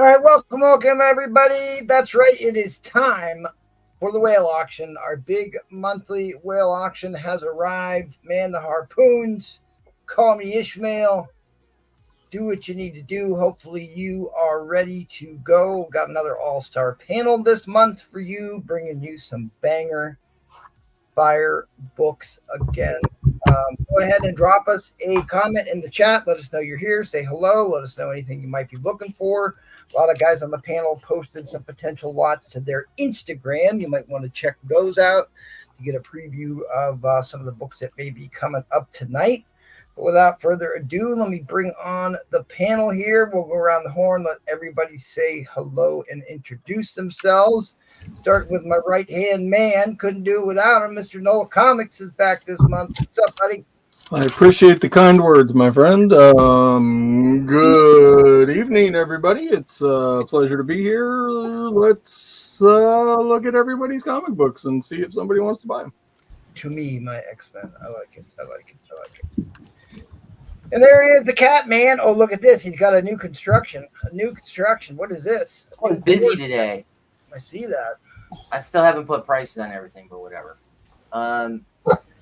All right, welcome, everybody. That's right. It is time for the whale auction. Our big monthly whale auction has arrived. Man the harpoons. Call me Ishmael. Do what you need to do. Hopefully, you are ready to go. Got another all-star panel this month for you, bringing you some banger fire books again. Go ahead and drop us a comment in the chat. Let us know you're here. Say hello. Let us know anything you might be looking for. A lot of guys on the panel posted some potential lots to their Instagram. You might want to check those out to get a preview of some of the books that may be coming up tonight. But without further ado, let me bring on the panel here. We'll go around the horn, let everybody say hello and introduce themselves. Start with my right-hand man. Couldn't do it without him. Mr. Nola Comics is back this month. What's up, buddy? I appreciate the kind words, my friend. Good evening, everybody. It's a pleasure to be here. Let's look at everybody's comic books and see if somebody wants to buy them. To me, my X-Men. I like it. And there he is, the Catman. Oh, look at this. He's got a new construction. What is this? I'm busy today. I see that. I still haven't put prices on everything, but whatever.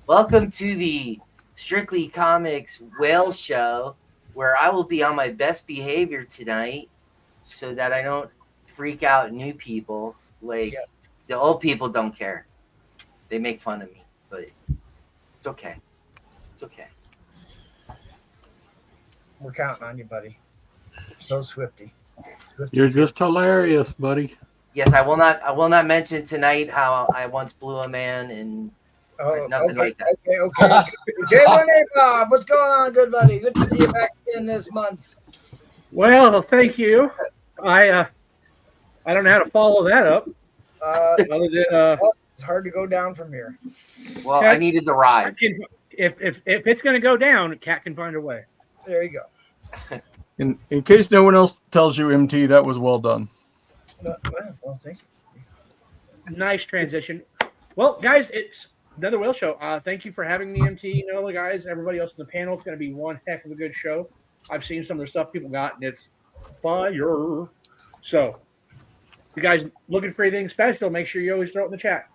Welcome to the Strictly Comics Whale Show, where I will be on my best behavior tonight so that I don't freak out new people. The old people don't care. They make fun of me, but it's okay. It's okay. We're counting on you, buddy. So Swifty. You're just hilarious, buddy. Yes, I will not mention tonight how I once blew a man and nothing like that. Okay. J1A Bob, what's going on, good buddy? Good to see you back in this month. Well, thank you. I don't know how to follow that up. Other than it's hard to go down from here. Well, Cat, I needed the ride. If it's going to go down, Cat can find a way. There you go. In case no one else tells you, MT, that was well done. Well, thank you. Nice transition. Well, guys, it's another whale show. Thank you for having me, MT. Nola, guys, everybody else in the panel. It's going to be one heck of a good show. I've seen some of the stuff people got, and it's fire. So, if you guys looking for anything special, make sure you always throw it in the chat.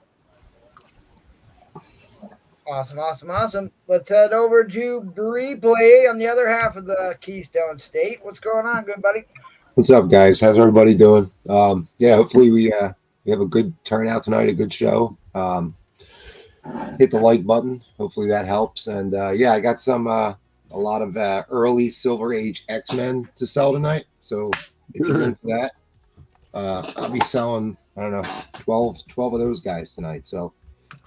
Awesome. Let's head over to Briele on the other half of the Keystone State. What's going on, good buddy? What's up, guys? How's everybody doing? Hopefully we have a good turnout tonight, a good show. Hit the like button. Hopefully that helps. And I got a lot of early Silver Age X-Men to sell tonight. So if you're into that, I'll be selling, 12 of those guys tonight. So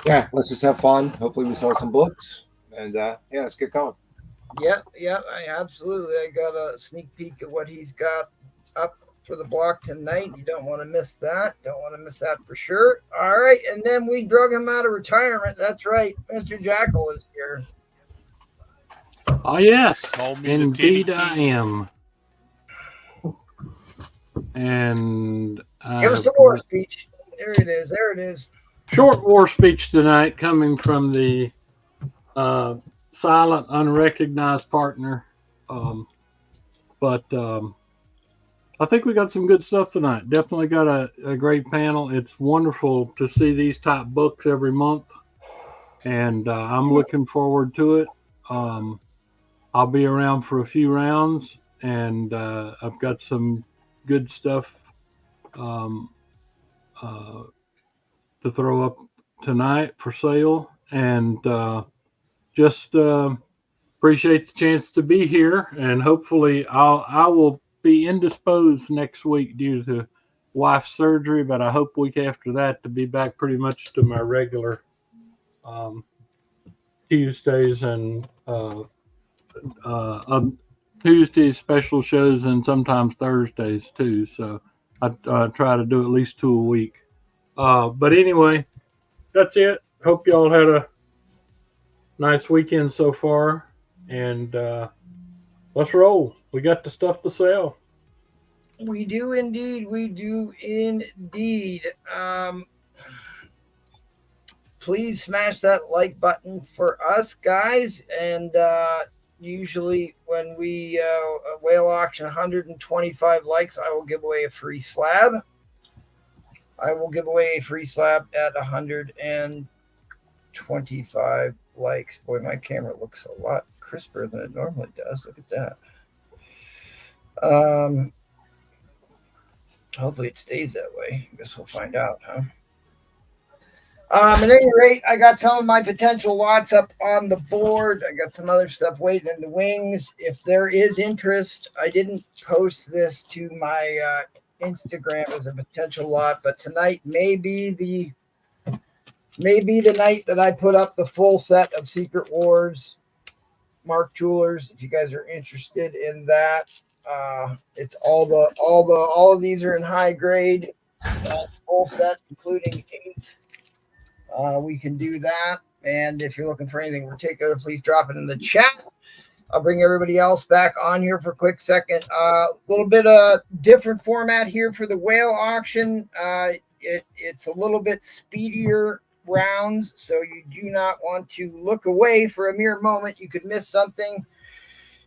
yeah, let's just have fun. Hopefully we sell some books, and let's get going. Yep. Absolutely. I got a sneak peek of what he's got up for the block tonight. You don't want to miss that. Don't want to miss that for sure. All right, and then we drug him out of retirement. That's right. Mr. Jackal is here. Oh, yes. Indeed I am. And give us the war speech. There it is. Short war speech tonight coming from the silent, unrecognized partner. But I think we got some good stuff tonight. Definitely got a great panel. It's wonderful to see these type books every month. And I'm looking forward to it. I'll be around for a few rounds. And I've got some good stuff to throw up tonight for sale, and just appreciate the chance to be here. And hopefully I will be indisposed next week due to wife's surgery, but I hope week after that to be back pretty much to my regular Tuesdays and Tuesdays special shows, and sometimes Thursdays too. So I try to do at least 2 a week. But anyway, that's it. Hope y'all had a nice weekend so far, and let's roll. We got the stuff to sell. We do indeed. Please smash that like button for us, guys, and usually when we whale auction 125 likes, I will give away a free slab. I will give away a free slab at 125 likes. Boy, my camera looks a lot crisper than it normally does. Look at that. Hopefully it stays that way. I guess we'll find out, huh? At any rate, I got some of my potential lots up on the board. I got some other stuff waiting in the wings. If there is interest, I didn't post this to my Instagram as a potential lot, but tonight may be the night that I put up the full set of Secret Wars Mark Jewelers. If you guys are interested in that, it's all of these are in high grade, full set, including 8. We can do that. And if you're looking for anything particular, please drop it in the chat. I'll bring everybody else back on here for a quick second. A little bit of different format here for the whale auction. It's a little bit speedier rounds, so you do not want to look away for a mere moment. You could miss something.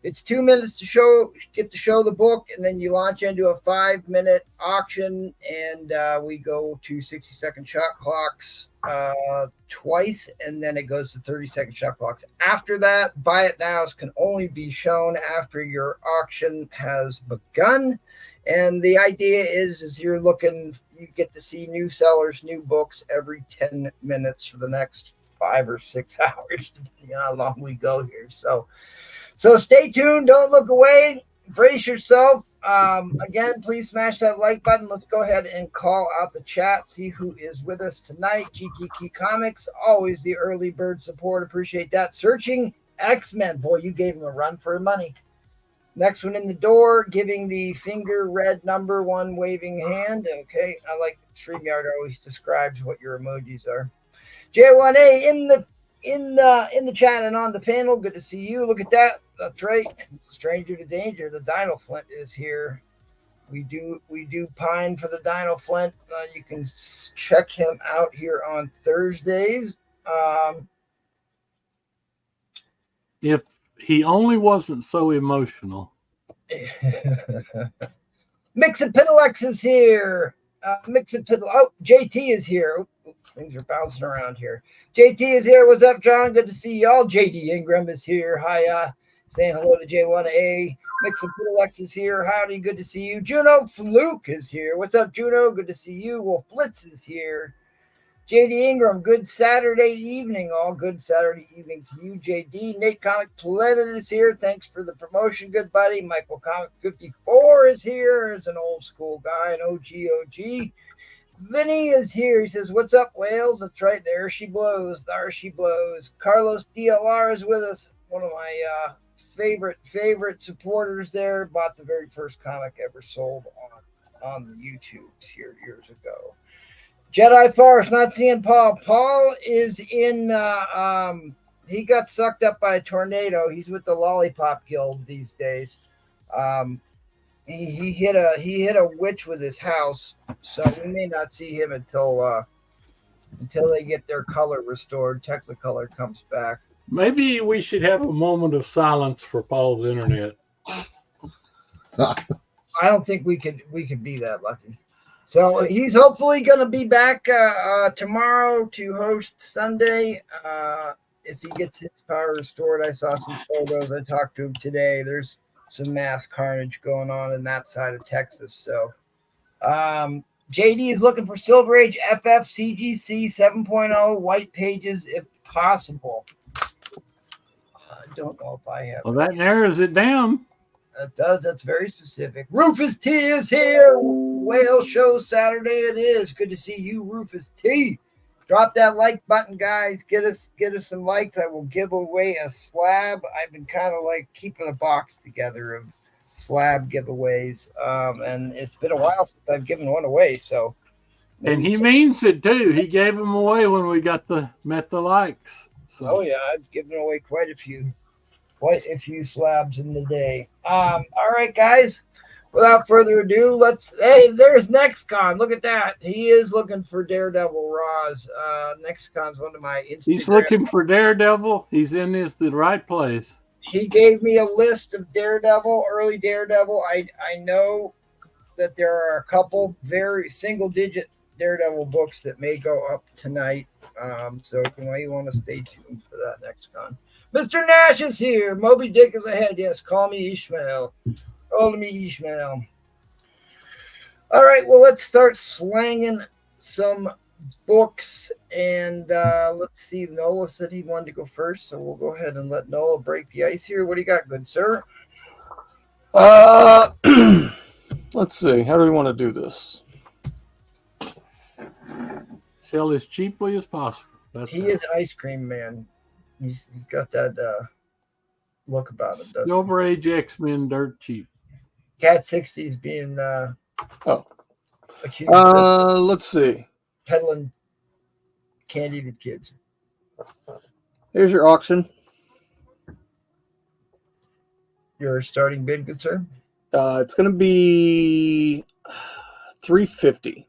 It's 2 minutes to get to show the book, and then you launch into a 5-minute auction, and we go to 60-second shot clocks twice, and then it goes to 30-second shot clocks. After that, buy it nows can only be shown after your auction has begun. And the idea is you get to see new sellers, new books every 10 minutes for the next 5 or 6 hours, depending on how long we go here. So stay tuned. Don't look away. Brace yourself. Again, please smash that like button. Let's go ahead and call out the chat. See who is with us tonight. GTK Comics, always the early bird support. Appreciate that. Searching X-Men. Boy, you gave him a run for money. Next one in the door, giving the finger red number 1 waving hand. Okay, I like StreamYard always describes what your emojis are. J1A in the chat and on the panel. Good to see you. Look at that. That's right. Stranger to danger. The Dino Flint is here. We do pine for the Dino Flint. You can check him out here on Thursdays. If he only wasn't so emotional. Mixapitalex is here. JT is here. Things are bouncing around here. JT is here. What's up, John? Good to see y'all. JD Ingram is here. Hi, saying hello to J1A. Mixapitalex is here. Howdy, good to see you. Juno Fluke is here. What's up, Juno? Good to see you. Wolf Blitz is here. JD Ingram, good Saturday evening. All good Saturday evening to you, JD. Nate Comic Planet is here. Thanks for the promotion, good buddy. Michael Comic 54 is here. Is an old school guy, an OG. Vinny is here. He says, what's up, Wales? That's right. There she blows. There she blows. Carlos DLR is with us. One of my favorite supporters there. Bought the very first comic ever sold on the YouTubes here years ago. Jedi Force, not seeing Paul. Paul is in, he got sucked up by a tornado. He's with the Lollipop Guild these days. He hit a witch with his house, so we may not see him until they get their color restored. Technicolor comes back. Maybe we should have a moment of silence for Paul's internet. I don't think we could be that lucky. So he's hopefully going to be back tomorrow to host Sunday if he gets his power restored. I saw some photos. I talked to him today. There's some mass carnage going on in that side of Texas. So JD is looking for Silver Age FF CGC 7.0 white pages if possible. I don't know if I have. Well, that narrows it down. It does. That's very specific. Rufus T is here. Whale Show Saturday it is. Good to see you, Rufus T. Drop that like button, guys. Get us some likes. I will give away a slab. I've been kind of like keeping a box together of slab giveaways. And it's been a while since I've given one away. So, and he means it too. He gave them away when we met the likes. So. Oh yeah, I've given away quite a few slabs in the day. All right, guys. Without further ado, there's NextCon. Look at that. He is looking for Daredevil Raws. NextCon's one of my Instagram. He's looking for Daredevil. He's in the right place. he gave me a list of Daredevil, early Daredevil. I know that there are a couple very single-digit Daredevil books that may go up tonight. So you might want to stay tuned for that next con. Mr. Nash is here. Moby Dick is ahead. Yes, call me Ishmael. Call me Ishmael. All right, well, let's start slanging some books. And let's see. Nola said he wanted to go first, so we'll go ahead and let Nola break the ice here. What do you got, good sir? Let's see. How do we want to do this? Sell as cheaply as possible. He is ice cream man. He's got that look about him, doesn't he? Silver Age X-Men dirt cheap. Cat 60 is being accused let's see. peddling candy to kids. Here's your auction. Your starting bid, good sir? It's going to be $350.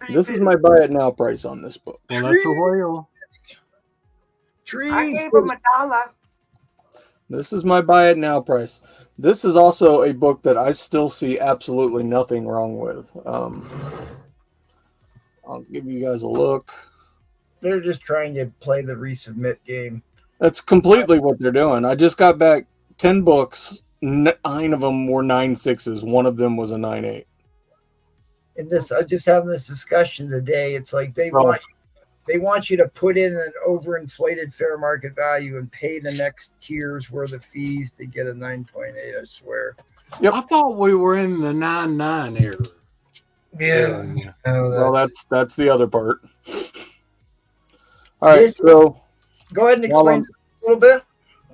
This is my buy it now price on this book. Well, that's a whale. I gave him $1. This is my buy it now price. This is also a book that I still see absolutely nothing wrong with. I'll give you guys a look. They're just trying to play the resubmit game. That's completely what they're doing. I just got back 10 books. 9 of them were 9.6s. One of them was a 9.8. And this, I just having this discussion today. It's like they want you to put in an overinflated fair market value and pay the next tiers worth of fees to get a 9.8. I swear. Yep. I thought we were in the 9.9 era. Yeah. Well, that's the other part. All right, so go ahead and explain this a little bit.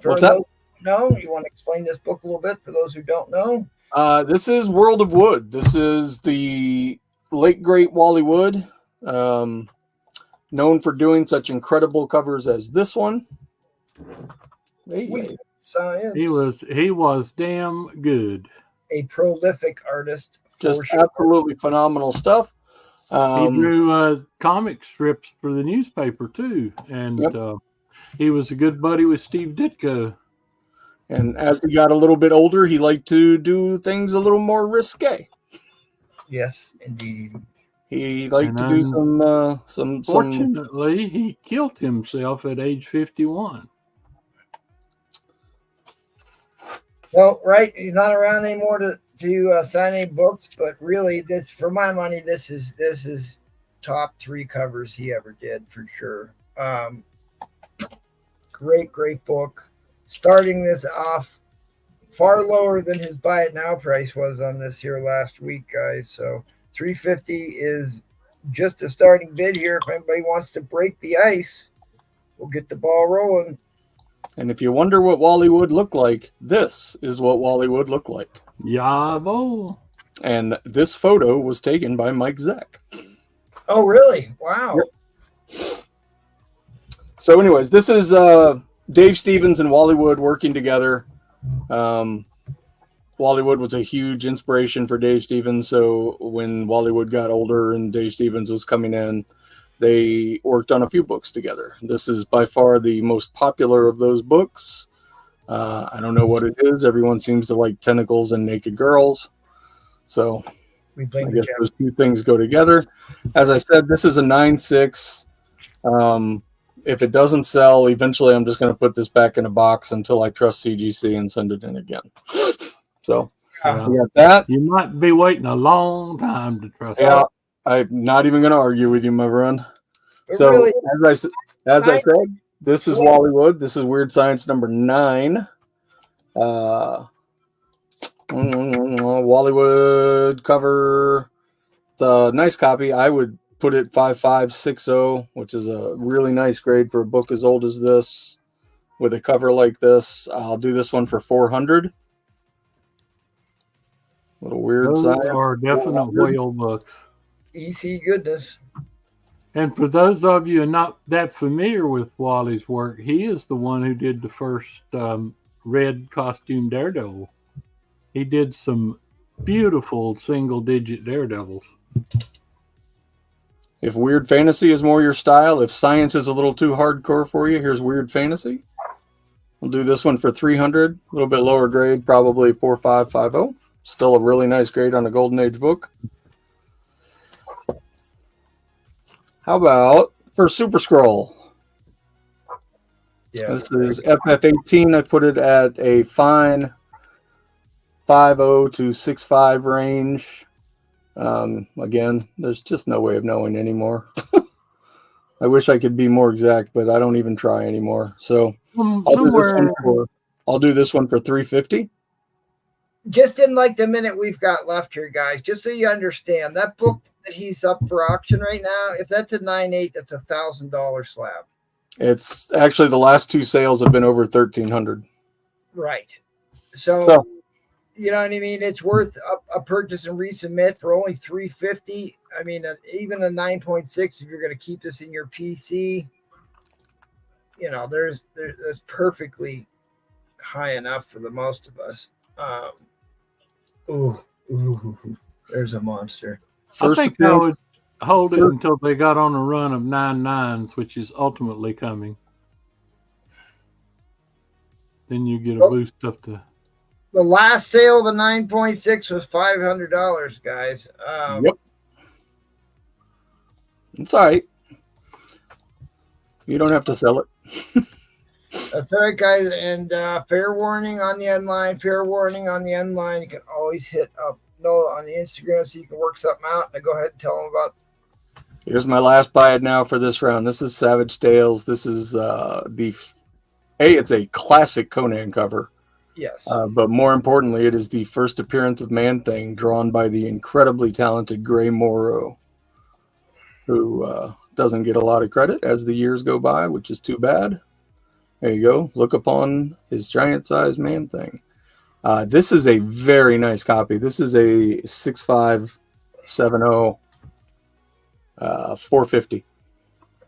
What's that? No, you want to explain this book a little bit for those who don't know? This is World of Wood. This is the late great Wally Wood, known for doing such incredible covers as this one. Hey. Science. He was damn good. A prolific artist. Just absolutely phenomenal stuff. He drew comic strips for the newspaper too, and he was a good buddy with Steve Ditko. And as he got a little bit older, he liked to do things a little more risque. Yes, indeed. He liked to do some. Fortunately, he killed himself at age 51. Well, right, he's not around anymore to sign any books, but really, this, for my money, this is top 3 covers he ever did for sure. Great book. Starting this off far lower than his buy it now price was on this here last week, guys. So $350 is just a starting bid here. If anybody wants to break the ice, we'll get the ball rolling. And if you wonder what Wally Wood looked like, this is what Wally Wood looked like. Yavo. And this photo was taken by Mike Zeck. Oh, really? Wow. Yep. So anyways, this is Dave Stevens and Wally Wood working together. Wally Wood was a huge inspiration for Dave Stevens. So when Wally Wood got older and Dave Stevens was coming in, they worked on a few books together. This is by far the most popular of those books. I don't know what it is. Everyone seems to like tentacles and naked girls. So I guess those two things go together. As I said, this is a 9.6. If it doesn't sell, eventually I'm just going to put this back in a box until I trust CGC and send it in again. So we got that. You might be waiting a long time to trust it. Yeah, I'm not even going to argue with you, my friend. So really, as I said, this is Wally Wood. This is Weird Science number 9. Wally Wood cover. It's a nice copy. I would put it 5560, which is a really nice grade for a book as old as this with a cover like this. I'll do this one for 400. Little Weird Those Science. are definite whale books. EC goodness. And for those of you not that familiar with Wally's work, he is the one who did the first red costume Daredevil. He did some beautiful single-digit Daredevils. If weird fantasy is more your style, if science is a little too hardcore for you, here's weird fantasy. We'll do this one for 300. A little bit lower grade, probably 4550. Still a really nice grade on a Golden Age book. How about for Super Scroll? Yeah. This is FF18. I put it at a fine 50 to 65 range. Again, there's just no way of knowing anymore. I wish I could be more exact, but I don't even try anymore. So I'll do this one for 350. Just in like the minute we've got left here, guys, just so you understand, that book that he's up for auction right now, if that's a 9.8, that's $1,000 slab. It's actually the last two sales have been over 1,300. Right. So you know what I mean? It's worth a purchase and resubmit for only $350. I mean, even a 9.6, if you're going to keep this in your PC, you know, that's perfectly high enough for the most of us. There's a monster. I think I would hold it until they got on a run of 9.9s, which is ultimately coming. Then you get a boost up to. The last sale of a 9.6 was $500, guys. Yep. It's all right. You don't have to sell it. That's all right, guys. And fair warning on the end line. Fair warning on the end line. You can always hit up Nola on the Instagram so you can work something out. And go ahead and tell them about. Here's my last buy it now for this round. This is Savage Tales. This is it's a classic Conan cover. Yes. But more importantly, it is the first appearance of Man-Thing drawn by the incredibly talented Gray Morrow, who doesn't get a lot of credit as the years go by, which is too bad. There you go. Look upon his giant-sized Man-Thing. This is a very nice copy. This is a 6570 450.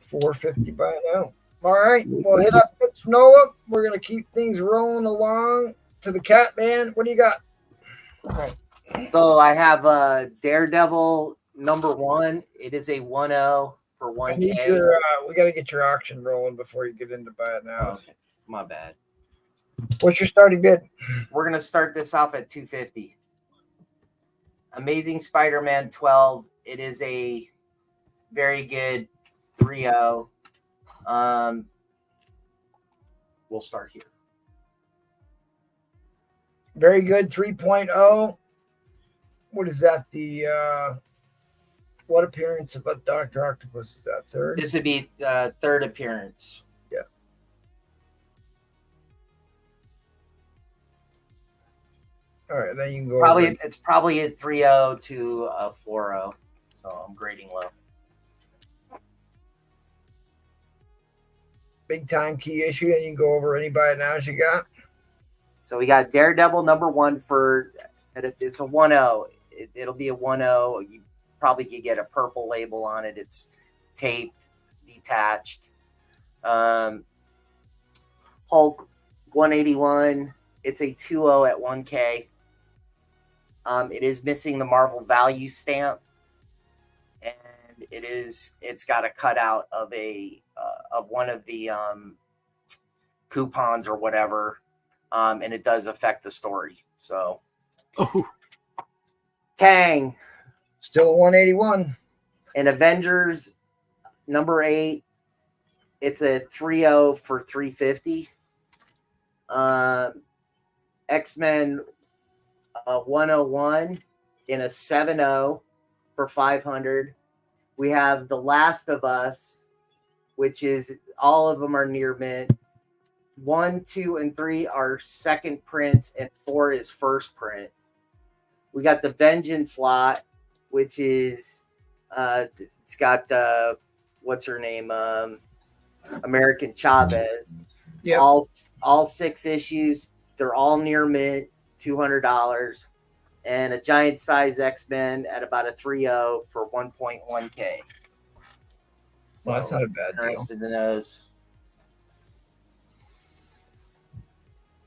450 by now. All right. We'll hit up Mr. Nola. We're going to keep things rolling along to the Catman. What do you got? All right. So I have Daredevil #1. It is a 1.0 for 1K. We got to get your auction rolling before you get into buy it now. Okay. My bad. What's your starting bid? We're going to start this off at 250. Amazing Spider-Man 12. It is a very good 3.0. We'll start here. Very good 3.0. What is that? The what appearance of a Dr. Octopus is that? Third? This would be third appearance. Yeah. All right, then you can go. It's probably a 3.0 to a 4.0. So I'm grading low. Big time key issue, and you can go over any buy it nows you got. So we got Daredevil #1 for it's a 1.0. It'll be a 1.0. You probably could get a purple label on it. It's taped, detached. Hulk 181. It's a 2.0 at 1K. It is missing the Marvel value stamp, and it's got a cutout of of one of the coupons or whatever, and it does affect the story. So, Kang, still 181. and Avengers #8. It's a 3.0 for 350. X-Men 101 in a 7.0 for 500. We have The Last of Us, which is all of them are near mint. 1, 2, and 3 are second prints, and 4 is first print. We got the Vengeance lot, which is it's got what's her name, American Chavez. Yeah. All 6 issues. They're all near mint, $200, and a giant size X-Men at about a 3.0 for 1.1K. Well, that's not a bad deal. Interested in those.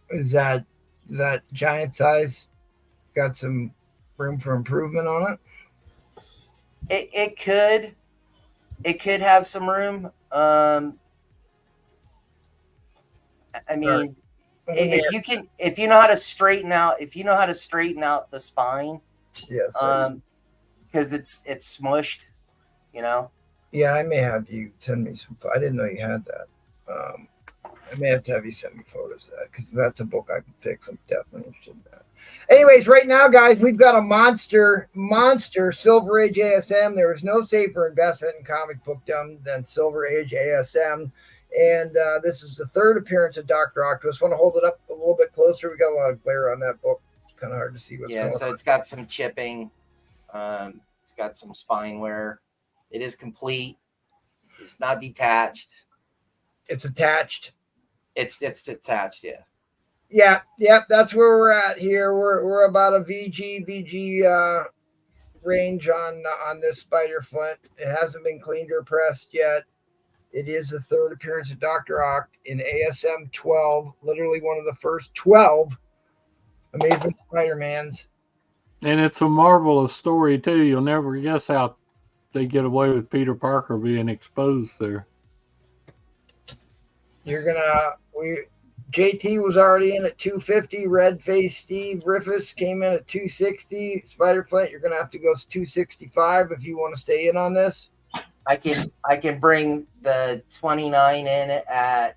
Is that giant size got some room for improvement on it? It could have some room. I mean, if you know how to straighten out the spine, Yes. Because it's smushed, you know. Yeah, I may have you send me some. I didn't know you had that. I may have to have you send me photos of that, because that's a book I can fix. I'm definitely interested in that. Anyways, right now, guys, we've got a monster Silver Age ASM. There is no safer investment in comic bookdom than Silver Age ASM. And this is the third appearance of Dr. Octopus. Want to hold it up a little bit closer? We got a lot of glare on that book. It's kind of hard to see what's going on. Yeah, so it's got some chipping. It's got some spine wear. It is complete. It's not detached. It's attached. It's attached, yeah. Yeah, that's where we're at here. We're about a VG range on this Spider Flint. It hasn't been cleaned or pressed yet. It is the third appearance of Dr. Oct in ASM 12, literally one of the first 12 Amazing Spider-Mans. And it's a marvelous story, too. You'll never guess how they get away with Peter Parker being exposed there. JT was already in at 250. Red Face Steve Riffus came in at 260. Spider Flint, you're gonna have to go 265 if you want to stay in on this. I can bring the 29 in at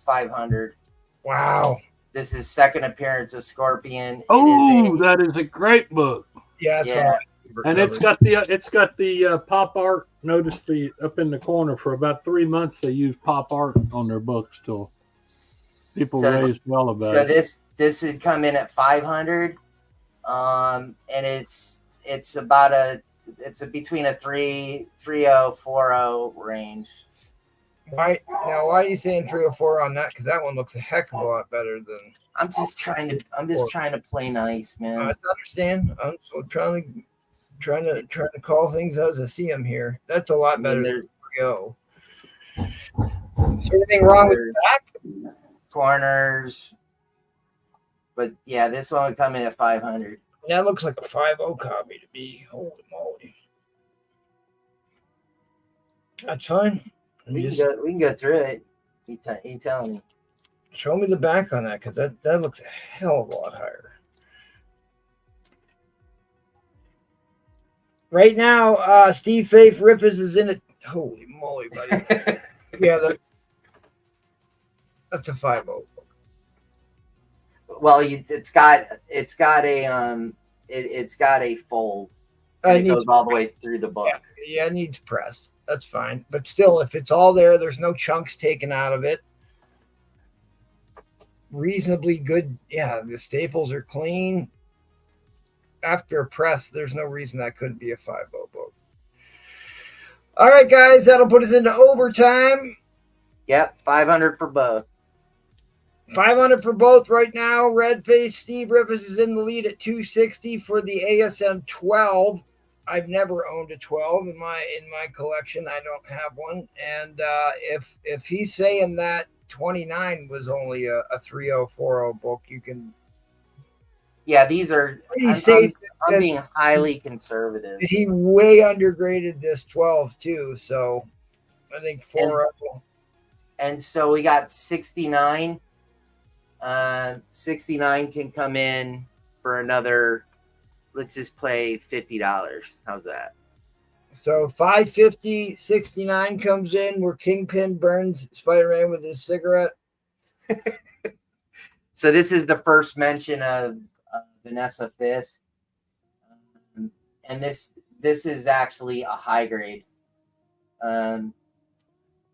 500. Wow. This is second appearance of Scorpion. That is a great book. Yeah, yeah. And it's got the pop art. Notice the up in the corner for about 3 months they used pop art on their books till people raised well about it. So this would come in at 500, and it's between a 3.0 4.0 range. Why are you saying 304 on that? Because that one looks a heck of a lot better than. I'm just trying to play nice, man. I understand. I'm so trying to call things as I see them here. That's a lot better than 3.0. Is anything wrong with the back? Corners, but yeah, this one would come in at 500. That looks like a 5.0 copy to me. Holy moly! That's fine. We can go through it. You telling me? Show me the back on that, because that looks a hell of a lot higher. Right now, Steve Faith Rippers is in it. Holy moly, buddy! Yeah, that's a 5.0. Well, it's got a fold. And it goes all the way through the book. Yeah, it needs press. That's fine. But still, if it's all there's no chunks taken out of it. Reasonably good. Yeah, the staples are clean. After a press, there's no reason that couldn't be a 5.0 book. All right, guys, that'll put us into overtime. Yep, 500 for both. 500 for both right now. Redface Steve Riffus is in the lead at 260 for the ASM 12. I've never owned a 12 in my collection. I don't have one. And if he's saying that 29 was only a 3.0 4.0 book, you can. Yeah, these are. I'm being highly conservative. He way undergraded this 12 too. So I think 4.0. And so we got 69. 69 can come in for another. Let's just play $50. How's that? So 550, 69 comes in where Kingpin burns Spider-Man with his cigarette. So this is the first mention of Vanessa Fisk, and this is actually a high grade.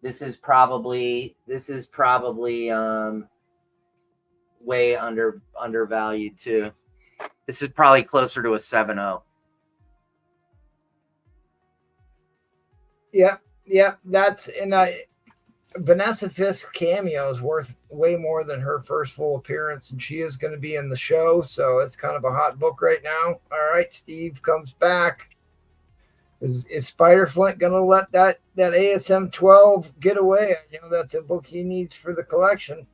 This is probably way undervalued too. This is probably closer to a 7.0. Yeah, that's Vanessa Fisk cameo is worth way more than her first full appearance, and she is going to be in the show, so it's kind of a hot book right now. All right, Steve comes back. Is Spider Flint going to let that ASM 12 get away? You know, that's a book he needs for the collection.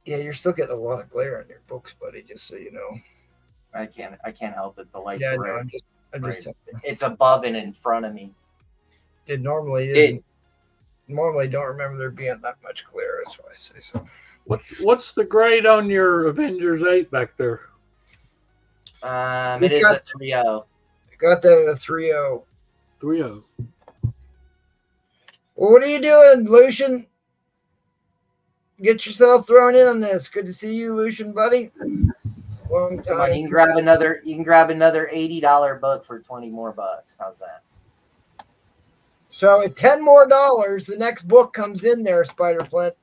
Yeah, you're still getting a lot of glare on your books, buddy, just so you know. I can't help it. The lights are red. I'm just it's above and in front of me. It normally is. Normally don't remember there being that much clear. That's why I say so. What's the grade on your Avengers 8 back there? It is a 3.0. Got that at a 3.0. 3.0. Well, what are you doing, Lucian? Get yourself thrown in on this. Good to see you, Lucian, buddy. Long Come on, time. you can grab another $80 book for 20 more bucks. How's that? So at $10 more, the next book comes in there, Spider Flint.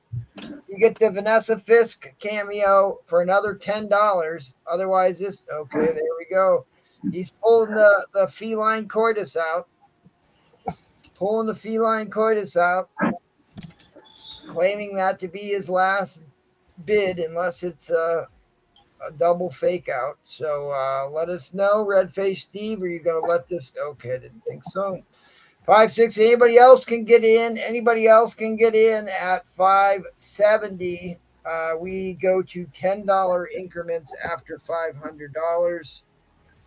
You get the Vanessa Fisk cameo for another $10. Otherwise, okay, there we go. He's pulling the feline coitus out. Claiming that to be his last bid unless it's a double fake out. So let us know, Redface Steve, are you going to let this? Okay, I didn't think so. 560. Anybody else can get in. At 570. We go to $10 increments after $500.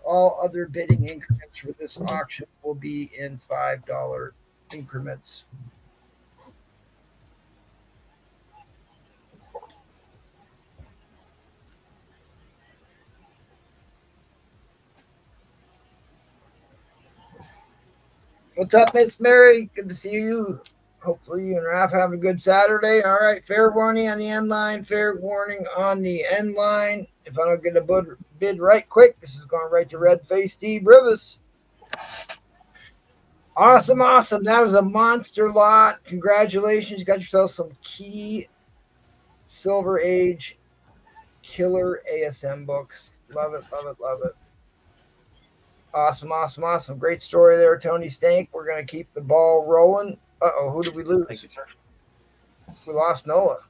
All other bidding increments for this auction will be in $5 increments. What's up, Miss Mary? Good to see you. Hopefully you and Raph have a good Saturday. All right, fair warning on the end line. If I don't get a bid right quick, this is going right to Red Face Steve Rivas. Awesome. That was a monster lot. Congratulations. You got yourself some key Silver Age killer ASM books. Love it. Awesome. Great story there, Tony Stank. We're going to keep the ball rolling. Uh-oh, who did we lose? Thank you, sir. We lost Nola.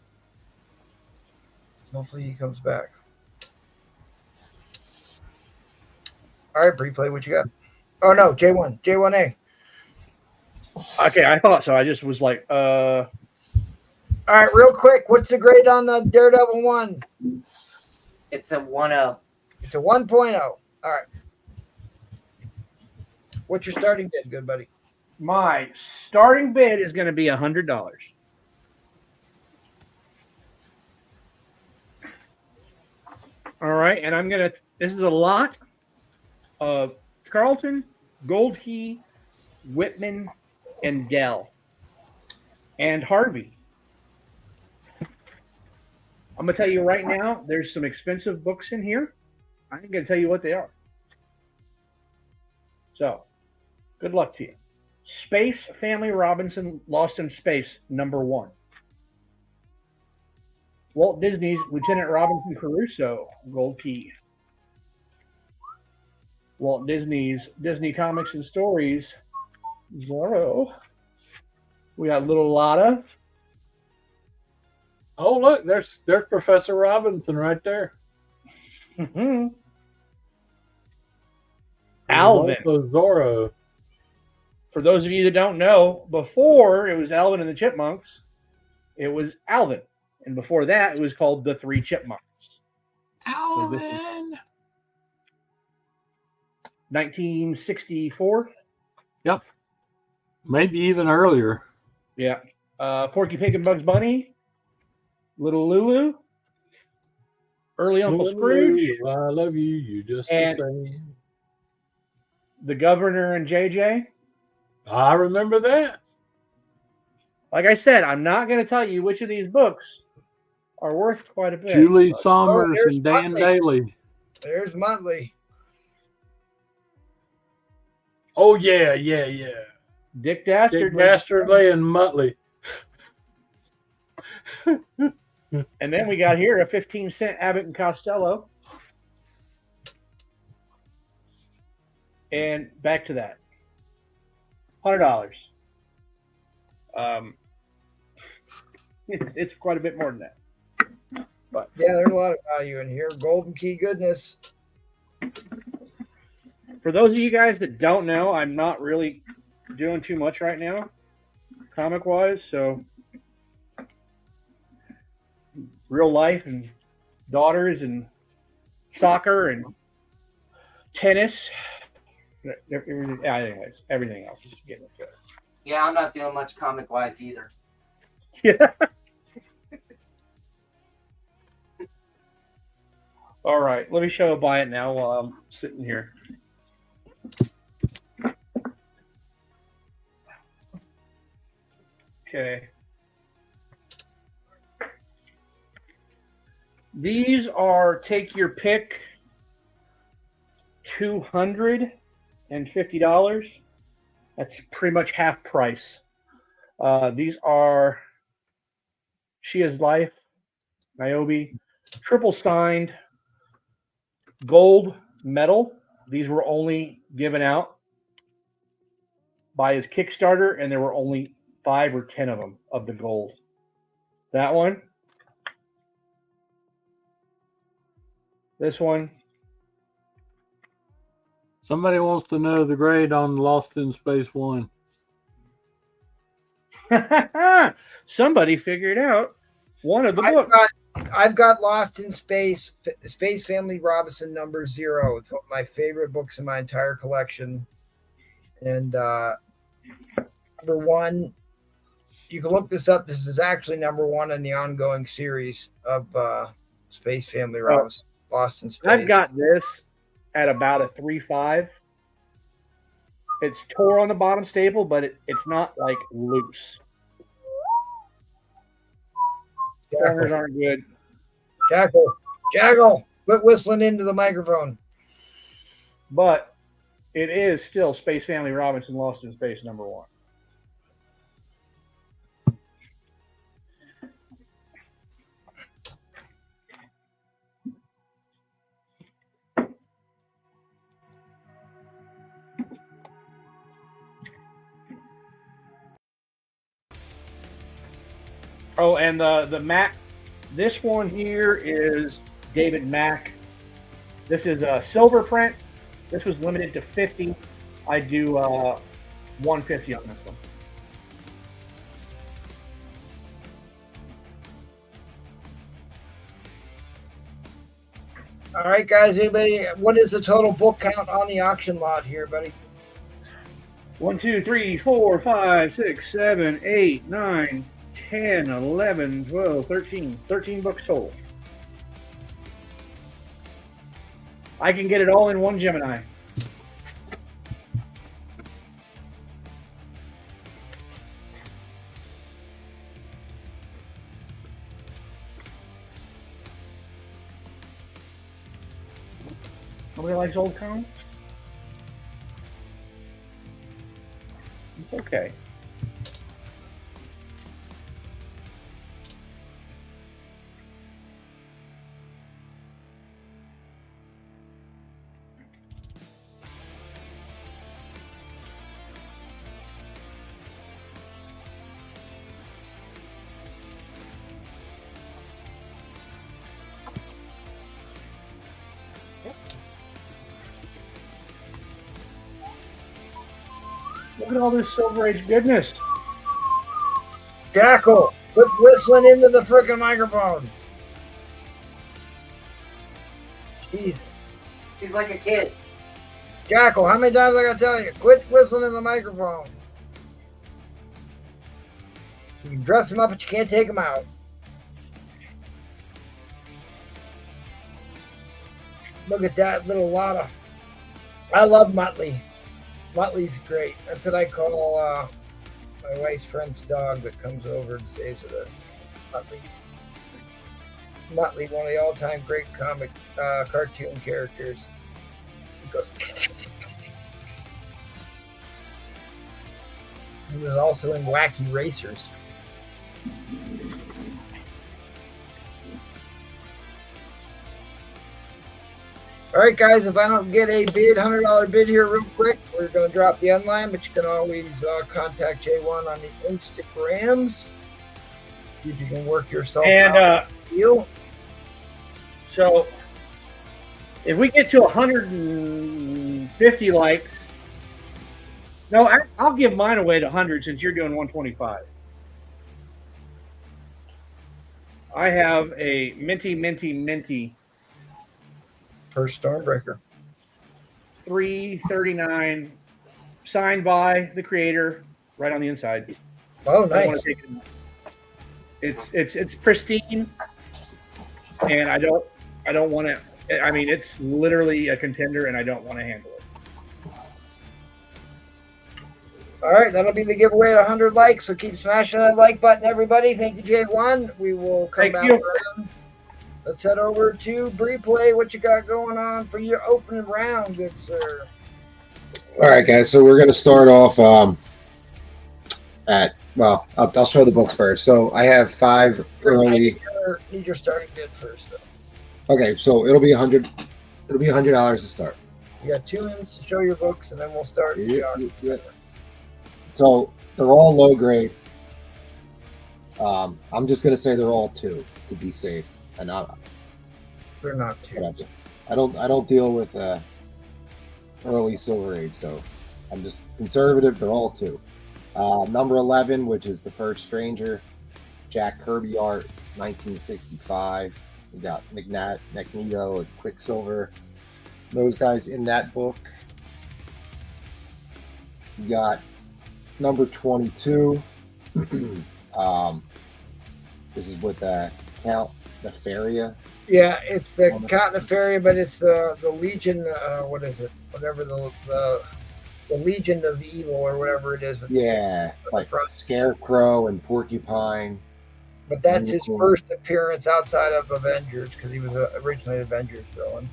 Hopefully he comes back. All right, Briele, what you got? Oh, no, J1A. Okay, I thought so. I just was like, All right, real quick, what's the grade on the Daredevil 1? It's a 1.0. It's a 1.0. All right. What's your starting bid, good buddy? my starting bid is going to be $100. All right, and I'm going to, this is a lot of Carlton, Gold Key, Whitman, and Dell, and Harvey. I'm going to tell you right now, there's some expensive books in here. I'm going to tell you what they are. So, good luck to you. Space Family Robinson, Lost in Space, #1. Walt Disney's Lieutenant Robinson Crusoe, Gold Key. Walt Disney's Disney Comics and Stories, Zorro. We got Little Lotta. Oh, look, there's Professor Robinson right there. Mm-hmm. Alvin. Zorro. For those of you that don't know, before it was Alvin and the Chipmunks, it was Alvin. And before that, it was called The Three Chipmunks. Alvin. 1964. Yep. Maybe even earlier. Yeah. Porky Pig and Bugs Bunny. Little Lulu. Early Uncle Scrooge. I love you. You just and the same. The Governor and JJ. I remember that. Like I said, I'm not going to tell you which of these books are worth quite a bit. Julie Sommers there's and Dan Muttley. Daly. There's Muttley. Oh, yeah. Dick Dastardly. Dick Dastardly and Muttley. And then we got here a 15-cent Abbott and Costello. And back to that. $100. It's quite a bit more than that. But Yeah, there's a lot of value in here. Golden Key goodness. for those of you guys that don't know, I'm not really doing too much right now, comic-wise. So real life and daughters and soccer and tennis. Anyways, everything else is getting into it. Yeah, I'm not doing much comic wise either. Yeah. All right, let me show a buy it now while I'm sitting here. Okay. These are take your pick, $250. That's pretty much half price. These are She Is Life, Niobe, triple signed, gold medal. These were only given out by his Kickstarter, and there were only 5 or 10 of them of the gold. That one. This one. Somebody wants to know the grade on Lost in Space 1. Somebody figured out one of the books. I've got Lost in Space, Space Family Robinson #0. It's one of my favorite books in my entire collection. And #1, you can look this up. This is actually #1 in the ongoing series of Space Family Robinson, Lost in Space. I've got this at about a 3.5. It's tore on the bottom staple, but it's not like loose. Corners aren't good. Jackal, quit whistling into the microphone. But it is still Space Family Robinson Lost in Space #1. Oh, and the Mac, this one here is David Mack. This is a silver print. This was limited to 50. I do 150 on this one. All right, guys. Anybody? What is the total book count on the auction lot here, buddy? 1, 2, 3, 4, 5, 6, 7, 8, 9, 10, 11, 12, 13. 13 books total. I can get it all in one Gemini. Nobody likes old comics? It's okay. Look at all this Silver Age goodness. Jackal, quit whistling into the frickin' microphone. Jesus. He's like a kid. Jackal, how many times I gotta tell you? Quit whistling in the microphone. You can dress him up, but you can't take him out. Look at that little Lotta. I love Muttley. Muttley's great. That's what I call my wife's friend's dog that comes over and stays with her. Muttley. Muttley, one of the all-time great comic cartoon characters. He goes. He was also in Wacky Racers. All right, guys, if I don't get a bid, $100 bid here real quick, we're going to drop the end line, but you can always contact J1 on the Instagrams. See if you can work yourself out. Deal. So, if we get to 150 likes, no, I'll give mine away to 100 since you're doing 125. I have a minty First Stormbreaker. 339 signed by the creator, right on the inside. Oh, I don't wanna nice. take it. It's pristine, and I don't want to. I mean, it's literally a contender, and I don't want to handle it. All right, that'll be the giveaway at 100 likes. So keep smashing that like button, everybody. Thank you, J1. We will come Thank back you. around. Let's head over to Briele. What you got going on for your opening round, good sir? All right, guys. So we're going to start off I'll show the books first. So I have 5 early. Need your starting bid first, though. Okay, so it'll be $100. It'll be $100 to start. You got 2 minutes to show your books, and then we'll start. Yep. So they're all low grade. I'm just gonna say they're all 2 to be safe, and They're not 2. whatever. I don't deal with early Silver Age, so I'm just conservative. They're all 2. Number 11, which is the First Stranger, Jack Kirby art, 1965. We got Magneto and Quicksilver. Those guys in that book. We got number 22. This is with Count Nefaria. Yeah, it's the Cotnefaria, but it's the Legion. What is it? Whatever the Legion of Evil or whatever it is. Yeah, like Scarecrow and Porcupine. But that's his first appearance outside of Avengers because he was originally an Avengers villain.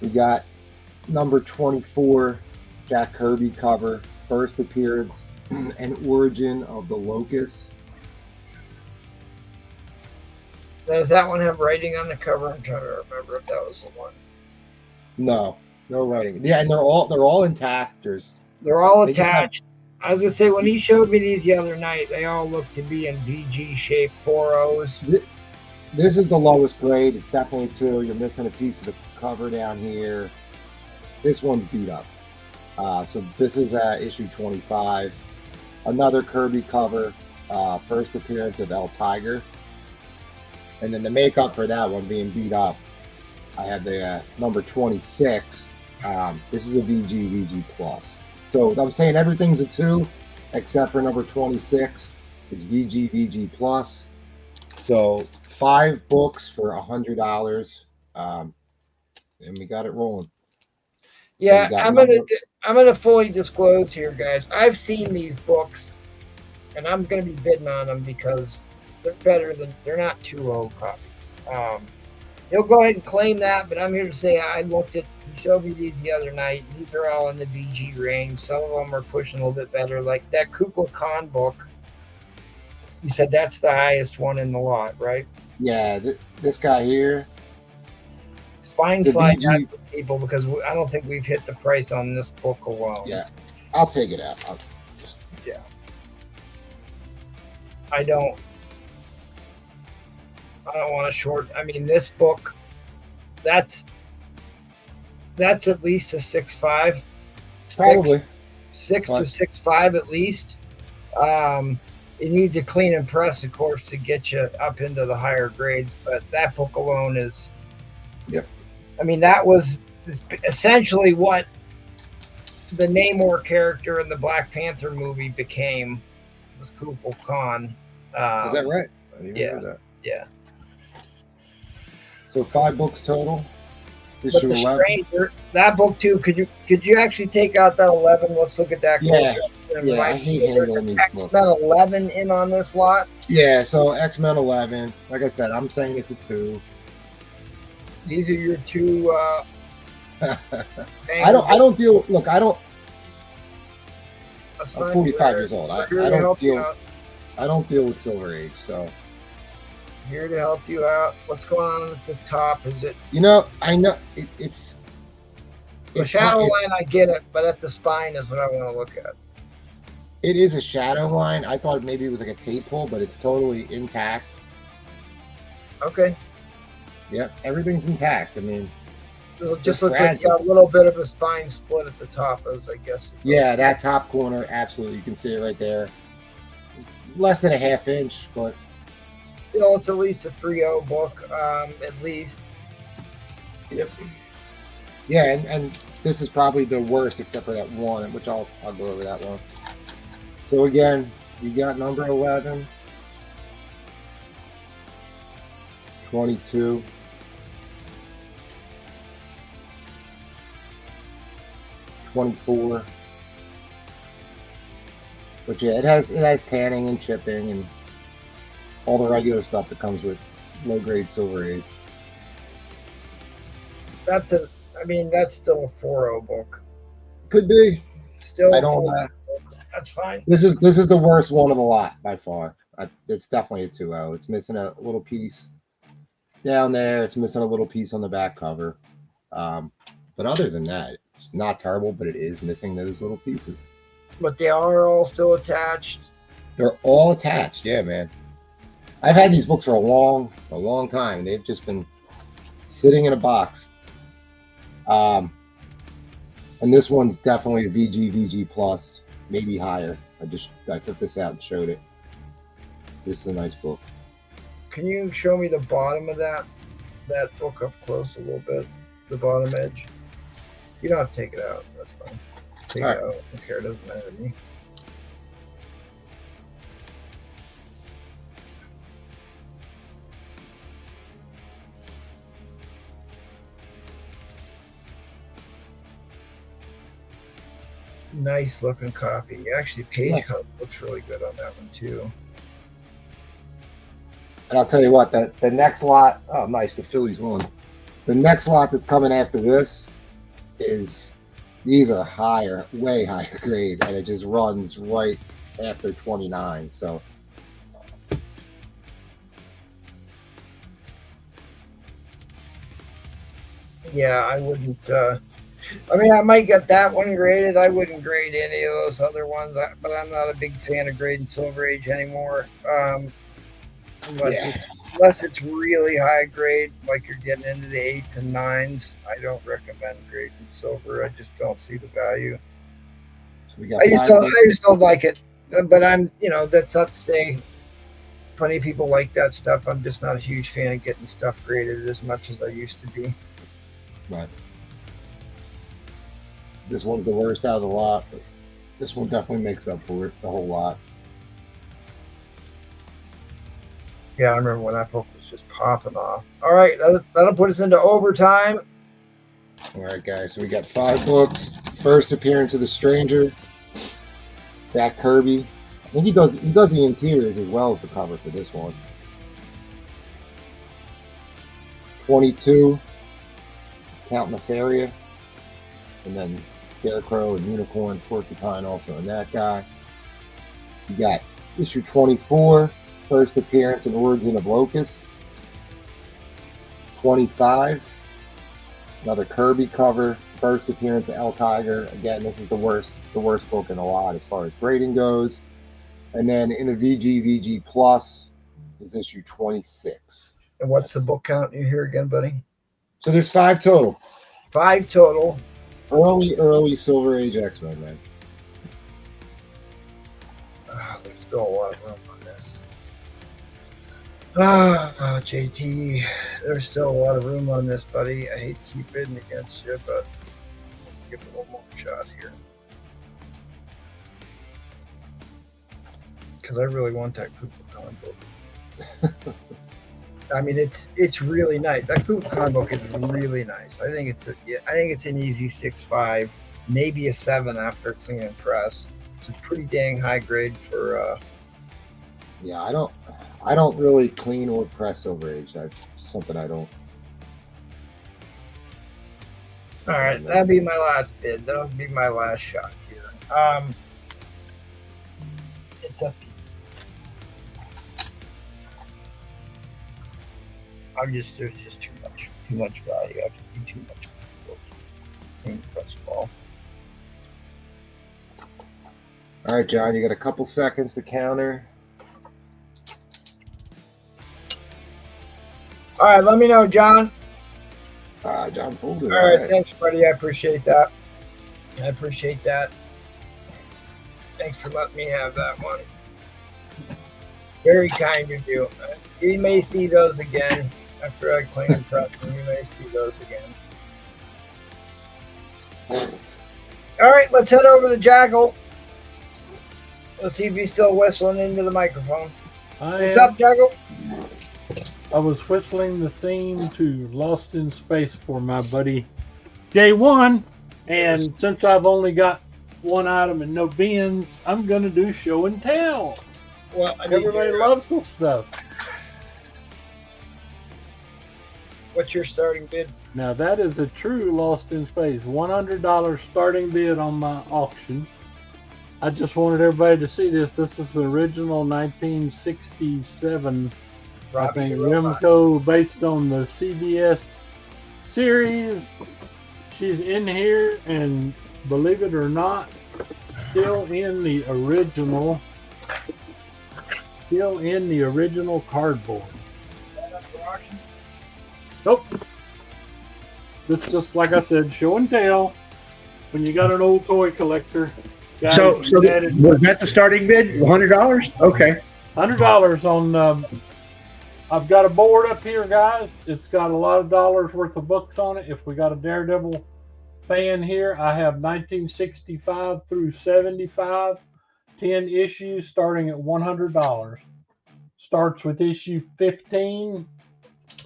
We got number 24, Jack Kirby cover, first appearance and origin of the Locust. Does that one have writing on the cover? I'm trying to remember if that was the one. No writing. Yeah, and they're all intact. They're all attached. I was gonna say when he showed me these the other night, they all look to be in VG shape 4.0s. This is the lowest grade. It's definitely 2. You're missing a piece of the cover down here. This one's beat up. So this is issue 25. Another Kirby cover, first appearance of El Tiger. And then the makeup for that one being beat up, I have the number 26. This is a VG Plus. So I'm saying everything's a 2 except for number 26. It's VG Plus. So 5 books for $100. And we got it rolling. Yeah, So I'm gonna fully disclose here, guys. I've seen these books, and I'm gonna be bidding on them because they're not 2.0 copies. He'll go ahead and claim that, but I'm here to say I looked at. He showed me these the other night. These are all in the VG range. Some of them are pushing a little bit better, like that Kukla Khan book. You said that's the highest one in the lot, right? Yeah, this guy here. Spine slide that for people because I don't think we've hit the price on this book alone. Yeah, I'll take it out. Yeah. I don't want to short. I mean, this book, that's at least a 6.5. Probably 6 to 6.5 at least. It needs a clean and press, of course, to get you up into the higher grades. But that book alone is. Yep. I mean, that was essentially what the Namor character in the Black Panther movie became. Was Kukla Khan. Is that right? I didn't even know that. Yeah. So 5 books total. But the Stranger, that book too. Could you actually take out that 11? Let's look at that. Yeah. I hate handling these books. X-Men 11 in on this lot. Yeah. So X-Men 11. Like I said, I'm saying it's a 2. These are your 2. I don't deal. Look, I don't. I'm 45 years old. I don't deal with Silver Age. So. Here to help you out. What's going on at the top? Is it? I know it's the shadow line. I get it, but at the spine is what I want to look at. It is a shadow line. I thought maybe it was like a tape pull, but it's totally intact. Okay. Yep, everything's intact. I mean, it just looks like you got a little bit of a spine split at the top, as I guess. Yeah, that top corner, absolutely. You can see it right there. Less than a half inch, but. Still, it's at least a 3.0 book, at least. Yep. Yeah, and this is probably the worst except for that one, which I'll go over that one. So again, we got number 11, 22, 24. But yeah, it has tanning and chipping and all the regular stuff that comes with low grade Silver Age. That's still a 4.0 book. Could be. Still, I don't. That's fine. This is the worst one of the lot by far. It's definitely a 2.0. It's missing a little piece down there. It's missing a little piece on the back cover. But other than that, it's not terrible. But it is missing those little pieces. But they are all still attached. They're all attached. Yeah, man. I've had these books for a long time. They've just been sitting in a box. And this one's definitely a VG plus, maybe higher. I took this out and showed it. This is a nice book. Can you show me the bottom of that book up close a little bit? The bottom edge. You don't have to take it out. That's fine. Take it out. I don't care. It doesn't matter to me. Nice looking copy. Actually, page cut looks really good on that one too. And I'll tell you what, the next lot, oh nice, the Phillies won. The next lot that's coming after this these are higher, way higher grade, and it just runs right after 29. So yeah, I wouldn't. I might get that one graded. I wouldn't grade any of those other ones, but I'm not a big fan of grading Silver Age anymore. Unless it's really high grade, like you're getting into the 8s and 9s, I don't recommend grading silver. I just don't see the value. So we got I just don't like it. But that's not to say plenty of people like that stuff. I'm just not a huge fan of getting stuff graded as much as I used to be. Right. This one's the worst out of the lot. This one definitely makes up for it, the whole lot. Yeah, I remember when that book was just popping off. All right, that'll put us into overtime. All right, guys, so we got 5 books. First appearance of the Stranger, Jack Kirby. I think he does the interiors as well as the cover for this one. 22, Count Nefaria, and then Scarecrow and Unicorn, Porcupine also in that guy. You got issue 24, first appearance and origin of Locust. 25, another Kirby cover, first appearance of El Tiger. Again, this is the worst book in a lot as far as grading goes. And then in a VG plus is issue 26. And what's the book count you hear again, buddy? So there's 5 total. 5 total. Early Silver Age X-Men, man. There's still a lot of room on this. JT, there's still a lot of room on this, buddy. I hate to keep bidding against you, but I'll give it one more shot here. Because I really want that Kukulkan book. I mean, it's really nice. That Kukulkan book is really nice. I think it's an easy 6.5, maybe a 7 after clean and press. It's pretty dang high grade for. Yeah, I don't really clean or press Silver Age. That's something I don't. All right, that'll be my last bid. That'll be my last shot here. It's up. There's just too much value. I can do too much of this press ball. All right, John, you got a couple seconds to counter. All right, let me know, John. John folded. All right, thanks, buddy. I appreciate that. Thanks for letting me have that one. Very kind of you. You may see those again after I clean and press them. You may see those again. All right, let's head over to Jackal. Let's see if he's still whistling into the microphone. What's up, Jackal? I was whistling the theme to Lost in Space for my buddy J1, and since I've only got one item and no bins, I'm going to do show and tell. Well, everybody loves this stuff. What's your starting bid? Now that is a true Lost in Space. $100 starting bid on my auction. I just wanted everybody to see this. This is the original 1967, I think, Remco, based on the CBS series. She's in here, and believe it or not, still in the original cardboard. Nope. This is just, like I said, show and tell. When you got an old toy collector. Guys, so was that the starting bid? $100? Okay. $100 on. I've got a board up here, guys. It's got a lot of dollars worth of books on it. If we got a Daredevil fan here, I have 1965 through 75, 10 issues starting at $100. Starts with issue 15,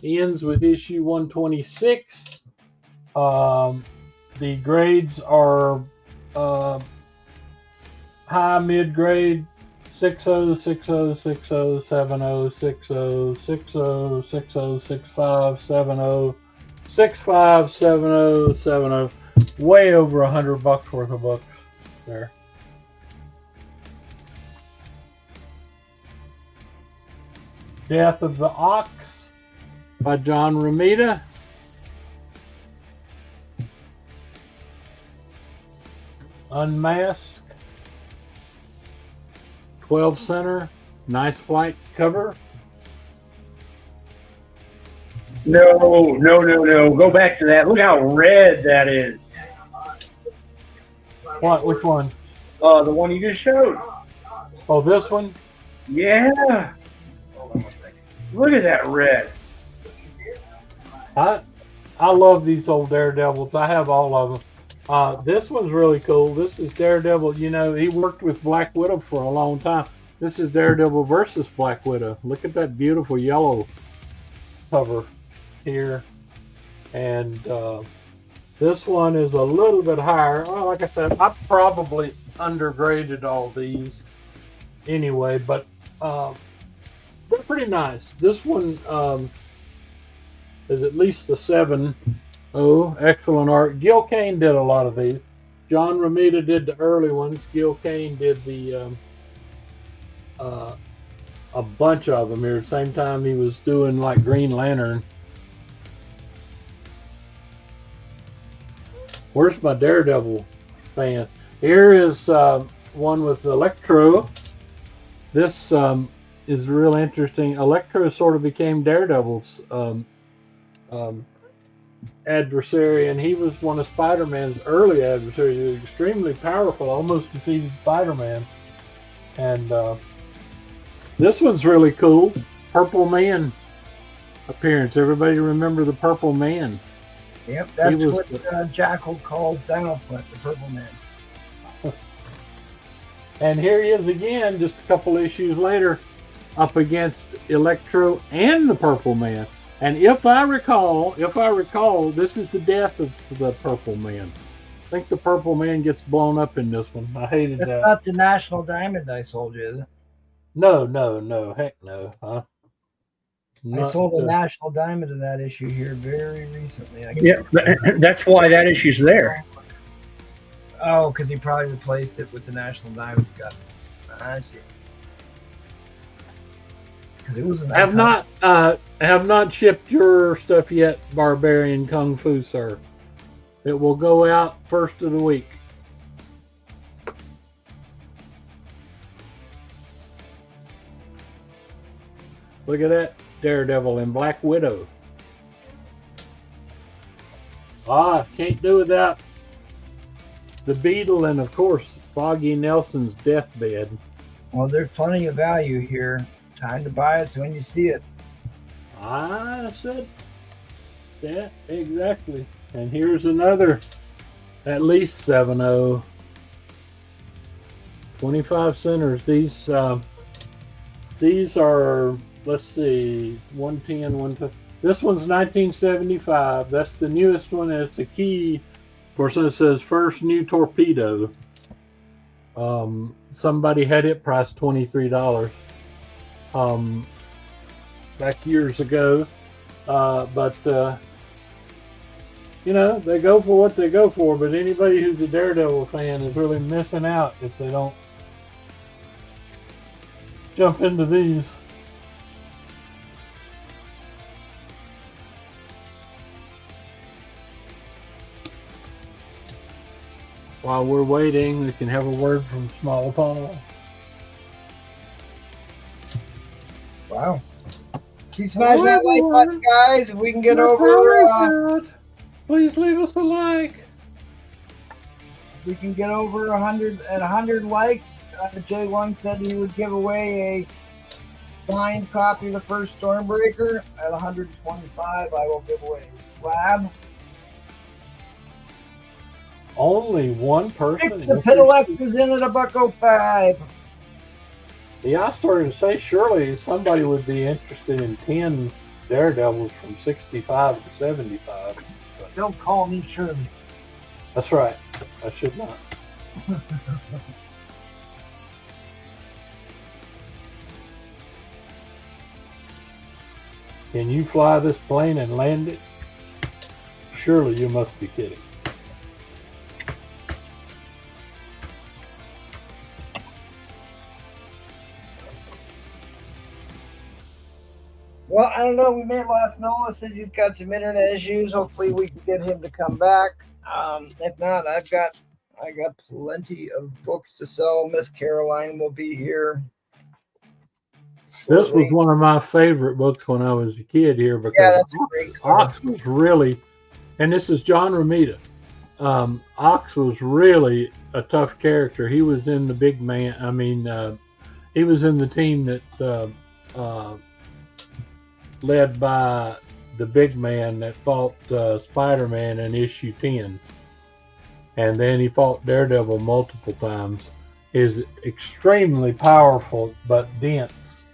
ends with issue 126. The grades are high, mid grade, 60, 60, 60, 70, 60, 60, 60, 65, 70, 65, 70, 70. Way over $100 worth of books there. Death of the Ox by John Romita. Unmasked. 12 center. Nice flight cover. No. Go back to that. Look how red that is. What? Which one? The one you just showed. Oh, this one? Yeah. Look at that red. I love these old Daredevils. I have all of them. This one's really cool. This is Daredevil. You know, he worked with Black Widow for a long time. This is Daredevil versus Black Widow. Look at that beautiful yellow cover here. And this one is a little bit higher. Well, like I said, I probably undergraded all these anyway, but they're pretty nice. This one is at least a 7. Oh, excellent art. Gil Kane did a lot of these. John Romita did the early ones. Gil Kane did the a bunch of them here. At the same time he was doing like Green Lantern. Where's my Daredevil fan? Here is one with Electro. This is real interesting. Electro sort of became Daredevil's adversary, and he was one of Spider-Man's early adversaries. He was extremely powerful, almost defeated Spider-Man. And this one's really cool. Purple Man appearance. Everybody remember the Purple Man? Yep, that's what Jackal calls Dinofoot, the Purple Man. And here he is again, just a couple issues later, up against Electro and the Purple Man. And if I recall, this is the death of the Purple Man. I think the Purple Man gets blown up in this one. I hated that. That's not the National Diamond I sold you, is it? No, heck no. Huh? I sold a National Diamond of that issue here very recently. Yeah, that's why that issue's there. Oh, because he probably replaced it with the National Diamond. Got it. I see. It was a nice have not shipped your stuff yet, Barbarian Kung Fu, sir. It will go out first of the week. Look at that Daredevil and Black Widow. Can't do without the Beetle and, of course, Foggy Nelson's deathbed. Well, there's plenty of value here. Time to buy it when you see it. I said that exactly. And here's another At least 7.0. 25 centers. These are, let's see, 110, 150. This one's 1975. That's the newest one. It's a key. Of course, it says first new torpedo. Somebody had it priced $23 back years ago. But you know, they go for what they go for. But anybody who's a Daredevil fan is really missing out if they don't jump into these. While we're waiting, we can have a word from Small Paul. Wow. Keep smashing that like button, guys. If we can get over, please leave us a like. if we can get over 100 likes. J1 said he would give away a signed copy of the first Stormbreaker. At 125, I will give away a slab. Only one person. The Piddlex is in at $1.05. Yeah, I started to say surely somebody would be interested in 10 Daredevils from 65 to 75. But Don't call me Shirley. that's right. I should not. Can you fly this plane and land it? Surely you must be kidding. Well, I don't know. We may have lost Nola since he's got some internet issues. Hopefully, we can get him to come back. If not, I got plenty of books to sell. Miss Caroline will be here. This was one of my favorite books when I was a kid here because that's a great Ox was really, and this is John Romita. Ox was really a tough character. He was in the big man. I mean, he was in the team that led by the big man that fought Spider-Man in issue 10. And then he fought Daredevil multiple times. Is extremely powerful but dense.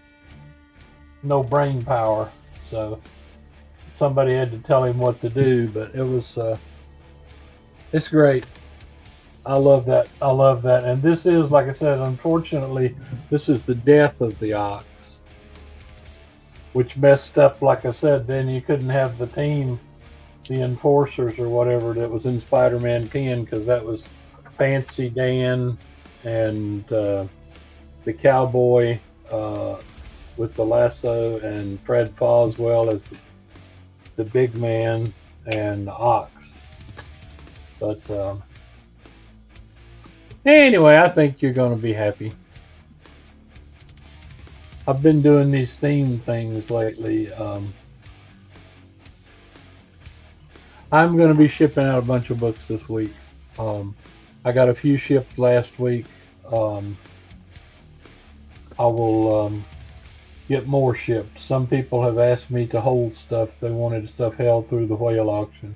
No brain power. So somebody had to tell him what to do, but it was it's great. I love that. I love that. And this is, like I said, unfortunately, this is the death of the Ox, which messed up, like I said, then you couldn't have the team, the Enforcers or whatever that was in Spider-Man 10, because that was Fancy Dan and the Cowboy with the lasso, and Fred Foswell as the big man, and the Ox. But anyway, I think you're going to be happy. I've been doing these theme things lately. I'm going to be shipping out a bunch of books this week. I got a few shipped last week. I will get more shipped. Some people have asked me to hold stuff. They wanted stuff held through the whale auction.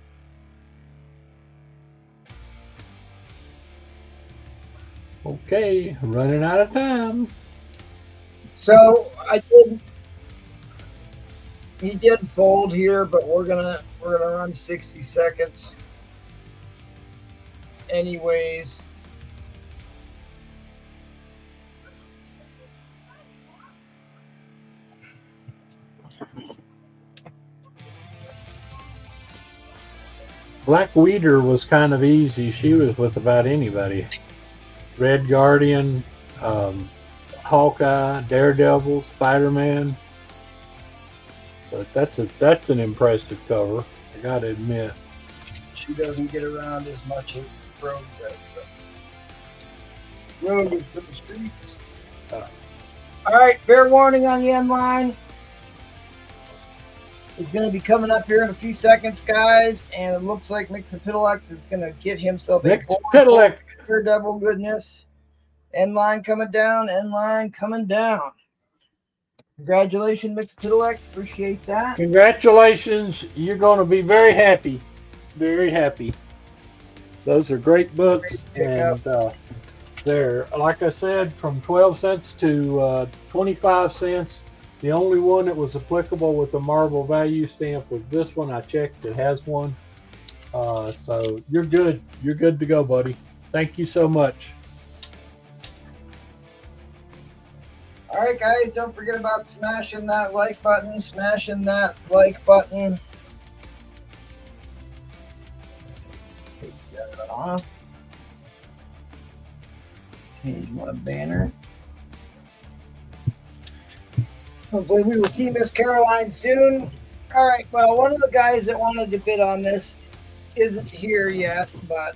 Okay, running out of time. So he did fold here, but we're gonna run 60 seconds anyways. Black Weeder was kind of easy. She was with about anybody. Red Guardian, Hawkeye, Daredevil, Spider-Man. But that's an impressive cover, I gotta admit. She doesn't get around as much as Rogue does. Rogue is for the streets. All right, fair warning on the end line. It's going to be coming up here in a few seconds, guys, and it looks like McFarlane is going to get himself a Daredevil goodness. End line coming down. End line coming down. Congratulations, McFarlane. Appreciate that. Congratulations. You're going to be very happy. Very happy. Those are great books, Great pickup. and they're, like I said, from 12 cents to 25 cents. The only one that was applicable with the Marvel value stamp was this one. I checked; it has one. So you're good. You're good to go, buddy. Thank you so much. All right, guys, don't forget about smashing that like button. Smashing that like button. Take that off. Change my banner. Hopefully we will see Miss Caroline soon. All right, well, one of the guys that wanted to bid on this isn't here yet, but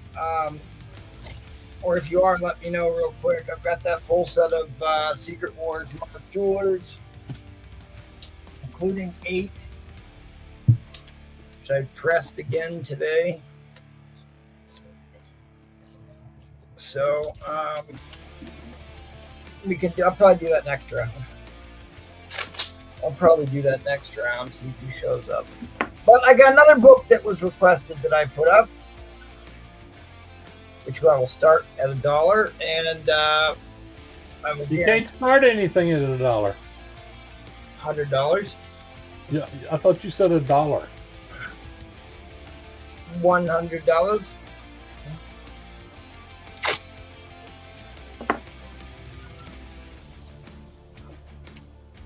or if you are, let me know real quick. I've got that full set of Secret Wars Mark Jewelers, including 8, which I pressed again today. So I'll probably do that next round. See if he shows up. But I got another book that was requested that I put up, which I will start at $1, and You can't start anything at $1. $100, Yeah, I thought you said $1. $100.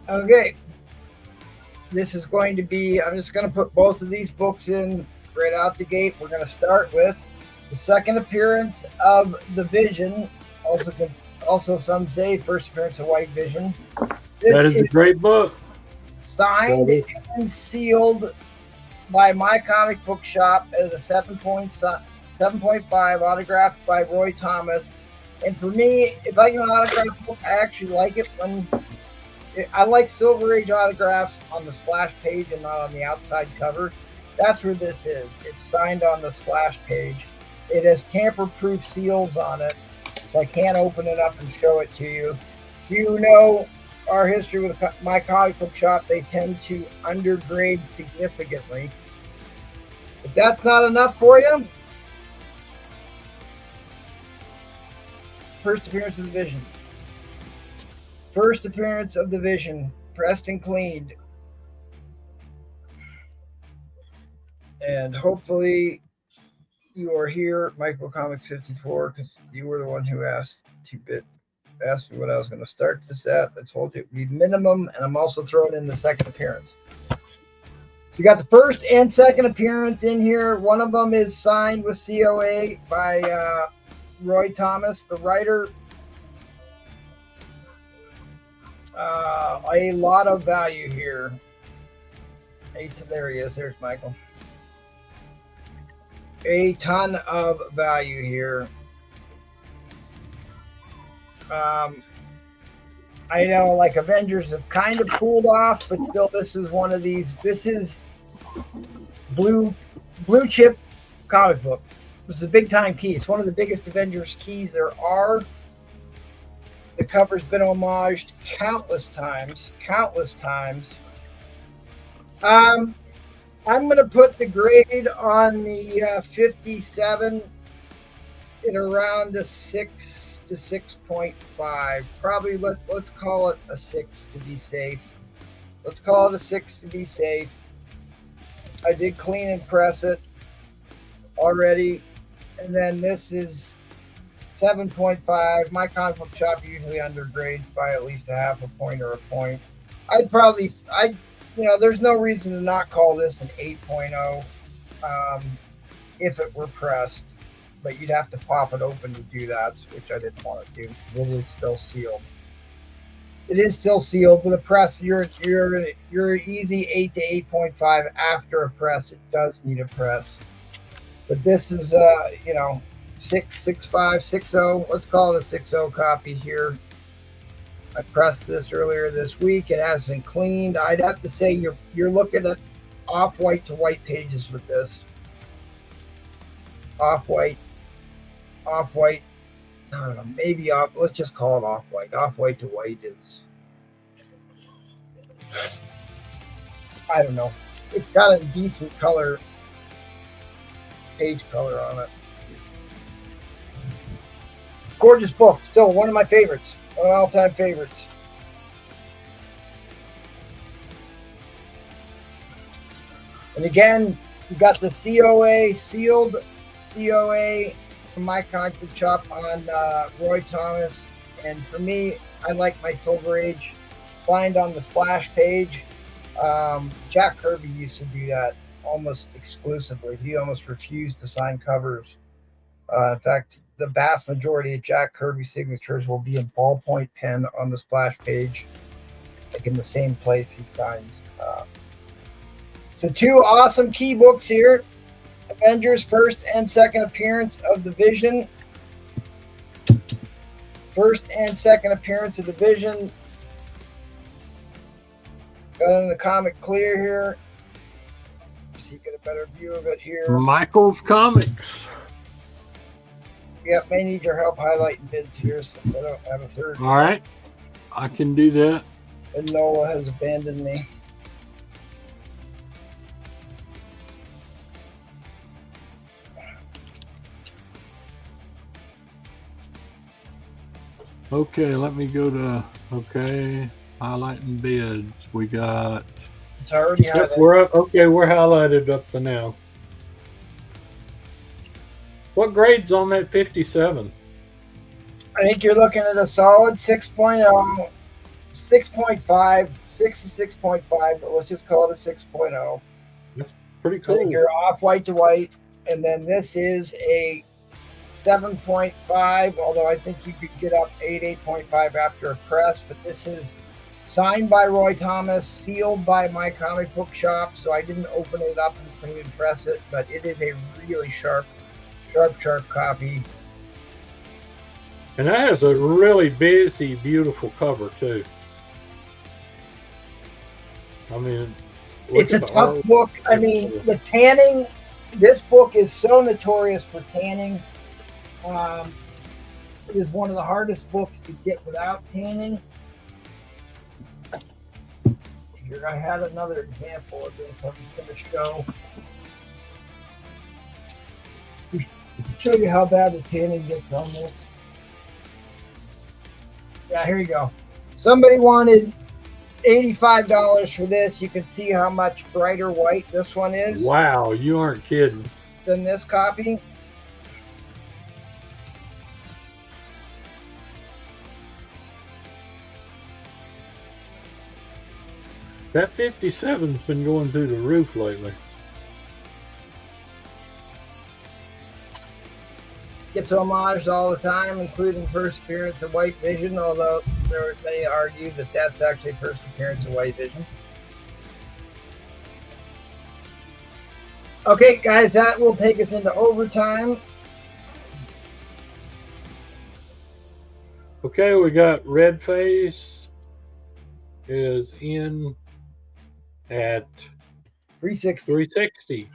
Okay. This is going to be, I'm just going to put both of these books in right out the gate. We're going to start with the second appearance of the Vision. Also some say first appearance of White Vision. That is a great book. Signed and sealed by My Comic Book Shop as a 7.5, autographed by Roy Thomas. And for me, if I get an autograph book, I actually like it when I like Silver Age autographs on the splash page and not on the outside cover. That's where this is. It's signed on the splash page. It has tamper-proof seals on it, so I can't open it up and show it to you. If you know our history with My Comic Book Shop, they tend to undergrade significantly. If that's not enough for you, first appearance of the Vision. First appearance of the Vision, pressed and cleaned. And hopefully you are here, Michael Comics 54, because you were the one who asked me what I was going to start this at. I told you it would be minimum, and I'm also throwing in the second appearance. So you got the first and second appearance in here. One of them is signed with COA by Roy Thomas, the writer. A lot of value here. There he is. There's Michael. A ton of value here. I know, like, Avengers have kind of cooled off, but still, this is one of these. This is blue chip comic book. This is a big time key. It's one of the biggest Avengers keys there are. The cover's been homaged countless times. I'm going to put the grade on the 57 at around a 6 to 6.5. Probably let's call it a 6 to be safe. I did clean and press it already. And then this is 7.5. My comic book shop usually undergrades by at least a half a point or a point. There's no reason to not call this an 8.0 if it were pressed, but you'd have to pop it open to do that, which I didn't want to do because it is still sealed. With a press, you're easy 8 to 8.5 after a press. It does need a press, but this is 6.5, 6.0. Let's call it a 6.0 copy here. I pressed this earlier this week. It has been cleaned. I'd have to say you're looking at off-white to white pages with this. Off-white. I don't know, maybe off. Let's just call it off-white. Off-white to white is, I don't know. It's got a decent color, page color on it. Gorgeous book. Still one of my favorites. One of my all-time favorites. And again, you got the COA, sealed COA from my comic book shop on Roy Thomas. And for me, I like my Silver Age signed on the splash page. Jack Kirby used to do that almost exclusively. He almost refused to sign covers. In fact, the vast majority of Jack Kirby's signatures will be in ballpoint pen on the splash page, like in the same place he signs. So two awesome key books here. Avengers first and second appearance of the Vision. First and second appearance of the Vision. Got it in the comic clear here. So you get a better view of it here. Michael's Comics. Yep, may need your help highlighting bids here since I don't have a third. All right, I can do that. And Nola has abandoned me. Okay, let me go to highlighting bids. We got. It's already Yep, highlighted. we're up. Okay, we're highlighted up to now. What grade's on that 57? I think you're looking at a solid 6.0, 6.5, 6 to 6.5, but let's just call it a 6.0. That's pretty I cool. think you're off white to white, and then this is a 7.5, although I think you could get up 8.5 after a press, but this is signed by Roy Thomas, sealed by my comic book shop, so I didn't open it up and clean and press it, but it is a really sharp copy. And that has a really busy, beautiful cover too. I mean, It's a tough book. I mean, the tanning, this book is so notorious for tanning. It is one of the hardest books to get without tanning. Here, I had another example of this. I'm just going to show you how bad the tanning gets on this. Yeah, here you go. Somebody wanted $85 for this. You can see how much brighter white this one is. Wow, you aren't kidding. Than this copy. That 57's been going through the roof lately. Gets homaged all the time, including first appearance of White Vision, although there may argue that that's actually first appearance of White Vision. Okay, guys, that will take us into overtime. Okay, we got Red Face is in at 360. 360.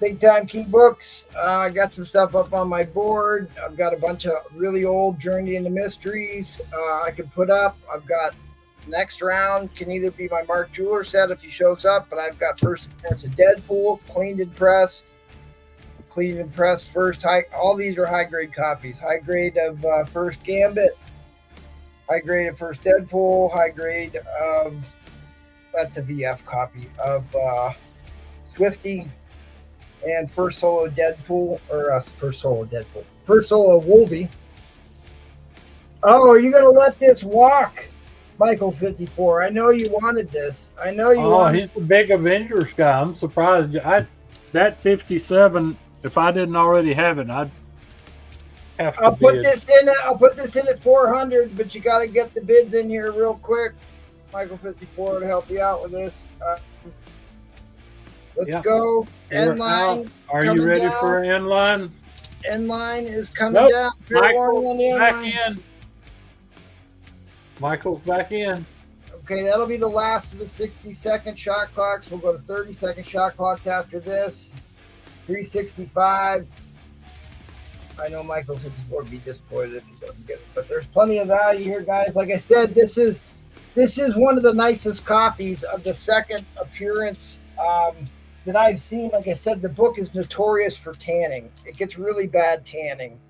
Big time key books. I got some stuff up on my board. I've got a bunch of really old Journey into Mysteries I can put up. I've got next round can either be my Mark Jeweler set if he shows up, but I've got first appearance of Deadpool, cleaned and pressed first. All these are high grade copies. High grade of first Gambit, high grade of first Deadpool, high grade of, that's a VF copy of Swifty, and first solo Deadpool, or first solo Wolvie. Oh, are you going to let this walk, Michael 54? I know you wanted this. I know you wanted. He's a big Avengers guy. I'm surprised. That 57, if I didn't already have it, I'd have to I'll put bid. this in. I'll put this in at 400, but you got to get the bids in here real quick. Michael 54 to help you out with this. Let's go. End line. Are you ready for an end line? End line is coming down. Fair warning on the end back line. in. Michael's back in. Okay, that'll be the last of the 60-second shot clocks. We'll go to 30-second shot clocks after this. 365. I know Michael 54 would be disappointed if he doesn't get it, but there's plenty of value here, guys. Like I said, this is This is one of the nicest copies of the second appearance that I've seen. Like I said, the book is notorious for tanning. It gets really bad tanning.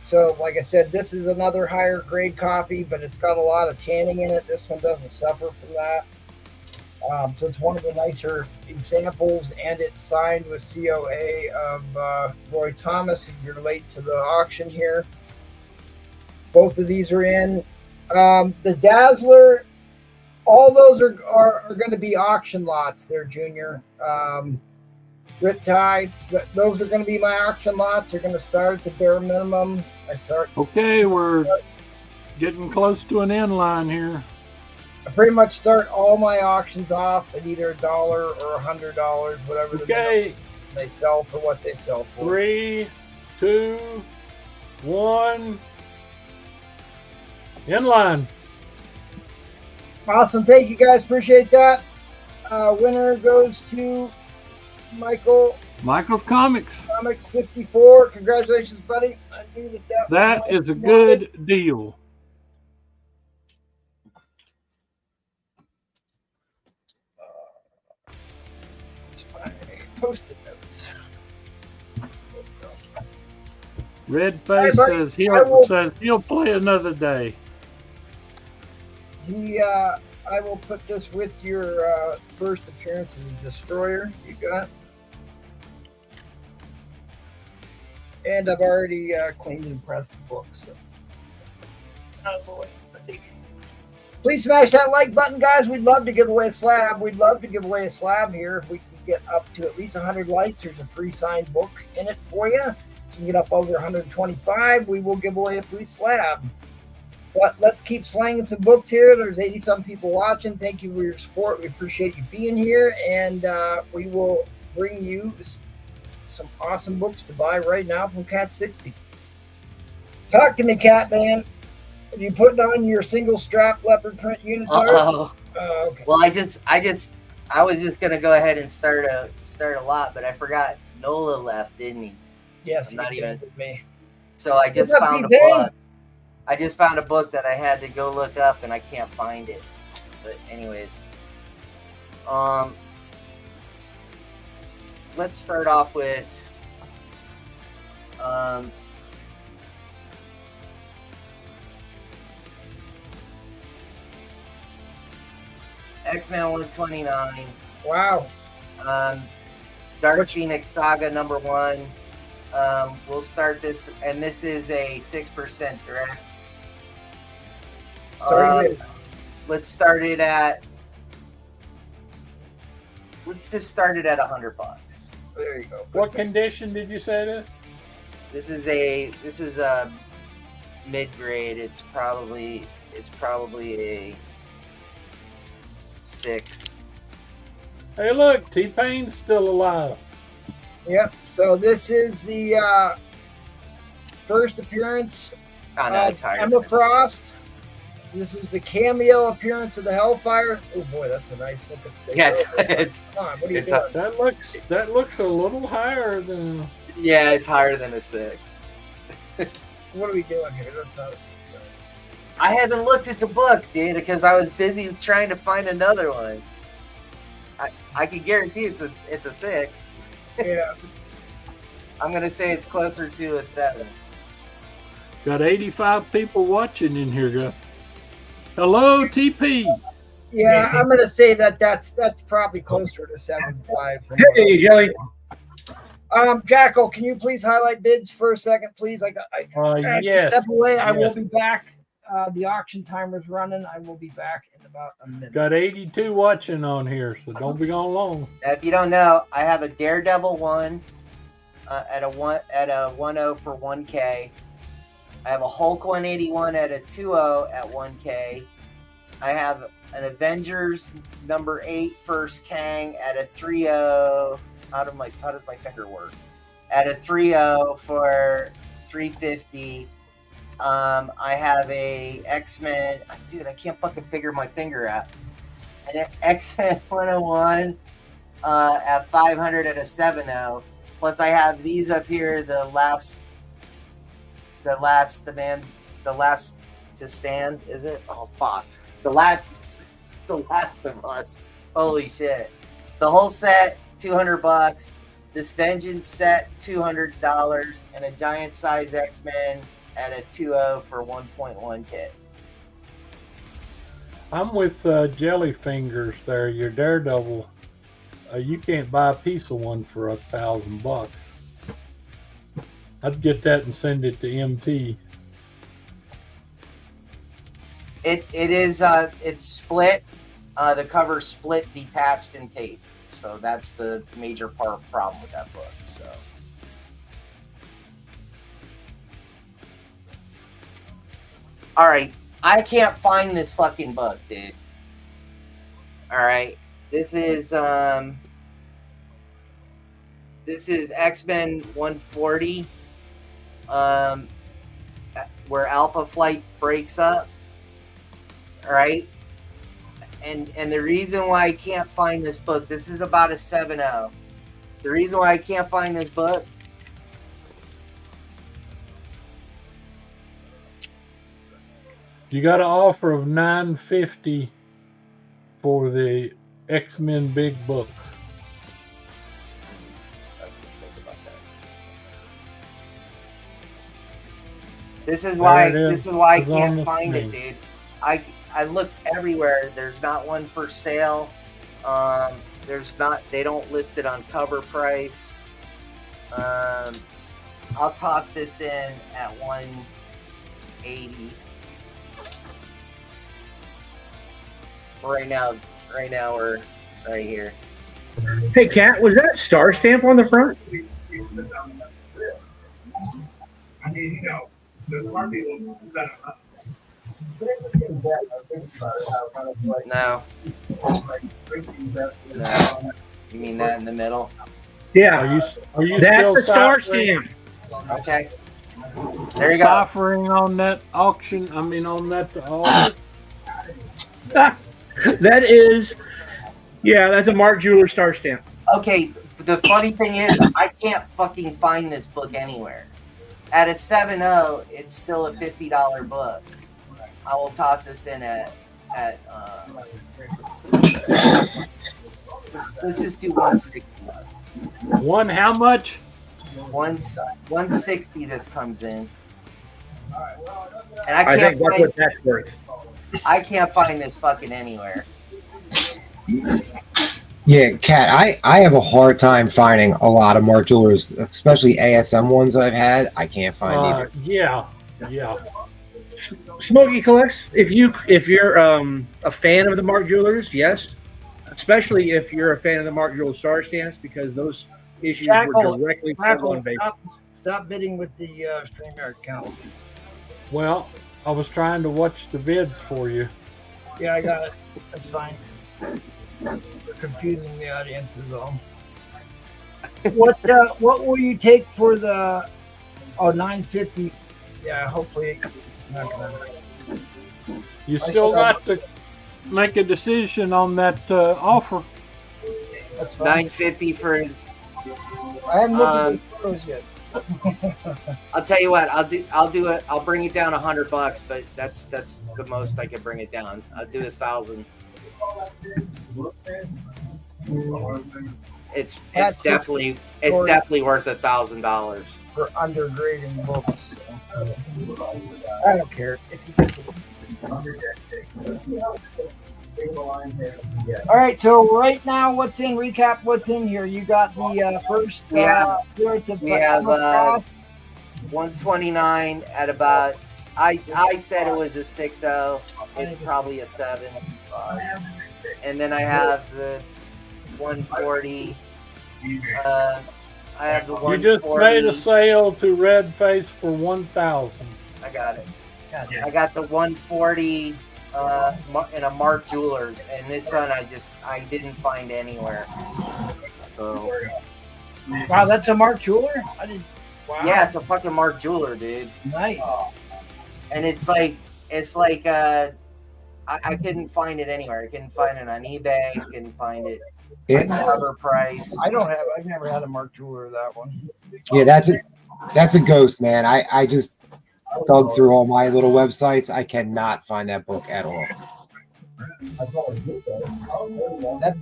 So, like I said, this is another higher grade copy, but it's got a lot of tanning in it. This one doesn't suffer from that. So it's one of the nicer examples, and it's signed with COA of Roy Thomas. You're late to the auction here. Both of these are in. The Dazzler, all those are going to be auction lots there, Junior. Riptide, those are going to be my auction lots. They're going to start at the bare minimum. Okay, we're getting close to an end line here. I pretty much start all my auctions off at either $1 or $100, whatever okay. They sell for what they sell for. 3, 2, 1. In line. Awesome. Thank you guys. Appreciate that. Winner goes to Michael's Comics. Comics 54. Congratulations, buddy. I knew that is a good deal. Post-it notes. Red Face says he'll play another day. I will put this with your first appearance as a Destroyer you got. And I've already cleaned and pressed the book. So. Please smash that like button, guys. We'd love to give away a slab. We'd love to give away a slab here. If we can get up to at least 100 likes, there's a free signed book in it for you. If you can get up over 125, we will give away a free slab. But let's keep slanging some books here. There's 80-some people watching. Thank you for your support. We appreciate you being here. And we will bring you some awesome books to buy right now from Cat 60. Talk to me, Catman. Are you putting on your single strap leopard print unitard? Okay. Well, I was just gonna go ahead and start a lot, but I forgot Nola left, didn't he? Yes, not even with me. So I just found a book. I just found a book that I had to go look up, and I can't find it. But anyways, let's start off with X-Men 129. Wow. Dark Phoenix Saga #1. We'll start this, and this is a 6% direct. Let's just start it at $100. There you go. What condition did you say this? This is a mid-grade. It's probably a 6. Hey, look, T-Pain's still alive. Yep. So this is the first appearance of Emma Frost. This is the cameo appearance of the Hellfire. Oh boy, that's a nice looking thing. Yeah, it's come on, what are you doing? That looks a little higher than. Yeah, it's higher than a 6. What are we doing here? That's not a 6. I haven't looked at the book, dude, because I was busy trying to find another one. I can guarantee it's a 6. Yeah. I'm gonna say it's closer to a 7. Got 85 people watching in here, guys. Hello, TP. Yeah, I'm gonna say that's probably closer to 7.5. Hey, Jelly. Jackal, can you please highlight bids for a second, please? Yes. Step away. I will be back. The auction timer's running. I will be back in about a minute. Got 82 watching on here, so don't be gone long. If you don't know, I have a Daredevil 1 at a 1.0 for 1K. I have a Hulk 181 at a 2.0 at 1K. I have an Avengers #8 First Kang at a 3.0. How does my finger work? At a 3.0 for 350. I have a X-Men. Dude, I can't fucking figure my finger out. An X-Men 101 at 500 at a 7.0. Plus, I have these up here. The last to stand, is it? Oh fuck! The last The Last of Us. Holy shit. The whole set, $200. This Vengeance set, $200. And a giant size X-Men at a 2.0 for 1.1 kit. I'm with Jelly Fingers there. Your Daredevil. You can't buy a piece of one for $1,000. I'd get that and send it to MT. It is it's split. The cover's split, detached, and taped. So that's the major problem with that book. So. All right, I can't find this fucking book, dude. All right, this is X-Men 140, where Alpha Flight breaks up. All right, and the reason why I can't find this book, this is about a 7.0. The reason why I can't find this book. You got an offer of $950 for the X-Men Big Book. This is why I It's on can't the find it, screen. dude. I looked everywhere. There's not one for sale. There's not. They don't list it on cover price. I'll toss this in at 180. Right now we're right here. Hey, Cat, was that star stamp on the front? No. You mean that in the middle? Yeah. Are you That's still the star ciphering- stamp. Okay. There you go. ciphering on that auction? I mean, on that offer? That is, yeah, that's a Mark Jeweler star stamp. Okay, the funny thing is, I can't fucking find this book anywhere. At a 7.0, it's still a $50 book. I will toss this in at let's just do 160. One, how much? 160 this comes in. And I think that's what that's worth. I can't find this fucking anywhere. Yeah, Kat, I have a hard time finding a lot of Mark Jewelers, especially ASM ones that I've had. I can't find either. Yeah. Smokey collects. If you're a fan of the Mark Jewelers, yes. Especially if you're a fan of the Mark Jewel star stamps, because those issues were directly on base. Stop bidding with the StreamYard account. Well, I was trying to watch the bids for you. Yeah, I got it. That's fine. We're confusing the audience is all. What will you take for the 950? Yeah, hopefully not gonna. You still got to make a decision on that offer. That's fine. 950 for. I haven't looked at the photos yet. I'll tell you what. I'll do it. I'll bring it down $100, but that's the most I can bring it down. I'll do 1,000. It's definitely worth $1,000 for undergrading books. I don't care if you get All right, so right now, recap what's in here. You got the first we have 129 129 at about. I said it was a 6.0. It's probably a 7. And then I have the 140. I have the 140. You just made a sale to Red Face for 1,000. I got it. I got the 140 in a Mark Jewelers, and this one I didn't find anywhere. So. Wow, that's a Mark Jeweler? Wow. Yeah, it's a fucking Mark Jeweler, dude. Nice. And it's like I couldn't find it anywhere. I couldn't find it on eBay. Couldn't find it at cover price. I've never had a Mark Jeweler, that one. Yeah, that's a ghost, man. I just dug through all my little websites. I cannot find that book at all. That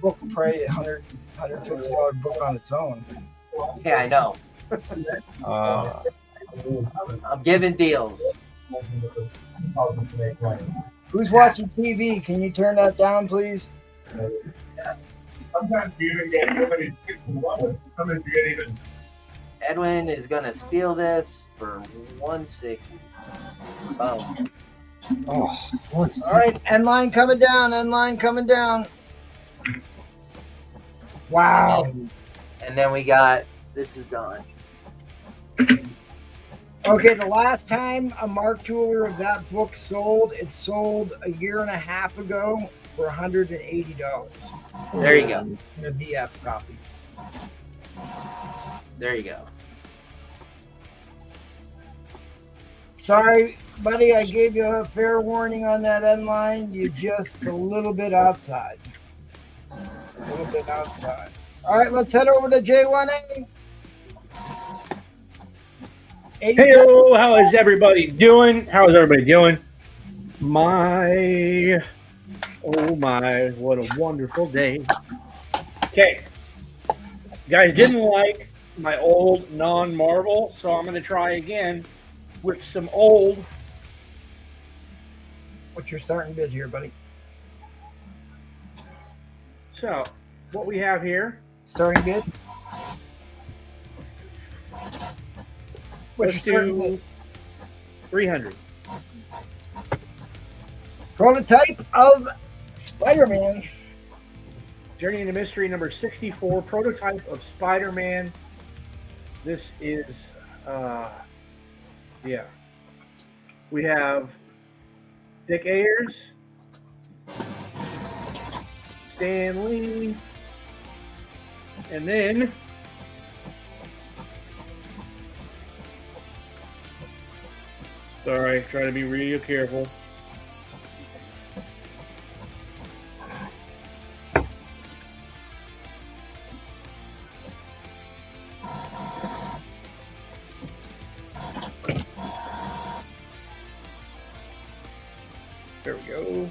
book will probably $150 book on its own. Yeah, I know. I'm giving deals. Who's watching TV? Can you turn that down, please? Sometimes you even get sometimes you get even. Edwin is gonna steal this for 160. Boom. Oh, once. All right, end line coming down. End line coming down. Wow. And then we got this is gone. Okay, the last time a Mark Jeweler of that book sold, it sold a year and a half ago for $180. There you go. In a VF copy. There you go. Sorry, buddy, I gave you a fair warning on that end line. You're just a little bit outside. A little bit outside. All right, let's head over to J1A. Hey, how is everybody doing? How is everybody doing? My, oh my, what a wonderful day. Okay. You guys didn't like my old non-Marvel, so I'm going to try again with some old. What's your starting bid here, buddy? So, what we have here. Starting bid? Let's do 300. Prototype of Spider-Man. Journey into Mystery number 64, prototype of Spider-Man. This is, yeah. We have Dick Ayers, Stan Lee, and then sorry, try to be real careful. There we go.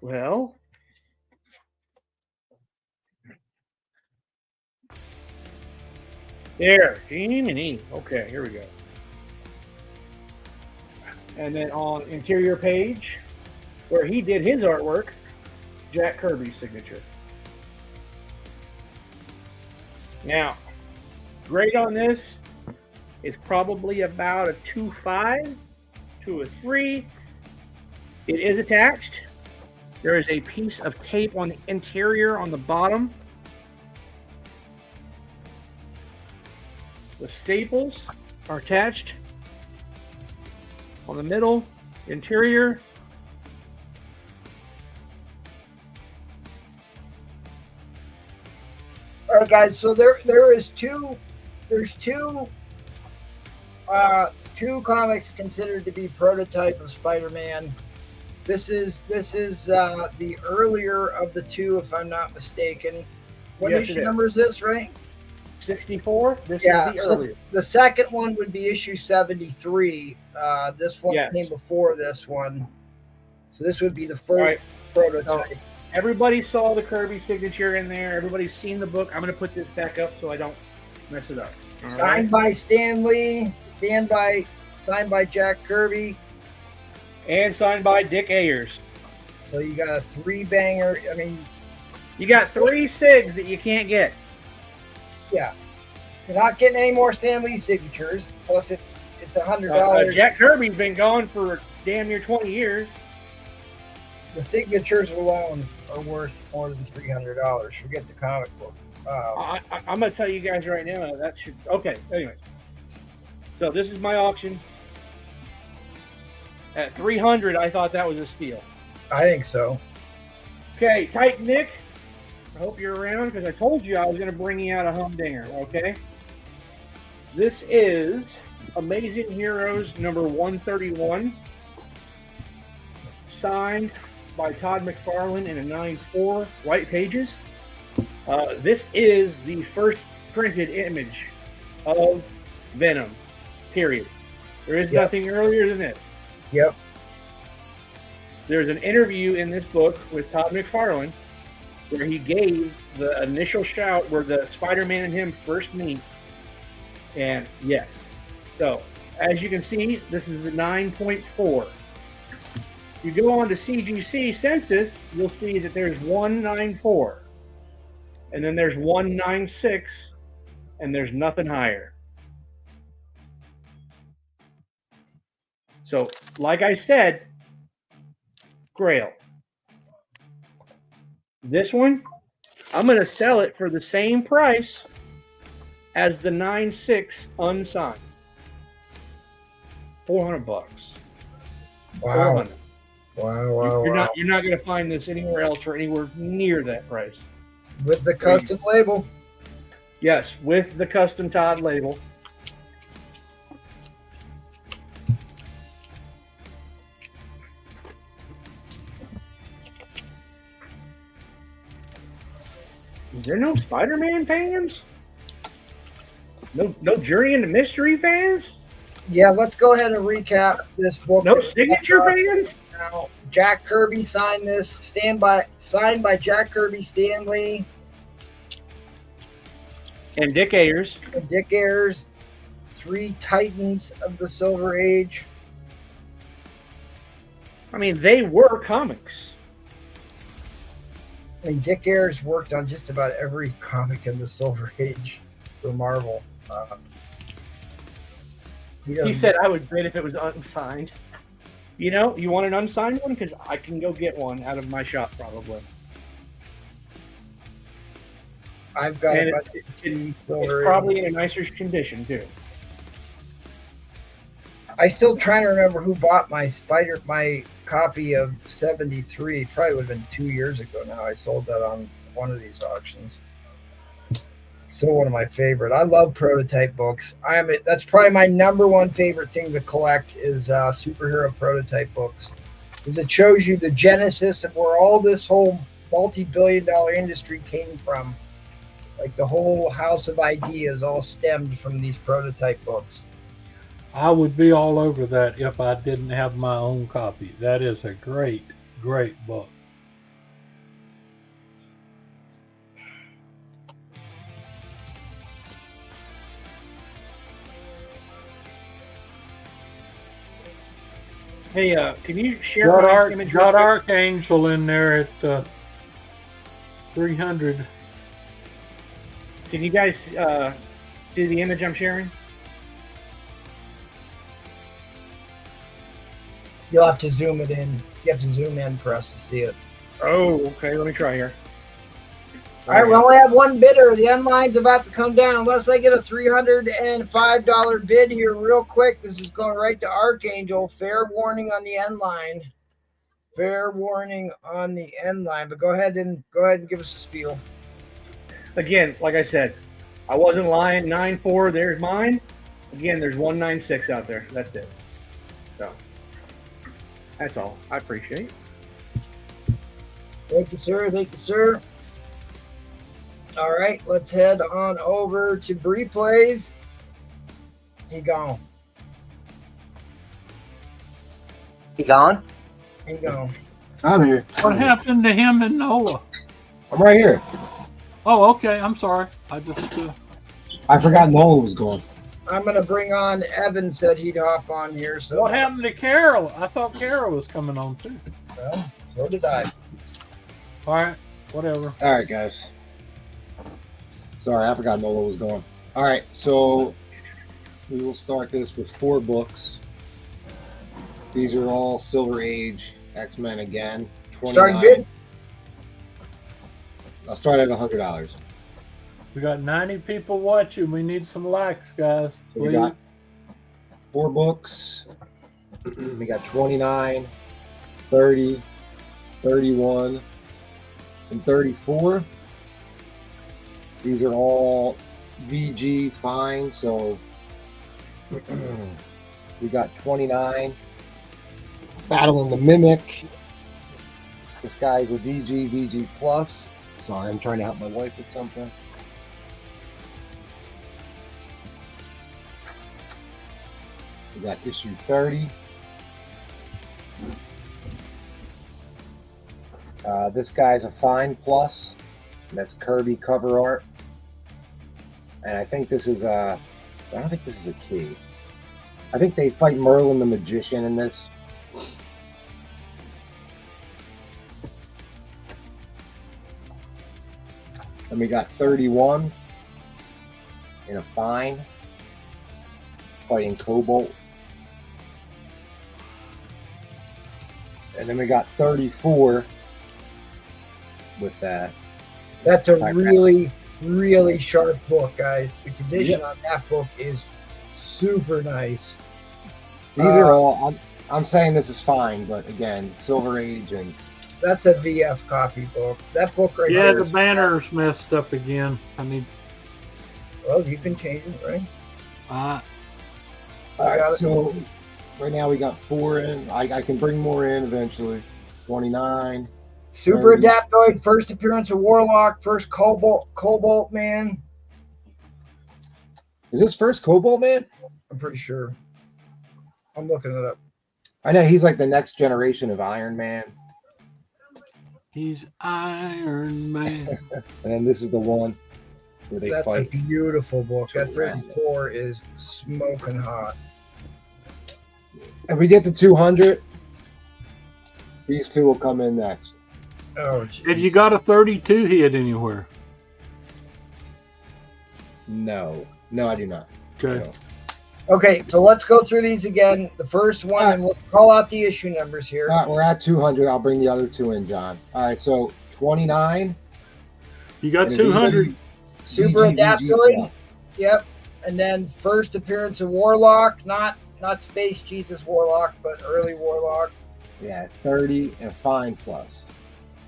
Well, there, Genie. Okay, here we go. And then on interior page, where he did his artwork, Jack Kirby's signature. Now, grade on this is probably about a 2.5 to a 3. It is attached. There is a piece of tape on the interior on the bottom. The staples are attached on the middle, interior. All right, guys. So there's two comics considered to be prototype of Spider-Man. This is the earlier of the two, if I'm not mistaken. What Yes, issue number is this, right? 64. This Yeah. is the So earlier. the second one would be issue 73. This one Yes. came before this one, so this would be the first Right. prototype. Everybody saw the Kirby signature in there. Everybody's seen the book. I'm going to put this back up so I don't mess it up. All Signed right? by Stan Lee, signed by Jack Kirby. And signed by Dick Ayers. So you got a 3-banger. I mean, You got 3 SIGs that you can't get. yeah, you're not getting any more Stan Lee signatures. Plus, it's $100. Jack Kirby's been gone for damn near 20 years. The signatures alone are worth more than $300. Forget the comic book. I'm going to tell you guys right now, that should... Okay, anyway. So this is my auction. At 300, I thought that was a steal. I think so. Okay, Tight Nick, I hope you're around because I told you I was going to bring you out a humdinger, okay? This is Amazing Heroes number 131, signed by Todd McFarlane in a 9.4, white pages. This is the first printed image of Venom. Period. There is Yep. nothing earlier than this. Yep. There's an interview in this book with Todd McFarlane where he gave the initial shout where the Spider-Man and him first meet. And yes. So, as you can see, this is the 9.4. You go on to CGC Census, you'll see that there's 194. And then there's 196, and there's nothing higher. So, like I said, Grail. This one, I'm going to sell it for the same price as the 9.6 unsigned. $400. Wow. 400. Wow. You're not going to find this anywhere else for anywhere near that price. With the custom label. Yes, with the custom Todd label. Is there no Spider-Man fans? No Journey into Mystery fans? Yeah, let's go ahead and recap this book. No Signature fans? Now, Jack Kirby signed this. Signed by Jack Kirby, Stan Lee, And Dick Ayers. and Dick Ayers, 3 titans of the Silver Age. I mean, they were comics. I mean, Dick Ayers worked on just about every comic in the Silver Age for Marvel. He said I would bid if it was unsigned. You know, you want an unsigned one? Because I can go get one out of my shop probably. I've got And a bunch of It's Silver Age. probably in a nicer condition too. I still trying to remember who bought my copy of 73. Probably would have been 2 years ago now. I sold that on one of these auctions. Still one of my favorite. I love prototype books. That's probably my number one favorite thing to collect is superhero prototype books, because it shows you the genesis of where all this whole multi-billion-dollar industry came from. Like the whole house of ideas all stemmed from these prototype books. I would be all over that if I didn't have my own copy. That is a great, great book. Hey, can you share Got, my image? real got quick? Archangel in there at 300. Can you guys see the image I'm sharing? You'll have to zoom it in. You have to zoom in for us to see it. Oh, okay. Let me try here. All right, we only have one bidder. The end line's about to come down. Unless I get a $305 bid here real quick, this is going right to Archangel. Fair warning on the end line. Fair warning on the end line. But go ahead and give us a spiel. Again, like I said, I wasn't lying. 9.4. There's mine. Again, there's 196 out there. That's it. So that's all. I appreciate it. Thank you, sir. Thank you, sir. All right, let's head on over to Briele's. He gone. He gone? He gone. I'm here. What happened to him and Nola? I'm right here. Oh, okay. I'm sorry. I just I forgot Nola was gone. I'm going to bring on Evan, said he'd hop on here. So what happened to Carol? I thought Carol was coming on too. Well, so did I. All right, whatever. All right, guys. Sorry, I forgot Nola was gone. All right, so we will start this with 4 books. These are all Silver Age X-Men again. 29. Starting bid? I'll start at $100. We got 90 people watching. We need some likes, guys. So we got 4 books. We got 29, 30, 31, and 34. These are all VG fine, so we got 29. Battling the Mimic. This guy's a VG plus. Sorry, I'm trying to help my wife with something. got issue 30. This guy's a fine plus. That's Kirby cover art. And I think this is I don't think this is a key. I think they fight Merlin the Magician in this. And we got 31 in a fine, fighting Cobalt. And then we got 34 with that. That's a really, really sharp book, guys. The condition on that book is super nice. These are all, I'm saying this is fine, but again, Silver Age and... That's a VF copy book. That book right Yeah, there. the banner's messed up again. I mean, Well, you can change it, right? All right, so right now we got 4 in. I can bring more in eventually. 29. Super 30. Adaptoid, first appearance of Warlock, first Cobalt Man. Is this first Cobalt Man? I'm pretty sure. I'm looking it up. I know he's like the next generation of Iron Man. he's Iron Man. And then this is the one where they That's fight. a beautiful book. That Terrific. 34 is smoking hot. If we get to 200, these two will come in next. Oh, Have you got a 32 hit anywhere? No, I do not. Okay. No. Okay, so let's go through these again. The first one, and let's call out the issue numbers here. All right, we're at 200. I'll bring the other 2 in, John. All right, so 29. You got and 200. Super VG Adaptoid. plus. Yep. And then first appearance of Warlock, not Space Jesus Warlock, but early Warlock. Yeah, 30 and a fine plus.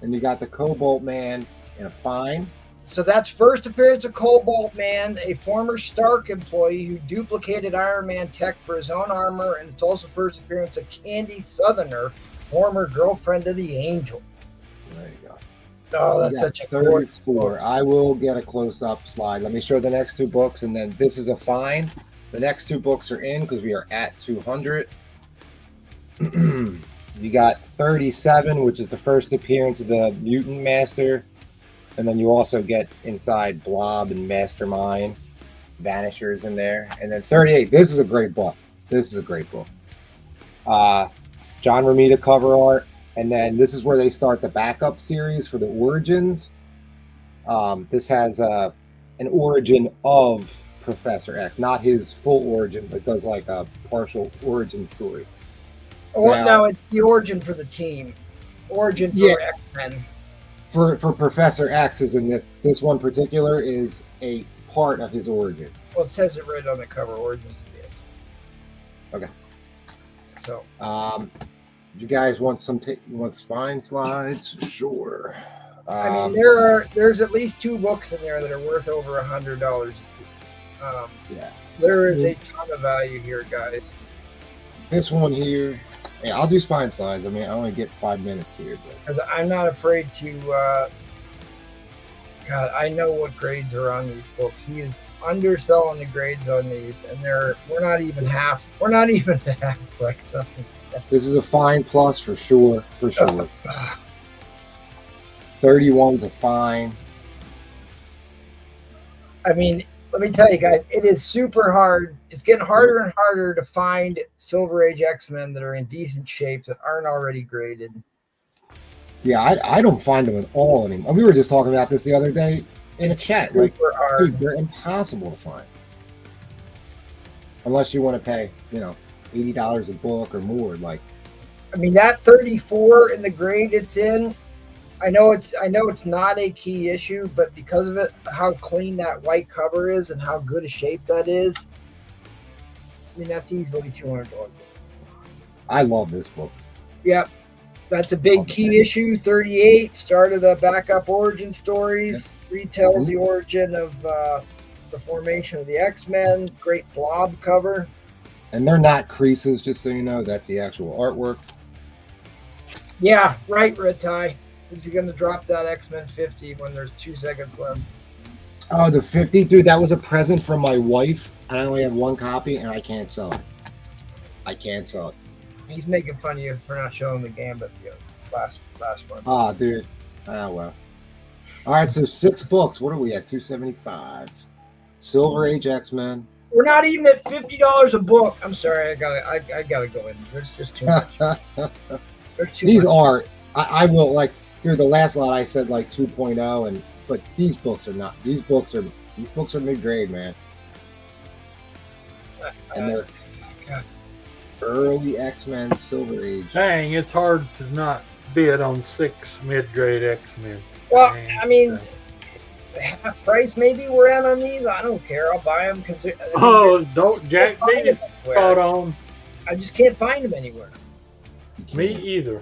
Then you got the Cobalt Man and a fine. So that's first appearance of Cobalt Man, a former Stark employee who duplicated Iron Man tech for his own armor, and it's also first appearance of Candy Southerner, former girlfriend of the Angel. There you go. Oh, that's You got such a gorgeous 34. book. I will get a close-up slide. Let me show the next 2 books, and then this is a fine. The next 2 books are in because we are at 200. You got 37, which is the first appearance of the Mutant Master. And then you also get inside Blob and Mastermind, Vanishers in there. And then 38, this is a great book. John Romita cover art. And then this is where they start the backup series for the Origins. This has an origin of Professor X, not his full origin, but does like a partial origin story. Well, Now- no, it's the origin for the team. Origin for Yeah. X-Men. For Professor X is in this one particular is a part of his origin. Well, it says it right on the cover, Origins. Okay. So, You guys want spine slides? Sure. I mean, there's at least 2 books in there that are worth over $100 a piece. Yeah. There is a ton of value here, guys. This one here. Yeah, I'll do spine slides. I mean, I only get 5 minutes here, but Because I'm not afraid to. God, I know what grades are on these books. He is underselling the grades on these, and we're not even half. We're not even the half price. this is a fine plus for sure. 31's a fine. I mean, let me tell you guys, it is super hard. It's getting harder and harder to find Silver Age X-Men that are in decent shape that aren't already graded. Yeah, I don't find them at all anymore. We were just talking about this the other day in a chat. Like, Super hard. dude, they're impossible to find. Unless you want to pay, $80 a book or more. Like, I mean, that 34 in the grade it's in, I know it's not a key issue, but because of it, how clean that white cover is and how good a shape that is, I mean, that's easily $200. I love this book. Yep. That's a big key issue. 38, start of the backup origin stories, retells the origin of the formation of the X-Men. Great blob cover. And they're not creases, just so you know. That's the actual artwork. Yeah, right, Red Tie. Is he going to drop that X-Men 50 when there's 2 seconds left? Oh, the 50? Dude, that was a present from my wife. I only have 1 copy, and I can't sell it. I cancel it. He's making fun of you for not showing the Gambit last one. Ah, dude. Ah, well. All right, so 6 books. What are we at? 275. Silver Age X-Men. We're not even at $50 a book. I'm sorry, I gotta go in. There's just too much. There's too These much. are. I will like. Through the last lot, I said like 2.0, but these books are not. These books are mid grade, man. And they're early X-Men, Silver Age. Dang, it's hard to not bid on 6 mid-grade X-Men. Well, Dang. I mean, half price maybe we're at on these. I don't care. I'll buy them because. Oh, don't Jack B is caught on. I just can't find them anywhere. Me either.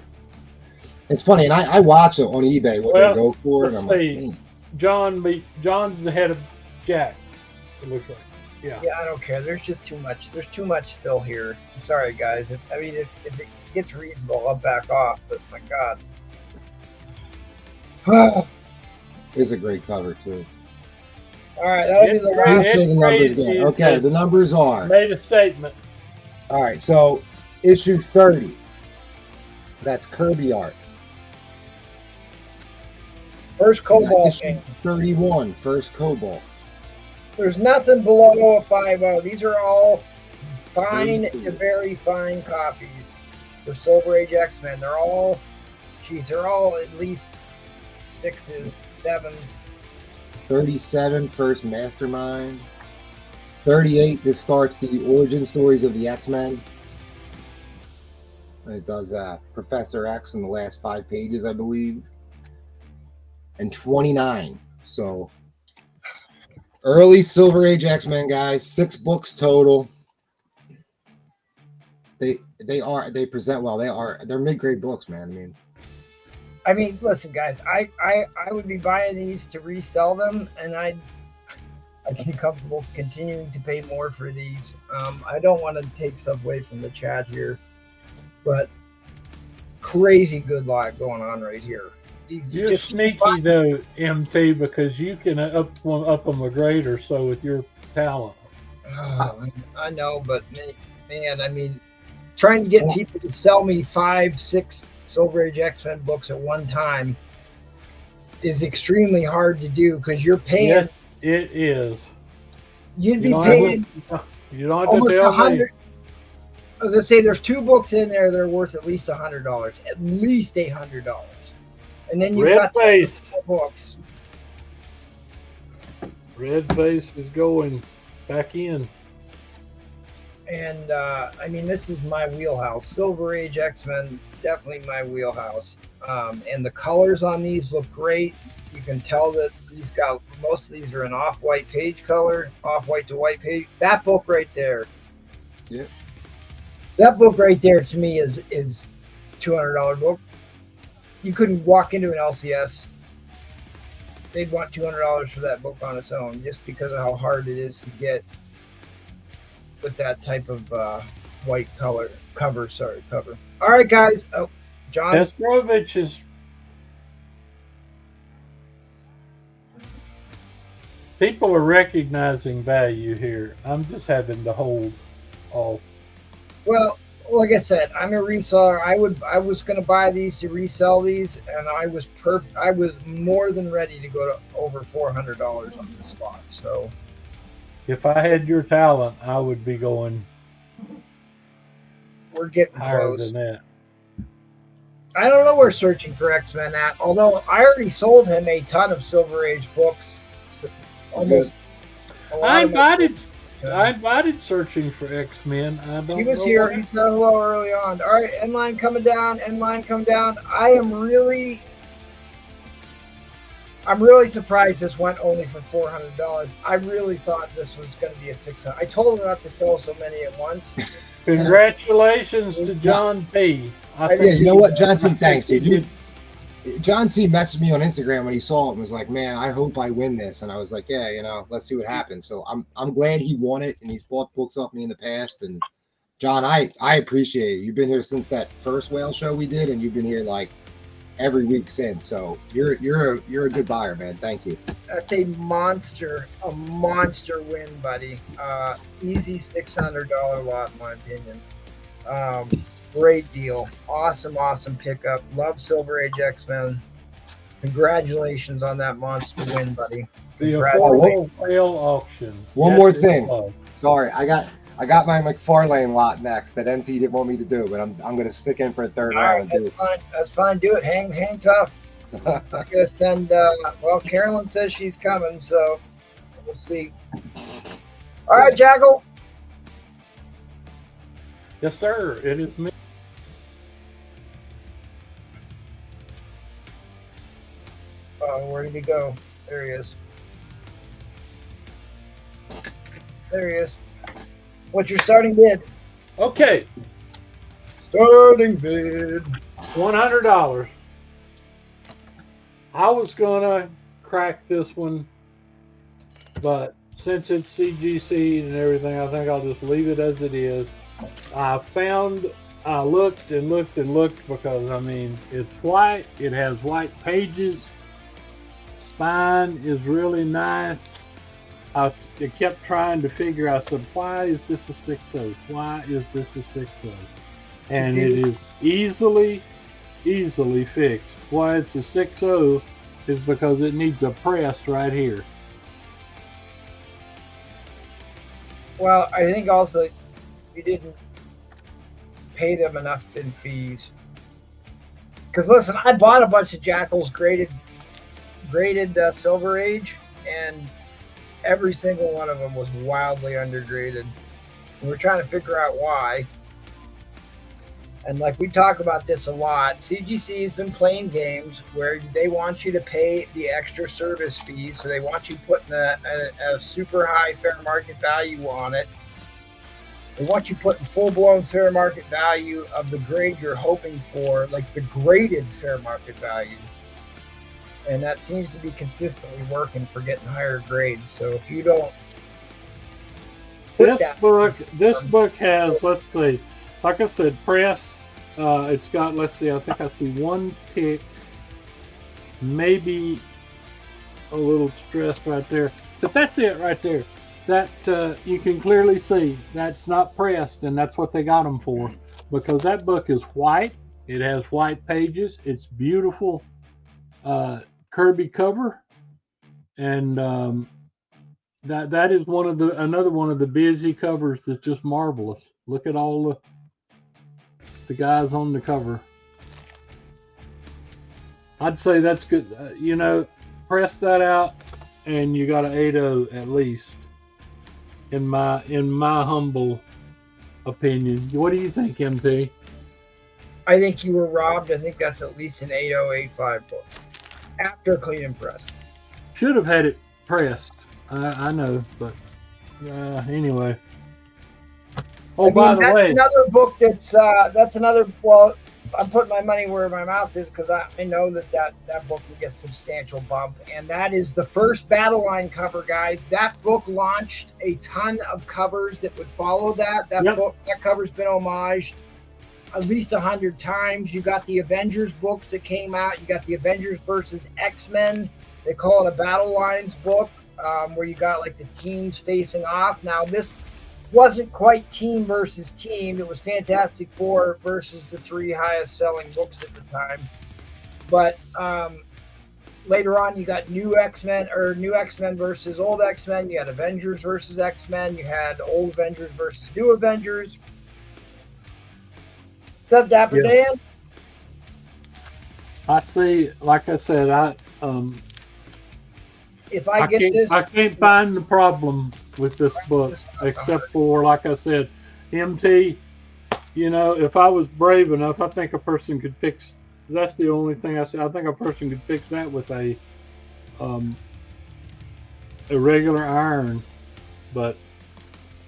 It's funny, and I watch it on eBay what they go for, and I'm like, see. "Dang." John's the head of Jack. It looks like. Yeah. Yeah, I don't care. There's just too much. There's too much still here. I'm sorry, guys. If it gets reasonable, I'll back off. But my God. It's a great cover too. All right, that'll be the Let's last. say the numbers crazy again. Okay, the numbers are. Made a statement. All right, so issue 30. That's Kirby art. First Cobalt Issue game. 31, first Cobalt. There's nothing below a 5.0. These are all fine 32. to very fine copies for Silver Age X-Men. They're all at least 6s, 7s. 37, first Mastermind. 38, this starts the origin stories of the X-Men. It does Professor X in the last 5 pages, I believe. And 29. So early Silver Age X-Men, guys. 6 books total. They present well. They're mid-grade books, man. I mean, listen, guys. I would be buying these to resell them, and I'd be comfortable continuing to pay more for these. I don't want to take stuff away from the chat here, but crazy good lot going on right here. You're just sneaky though, MT, because you can up them a grade or so with your talent. I know, but man, I mean, trying to get people to sell me 5, 6 Silver Age X-Men books at one time is extremely hard to do because you're paying. Yes, it is. You'd be paying. You don't have almost to tell $100. me. I was gonna say there's 2 books in there that are worth at least $100, at least $800, and then you've got Face. books. Red Face is going back in. And I mean, this is my wheelhouse. Silver Age X-Men, definitely my wheelhouse. And the colors on these look great. You can tell that most of these are an off-white page color, off-white to white page. That book right there. Yeah. That book right there to me is $200 book. You couldn't walk into an LCS. They'd want $200 for that book on its own, just because of how hard it is to get with that type of white cover. All right, guys. Oh, John. Pestrovich is. People are recognizing value here. I'm just having to hold off. Well, like I said, I'm a reseller. I was going to buy these to resell these, and I was more than ready to go to over $400 on this lot. So If I had your talent, I would be going we're getting higher close. than that. I don't know where searching for X-Men at, although I already sold him a ton of Silver Age books. Almost. I invited searching for X-Men. He was here. He said hello early on. All right, end line coming down. End line coming down. I'm really surprised this went only for $400. I really thought this was going to be a $600. I told him not to sell so many at once. Congratulations to John P. Yeah, you know what, John T. Thanks, dude. John T. messaged me on Instagram when he saw it and was like, "Man, I hope I win this." And I was like, "Yeah, let's see what happens." So I'm glad he won it, and he's bought books off me in the past. And John, I appreciate it. You've been here since that first whale show we did, and you've been here like every week since. So you're a good buyer, man. Thank you. That's a monster win, buddy. Easy $600 lot, in my opinion. Great deal. Awesome pickup. Love Silver Age X-Men. Congratulations on that monster win, buddy. The affordable whale auction. One more thing. Sorry, I got my McFarlane lot next that MT didn't want me to do, but I'm going to stick in for a third round. That's fine. Do it. Hang tough. I'm going to send. Well, Carolyn says she's coming, so we'll see. All right, Jackal. Yes, sir. It is me. Where did he go? There he is. There he is. What's your starting bid? Okay. Starting bid. $100. I was gonna crack this one, but since it's CGC and everything, I think I'll just leave it as it is. I looked and looked and looked because, I mean, it's white. It has white pages. Spine is really nice. I kept trying to figure out, so why is this a 6.0? Why is this a 6.0? And it is easily fixed. Why it's a 6.0 is because it needs a press right here. Well, I think also you didn't pay them enough in fees. Because listen, I bought a bunch of Jackals graded Silver Age, and every single one of them was wildly undergraded. And we're trying to figure out why. And like we talk about this a lot, CGC has been playing games where they want you to pay the extra service fees. So they want you putting a super high fair market value on it. They want you putting full-blown fair market value of the grade you're hoping for, like the graded fair market value. And that seems to be consistently working for getting higher grades. So if you don't... This book has, let's see, like I said, press. It's got, let's see, I think I see one tick, maybe a little stress right there. But that's it right there. That you can clearly see that's not pressed, and that's what they got them for. Because that book is white. It has white pages. It's beautiful. Kirby cover, and that is another one of the busy covers that's just marvelous. Look at all the guys on the cover. I'd say that's good. Press that out, and you got an 8.0 at least. In my humble opinion, what do you think, MT? I think you were robbed. I think that's at least an 8.0, 8.5 book. After clean and press. Should have had it pressed. I know, but anyway. Oh, by the way, another book that's another. Well, I'm putting my money where my mouth is because I know that book will get substantial bump, and that is the first Battle Line cover, guys. That book launched a ton of covers that would follow that. That cover's been homaged at least 100 times. You got the Avengers books that came out. You got the Avengers versus X-Men. They call it a Battle Lines book, where you got like the teams facing off. Now this wasn't quite team versus team. It was Fantastic Four versus the 3 highest selling books at the time. But later on, you got new X-Men versus old X-Men. You had Avengers versus X-Men. You had old Avengers versus new Avengers. What's up, Dapper Dan? I see. Like I said, I can't find the problem with this book, except for, like I said, MT. If I was brave enough, I think a person could fix. That's the only thing I say. I think a person could fix that with a regular iron, but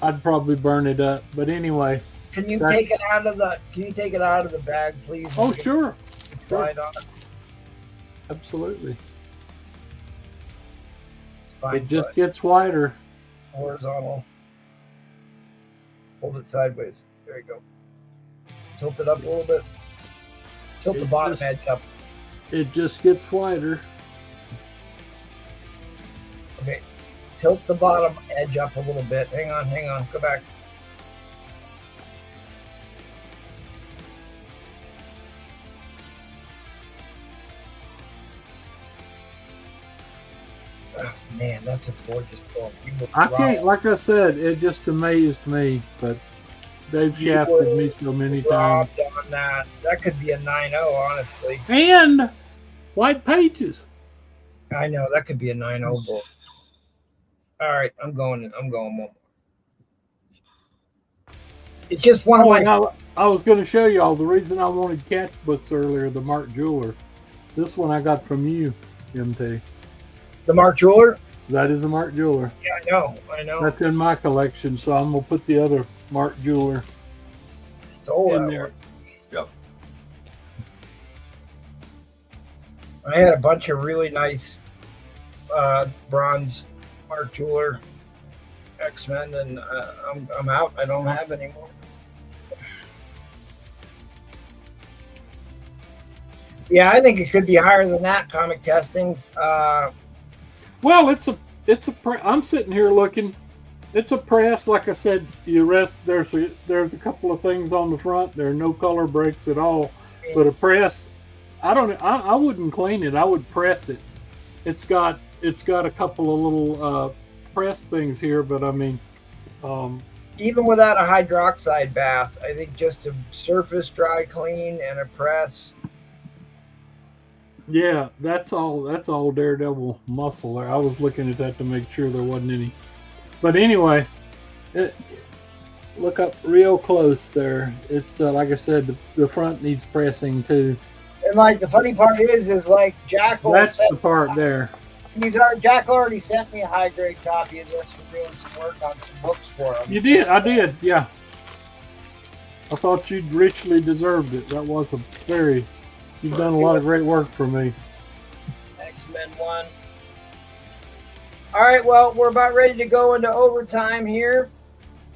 I'd probably burn it up. But anyway. Can you take it out of the bag, please? Oh, sure. Slide on it. Absolutely. It just gets wider. Horizontal. Hold it sideways. There you go. Tilt it up a little bit. Tilt the bottom edge up. It just gets wider. Okay. Tilt the bottom edge up a little bit. Hang on. Go back. Oh, man, that's a gorgeous book. I can't, like I said, it just amazed me, but they've shafted me so many times. On that. That could be a 9.0, honestly. And white pages. I know that could be a 9.0 book. All right, I'm going one more. It's just one of my. I was going to show you all the reason I wanted Catch books earlier. The Mark Jeweler. This one I got from you, MT. The Mark Jeweler. That is a Mark Jeweler. Yeah, I know. That's in my collection, so I'm gonna put the other Mark Jeweler in there. Yep. I had a bunch of really nice bronze Mark Jeweler X-Men, and I'm out. I don't have any more. Yeah, I think it could be higher than that. Comic testings. Well, it's a I'm sitting here looking. It's a press, like I said. There's a couple of things on the front. There are no color breaks at all. But a press, I wouldn't clean it. I would press it. It's got a couple of little press things here, but I mean, even without a hydroxide bath, I think just a surface dry clean and a press. Yeah, that's all Daredevil muscle there. I was looking at that to make sure there wasn't any. But anyway, look up real close there. It's like I said, the front needs pressing too. And like the funny part is like Jackal. That's the part there. Jackal already sent me a high grade copy of this for doing some work on some books for him. You did? I did, yeah. I thought you'd richly deserved it. That was a very. You've done a lot of great work for me. X-Men 1. All right, well, we're about ready to go into overtime here.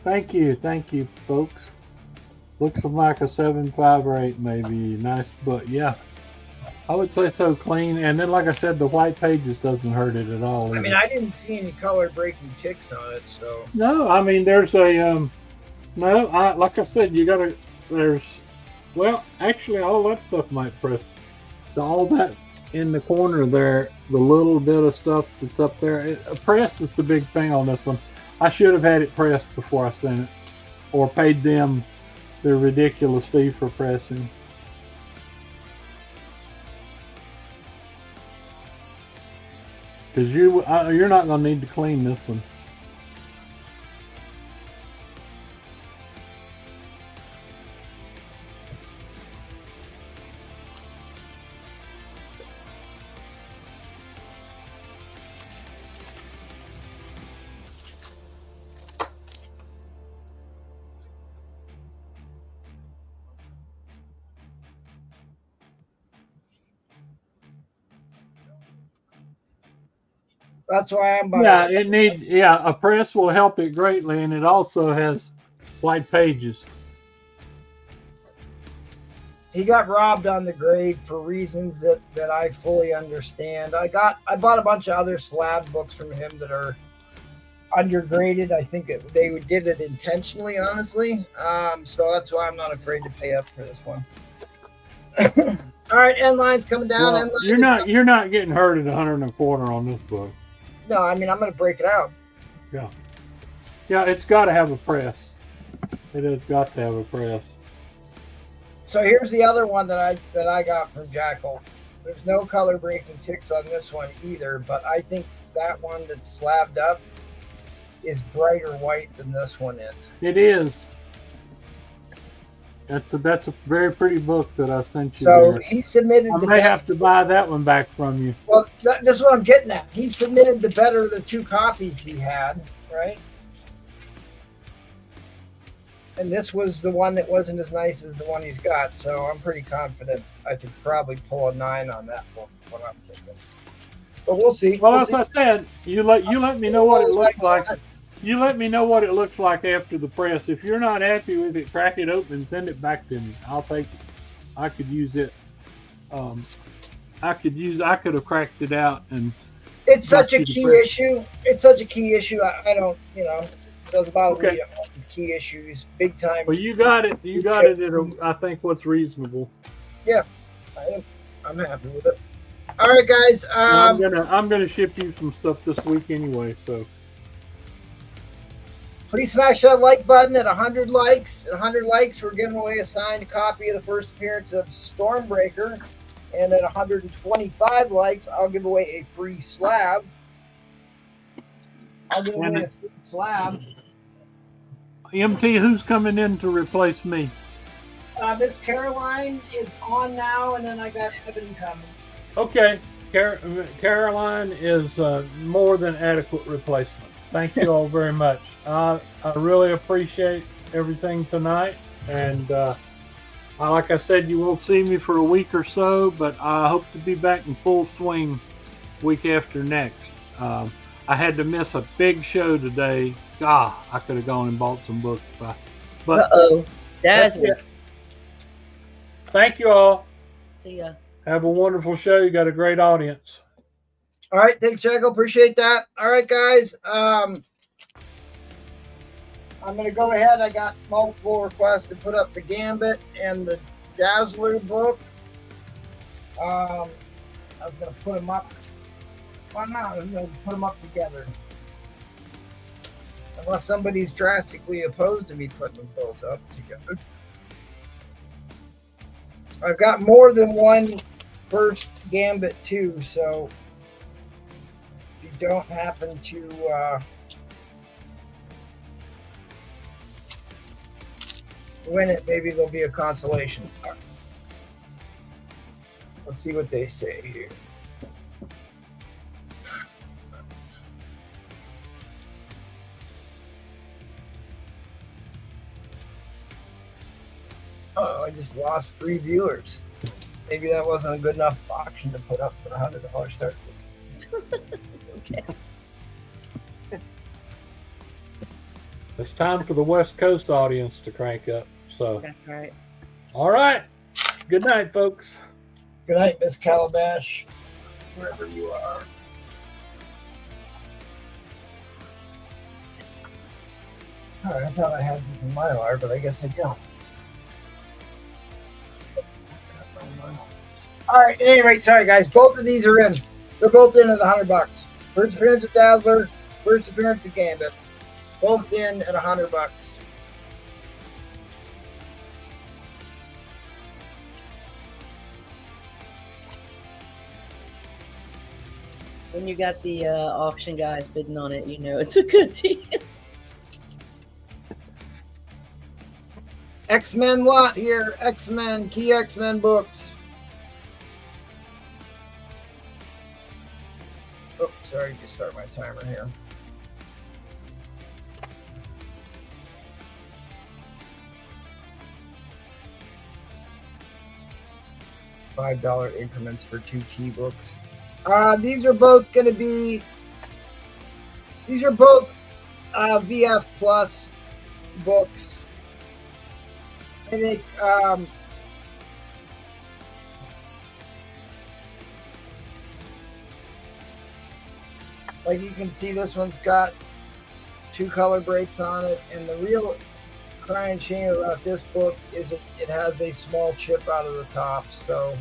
Thank you, folks. Looks like a 7, 5, or 8 maybe. Nice, but yeah. I would say so clean. And then, like I said, the white pages doesn't hurt it at all. I mean, I didn't see any color-breaking ticks on it, so. No, I mean, there's a, like I said, well, actually, all that stuff might press. All that in the corner there, the little bit of stuff that's up there, press is the big thing on this one. I should have had it pressed before I sent it, or paid them their ridiculous fee for pressing. Because you're not going to need to clean this one. That's why I'm buying a press will help it greatly, and it also has white pages. He got robbed on the grade for reasons that I fully understand. I bought a bunch of other slab books from him that are undergraded. I think they did it intentionally, honestly. So that's why I'm not afraid to pay up for this one. All right, end line's coming down. Well, you're not getting hurt at 125 on this book. No, I mean, I'm going to break it out. Yeah. Yeah, it's got to have a press. It has got to have a press. So here's the other one that I got from Jackal. There's no color breaking ticks on this one either, but I think that one that's slabbed up is brighter white than this one is. It is. That's a very pretty book that I sent you. So there. He submitted. I may have to buy that one back from you. Well, this is what I'm getting at. He submitted the better of the two copies he had, right? And this was the one that wasn't as nice as the one he's got. So I'm pretty confident I could probably pull a 9 on that book. What I'm thinking. But we'll see. Well, as I said, you let me know what it looks like. You let me know what it looks like after the press. If you're not happy with it, crack it open and send it back to me. I'll take it. I could use it. I could have cracked it out and. It's such a key issue. It's such a key issue. I don't, it doesn't bother me. Key issues, big time. Well, you got it. You got it at I think what's reasonable. Yeah, I'm happy with it. All right, guys. I'm gonna ship you some stuff this week anyway. So Please smash that like button at 100 likes. At 100 likes, we're giving away a signed copy of the first appearance of Stormbreaker. And at 125 likes, I'll give away a free slab. MT, who's coming in to replace me? Miss Caroline is on now, and then I got Evan coming. Okay, Caroline is more than adequate replacement. Thank you all very much. I really appreciate everything tonight, and like I said, you won't see me for a week or so, but I hope to be back in full swing week after next. I had to miss a big show today. I could have gone and bought some books. But that's it. Thank you all. See ya. Have a wonderful show. You got a great audience. All right, thanks, Jackal. Appreciate that. All right, guys. I'm going to go ahead. I got multiple requests to put up the Gambit and the Dazzler book. I was going to put them up. Why not? I'm going to put them up together. Unless somebody's drastically opposed to me putting them both up together. I've got more than one first Gambit too, so if you don't happen to win it, maybe there'll be a consolation. Right. Let's see what they say here. Oh, I just lost 3 viewers. Maybe that wasn't a good enough auction to put up for $100 start. It's okay. It's time for the West Coast audience to crank up. So, That's right. All right. Good night, folks. Good night, Miss Calabash, wherever you are. All right, I thought I had this in Mylar, but I guess I don't. All right, at any rate, sorry guys, both of these are in. They're both in at $100. First appearance of Dazzler, first appearance of Gambit. Both in at $100. When you got the auction guys bidding on it, you know it's a good deal. X-Men lot here. X-Men, key X-Men books. Oh, sorry, just start my timer here. $5 increments for 2 key books. These are both going to be. These are both VF Plus books. I think like you can see, this one's got 2 color breaks on it, and the real crying shame about this book is it has a small chip out of the top, so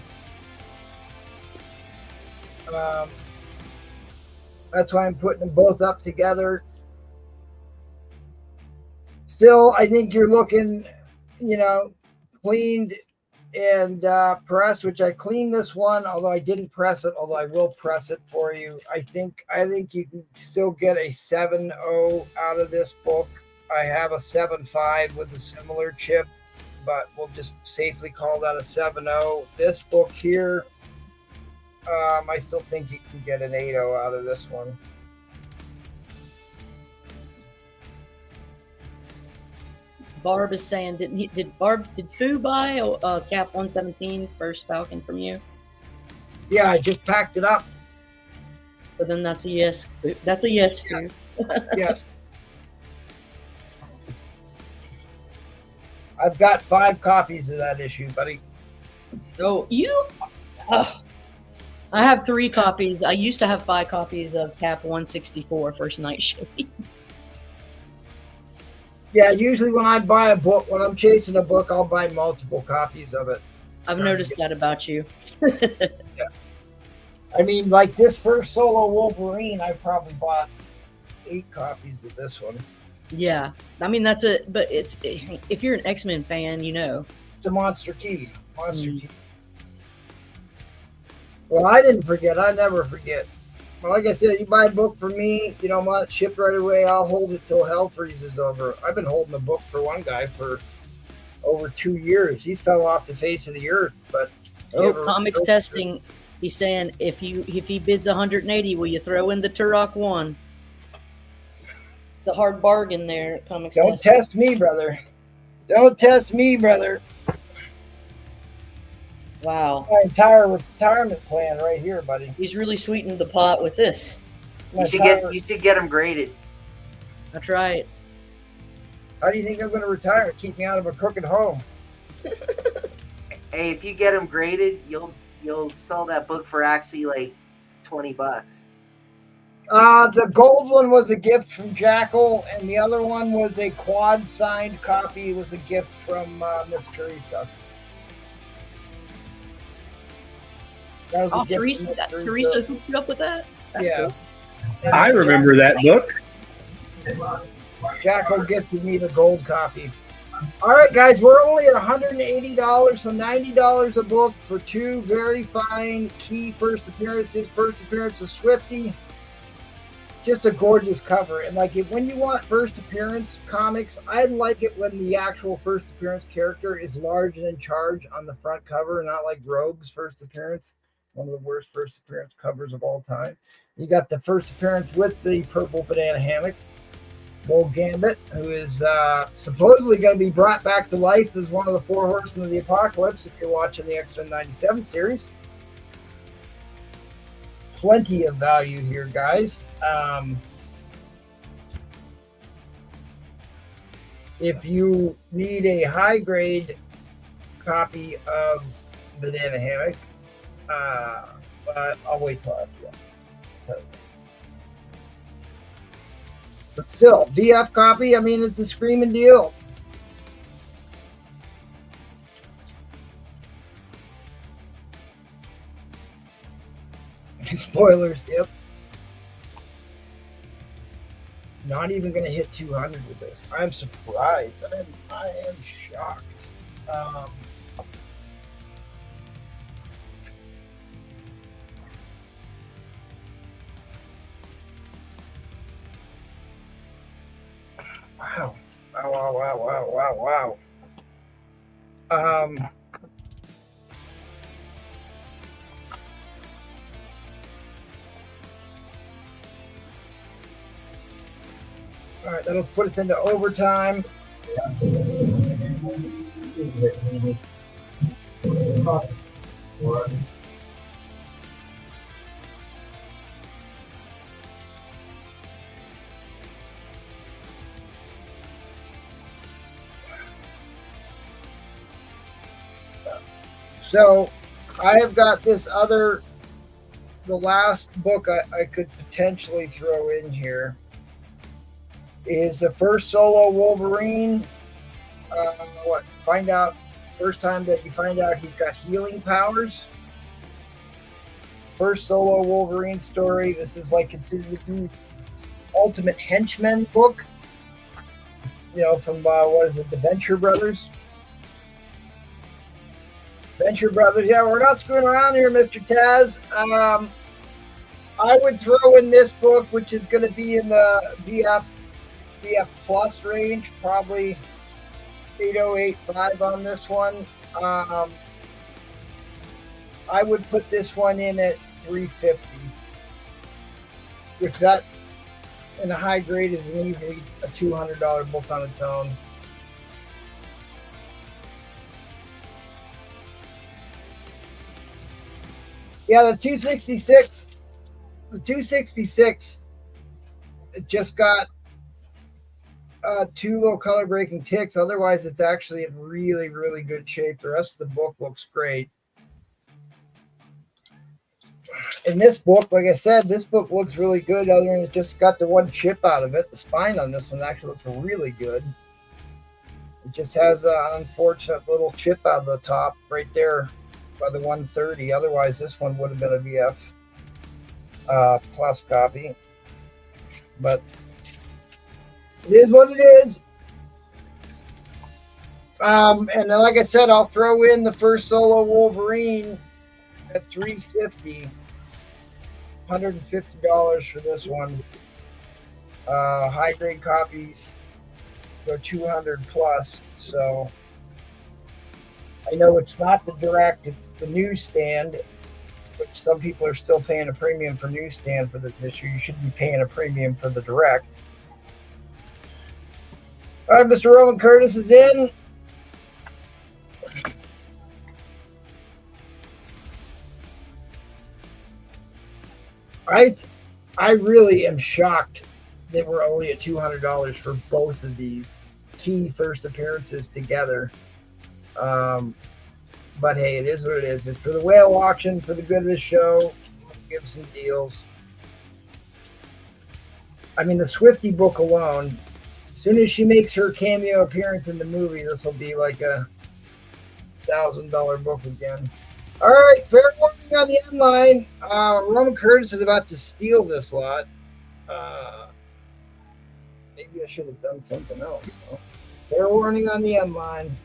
that's why I'm putting them both up together. Still, I think you're looking, you know, cleaned and pressed, which I cleaned this one, although I didn't press it, although I will press it for you. I think you can still get a 7.0 out of this book. I have a 7.5 with a similar chip, but we'll just safely call that a 7.0. This book here, I still think you can get an 8.0 out of this one. Barb is saying, did Fu buy Cap 117 first Falcon from you? Yeah, I just packed it up. So then that's a yes. That's a yes. Yes. Yes. I've got 5 copies of that issue, buddy. Oh, you? I have 3 copies. I used to have 5 copies of Cap 164 first night showing. Yeah, usually when I buy a book, when I'm chasing a book, I'll buy multiple copies of it. I've noticed that about you. Yeah. I mean, like this first solo Wolverine, I probably bought 8 copies of this one. Yeah, I mean that's it. But it's if you're an X-Men fan, you know. It's a monster key. Key. Well, I didn't forget. I never forget. Well, like I said, you buy a book for me, you know, want it shipped right away. I'll hold it till hell freezes over. I've been holding a book for one guy for over 2 years. He's fell off the face of the earth, but Comics Testing. He's saying if he bids 180, will you throw in the Turok 1? It's a hard bargain there at Comics Don't Testing. test me, brother. Don't test me, brother. Wow. My entire retirement plan right here, buddy. He's really sweetened the pot with this. You should get them graded. That's right. How do you think I'm going to retire? Keep me out of a crooked home. Hey, if you get them graded, you'll sell that book for actually like $20. The gold one was a gift from Jackal, and the other one was a quad signed copy. It was a gift from Miss Teresa. That was a gift Teresa, from Miss Teresa hooked you up with that? That's yeah. Cool. I remember that book. Jackal gifted me the gold copy. All right, guys, we're only at $180, so $90 a book for 2 very fine key first appearances. First appearance of Swifty. Just a gorgeous cover. And like when you want first appearance comics, I like it when the actual first appearance character is large and in charge on the front cover, not like Rogue's first appearance, one of the worst first appearance covers of all time. You got the first appearance with the purple banana hammock, Bull Gambit, who is supposedly going to be brought back to life as one of the 4 horsemen of the apocalypse if you're watching the X-Men 97 series. Plenty of value here, guys. If you need a high grade copy of Banana Hammock, but I'll wait till after. But still, VF copy, I mean, it's a screaming deal. Spoilers, yep. Not even going to hit 200 with this. I'm surprised. I am shocked. Wow. Wow. All right, that'll put us into overtime. So I have got this other, the last book I could potentially throw in here is the first solo Wolverine. First time that you find out he's got healing powers. First solo Wolverine story. This is like considered the Ultimate Henchman book. You know, from the Venture Brothers. Venture Brothers. Yeah, we're not screwing around here, Mr. Taz. I would throw in this book, which is going to be in the VF Plus range, probably 8085 on this one. I would put this one in at 350, which that in a high grade is an easily a $200 book on its own. Yeah, the 266. It just got 2 little color breaking ticks. Otherwise, it's actually in really, really good shape. The rest of the book looks great. In this book, like I said, this book looks really good. Other than it just got the one chip out of it. The spine on this one actually looks really good. It just has an unfortunate little chip out of the top right there by the 130. Otherwise, this one would have been a VF. plus copy. But it is what it is. And then, like I said, I'll throw in the first solo Wolverine at $350. $150 for this one. High grade copies go 200 plus. So I know it's not the direct, it's the newsstand, which some people are still paying a premium for newsstand for this issue. You should be paying a premium for the direct. All right, Mr. Roman Curtis is in. I really am shocked that we're only at $200 for both of these key first appearances together. But hey, it is what it is. It's for the whale auction, for the good of the show. We'll give some deals. I mean, the Swifty book alone, as soon as she makes her cameo appearance in the movie, this will be like a $1,000 book again. All right, fair warning on the end line. Roman Curtis is about to steal this lot. Maybe I should have done something else. Fair warning on the end line.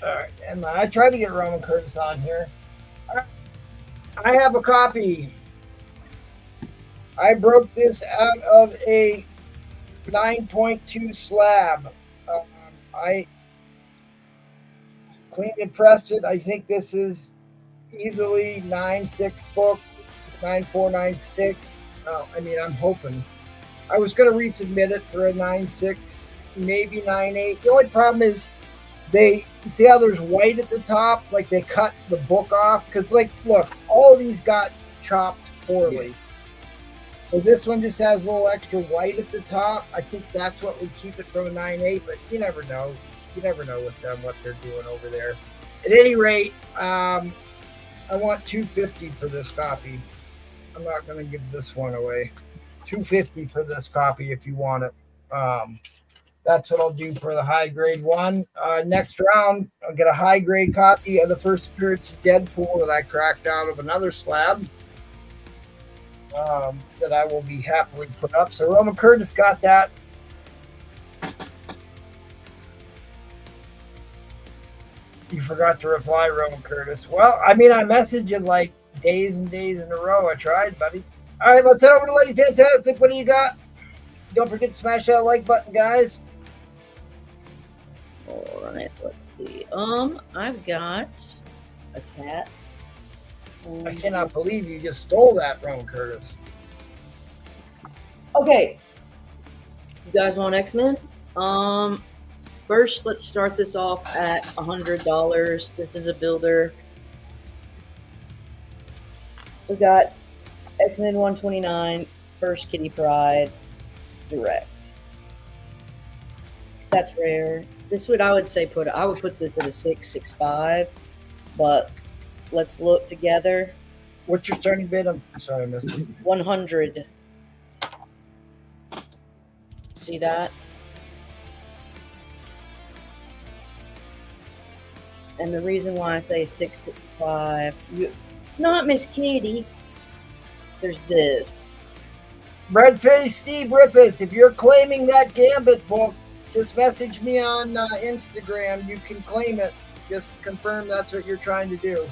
All right, and I tried to get Roman Curtis on here. I have a copy. I broke this out of a 9.2 slab. I cleaned and pressed it. I think this is easily 9.6 book, 9.496. I mean, I'm hoping. I was going to resubmit it for a 9.6, maybe 9.8. The only problem is they see how there's white at the top, like they cut the book off. Because, like, look, all of these got chopped poorly. Yeah. So this one just has a little extra white at the top. I think that's what would keep it from a 9.8, but you never know. You never know with them what they're doing over there. At any rate, I want $250 for this copy. I'm not going to give this one away. $250 for this copy if you want it. That's what I'll do for the high grade one. Next round, I'll get a high grade copy of the first appearance of Deadpool that I cracked out of another slab that I will be happily put up. So Roman Curtis got that. You forgot to reply, Roman Curtis. Well, I mean, I messaged you like days and days in a row. I tried, buddy. All right, let's head over to Lady Fantastic. What do you got? Don't forget to smash that like button, guys. All right, let's see. I've got a cat. I cannot believe you just stole that, Roman Curtis. Okay. You guys want X-Men? First, let's start this off at $100. This is a builder. We got X-Men 129, First Kitty Pryde, direct. That's rare. This would, I would say, I would put this at a 6.65, but let's look together. What's your starting bid? I'm sorry, I missed it. 100. See that? And the reason why I say 6.65, not Miss Kitty. There's this. Breadface Steve Riffis, if you're claiming that Gambit book, just message me on Instagram. You can claim it. Just confirm that's what you're trying to do.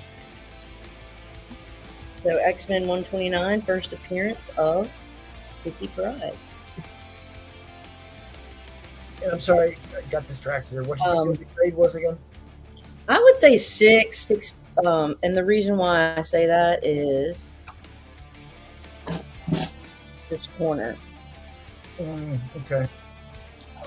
So X-Men 129, first appearance of Kitty Pryde. I'm sorry, I got distracted here. What did you say the grade was again? I would say 6. And the reason why I say that is this corner. Okay.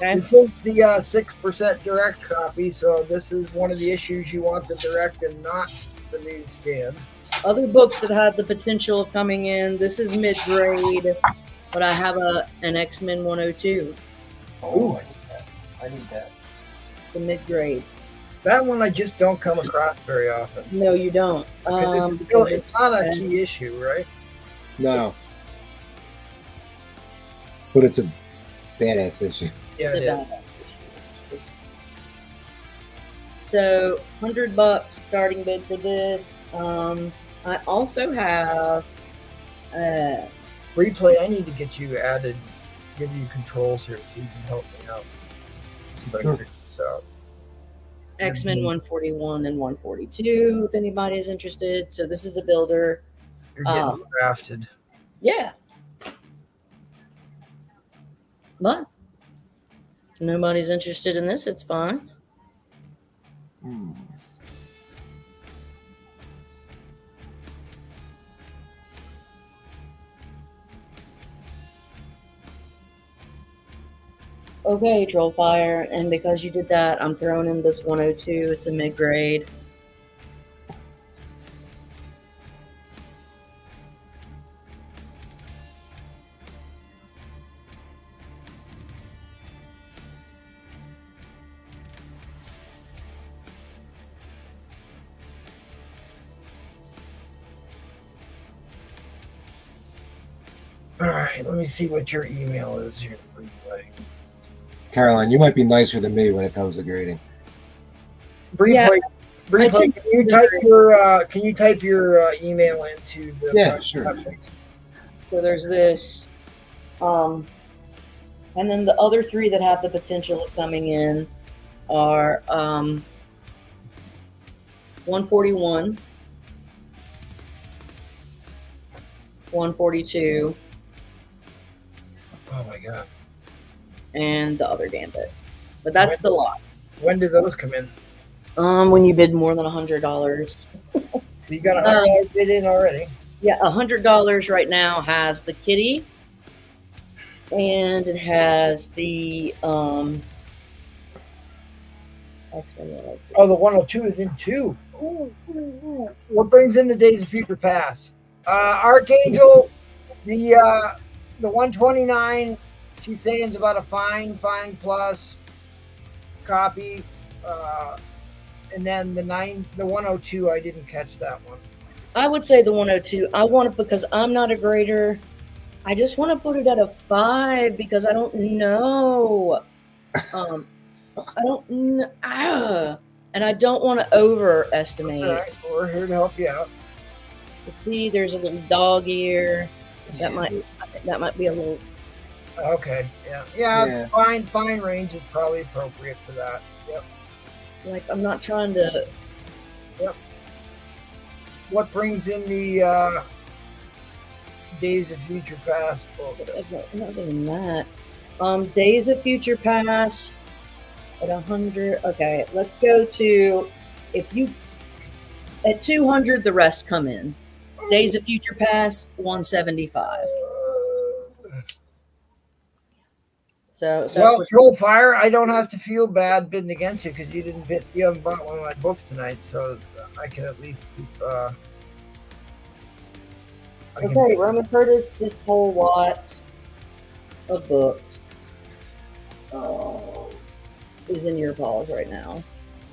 This is the 6% direct copy, so this is one of the issues you want the direct and not the newsstand. Other books that have the potential of coming in, this is mid-grade, but I have an X-Men 102. Oh, I need that. The mid-grade. That one I just don't come across very often. No, you don't. It's not a key issue, right? No. But it's a badass issue. Yeah, it's it a is. badass issue. So $100 starting bid for this. I also have Free play. I need to get you added, give you controls here so you can help me out. Sure. So X-Men 141 and 142, if anybody's interested. So this is a builder. you're getting drafted. Yeah. But if nobody's interested in this, it's fine. Hmm. Okay, Trollfire, and because you did that, I'm throwing in this 102. It's a mid-grade. All right, let me see what your email is here. Free play. Caroline, you might be nicer than me when it comes to grading. Free Yeah, play. Free I play. think- Can you type your email into the? Yeah, sure. So there's this. And then the other three that have the potential of coming in are 141, 142, Oh my god. and the other Gambit. But that's the lot. When do those come in? When you bid more than $100. You got a $100 bid in already. Yeah, $100 right now has the kitty, and it has the X-Men. Oh, the 102 is in too. Ooh, ooh, ooh. What brings in the Days of Future Past? Archangel, the 129. She's saying it's about a fine plus copy. And then the 102, I didn't catch that one. I would say the 102. I want it because I'm not a grader. I just want to put it at a 5 because I don't know. I don't know. And I don't want to overestimate. All right, we're here to help you out. See, there's a little dog ear. That might be a little. Okay, yeah. Fine range is probably appropriate for that. Yep. Like, I'm not trying to. Yep. What brings in the Days of Future Past book? I'm not doing that. Days of Future Past at 100. Okay, let's go to at 200. The rest come in. Days of Future Past 175. So Well, Trollfire, I don't have to feel bad bidding against you because you haven't bought one of my books tonight, so I can at least keep. Okay, Roman Curtis, this whole lot of books is in your paws right now.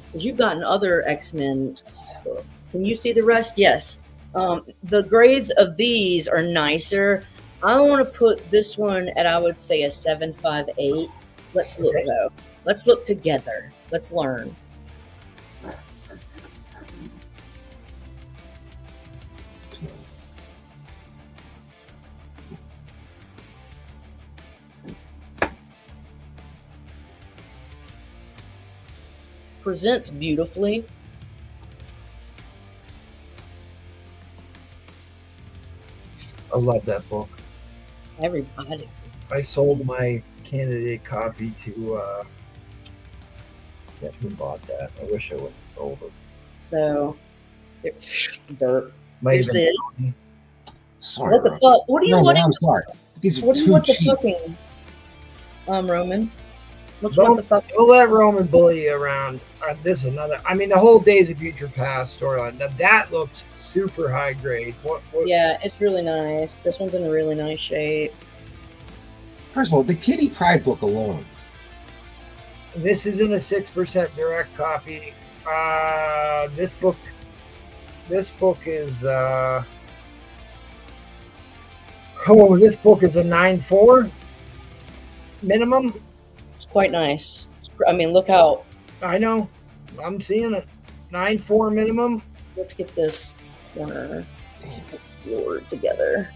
Because you've gotten other X-Men books. Can you see the rest? Yes. The grades of these are nicer. I want to put this one at, I would say, a 7.58. Let's look, though. Let's look together. Let's learn. Presents beautifully. I love that book. Everybody. I sold my candidate copy to. Who bought that? I wish I would have sold it. So, dirt. Might There's have been this. Sorry, What the Roman. fuck? What do you No, want? man, I'm sorry. These are What do you too want the cheap. fucking Roman? What's Don't- what the fuck? Don't let Roman bully you around. This is another. I mean, the whole Days of Future Past storyline. Now that looks super high grade. What? Yeah, it's really nice. This one's in a really nice shape. First of all, the Kitty Pride book alone. This isn't a 6% direct copy. This book is. This book is a 9.4 minimum. It's quite nice. I mean, look how I know. I'm seeing it. 9.4 minimum. Let's get this corner explored together.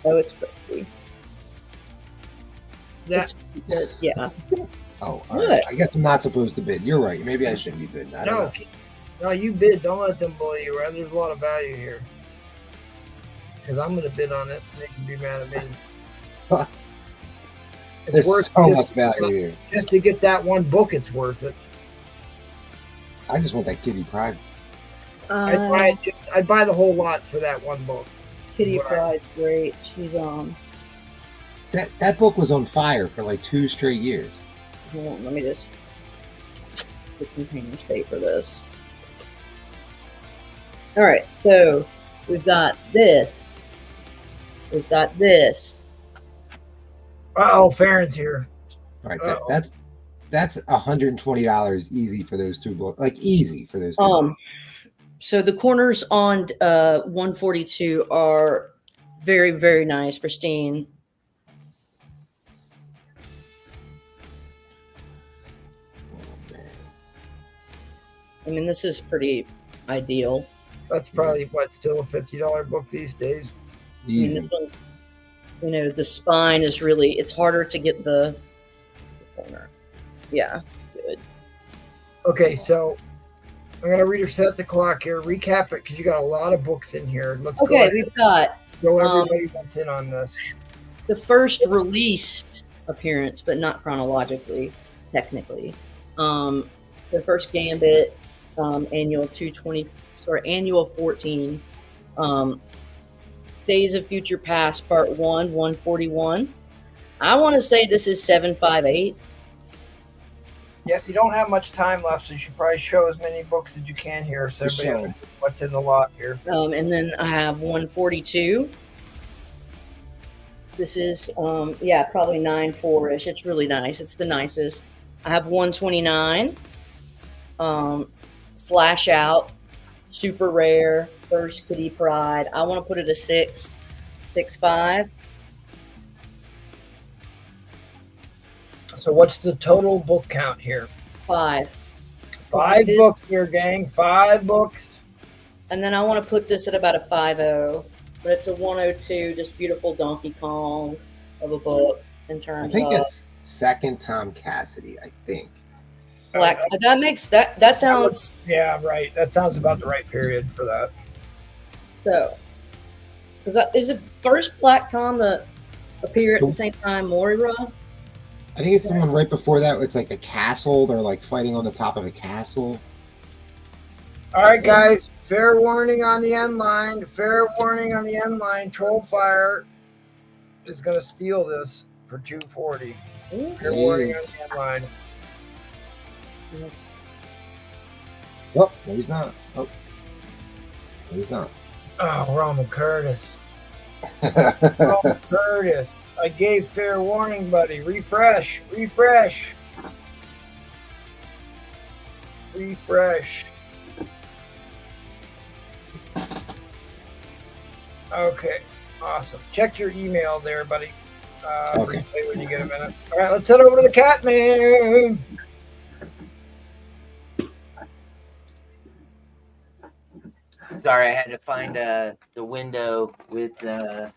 Oh, it's crispy. That Good. Yeah. Oh, all right. I guess I'm not supposed to bid. You're right. Maybe I shouldn't be bidding. I don't know. No, you bid. Don't let them bully you, right? There's a lot of value here. Because I'm going to bid on it. They can be mad at me. There's so much value here. Just to get that one book, it's worth it. I just want that Kitty Pryde. I'd buy the whole lot for that one book. Kitty Pryde's great. She's That book was on fire for like 2 straight years. Hold on, let me just get some painter's tape for this. All right, so we've got this. We've got this. Uh-oh, Farron's here. All right, that's $120 easy for those 2 books. Like easy for those 2 books. So the corners on 142 are very, very nice, pristine. I mean, this is pretty ideal. That's probably still a $50 book these days. I mean, this one, you know, the spine is really, it's harder to get the corner. Yeah, good. Okay, so I'm going to reset the clock here, recap it, because you got a lot of books in here. Let's go ahead. We've got everybody that's in on this. The first released appearance, but not chronologically, technically. The first Gambit, annual 14. Days of Future Past, Part 1, 141. I want to say this is 758. Yeah, you don't have much time left, so you should probably show as many books as you can here, so everybody knows what's in the lot here. And then I have 142. This is, probably 9.4-ish. It's really nice. It's the nicest. I have 129. Slash Out, super rare, first Kitty Pryde. I want to put it a 6.5. So what's the total book count here? 5. 5 books here, gang. 5 books. And then I want to put this at about a 5.0, but it's a 102, just beautiful Donkey Kong of a book in terms of. I think that's second Tom Cassidy, I think. Black. That sounds. Yeah, right. That sounds about the right period for that. So, is it first Black Tom that appear at the same time Moira? I think it's the one right before that. It's like the castle. They're like fighting on the top of a castle. All right, guys. Fair warning on the end line. Fair warning on the end line. Trollfire is going to steal this for 240. Fair warning on the end line. Oh, no, he's not. Oh, no, he's not. Oh, Roman Curtis. Roman Curtis. I gave fair warning, buddy. Refresh. Refresh. Refresh. Okay. Awesome. Check your email there, buddy. Okay. Replay when you get a minute. All right, let's head over to the Catman. Sorry, I had to find the window with turn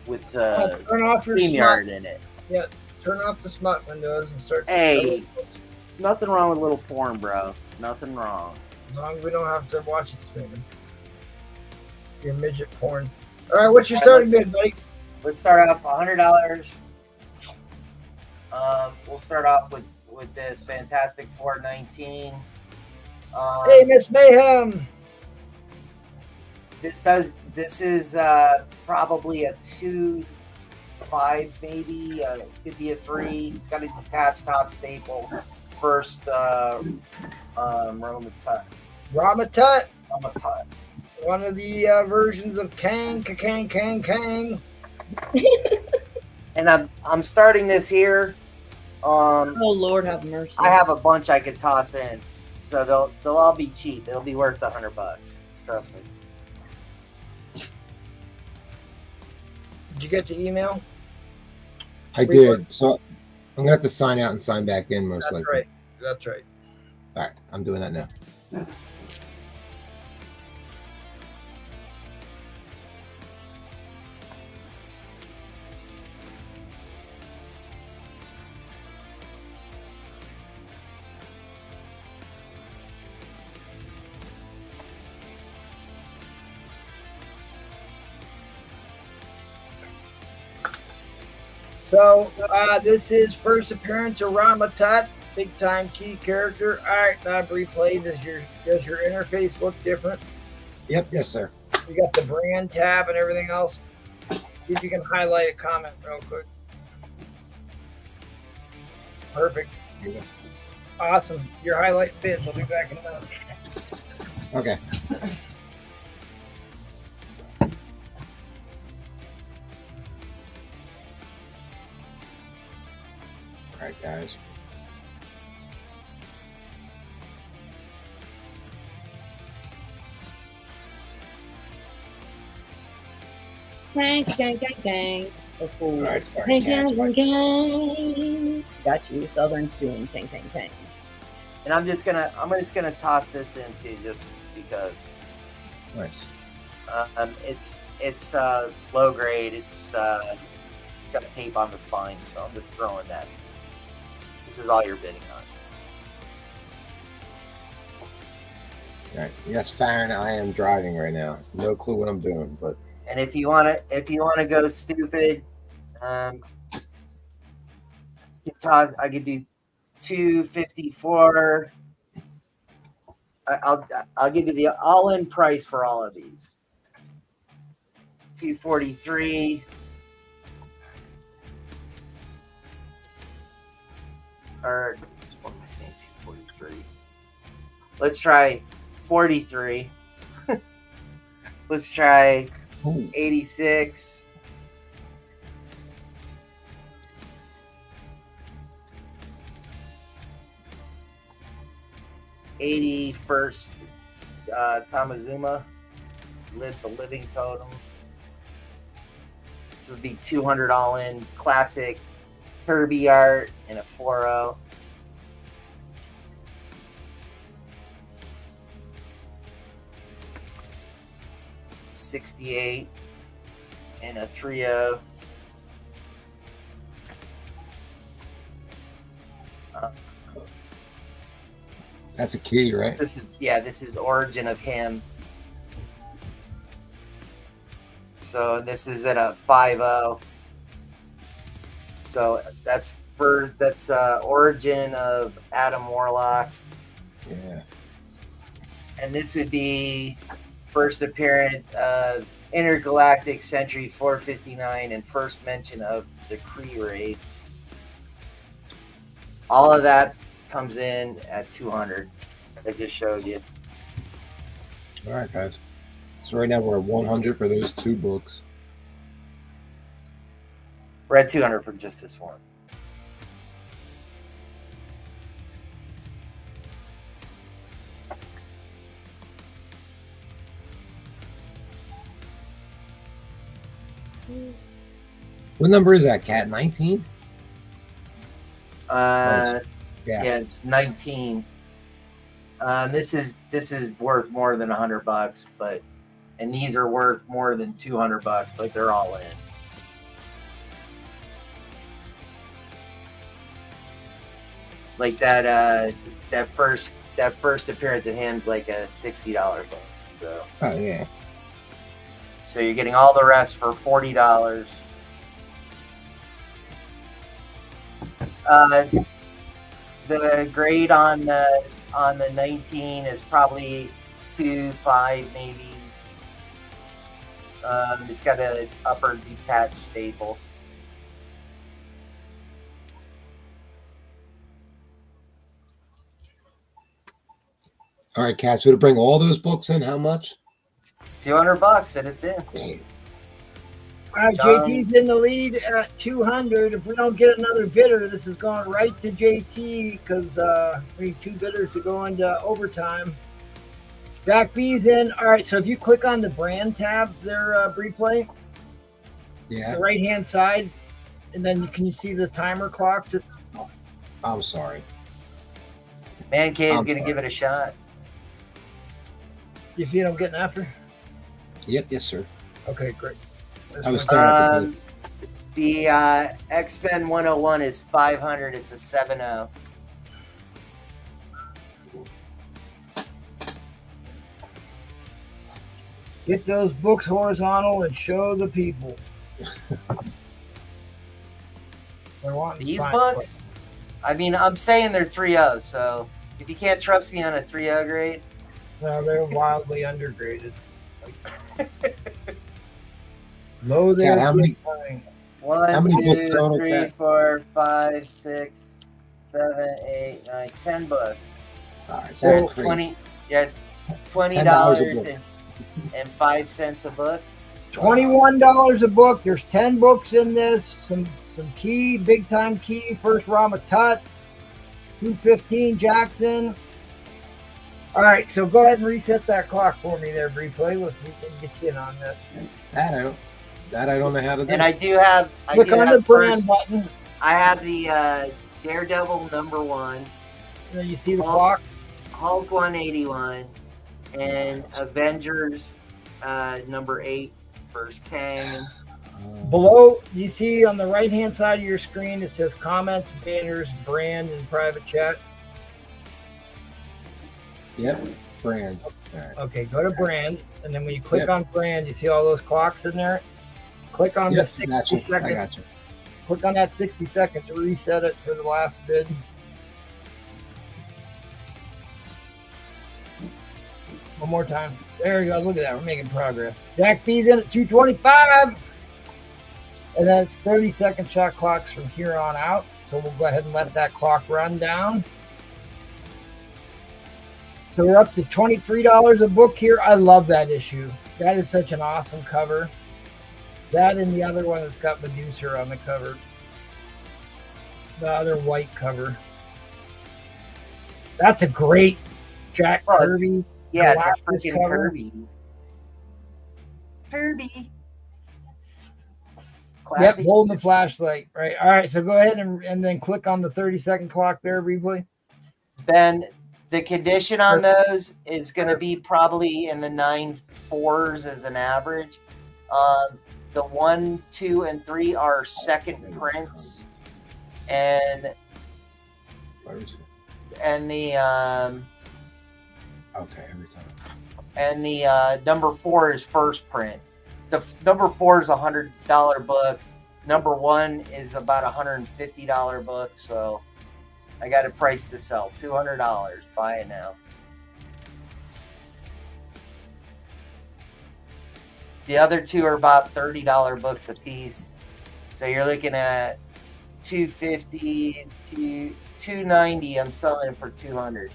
off your StreamYard smut. in it. Yeah, turn off the smut windows and start. Hey, nothing wrong with a little porn, bro. Nothing wrong. As long as we don't have to watch it streaming. Your midget porn. All right, what's your starting bid, buddy? Let's start off $100. We'll start off with this Fantastic Four 19. Hey, Miss Mayhem. This is probably a 2.5, maybe. It could be a 3. It's got a detached top staple. First Ramatut. Ramatut. One of the versions of Kang. And I'm starting this here. Oh Lord, have mercy! I have a bunch I could toss in, so they'll all be cheap. It'll be worth $100. Trust me. Did you get the email? I did. So I'm gonna have to sign out and sign back in most likely. Right. That's right. All right, I'm doing that now. So this is first appearance of Ramatat, big time key character. All right, now replay. Does your interface look different? Yep, yes, sir. You got the brand tab and everything else. See if you can highlight a comment real quick. Perfect. Yeah. Awesome. Your highlight bids. I'll be back in a minute. Okay. All right, guys. Gang, gang, gang, gang. A fool. All right, sorry, Gang, Cats, gang, gang. Got you. Southern stewing. Gang, gang, gang. And I'm just gonna toss this in too, just because. Nice. It's low grade. It's got a tape on the spine, so I'm just throwing that. This is all you're bidding on. All right. Yes, Farron, I am driving right now. No clue what I'm doing, but. And if you wanna go stupid, I could do 254. I'll give you the all-in price for all of these. 243. Or what am I saying? 243. Let's try 43. Let's try 86. '81st Tamazuma, the living totem. This would be 200 all in, classic Kirby art and a 4.0. '68 and a 3.0. That's a key, right? This is origin of him. So this is at a 5.0. So that's origin of Adam Warlock. Yeah. And this would be first appearance of Intergalactic Century 459 and first mention of the Kree race. All of that comes in at 200. I just showed you. All right, guys. So right now we're at 100 for those two books. We're at 200 for just this one. What number is that, Cat? 19? Yeah, it's 19. This is worth more than $100, and these are worth more than $200, but they're all in. Like that first appearance of him's like a $60 book. So. Oh yeah. So you're getting all the rest for $40. The grade on the 19 is probably 2.5 maybe. It's got an upper detached staple. All right, Cat. So to bring all those books in, how much? $200 and it's in. All right, JT's in the lead at 200. If we don't get another bidder, this is going right to JT because we need two bidders to go into overtime. Jack B's in. All right, so if you click on the brand tab there, Briele, Yeah. the right-hand side, and then can you see the timer clock? I'm sorry. Man K is I'm going to sorry. give it a shot. You see what I'm getting after? Yep, yes, sir. Okay, great. I was staring at the book. The X-Men 101 is 500. It's a 7.0. Get those books horizontal and show the people. They're wanting These spine books? I mean, I'm saying they're 3.0, so if you can't trust me on a 3.0 grade. No, they're wildly undergraded. Low there. Cat, how many- fine. How many 1, books 2, total, 3, Cat? 4, 5, 6, 7, 8, 9, 10 books. All right, that's So crazy. 20, yeah, $20 $10 a book. and 5 cents a book. $21 a book. There's 10 books in this. Some key, big time key. First Rama Tut. 215 Jackson. All right, so go ahead and reset that clock for me there, Briele. Let's see if we can get you in on this. That I don't know how to do. And I do have, Click on the brand button. I have the Daredevil #1, And then you see the Hulk. clock. Hulk 181, and Avengers #8, First Kang. Below, you see on the right-hand side of your screen, it says comments, banners, brand, and private chat. Yep, brand. All right. Okay, go to brand, and then when you click Yep. on brand, you see all those clocks in there. Click on the Yep, 60 gotcha. I second. got you. Click on that 60 second to reset it for the last bid. One more time. There you go. Look at that. We're making progress. Jack B's in at 225. And then it's 30-second shot clocks from here on out. So we'll go ahead and let that clock run down. So we're up to $23 a book here. I love that issue. That is such an awesome cover. That and the other one that's got Medusa on the cover. The other white cover. That's a great Jack Well, Kirby. Yeah, it's a Galactus freaking cover. Kirby. Kirby. Yep, Classic. holding the flashlight. Right. All right. So go ahead and then click on the 30-second clock there, Briele. Then the condition on those is going to be probably in the 9.4s as an average. The 1, 2, and 3 are second prints, and Where is it? the Okay, every time. and the #4 is first print. The #4 is $100 book. #1 is about $150 book. So I got a price to sell, $200. Buy it now. The other two are about $30 books a piece. So you're looking at $250 to $290. I'm selling it for $200.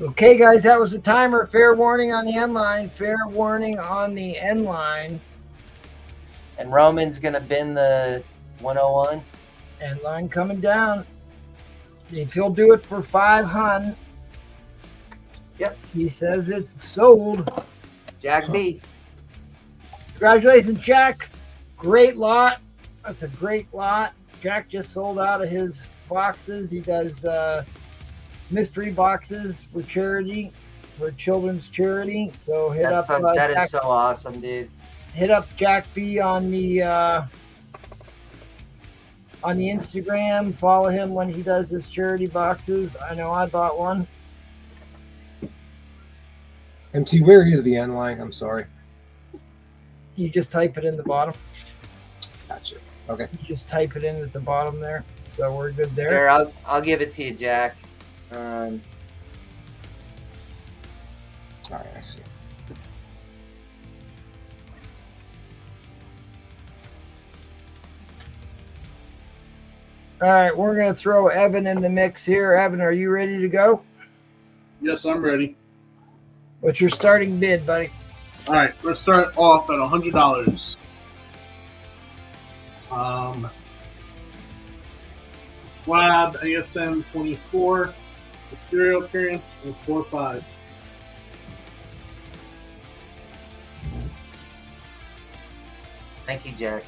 Okay, guys, that was the timer. Fair warning on the end line. Fair warning on the end line. And Roman's gonna bin the 101. End line coming down. If he'll do it for 500. Yep. He says it's sold. Jack B. Congratulations, Jack. Great lot. That's a great lot. Jack just sold out of his boxes. He does mystery boxes for charity, for children's charity. So hit That's up so, that Jack, is so awesome, dude. hit up Jack B on the Instagram. Follow him when he does his charity boxes. I know I bought one. MT, where is the end line? I'm sorry. You just type it in the bottom. Gotcha. Okay. You just type it in at the bottom there. So we're good there. Here, I'll give it to you, Jack. All right, I see. All right, we're going to throw Evan in the mix here. Evan, are you ready to go? Yes, I'm ready. What's your starting bid, buddy? All right, let's start off at $100. Slab ASM 24, material appearance of 4.5. Thank you, Jack.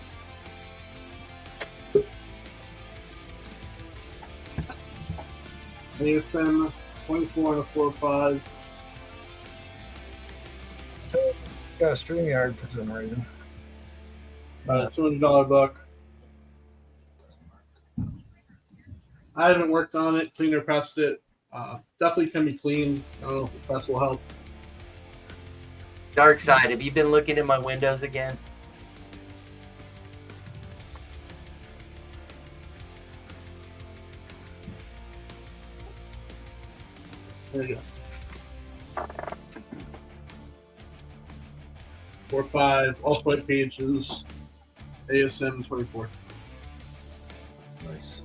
ASM 24 and a 4.5. Got a StreamYard for some reason. $200 buck. I haven't worked on it, cleaned or pressed it. Definitely can be cleaned. I don't know if the press will help. Dark Side, have you been looking at my windows again? There you go. 4.5, all white pages, ASM 24. Nice.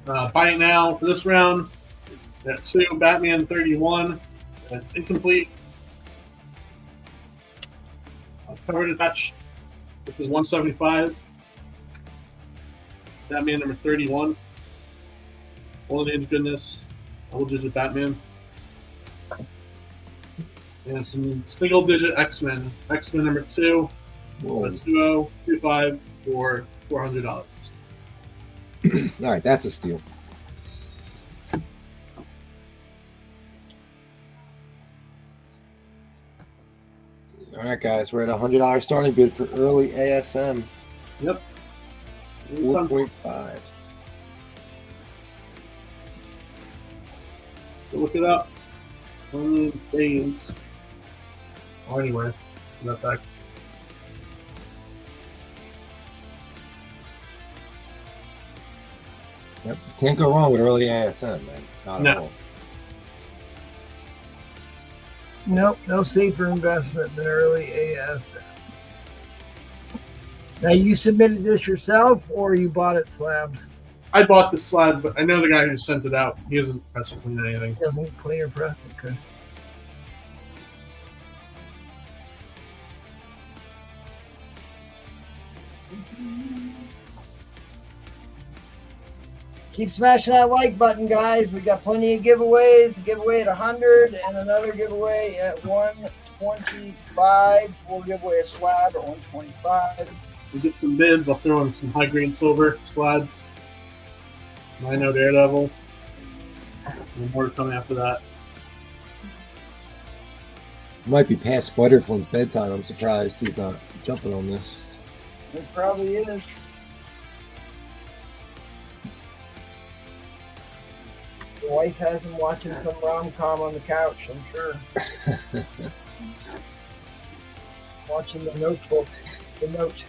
Buy it now for this round. Got 2 Batman 31. That's incomplete. Covered attached. This is 175. Batman number 31. Golden Age goodness. Double digit Batman. And some single digit X-Men. X-Men number 2. Whoa. 2025 for $400. All right, that's a steal. All right, guys, we're at $100 starting bid for early ASM. Yep. 4.5. Look it up. Things. Or anywhere. Not back. Yep, can't go wrong with early ASM, man. Not at all. Nope, no safer investment than early ASM. Now, you submitted this yourself, or you bought it slabbed? I bought the slab, but I know the guy who sent it out. He hasn't press or cleaned anything. Doesn't clean or press. Okay. Keep smashing that like button, guys. We got plenty of giveaways. A giveaway at 100 and another giveaway at 125. We'll give away a slab at 125. We get some bids. I'll throw in some high grade silver slabs. J1A Daredevil. And more coming after that. Might be past Butterfly's bedtime. I'm surprised he's not jumping on this. It probably is. The wife has him watching some rom-com on the couch, I'm sure. Watching the notebook. The notebook.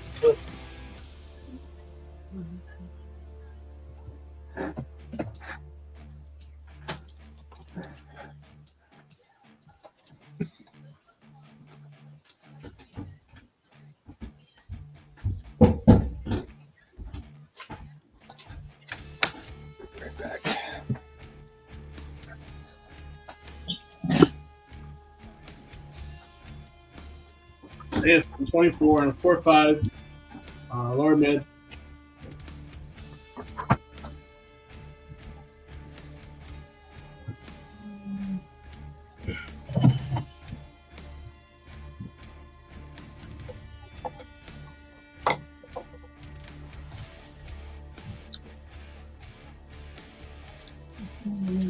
Right back. It's 24 and a 4.5. Lower mid.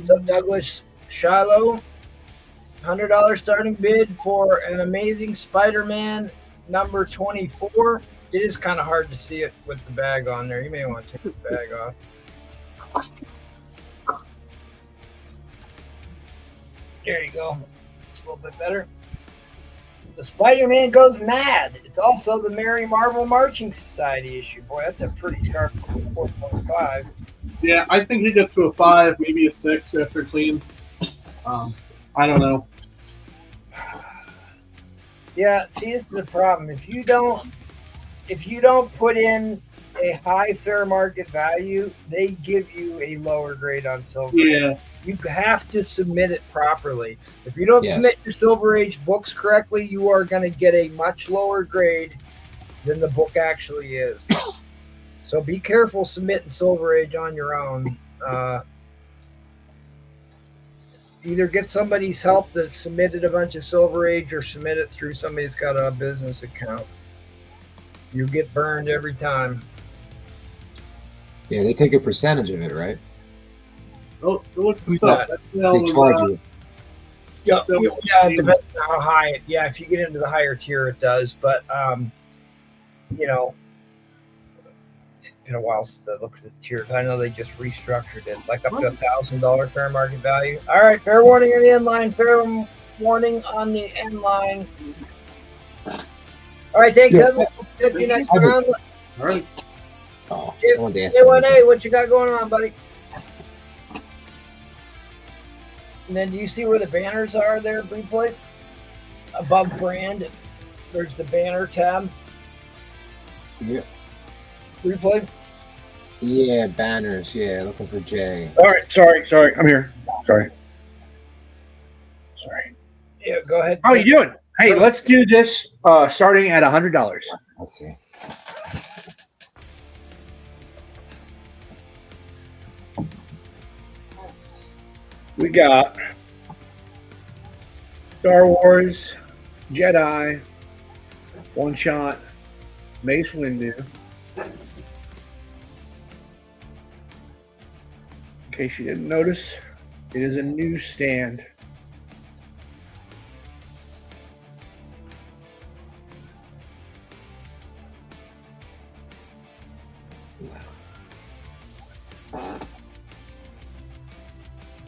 So Douglas Shiloh, $100 starting bid for an Amazing Spider-Man number 24. It is kind of hard to see it with the bag on there. You may want to take the bag off. There you go. It's a little bit better. The Spider-Man Goes Mad. It's also the Merry Marvel Marching Society issue. Boy, that's a pretty sharp 4.5. Yeah, I think he gets to a 5, maybe a 6 after clean. I don't know. Yeah, see, this is a problem. If you don't put in a high fair market value, they give you a lower grade on Silver Age. Yeah. You have to submit it properly. If you don't submit your Silver Age books correctly, you are going to get a much lower grade than the book actually is. So be careful submitting Silver Age on your own. Either get somebody's help that submitted a bunch of Silver Age or submit it through somebody that's got a business account. You get burned every time. Yeah, they take a percentage of it, right? Oh, look Who's stuff. that? They charge you. Yeah, So- yeah, it depends on how high it. Yeah, if you get into the higher tier, it does. But you know, it's been a while since I looked at the tiers. I know they just restructured it, like up to $1,000 fair market value. All right, fair warning on the end line. Fair warning on the end line. All right, thanks. Yeah. Catch you next I think- round. All right. Oh, I wanted to ask J1A, what you got going on, buddy? And then do you see where the banners are there, Briele? Above brand, there's the banner tab. Yeah. Briele? Yeah, banners. Yeah, looking for Jay. All right, sorry. I'm here. Sorry. Yeah, go ahead. How you doing? Hey, let's do this starting at $100. Let's see. We got Star Wars, Jedi, One Shot, Mace Windu. In case you didn't notice, it is a newsstand.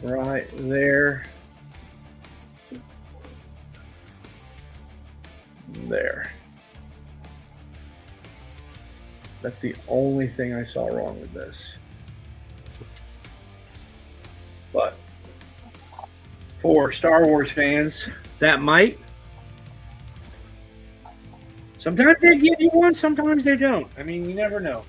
Right there. There. That's the only thing I saw wrong with this. But for Star Wars fans, that might. Sometimes they give you one, sometimes they don't. I mean, you never know.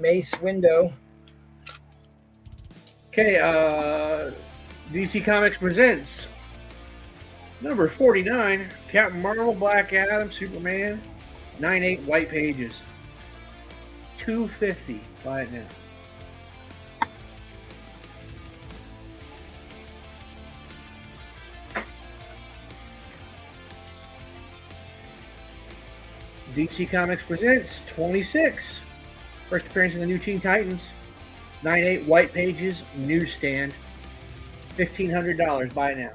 Mace window. Okay, DC Comics presents number 49, Captain Marvel, Black Adam, Superman, 9/8 white pages. $250. Buy it now. DC Comics presents 26. First appearance of the new Teen Titans. 9/8 white pages, newsstand. $1,500. Buy it now.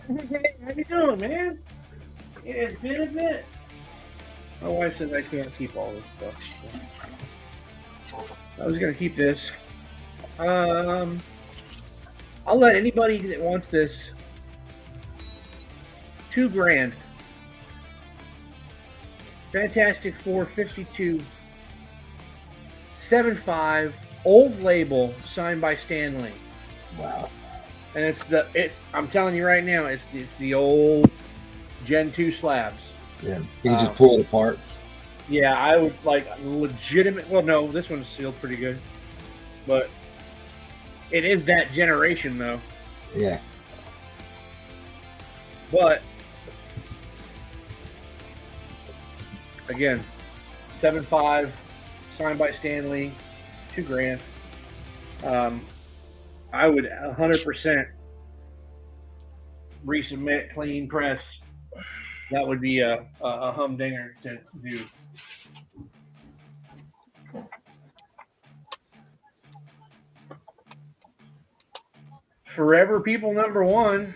Hey, how you doing, man? It's been a bit. My wife says I can't keep all this stuff. I was gonna keep this. I'll let anybody that wants this. $2,000. Fantastic Four 52. 7.5 old label signed by Stan Lee. Wow. And I'm telling you right now, it's the old Gen 2 slabs. Yeah. You can just pull it apart. Yeah, I would like legitimate. Well, no, this one's sealed pretty good, but it is that generation though. Yeah. But again, 7.5 signed by Stan Lee, $2,000. I would 100% resubmit, clean press. That would be a humdinger to do. Forever People #1.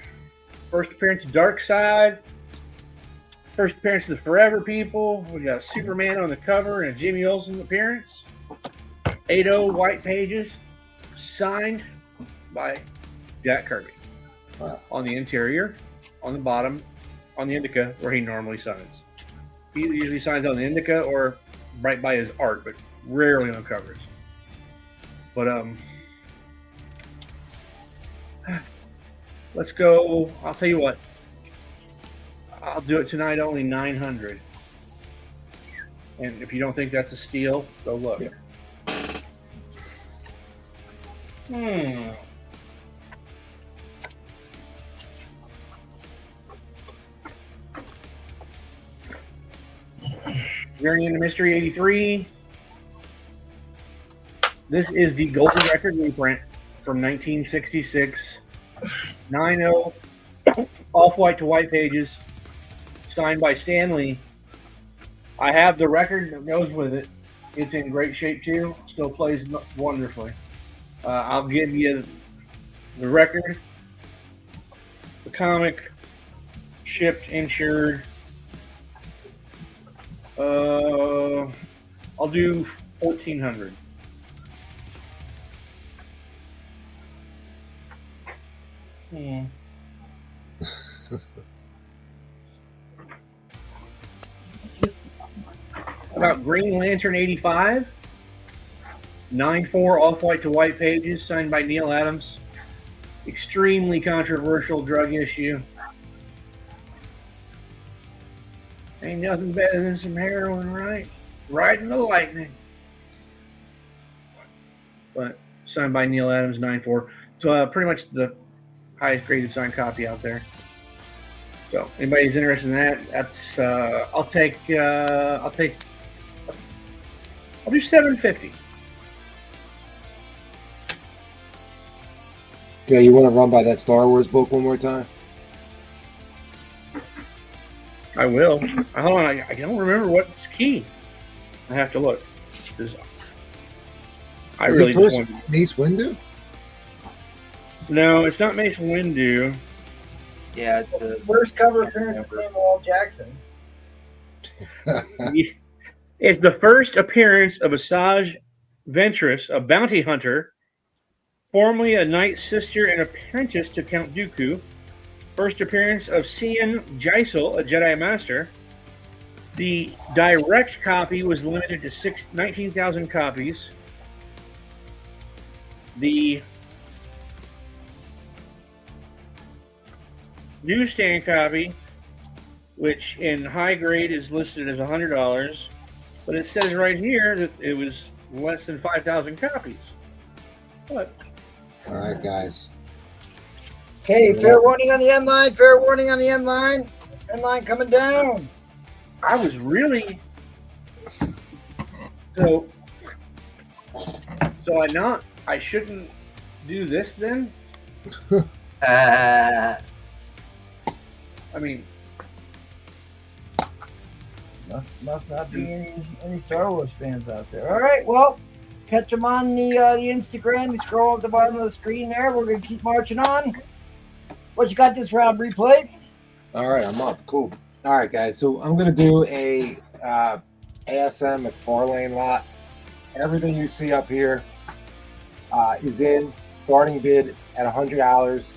First appearance of Darkseid. First appearance of the Forever People. We got Superman on the cover and a Jimmy Olsen appearance. 8.0 white pages. Signed by Jack Kirby. Wow. On the interior, on the bottom, on the indica, where he normally signs. He usually signs on the indica or right by his art, but rarely on covers. But let's go. I'll tell you what. I'll do it tonight. Only 900. And if you don't think that's a steal, go look. Yeah. Journey into Mystery 83. This is the Golden Record reprint from 1966. 9.0 off-white to white pages, signed by Stan Lee. I have the record that goes with it. It's in great shape too. Still plays wonderfully. I'll give you the record, the comic, shipped, insured. I'll do $1,400. About Green Lantern 85, 9/4 off-white to white pages, signed by Neil Adams. Extremely controversial drug issue. Ain't nothing better than some heroin, right? Riding the lightning. But signed by Neil Adams, 9/4. So pretty much the highest graded signed copy out there. So anybody's interested in that, that's I'll do $750. Okay, you want to run by that Star Wars book one more time? I will. Hold on, I don't remember what's key. I have to look. I Is really it first just want... Mace Windu? No, it's not Mace Windu. Yeah, it's the First cover appearance of Samuel L. Jackson. It's the first appearance of Asajj Ventress, a bounty hunter, formerly a Knight's sister and apprentice to Count Dooku. First appearance of Cian Jisel, a Jedi Master. The direct copy was limited to 19,000 copies. The newsstand copy, which in high grade is listed as $100, but it says right here that it was less than 5,000 copies. What? All right, guys. Okay, fair warning on the end line. Fair warning on the end line. End line coming down. I was really so I shouldn't do this then. I mean, must not be any Star Wars fans out there. All right, well, catch them on the Instagram. You scroll at the bottom of the screen there. We're gonna keep marching on. What you got this round, Replay? All right, I'm up. Cool. All right, guys. So I'm gonna do a ASM McFarlane lot. Everything you see up here is in starting bid at $100.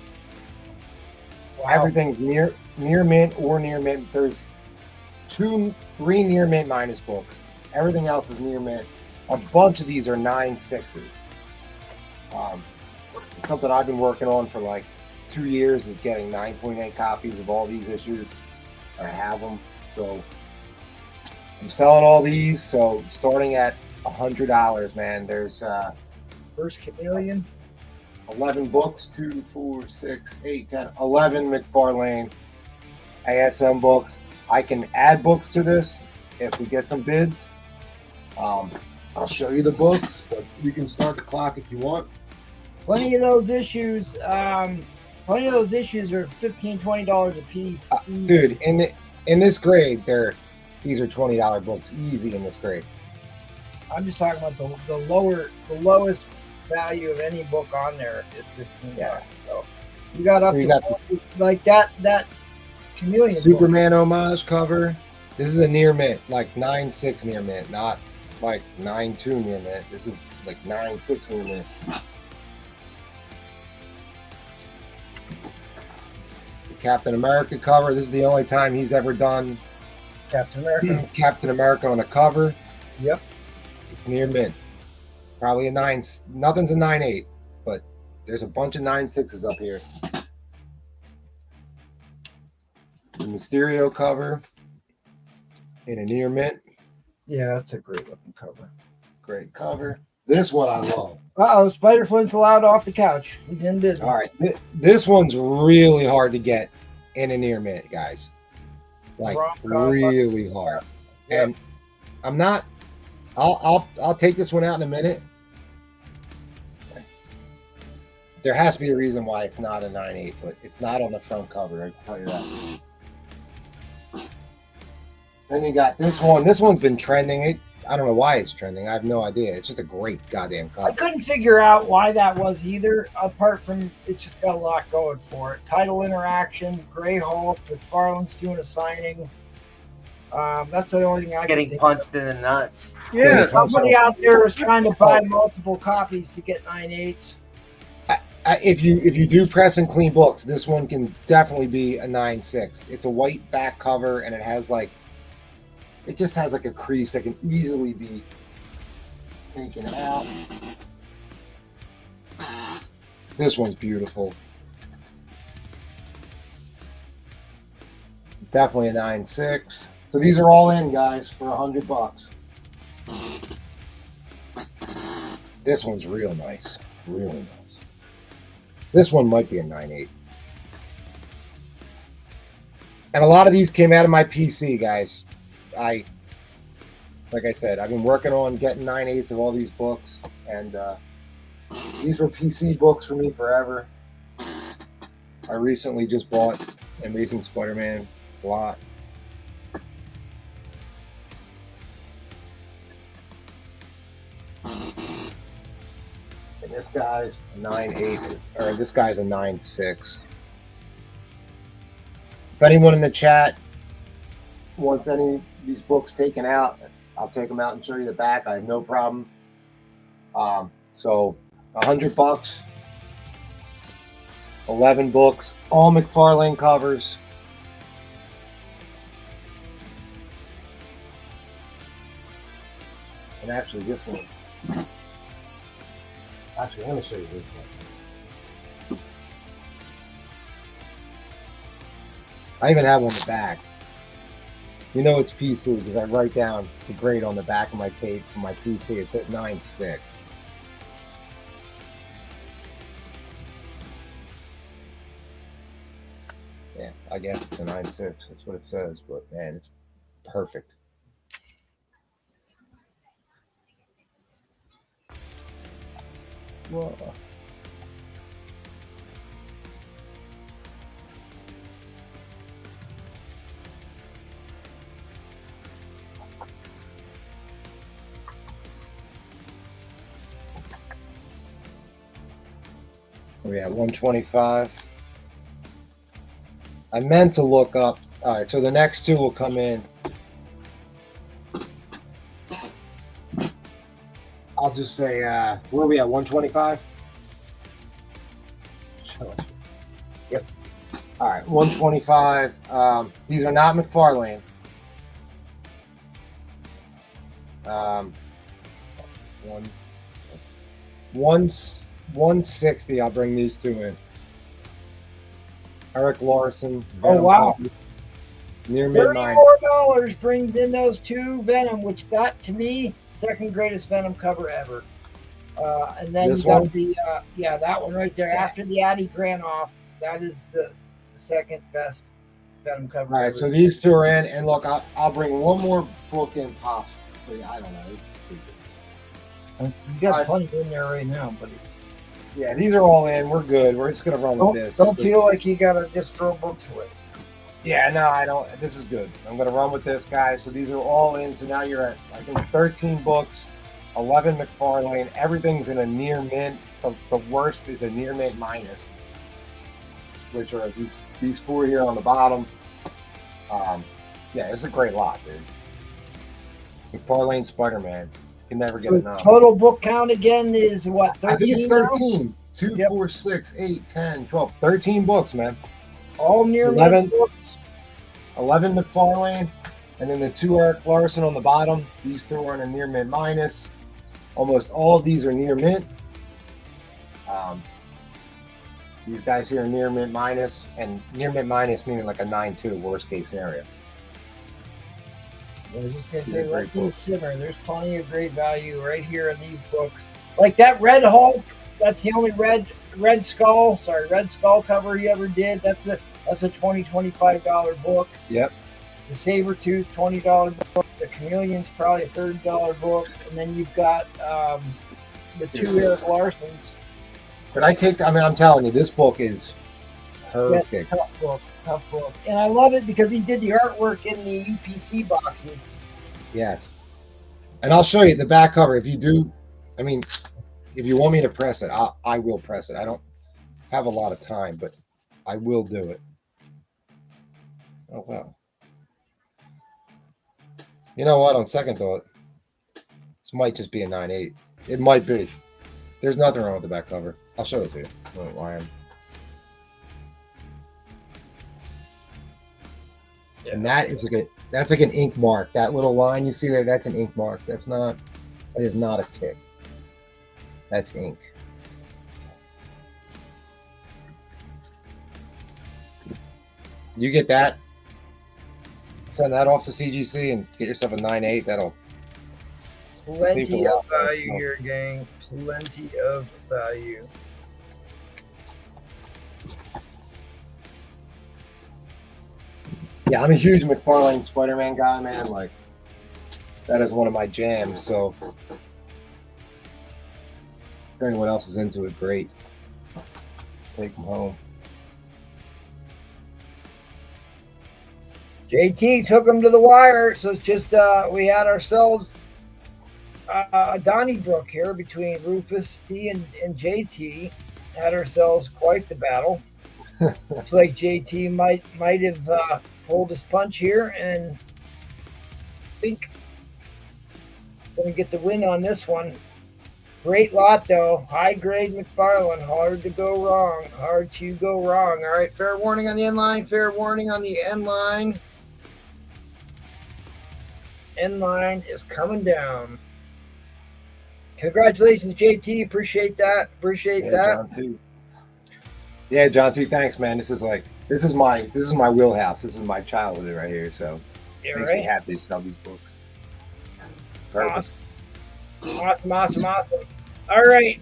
Wow. Everything's near mint or near mint. There's 3 near mint minus books. Everything else is near mint. A bunch of these are 9/6s. It's something I've been working on for like 2 years, is getting 9.8 copies of all these issues. I have them, so I'm selling all these. So starting at $100, man. There's First Chameleon, 11 books, 2, 4, 6, 8, 10, 11 McFarlane ASM books. I can add books to this if we get some bids. I'll show you the books, but we can start the clock if you want. Plenty of those issues. Plenty of those issues are $15, $20 a piece. Dude, in this grade, these are $20 books, easy in this grade. I'm just talking about the lowest value of any book on there is $15. Yeah. So you got up to like that Chameleon Superman book. Homage cover. This is a near mint, like 9/6 near mint, not like 9/2 near mint. This is like 9/6 near mint. The Captain America cover. This is the only time he's ever done Captain America on a cover. Yep. It's near mint. Probably a 9. Nothing's a 9/8, but there's a bunch of 9/6s up here. The Mysterio cover in a near mint. Yeah, that's a great looking cover. Great cover. This one I love. Spider-Flint's allowed off the couch. He's in business. All right, this one's really hard to get in a near mint, guys. Like really hard. Yep. And I'm not. I'll take this one out in a minute. There has to be a reason why it's not a 9.8, but it's not on the front cover. I can tell you that. Then you got this one. This one's been trending. I don't know why it's trending. I have no idea. It's just a great goddamn cover. I couldn't figure out why that was either, apart from it's just got a lot going for it. Title interaction, Grey Hulk, McFarlane's doing a signing. That's the only thing I Getting punched in the nuts. Yeah, somebody out there is trying to buy multiple copies to get 9.8s. If you do press and clean books, this one can definitely be a 9.6. It's a white back cover, and it has like, it just has like a crease that can easily be taken out. This one's beautiful. Definitely a 9.6. So these are all in, guys, for $100. This one's real nice, really nice. This one might be a 9.8. And a lot of these came out of my PC, guys. Like I said, I've been working on getting 9.8s of all these books, and these were PC books for me forever. I recently just bought Amazing Spider-Man lot. And this guy's a 9.8, or this guy's a 9.6. If anyone in the chat wants any of these books taken out, I'll take them out and show you the back. I have no problem. So $100, 11 books, all McFarlane covers. And actually, this one. Actually, let me show you this one. I even have on the back. You know it's PC because I write down the grade on the back of my tape for my PC. It says 9.6. Yeah, I guess it's a 9.6. That's what it says, but man, it's perfect. Whoa. We have 125. I meant to look up. All right, so the next two will come in. I'll just say, where are we at? 125? Yep. All right, 125. These are not McFarlane. 160. I'll bring these two in. Eric Larson. Oh wow! Near mid-9. $34 brings in those two Venom, which that to me, second greatest Venom cover ever. And then this you got one? the that one right there. Yeah. After the Addy Granoff, that is the second best Venom cover. All right, ever. so these two are in, and look, I'll bring one more book in possibly. I don't know. This is stupid. You got All right. plenty in there right now, buddy. Yeah, these are all in. We're good. We're just gonna run with this. Don't feel like you gotta just throw books away. Yeah, no, I don't. This is good. I'm going to run with this, guys. So these are all in. So now you're at, I think, 13 books, 11 McFarlane. Everything's in a near mint. The worst is a near mint minus, which are these four here on the bottom. Yeah, it's a great lot, dude. McFarlane Spider-Man. Can never get enough. Total book count again is what? 13 I think it's now? 13. 2, 4, 6, 8, 10, 12. 13 books, man. All near 11 mint books. 11 McFarlane, and then the two Eric Larson on the bottom. These two are in a near mint minus. Almost all of these are near mint. These guys here are near mint minus, and near mint minus meaning like a 9.2 worst case scenario. I was just gonna These say, are let great these books. simmer. There's plenty of great value right here in these books. Like that Red Hulk. That's the only Red Skull cover he ever did. That's a $25 book. Yep. The Sabretooth, $20 book. The Chameleon's probably a $30 book. And then you've got the two Eric Larsons. But I'm telling you, this book is perfect. Yes, tough book. And I love it because he did the artwork in the UPC boxes. Yes. And I'll show you the back cover. If you do, if you want me to press it, I will press it. I don't have a lot of time, but I will do it. Oh, well. You know what? On second thought, this might just be a 9.8. It might be. There's nothing wrong with the back cover. I'll show it to you. I don't know why And that's like an ink mark. That little line you see there, that's an ink mark. That is not a tick. That's ink. You get that, send that off to CGC and get yourself a 9.8. That'll plenty of value here, gang. Plenty of value. Yeah, I'm a huge McFarlane Spider-Man guy, man. Like, that is one of my jams. So, if anyone else is into it, great. Take them home. JT took him to the wire, so it's just we had ourselves a Donnybrook here between Rufus T and JT. Had ourselves quite the battle. Looks like JT might have pulled his punch here, and I think gonna get the win on this one. Great lot though. High grade McFarlane. Hard to go wrong. Hard to go wrong. All right, fair warning on the end line. Fair warning on the end line. End line is coming down. Congratulations, JT. Appreciate that. Appreciate that. John too. Yeah, John T. Thanks, man. This is my wheelhouse. This is my childhood right here. So it makes me happy to sell these books. Perfect. Awesome. All right.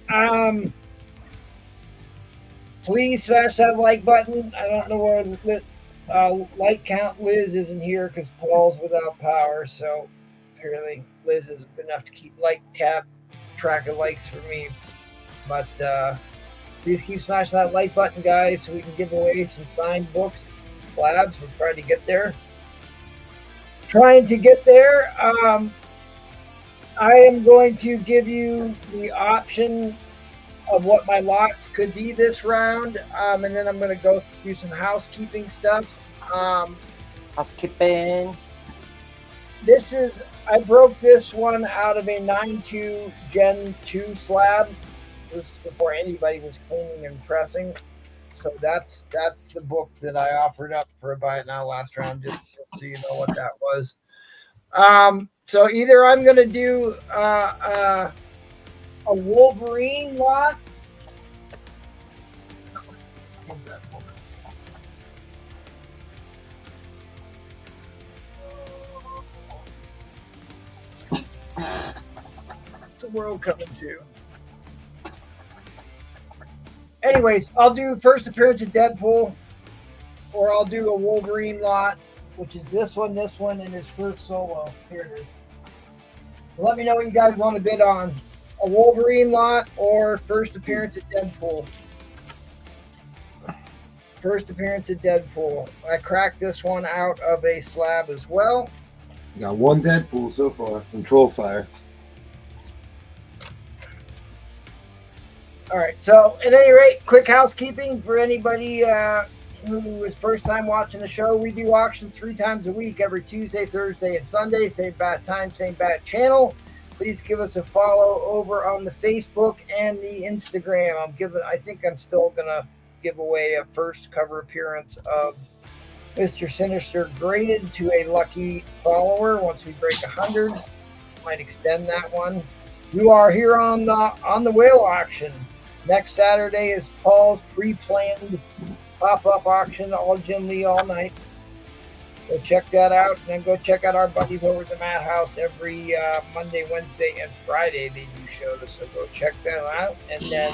Please smash that like button. I don't know where like count Liz isn't here because Paul's without power. So apparently Liz is enough to keep track of likes for me. But please keep smashing that like button, guys, so we can give away some signed books, slabs. We're trying to get there. I am going to give you the option of what my lots could be this round, and then I'm going to go through housekeeping stuff. Housekeeping. I broke this one out of a 9.2 Gen 2 slab. This is before anybody was cleaning and pressing. So that's the book that I offered up for a buy it now last round, just so you know what that was. So either I'm going to do a Wolverine lot. What's the world coming to? Anyways, I'll do first appearance of Deadpool, or I'll do a Wolverine lot, which is this one, and his first solo. Here it is. So let me know what you guys want to bid on. A Wolverine lot or first appearance at Deadpool. First appearance at Deadpool. I cracked this one out of a slab as well. Got one Deadpool so far from Trollfire. All right, so at any rate, quick housekeeping for anybody who is first time watching the show. We do auctions 3 times a week, every Tuesday, Thursday, and Sunday. Same bat time, same bat channel. Please give us a follow over on the Facebook and the Instagram. I think I'm still gonna give away a first cover appearance of Mr. Sinister graded to a lucky follower once we break 100. Might extend that one. You are here on the whale auction. Next Saturday is Paul's pre-planned pop-up auction, all Jim Lee all night. Go check that out, and then go check out our buddies over at the Madhouse every Monday, Wednesday, and Friday. They do shows, so go check that out. And then,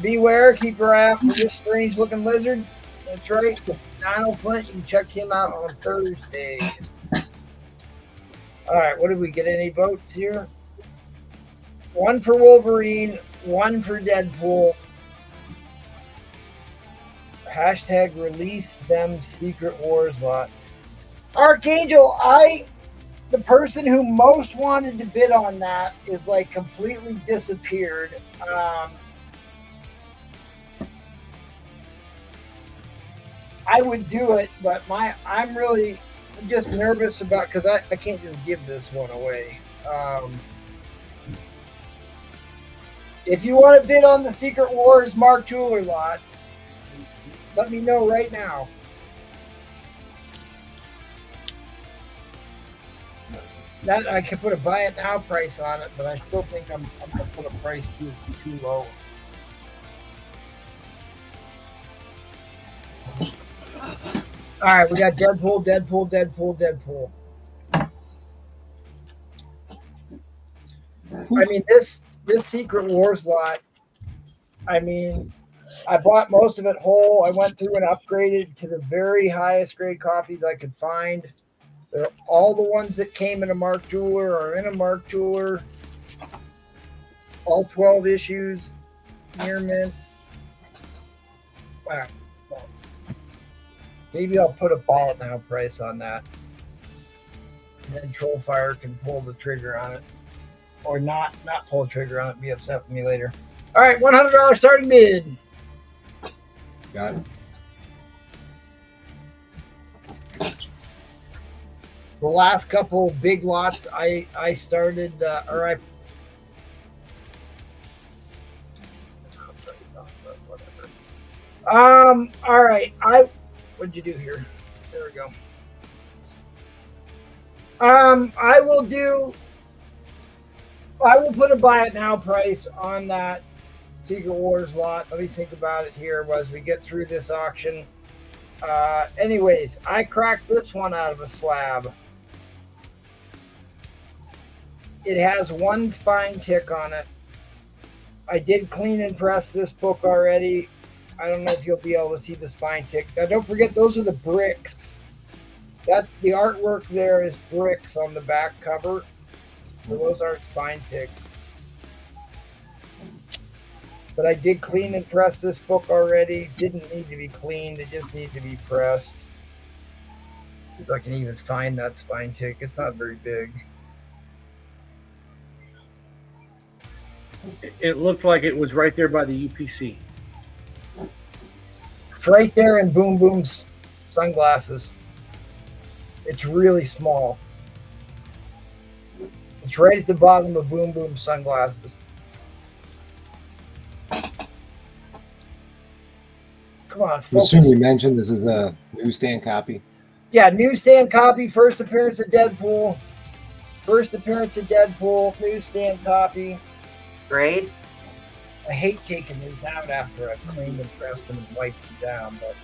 beware, keep your eye out for this strange-looking lizard. That's right, Donald Flint. You can check him out on Thursdays. All right, what did we get? Any votes here? one for Wolverine, one for Deadpool. Hashtag release them Secret Wars lot. Archangel, the person who most wanted to bid on that is like completely disappeared. I would do it, but I'm just nervous about, because I can't just give this one away. If you want to bid on the Secret Wars Mark Jeweler lot, let me know right now. That I could put a buy it now price on it, but I still think I'm gonna put a price too low. All right, we got Deadpool. I mean, this Secret Wars lot, I mean, I bought most of it whole. I went through and upgraded to the very highest grade copies I could find. All the ones that came in a Mark Jeweler are in a Mark Jeweler. All 12 issues, near mint. Wow. Maybe I'll put a ball now price on that. And then Trollfire can pull the trigger on it. Or not pull the trigger on it, be upset with me later. All right, $100 starting bid. Got it. The last couple big lots I started, all right, what'd you do here? There we go. I will put a buy it now price on that Secret Wars lot. Let me think about it here as we get through this auction. Anyways, I cracked this one out of a slab. It has one spine tick on it. I did clean and press this book already. I don't know if you'll be able to see the spine tick. Now, don't forget, those are the bricks. The artwork there is bricks on the back cover. So those aren't spine ticks. But I did clean and press this book already. Didn't need to be cleaned. It just needs to be pressed. If I can even find that spine tick. It's not very big. It looked like it was right there by the UPC. It's right there in Boom Boom's sunglasses. It's really small. It's right at the bottom of Boom Boom's sunglasses. Come on, folks. As soon as you mentioned this is a newsstand copy. Yeah, newsstand copy, first appearance of Deadpool. Newsstand copy. Grade? I hate taking these out after I've cleaned and pressed them and wiped them down, but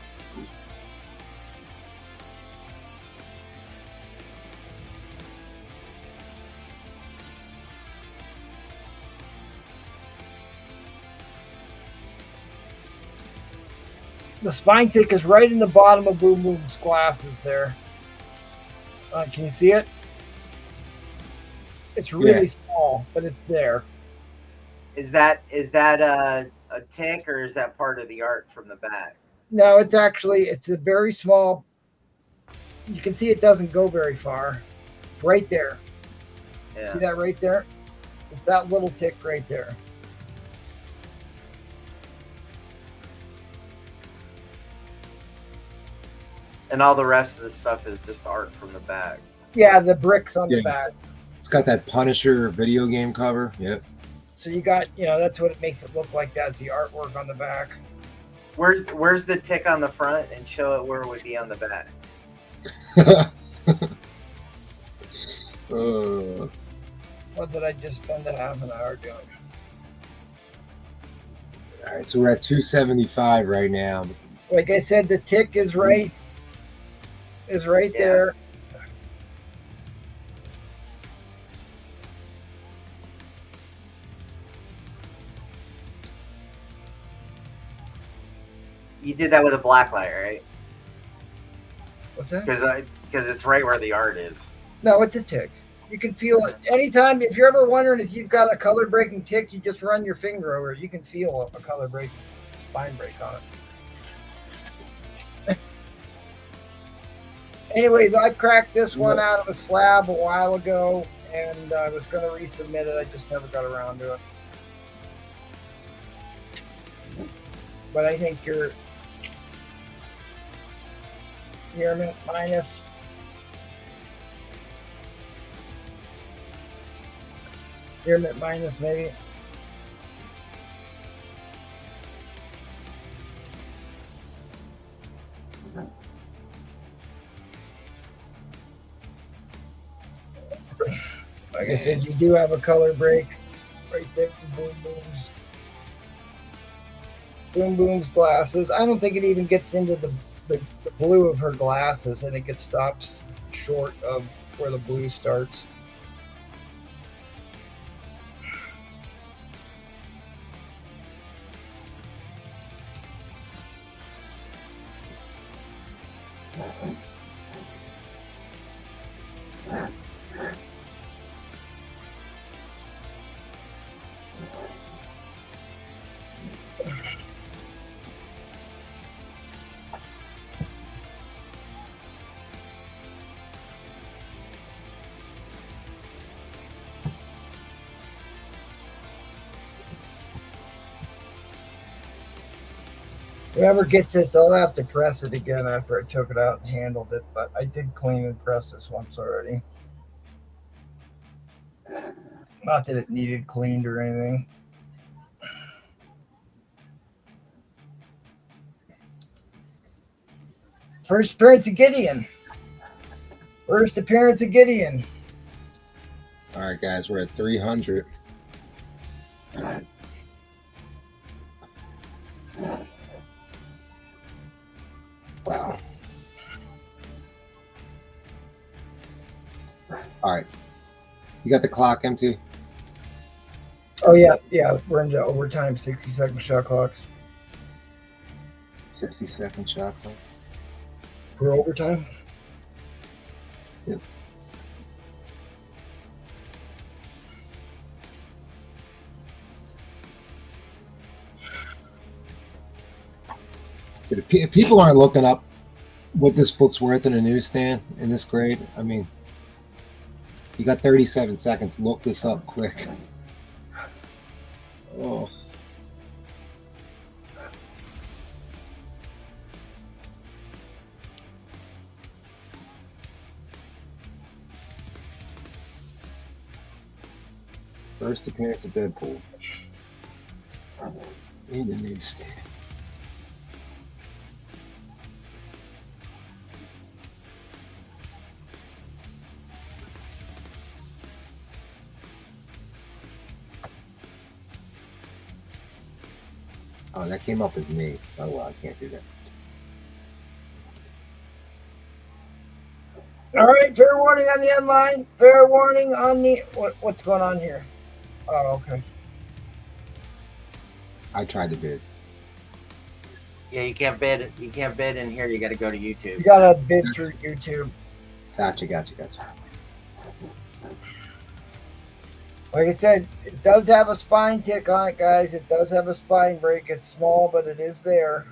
the spine tick is right in the bottom of Boom Boom's glasses there. Can you see it? It's really small, but it's there. Is that a tick, or is that part of the art from the back? No, it's a very small. You can see it doesn't go very far. Right there. Yeah. See that right there? It's that little tick right there. And all the rest of the stuff is just art from the back. Yeah, the bricks on the back. It's got that Punisher video game cover. Yep. So you got, that's what it makes it look like. That's the artwork on the back. Where's the tick on the front, and show it where it would be on the back? What did I just spend a half an hour doing? All right, so we're at 275 right now. Like I said, the tick is right there. You did that with a black light, right? What's that? Because it's right where the art is. No, it's a tick. You can feel it anytime. If you're ever wondering if you've got a color breaking tick, you just run your finger over it. You can feel a color breaking spine break on it. Anyways, I cracked this one out of a slab a while ago, and I was going to resubmit it. I just never got around to it. But I think you're minus. You're minus maybe. Like I said, you do have a color break right there from Boom Boom's. Boom Boom's glasses. I don't think it even gets into the blue of her glasses. I think it stops short of where the blue starts. Whoever gets this, I'll have to press it again after I took it out and handled it, but I did clean and press this once already. Not that it needed cleaned or anything. First appearance of Gideon. First appearance of Gideon. All right, guys, we're at 300. Wow. All right. You got the clock empty? Oh, yeah. Yeah, we're into overtime, 60-second shot clocks. 60-second shot clock. For overtime? Yep. If people aren't looking up what this book's worth in a newsstand in this grade, I mean, you got 37 seconds. Look this up quick. Oh. First appearance of Deadpool in the newsstand. Oh, that came up as me. Oh, well, I can't do that. All right, fair warning on the end line. Fair warning on the... What's going on here? Oh, okay. I tried to bid. Yeah, you can't bid. You can't bid in here. You got to go to YouTube. You got to bid through YouTube. Gotcha. Like I said, it does have a spine tick on it, guys. It does have a spine break. It's small, but it is there.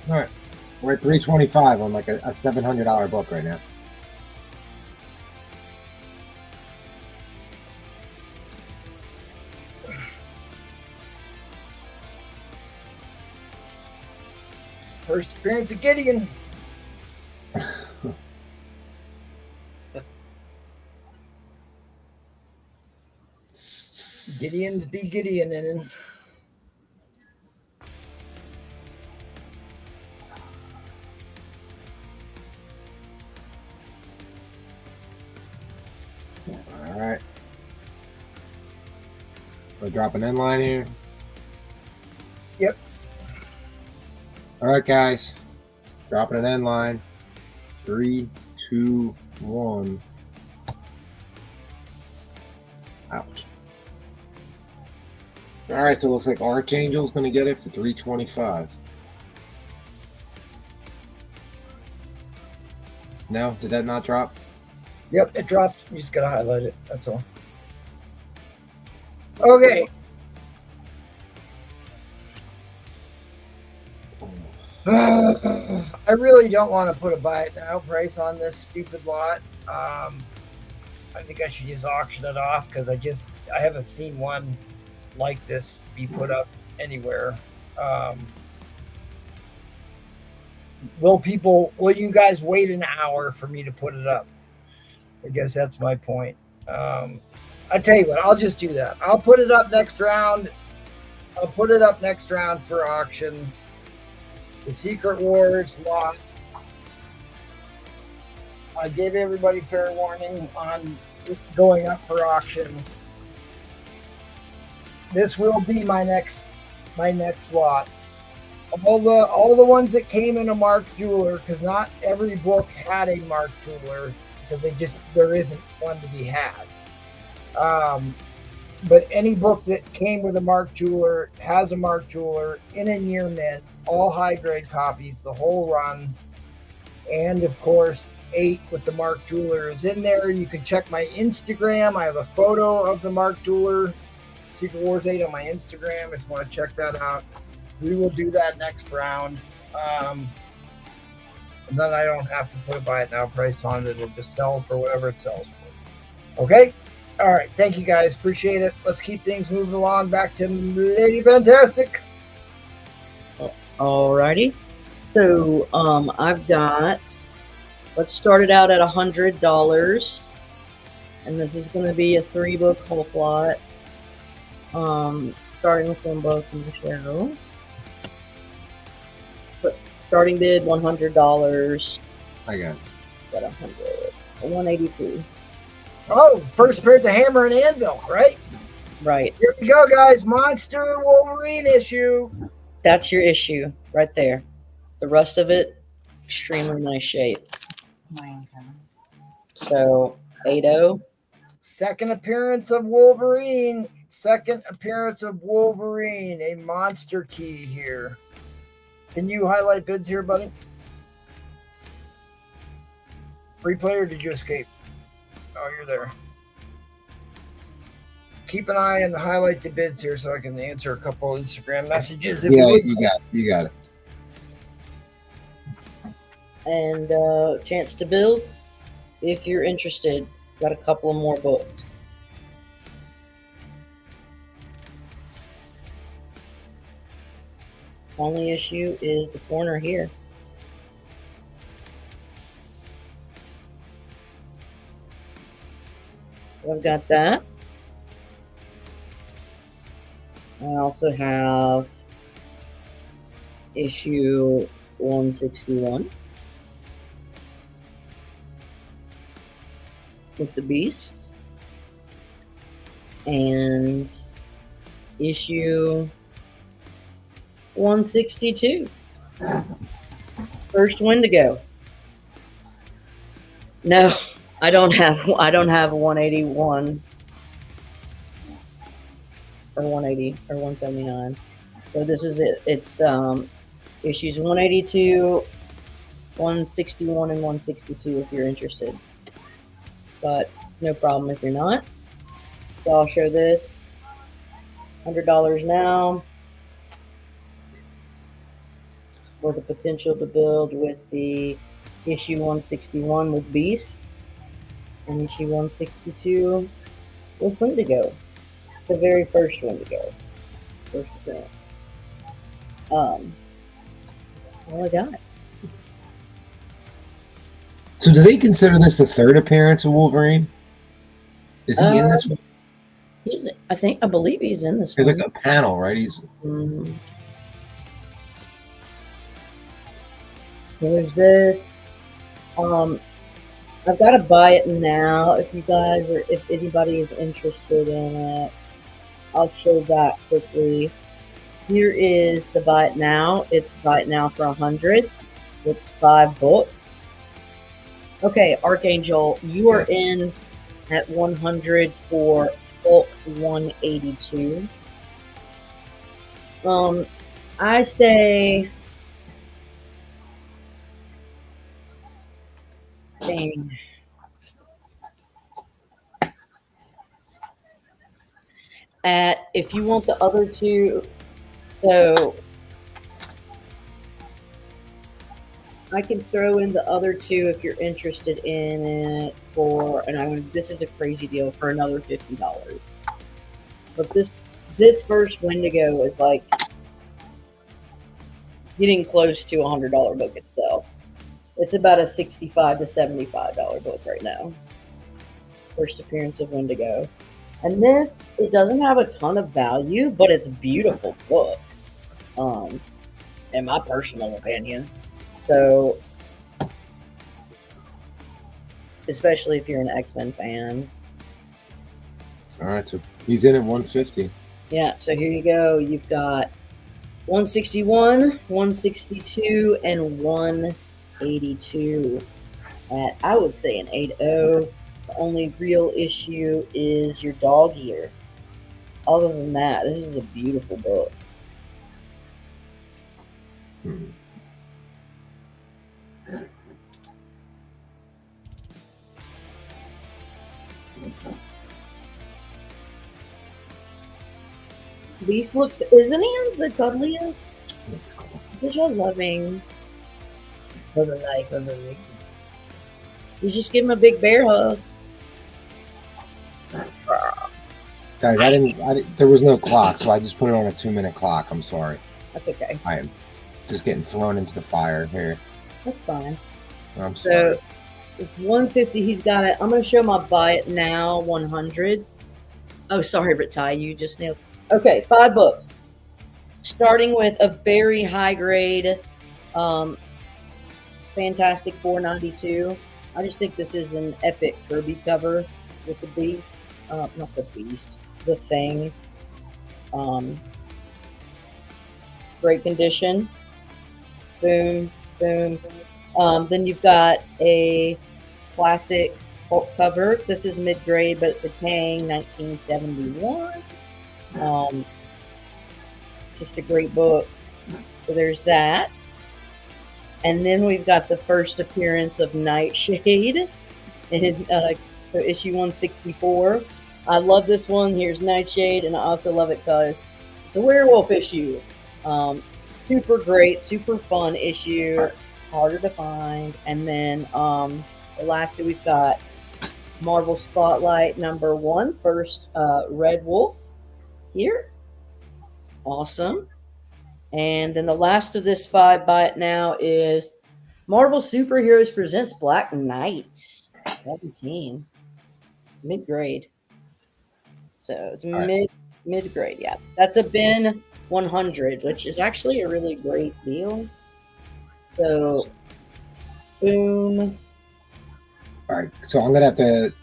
All right, we're at 325 on like a $700 book right now. First appearance of Gideon. Gideon's be Gideon. All right. We're dropping end line here. Yep. All right, guys. Dropping an end line. 3, 2, 1. Ouch. All right, so it looks like Archangel's going to get it for $325. No, did that not drop? Yep, it dropped. You just gotta highlight it. That's all. Okay. I really don't want to put a buy it now price on this stupid lot. I think I should just auction it off because I haven't seen one like this be put up anywhere. Will you guys wait an hour for me to put it up? I guess that's my point. I tell you what, I'll just do that. I'll put it up next round. I'll put it up next round for auction. The Secret Wars lot. I gave everybody fair warning on going up for auction. This will be my next lot. All the ones that came in a Mark Jeweler, because not every book had a Mark Jeweler, because there isn't one to be had. But any book that came with a Mark Jeweler has a Mark Jeweler in a near mint, all high grade copies, the whole run, and of course 8 with the Mark Jeweler is in there. You can check my Instagram. I have a photo of the Mark Jeweler Secret Wars 8 on my Instagram if you want to check that out. We will do that next round. And then I don't have to put a buy it now price on it. It'll just sell for whatever it sells for. Okay? All right. Thank you guys. Appreciate it. Let's keep things moving along. Back to Lady Fantastic. Alrighty. So I've got, let's start it out at $100. And this is going to be a 3-book whole plot. Starting with one book from the show. But starting bid $100. I got it. Got 100. 182. Oh, first appearance of Hammer and Anvil, right? Right. Here we go, guys. Monster Wolverine issue. That's your issue right there. The rest of it, extremely nice shape. So, 80. Second appearance of Wolverine. Second appearance of Wolverine. A monster key here. Can you highlight bids here, buddy? Replay or did you escape? Oh, you're there. Keep an eye on the highlight the bids here so I can answer a couple of Instagram messages. Yeah, you got it. And chance to build if you're interested. Got a couple of more books. Only issue is the corner here. I've got that. I also have issue 161 with the Beast, and issue 162. First Wendigo. No, I don't have a 181 or 180 or 179. So this is it. It's issues 182, 161, and 162 if you're interested. But no problem if you're not. So I'll show this. $100 now. For the potential to build with the issue 161 with Beast and issue 162 with Wendigo. The very first Wendigo. First appearance. All I got. So do they consider this the third appearance of Wolverine? Is he in this one? I believe he's in this There's one. like a panel, right? He's There's this. I've got to buy it now. If you guys or if anybody is interested in it, I'll show that quickly. Here is the buy it now. It's buy it now for 100. It's 5 books. Okay, Archangel, you are in at 100 for Hulk 182. I say, dang. If you want the other two, so I can throw in the other two if you're interested in it for, and this is a crazy deal for another $50. But this first Wendigo is like getting close to a $100 book itself. It's about a $65 to $75 book right now. First appearance of Wendigo. And this, it doesn't have a ton of value, but it's a beautiful book. In my personal opinion. So, especially if you're an X-Men fan. All right, so he's in at 150. Yeah, so here you go. You've got 161, 162, and 182 at, I would say, an 8.0. The only real issue is your dog ear. Other than that, this is a beautiful book. Beast looks, isn't he the cuddliest? Because you're loving for the life of a Ricky. You just give him a big bear hug. Guys, I didn't. There was no clock, so I just put it on a 2-minute clock. I'm sorry. That's okay. I am just getting thrown into the fire here. That's fine. I'm sorry. So, it's 150. He's got it. I'm going to show my buy it now 100. Oh, sorry, but Ty, you just nailed. Okay, 5 books. Starting with a very high grade, Fantastic 492. I just think this is an epic Kirby cover with the Beast. Not the Beast, the Thing. Great condition. Boom, boom. Then you've got a classic Hulk cover. This is mid-grade, but it's a Kang 1971. Just a great book. So there's that. And then we've got the first appearance of Nightshade. And so issue 164. I love this one. Here's Nightshade, and I also love it because it's a werewolf issue. Super great, super fun issue. Harder to find. And then the last two we've got Marvel Spotlight #1. First, Red Wolf here. Awesome. And then the last of this 5 buy it now is Marvel Superheroes Presents Black Knight 17. Mid-grade. So it's mid-grade, yeah. That's a bin 100, which is actually a really great deal. So, boom. All right, so I'm going to have to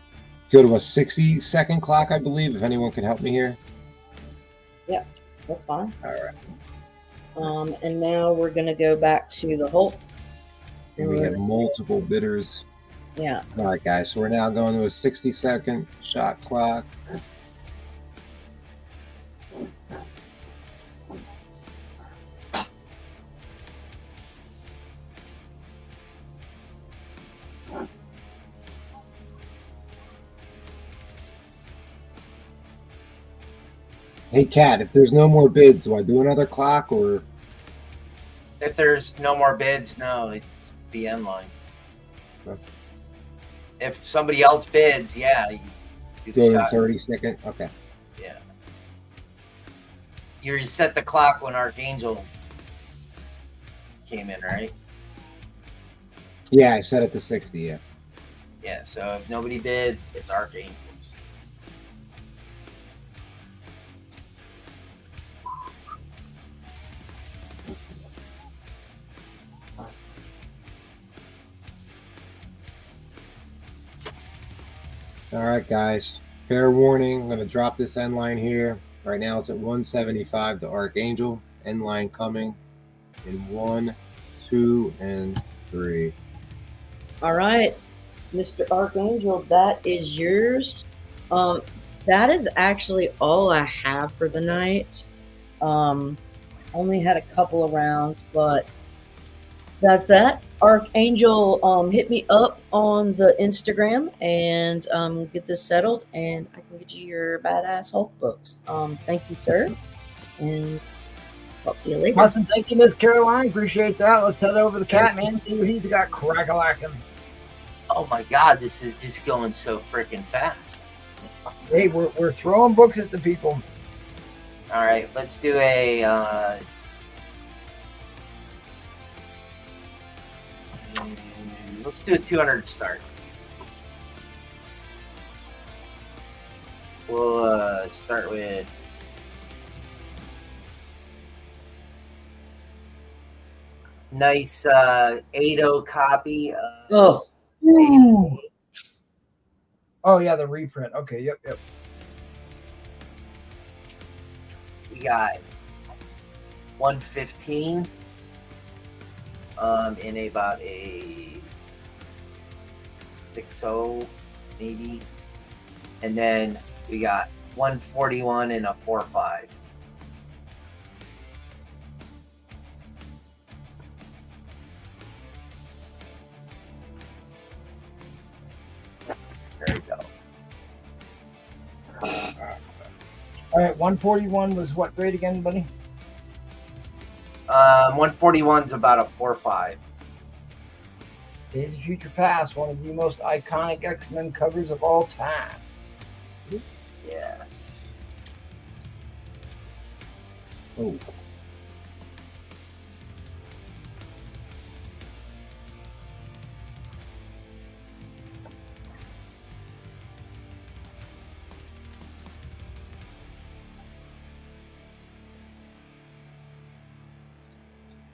go to a 60-second clock, I believe, if anyone can help me here. Yeah, that's fine. All right. And now we're going to go back to the Hulk. And we have multiple bidders. Yeah. All right, guys, so we're now going to a 60-second shot clock. Hey, Kat, if there's no more bids, do I do another clock or? If there's no more bids, no, it's the end line. Okay. If somebody else bids, yeah. You do it in 30-second? Okay. Yeah. You set the clock when Archangel came in, right? Yeah, I set it to 60, yeah. Yeah, so if nobody bids, it's Archangel. All right, guys. Fair warning. I'm going to drop this end line here. Right now it's at 175 to Archangel. End line coming in 1, 2, and 3. All right. Mr. Archangel, that is yours. That is actually all I have for the night. Only had a couple of rounds, but that's that. Archangel, hit me up on the Instagram and get this settled, and I can get you your badass Hulk books. Thank you, sir, and talk to you later. Awesome. Thank you, Miss Caroline. Appreciate that. Let's head over to the Catman and see what he's got crack-a-lacking. Oh my God, this is just going so freaking fast. Hey, we're throwing books at the people. All right, let's do a. Let's do a 200 start. We'll start with. Nice 8.0 copy. Oh. Ooh. Oh yeah, the reprint. Okay, yep. We got 115 in about a 6.0 maybe, and then we got 141 in a 4.5. There we go. All right, 141 was what grade again, buddy? 141's about a 4.5. Days of Future Past, one of the most iconic X-Men covers of all time. Yes. Oh.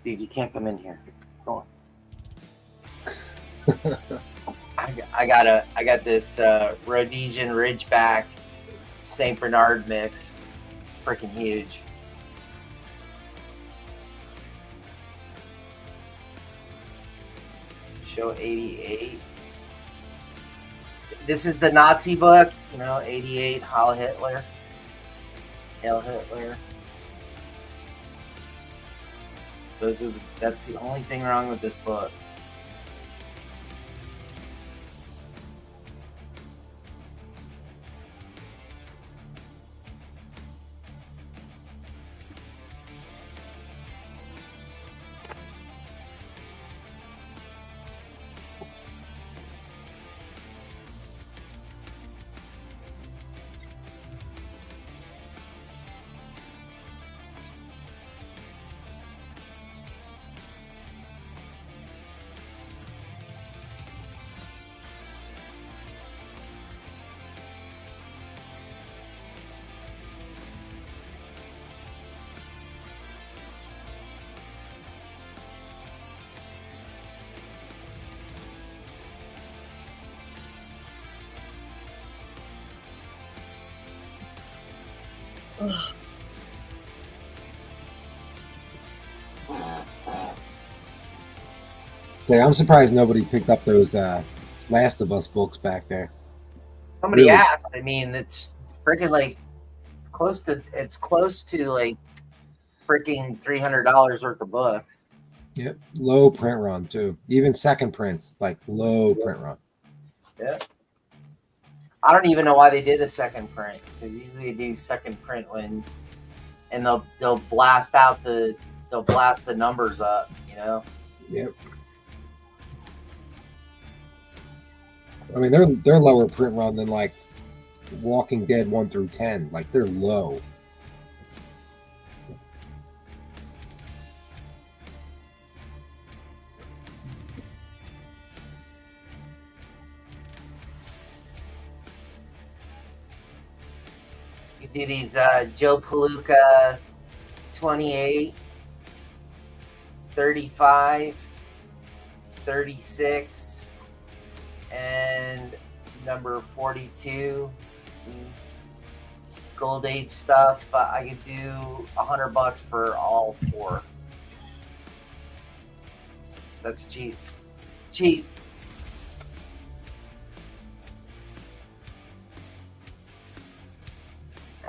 Dude, you can't come in here. Go on. I got this Rhodesian Ridgeback St. Bernard mix. It's freaking huge. Show 88. This is the Nazi book, 88 Heil Hitler. Hail Hitler. That's the only thing wrong with this book. I'm surprised nobody picked up those Last of Us books back there. Somebody Really? asked. I mean, it's freaking like it's close to like freaking $300 worth of books. Yep, low print run too. Even second prints, like low print run. Yeah. I don't even know why they did a second print, because usually they do second print and they'll blast the numbers up, Yep. I mean, they're lower print run than like Walking Dead 1 through 10. Like they're low. You do these Joe Palooka 28, 35, 36, and number 42. Some Gold Age stuff. I could do $100 for all four. That's cheap. Cheap.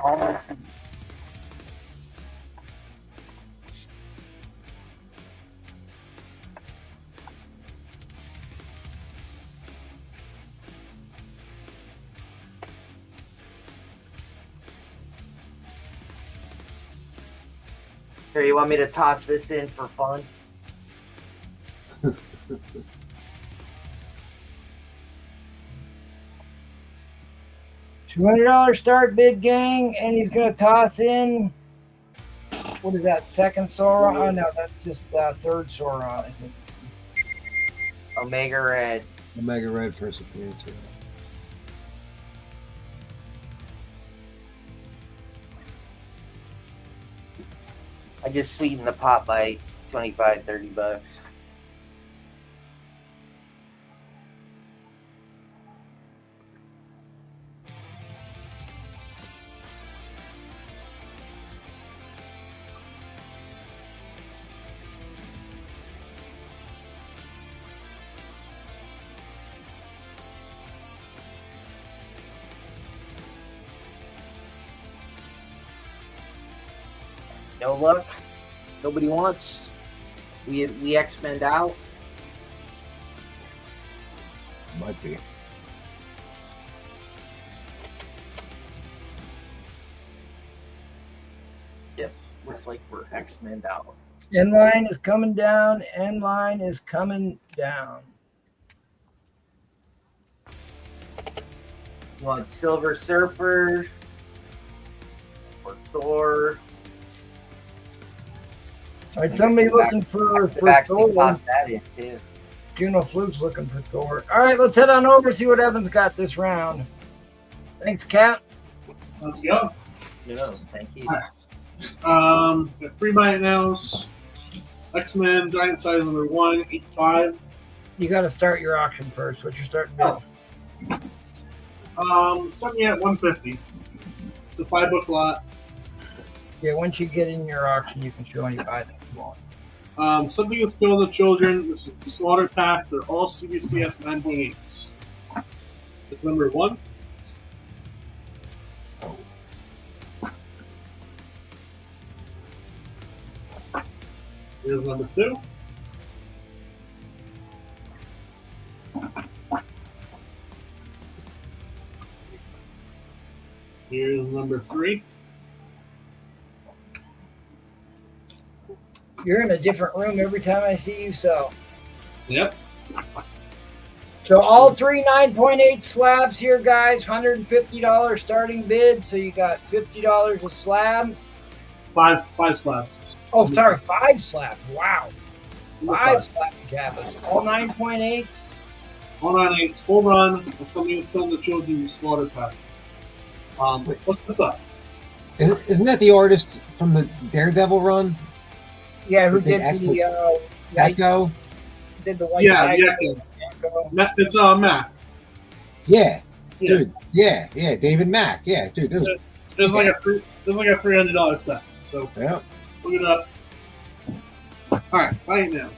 Here, you want me to toss this in for fun? $200 start bid, gang, and he's gonna toss in. What is that? Second Sauron? Oh no, that's just third Sauron. I think. Omega Red. Omega Red first appearance. Yeah. I just sweetened the pot by 25, 30 bucks. No luck. Nobody wants. We X-Men out. Might be. Yep. Looks like we're X-Men out. Inline is coming down. Inline is coming down. You want Silver Surfer or Thor? All right, somebody looking for Actually, Thor. toss that in too. Juno Fluke's looking for Thor. All right, let's head on over see what Evan's got this round. Thanks, Cap. Let's go. No, thank you. Got 3 by nows. X-Men Giant Size number 185. You got to start your auction first. What's your starting bid? Something at 150. The 5-book lot. Yeah, once you get in your auction, you can show any buy that you want. Something is Kill the Children. This is the Slaughter Pack. They're all CBCS 9.8s. That's number 1. Here's number 2. Here's number 3. You're in a different room every time I see you, so. Yep. So all 3 9.8 slabs here, guys. $150 starting bid. So you got $50 a slab. 5 slabs. Oh, sorry, 5 slabs. Wow. 5 slab cabins. All 9.8s. All 9.8s. Full run. If something is Kill the Children, the Slaughter Pack. Look this up. Isn't that the artist from the Daredevil run? Yeah, who Who did did the Echo? did the white Yeah, guy? yeah. It's Matt. Yeah. Yeah. Dude. Yeah, David Mack. Yeah, dude. There's like a $300 set. So Yeah. look it up. Alright, right now.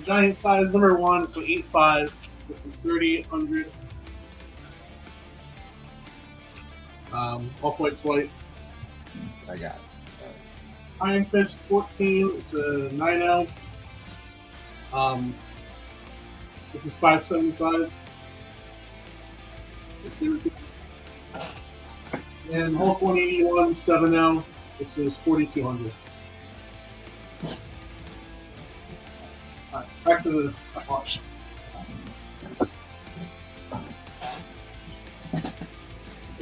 Giant size number 1, so 8.5. This is 3,800. All points white. I got it. Iron Fist 14, it's a 9L. This is 575. And Hulk 181 7L. This is 4,200. Alright, back to the auction.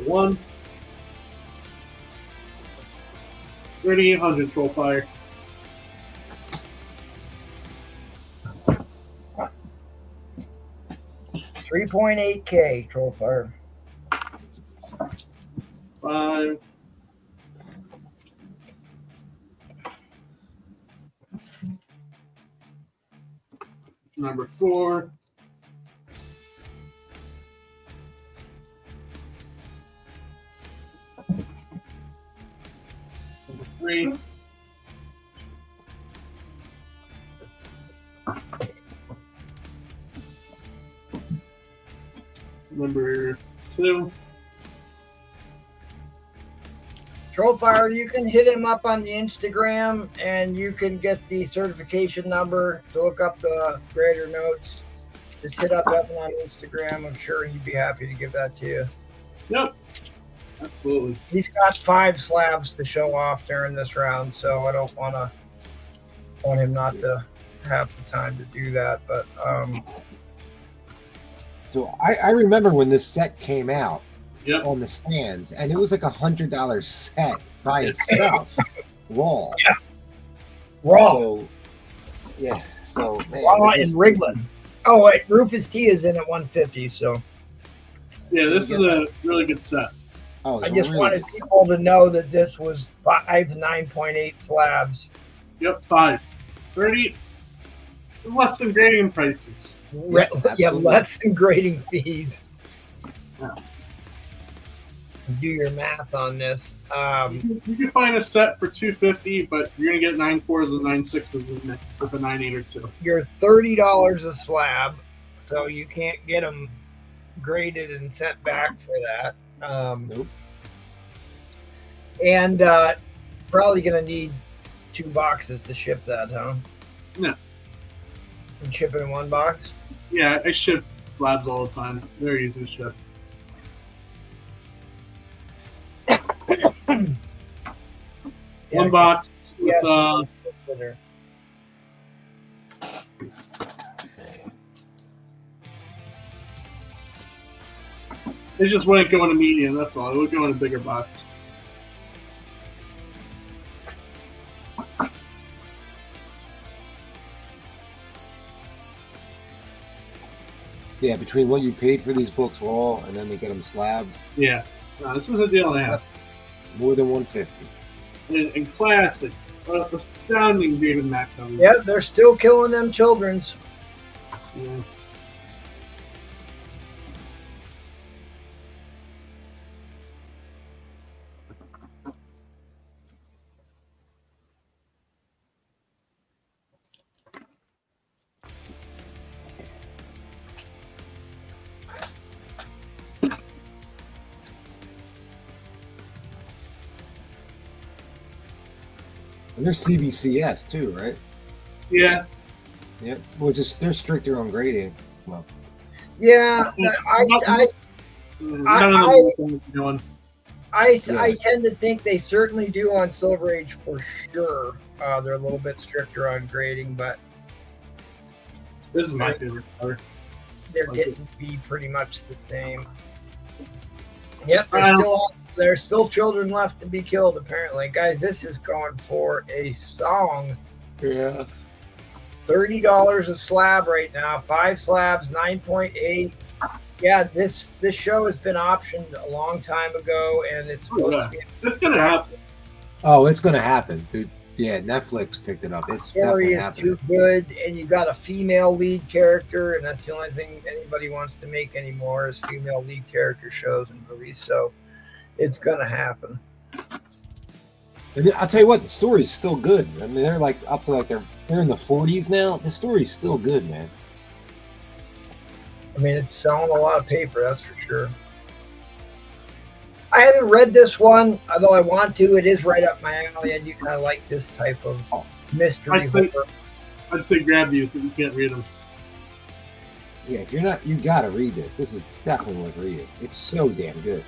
One. 3,800 Troll Fire. $3.8K Troll Fire. 5. Number 4. Number 3. Number 2. Trollfire, you can hit him up on the Instagram, and you can get the certification number to look up the grader notes. Just hit up Evan on Instagram. I'm sure he'd be happy to give that to you. Yep. Absolutely. He's got 5 slabs to show off during this round, so I don't want him not to have the time to do that. But So I remember when this set came out Yep. on the stands, and it was like $100 set by itself, raw. Yeah. Raw. So, yeah. So, man. Raw this and is- Wriglin. Oh, wait, Rufus T is in at 150, so Yeah, this is a really good set. Oh, I it's just really wanted good. people to know that this was 5 to 9.8 slabs. Yep, 5. 30. Less than grading prices. Yeah, absolutely. less than grading fees. Yeah. Do your math on this. You can find a set for $250, but you're gonna get 9.4s and 9.6s with a 9.8 or 2. You're $30 a slab, so you can't get them graded and sent back for that. Nope. And probably going to need 2 boxes to ship that, huh? No. And ship it in 1 box? Yeah, I ship slabs all the time. They're easy to ship. One box with Yes. they just wouldn't go in a medium, that's all. It would go in a bigger box. Yeah, between what you paid for these books raw and then they get them slabbed, Yeah. No, this is a deal and a half. more than 150. And classic. Astounding David Mack covers. Yeah, they're still killing them children's. Yeah. And they're CBCS too, right? Yeah. Yep. Well, just they're stricter on grading. Well, Yeah, I tend to think they certainly do on Silver Age for sure. They're a little bit stricter on grading, but This is my favorite color. they're Like getting to be pretty much the same. Yep, there's still children left to be killed, apparently. Guys, this is going for a song. yeah. $30 a slab right now. 5 slabs, 9.8. Yeah, this show has been optioned a long time ago, and it's supposed to be. It's gonna happen. Oh, it's gonna happen, dude. Yeah, Netflix picked it up. It's Story definitely is happening. too good, and you got a female lead character, and that's the only thing anybody wants to make anymore is female lead character shows and movies. So it's gonna happen. And I'll tell you what, the story's still good. I mean, they're like up to they're in the 40s now. The story's still good, man. I mean, it's selling a lot of paper, that's for sure. I haven't read this one, although I want to. It is right up my alley. I do kind of like this type of mystery. I'd say grab these, but you can't read them. Yeah, if you're not, you gotta read this. This is definitely worth reading. It's so damn good.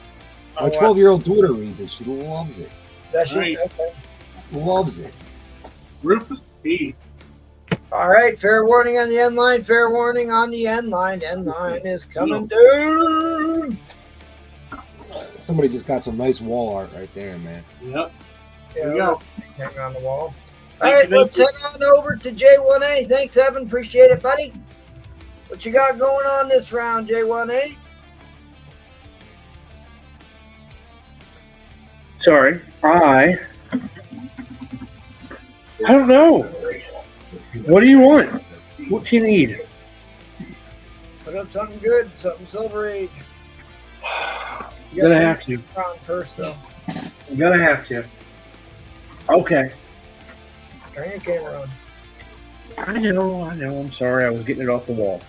Oh, My 12-year-old daughter reads it. She loves it. That's Right. okay. Loves it. Rufus T. All right, fair warning on the end line. Fair warning on the end line. End line is coming down. Somebody just got some nice wall art right there, man. Yep. Yeah, Yeah. hang on the wall. All right, let's head on over to J1A. Thanks, Evan. Appreciate it, buddy. What you got going on this round, J1A? Sorry, I don't know. What do you want? What do you need? Put up something good, something Silver Age. You Gonna gotta have to. round first, though. I'm gonna have to. Okay. Turn your camera on. I know. I'm sorry. I was getting it off the wall.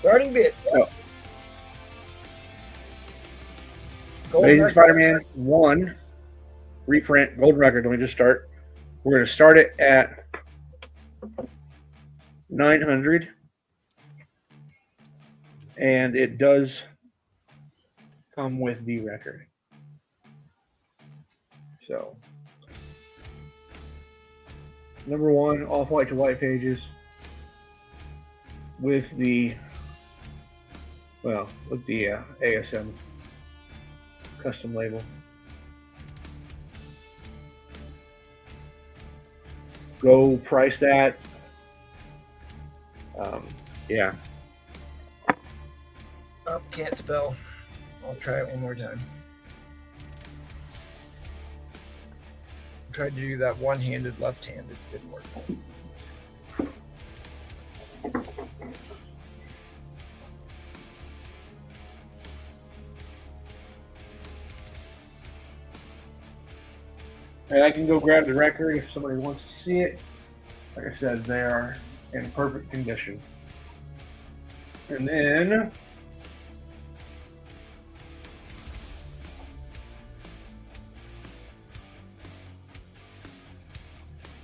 Starting bid. Oh. Amazing Spider-Man 1 reprint, Golden Record. Let me just start. We're going to start it at 900, and it does come with the record. So, number 1, off white to white pages with the ASM custom label. Go price that. Yeah. Oh, can't spell. I'll try it one more time. Tried to do that one-handed, left-handed. Didn't work. And I can go grab the record if somebody wants to see it. Like I said, they are in perfect condition. And then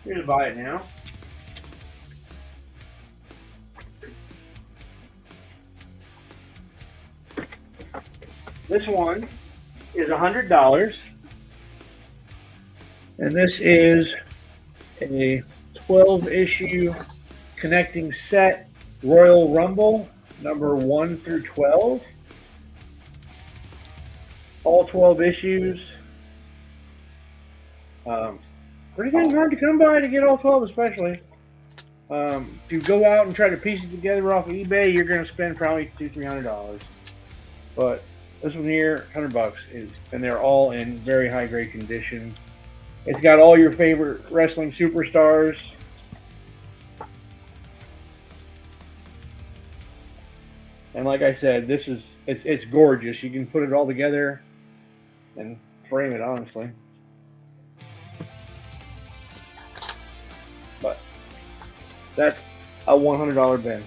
you're gonna buy it now. This one is $100. And this is a 12-issue connecting set, Royal Rumble, number 1 through 12. All 12 issues. Pretty dang hard to come by to get all 12, especially. If you go out and try to piece it together off of eBay, you're going to spend probably $200-300. But this one here, $100, and they're all in very high-grade condition. It's got all your favorite wrestling superstars. And like I said, it's gorgeous. You can put it all together and frame it, honestly. But that's a $100 bin.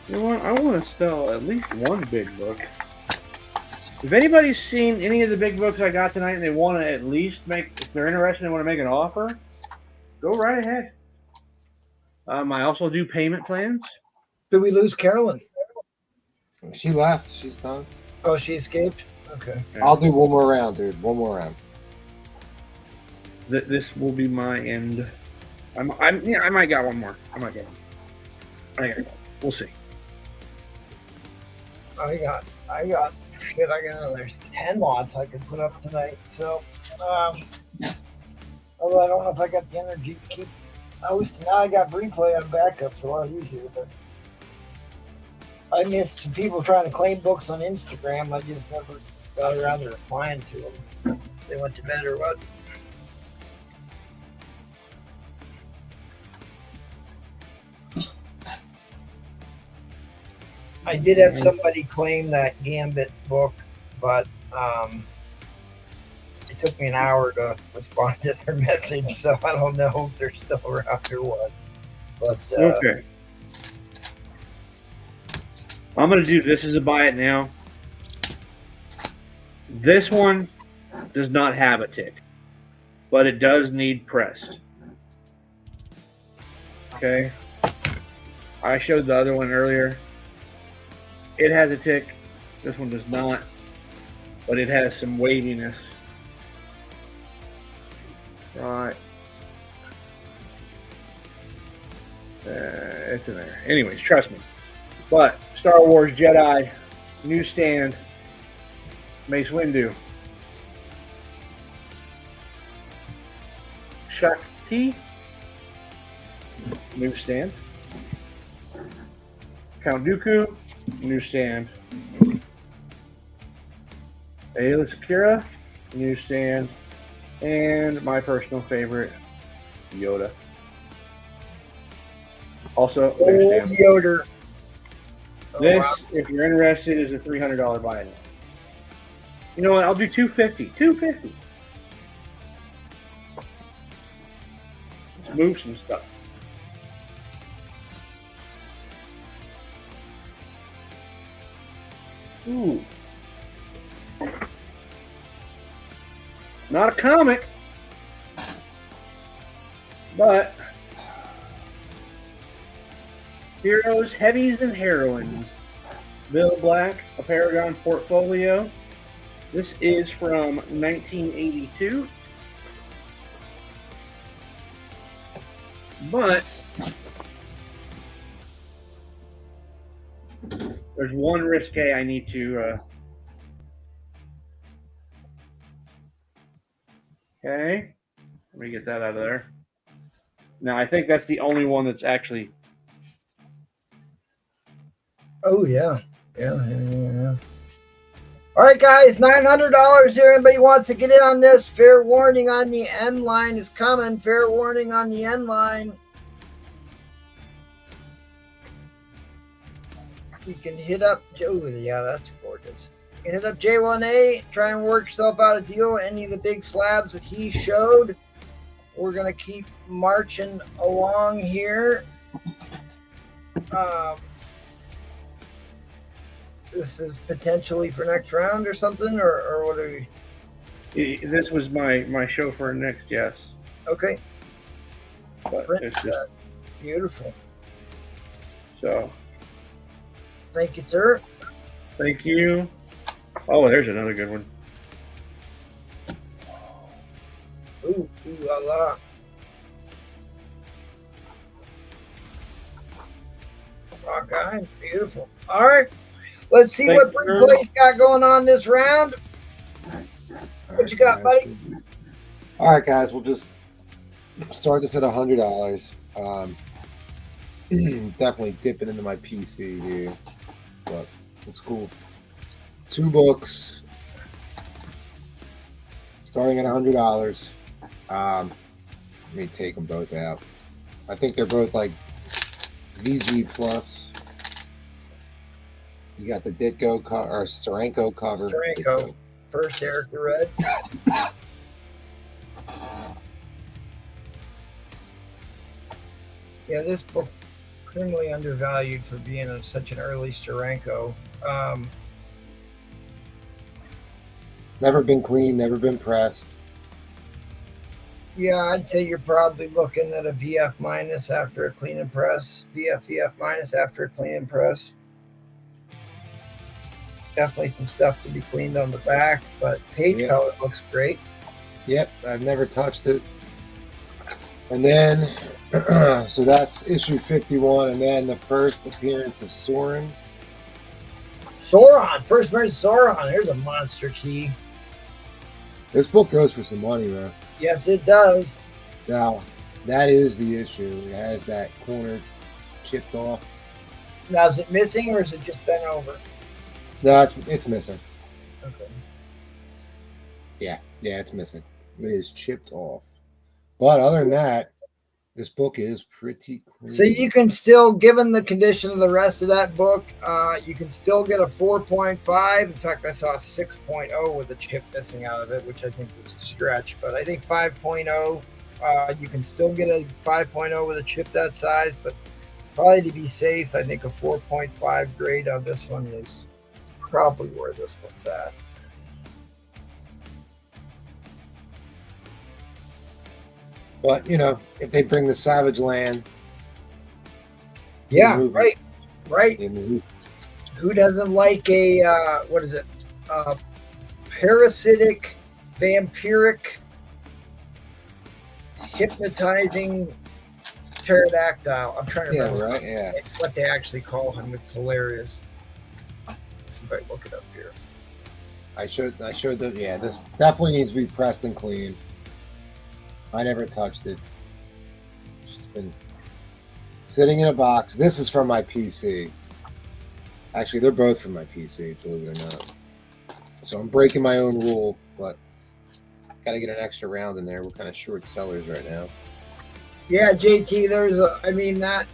You know what? I want to sell at least one big book. If anybody's seen any of the big books I got tonight and they want to at least if they're interested and want to make an offer, go right ahead. I also do payment plans. Did we lose Carolyn? She left. She's done. Oh, she escaped? Okay. I'll do one more round, dude. One more round. This will be my end. I might got one more. I might get one. We'll see. I got another 10 lots I could put up tonight. So, although I don't know if I got the energy to keep. Now I got replay on backup, it's a lot easier. But I missed some people trying to claim books on Instagram. I just never got around to replying to them. They went to bed or what? I did have somebody claim that Gambit book, but it took me an hour to respond to their message, so I don't know if they're still around or what. But okay. I'm going to do this as a buy it now. This one does not have a tick, but it does need pressed. Okay. I showed the other one earlier. It has a tick. This one does not, but it has some weightiness. Right. It's in there. Anyways, trust me. But Star Wars Jedi newsstand, Mace Windu, Shakti newsstand, Count Dooku newsstand, Aayla Secura newsstand, and my personal favorite, Yoda. Also, newsstand. Yoda. Oh, This, wow. if you're interested, is a $300 buy now. You know what? I'll do $250. $250. Let's move some stuff. Ooh. Not a comic, but Heroes, Heavies, and Heroines. Bill Black, a Paragon portfolio. This is from 1982. But there's one risque I need to... Okay. Let me get that out of there. Now, I think that's the only one that's actually... Oh, yeah. Yeah. All right, guys, $900 here. Anybody wants to get in on this? Fair warning on the end line is coming. Fair warning on the end line. You can hit up... Oh, yeah, that's gorgeous. You can hit up J1A, try and work yourself out a deal. Any of the big slabs that he showed. We're going to keep marching along here. This is potentially for next round or something, or what are we? This was my show for next, yes. Okay. But it's just beautiful. So. Thank you, sir. Thank you. Oh, there's another good one. Ooh, la la. Rock eye, beautiful. All right. Let's see what Briele's got going on this round. What you got, buddy? All right, guys. We'll just start this at $100. Definitely dipping into my PC here, but it's cool. 2 books, starting at $100. Let me take them both out. I think they're both like VG plus. You got the Ditko or Steranko cover. Steranko. First Eric the Red. Yeah, this book criminally undervalued for being such an early Steranko. Never been clean, never been pressed. Yeah, I'd say you're probably looking at a VF minus after a clean and press. VF minus after a clean and press. Definitely some stuff to be cleaned on the back, but page color looks great. Yep, I've never touched it. And then, so that's issue 51, and then the first appearance of Sauron. First appearance of Sauron. There's a monster key. This book goes for some money, man. Yes, it does. Now, that is the issue. It has that corner chipped off. Now, is it missing or is it just bent over? No, it's missing. Okay. Yeah, it's missing. It is chipped off. But other than that, this book is pretty clean. So you can still, given the condition of the rest of that book, you can still get a 4.5. In fact, I saw a 6.0 with a chip missing out of it, which I think was a stretch. But I think 5.0, you can still get a 5.0 with a chip that size. But probably to be safe, I think a 4.5 grade on this one is probably where this one's at. But, you know, if they bring the Savage Land. Yeah, right. Who doesn't like a, what is it? Parasitic, vampiric, hypnotizing pterodactyl. I'm trying to remember what they actually call him. It's hilarious. Somebody look it up here. I showed that. Yeah, this definitely needs to be pressed and cleaned. I never touched it. It's just been sitting in a box. This is from my PC. Actually, they're both from my PC, believe it or not. So I'm breaking my own rule, but got to get an extra round in there. We're kind of short sellers right now. Yeah, JT, there's a, I mean, that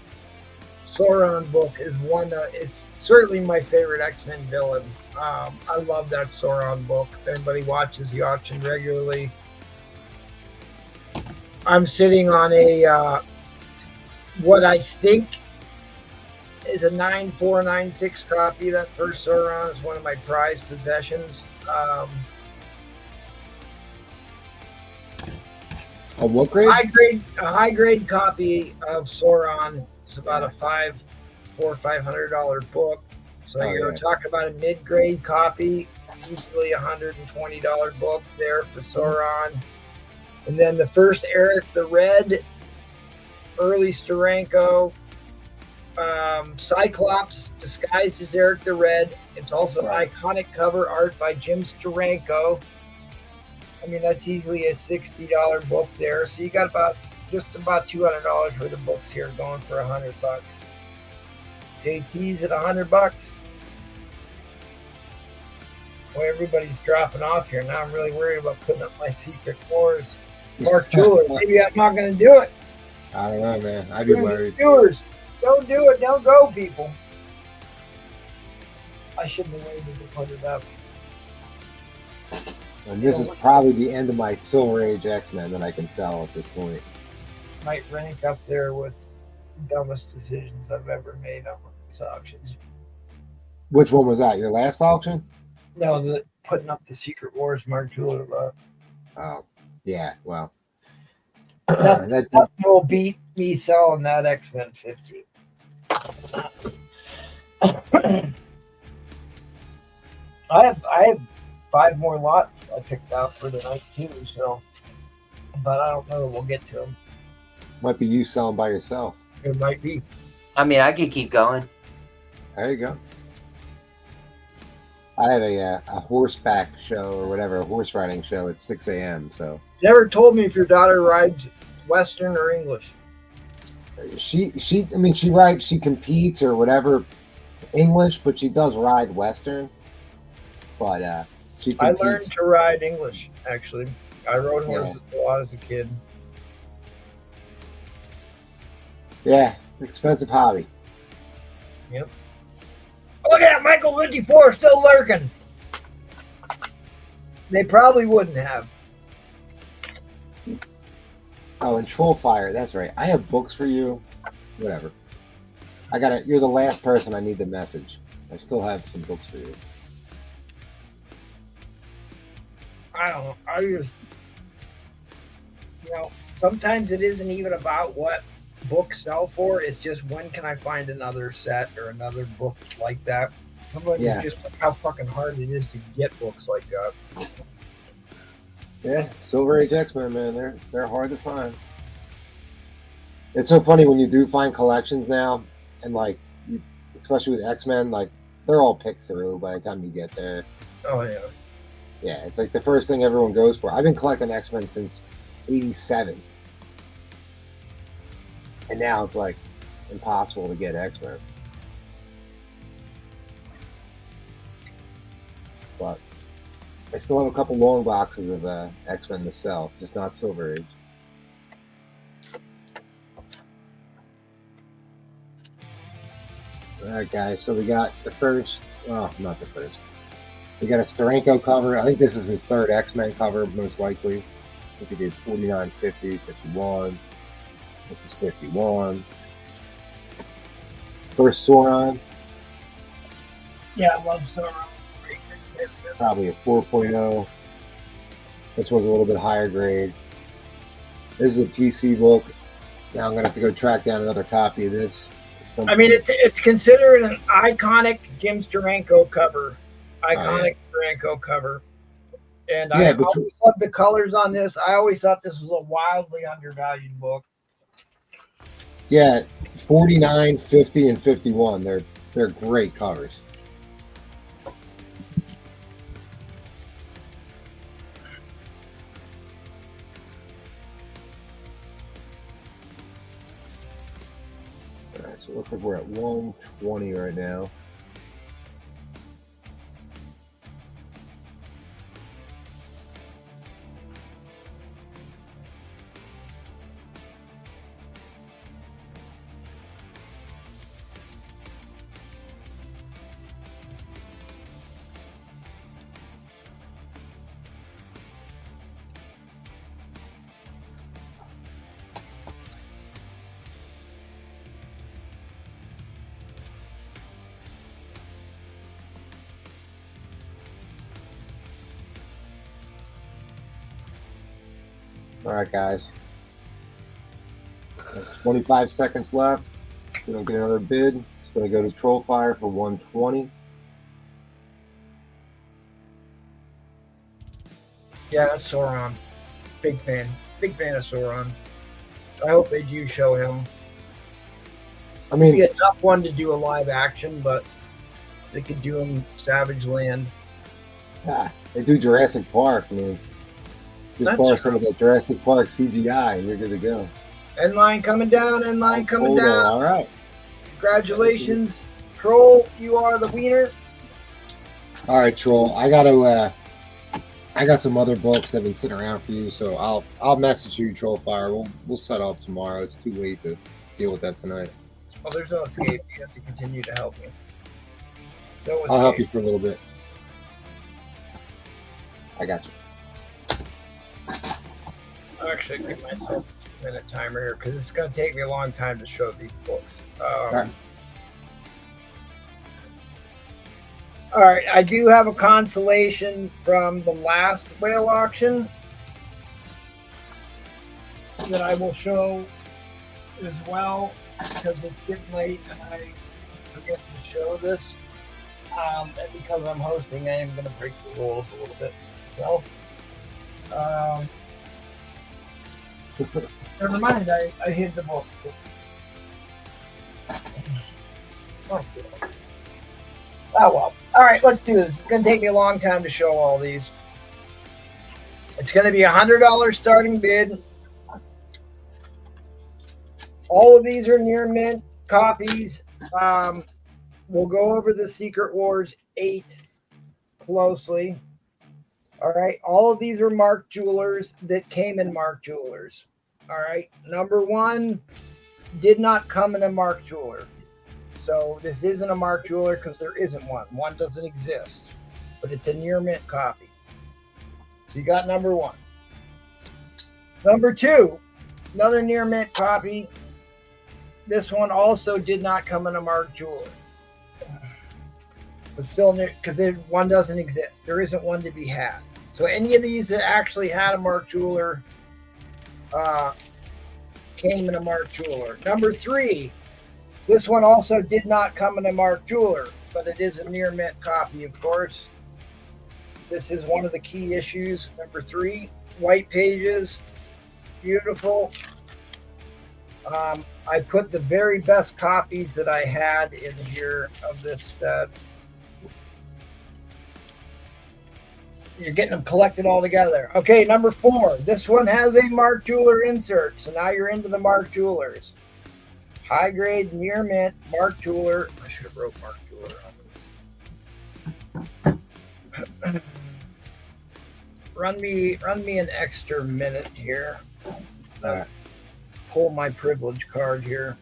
Sauron book is one. It's certainly my favorite X-Men villain. I love that Sauron book. If anybody watches the auction regularly, I'm sitting on a what I think is a 9496 copy. That first Sauron is one of my prized possessions. A what grade? A high grade copy of Sauron. It's about a $400 or $500 book. So you're talking about a mid grade copy, easily $120 book there for Sauron. And then the first Eric the Red, early Steranko, Cyclops disguised as Eric the Red. It's also iconic cover art by Jim Steranko. I mean, that's easily a $60 book there. So you got just about $200 worth of books here going for $100. JT's at $100. Boy, everybody's dropping off here. Now I'm really worried about putting up my Secret Wars. Mark Jeweler. Maybe I'm not going to do it. I don't know, man. I'd be worried. Viewers, don't do it. Don't go, people. I shouldn't have waited to put it up. And this is probably the end of my Silver Age X-Men that I can sell at this point. Might rank up there with dumbest decisions I've ever made on these auctions. Which one was that? Your last auction? No, putting up the Secret Wars Mark Jeweler. Oh, yeah. Well, that will beat me selling that X-Men 50. I have 5 more lots I picked out for tonight too, so, but I don't know that we'll get to them. Might be you selling by yourself. It might be. I mean, I could keep going. There you go. I have a horseback show or whatever, a horse riding show at 6 a.m. So never told me if your daughter rides Western or English. She rides, she competes or whatever English, but she does ride Western. But she competes. I learned to ride English, actually. I rode horses a lot as a kid. Yeah, expensive hobby. Yep. Look at Michael 54 still lurking. They probably wouldn't have. Oh, and Trollfire, that's right. I have books for you. Whatever. You're the last person I need to message. I still have some books for you. I don't know. Sometimes it isn't even about what books sell for. It's just when can I find another set or another book like that. Somebody just how fucking hard it is to get books like that. Yeah, Silver Age X-Men, man, they're hard to find. It's so funny when you do find collections now, and especially with X-Men, they're all picked through by the time you get there. Oh yeah. Yeah, it's the first thing everyone goes for. I've been collecting X-Men since '87. And now it's impossible to get X-Men. But I still have a couple long boxes of X-Men to sell, just not Silver Age. Alright guys, so we got the first, not the first. We got a Steranko cover. I think this is his third X-Men cover, most likely. I think he did 49, 50, 51. This is 51. First Sauron. Yeah, I love Sauron. Probably a 4.0. This one's a little bit higher grade. This is a PC book. Now I'm going to have to go track down another copy of this. I mean, it's considered an iconic Jim Steranko cover. Steranko cover. And I always loved the colors on this. I always thought this was a wildly undervalued book. Yeah, 49, 50, and 51. They're great covers. All right, so it looks like we're at 120 right now. All right, guys. 25 seconds left. If we don't get another bid, it's going to go to Troll Fire for 120. Yeah, that's Sauron. Big fan. Big fan of Sauron. I hope they do show him. I mean, It'd be a tough one to do a live action, but they could do him Savage Land. they do Jurassic Park. I mean, just That's borrow some of that Jurassic Park CGI and you're good to go. End line coming down, end line coming Photo. down. All right. Congratulations. Troll, you are the wiener. All right, Troll. I got some other books that have been sitting around for you, so I'll message you, Troll Fire. We'll set up tomorrow. It's too late to deal with that tonight. Well, there's no escape. You have to continue to help me. No I'll help you escape. for a little bit. I got you. I'll actually give myself a 2-minute timer here because it's going to take me a long time to show these books. Right. All right, I do have a consolation from the last whale auction that I will show as well because it's getting late and I forget to show this. And because I'm hosting, I am going to break the rules a little bit. So, never mind, I hid the book. Oh well. All right, let's do this. It's going to take me a long time to show all these. It's going to be $100 starting bid. All of these are near mint copies. We'll go over the Secret Wars 8 closely. All right, all of these are Mark Jewelers that came in Mark Jewelers. All right, number 1 did not come in a Mark Jeweler. So this isn't a Mark Jeweler because there isn't one. One doesn't exist, but it's a near mint copy. So you got number 1. Number 2, another near mint copy. This one also did not come in a Mark Jeweler, but still, because one doesn't exist. There isn't one to be had. So any of these that actually had a Mark Jeweler came in a Mark Jeweler. Number 3. This one also did not come in a Mark Jeweler, but it is a near mint copy, of course. This is one of the key issues. Number 3, white pages, beautiful. I put the very best copies that I had in here of this stud. You're getting them collected all together. Okay, number 4. This one has a Mark Jeweler insert, so now you're into the Mark Jewelers. High grade, near mint, Mark Jeweler. I should have wrote Mark Jeweler. Run me an extra minute here. Pull my privilege card here.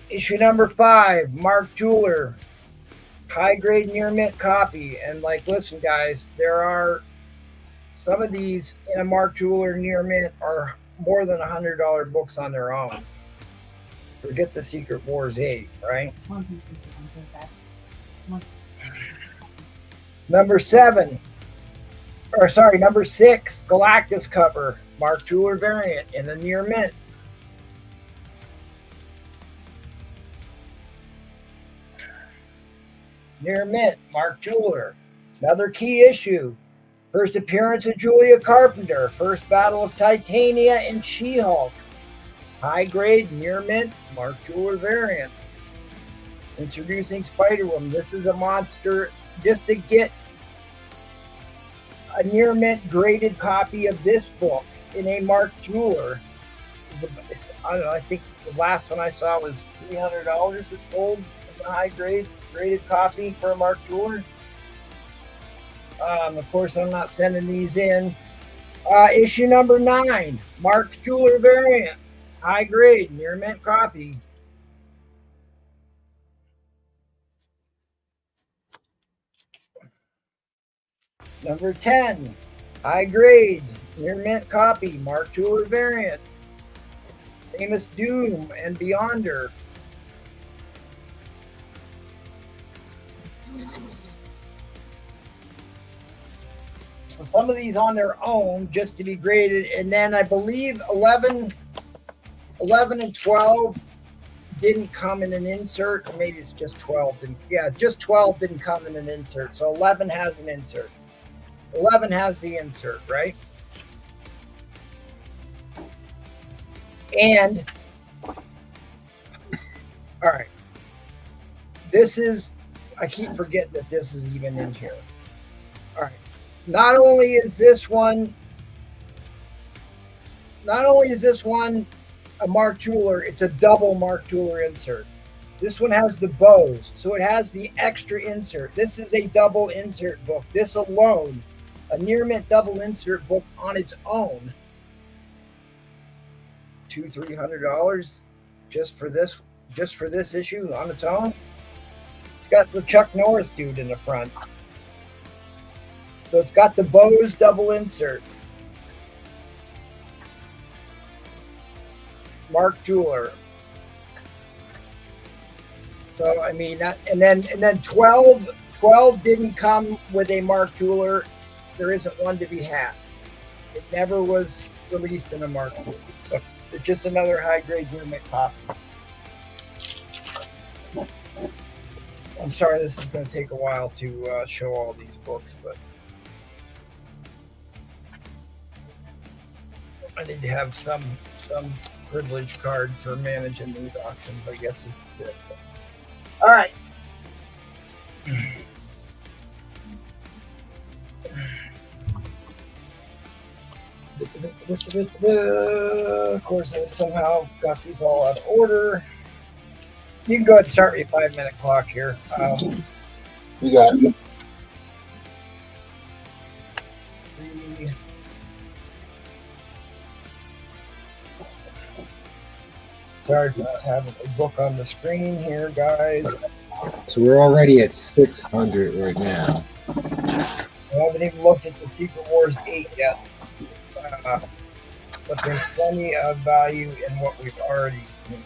Issue number 5, Mark Jeweler. High grade, near mint copy. And listen, guys, there are some of these in a Mark Jeweler near mint are more than $100 books on their own. Forget the Secret Wars 8, right? Number 6, Galactus cover, Mark Jeweler variant in a near mint. Near mint, Mark Jeweler. Another key issue. First appearance of Julia Carpenter. First battle of Titania and She-Hulk. High grade, near mint, Mark Jeweler variant. Introducing Spider-Woman. This is a monster. Just to get a near mint graded copy of this book in a Mark Jeweler. I don't know, I think the last one I saw was $300 it sold as a high grade graded copy for a Mark Jeweler. Of course, I'm not sending these in. Issue number 9, Mark Jeweler variant, high grade, near mint copy. Number 10, high grade, near mint copy, Mark Jeweler variant. Famous Doom and Beyonder. So some of these on their own just to be graded. And then I believe 11 and 12 didn't come in an insert, or maybe it's just 12. Just 12 didn't come in an insert. So 11 has an insert. 11 has the insert, right? And, all right. This is, I keep forgetting that this is even in here. All right. Not only is this one a Mark Jeweler, it's a double Mark Jeweler insert. This one has the bows, so it has the extra insert. This is a double insert book. This alone, a near mint double insert book on its own, $200-300 just for this issue on its own. It's got the Chuck Norris dude in the front. So it's got the bows double insert. Mark Jeweler. So I mean that, and then 12 didn't come with a Mark Jeweler. There isn't one to be had. It never was released in a Mark Jeweler. So it's just another high grade near mint copy. I'm sorry this is going to take a while to show all these books, but I need to have some privilege card for managing these auctions. I guess it's good. All right. Of course, I somehow got these all out of order. You can go ahead and start your 5-minute clock here. You got it. Sorry for not having a book on the screen here, guys. So we're already at 600 right now. I haven't even looked at the Secret Wars 8 yet. But there's plenty of value in what we've already seen.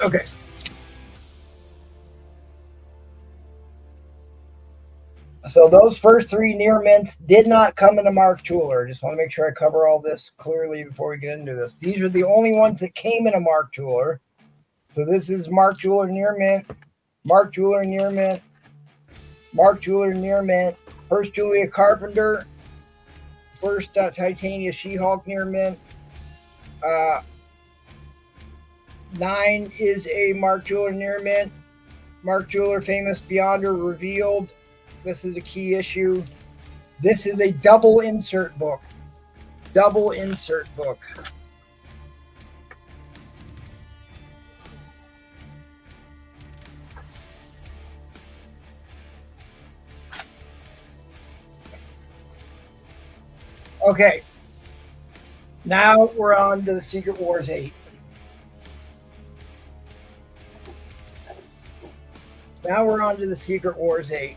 Okay. So those first 3 near mints did not come in a Mark Jeweler. Just want to make sure I cover all this clearly before we get into this. These are the only ones that came in a Mark Jeweler. So this is Mark Jeweler near mint, Mark Jeweler near mint, Mark Jeweler near mint, first Julia Carpenter, first Titania She-Hulk near mint. 9 is a Mark Jeweler near mint. Mark Jeweler Famous Beyonder revealed. This is a key issue. This is a double insert book. Double insert book. Okay. Now we're on to the Secret Wars 8. Now we're on to the Secret Wars 8.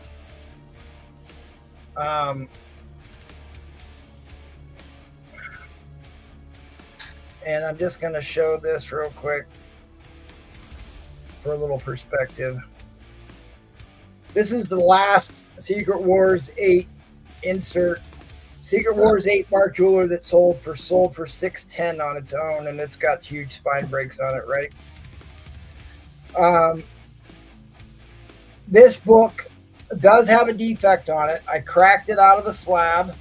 And I'm just going to show this real quick for a little perspective. This is the last Secret Wars 8 insert. Secret Wars 8 Mark Jeweler that sold for $610 on its own, and it's got huge spine breaks on it, right? This book does have a defect on it. I cracked it out of the slab.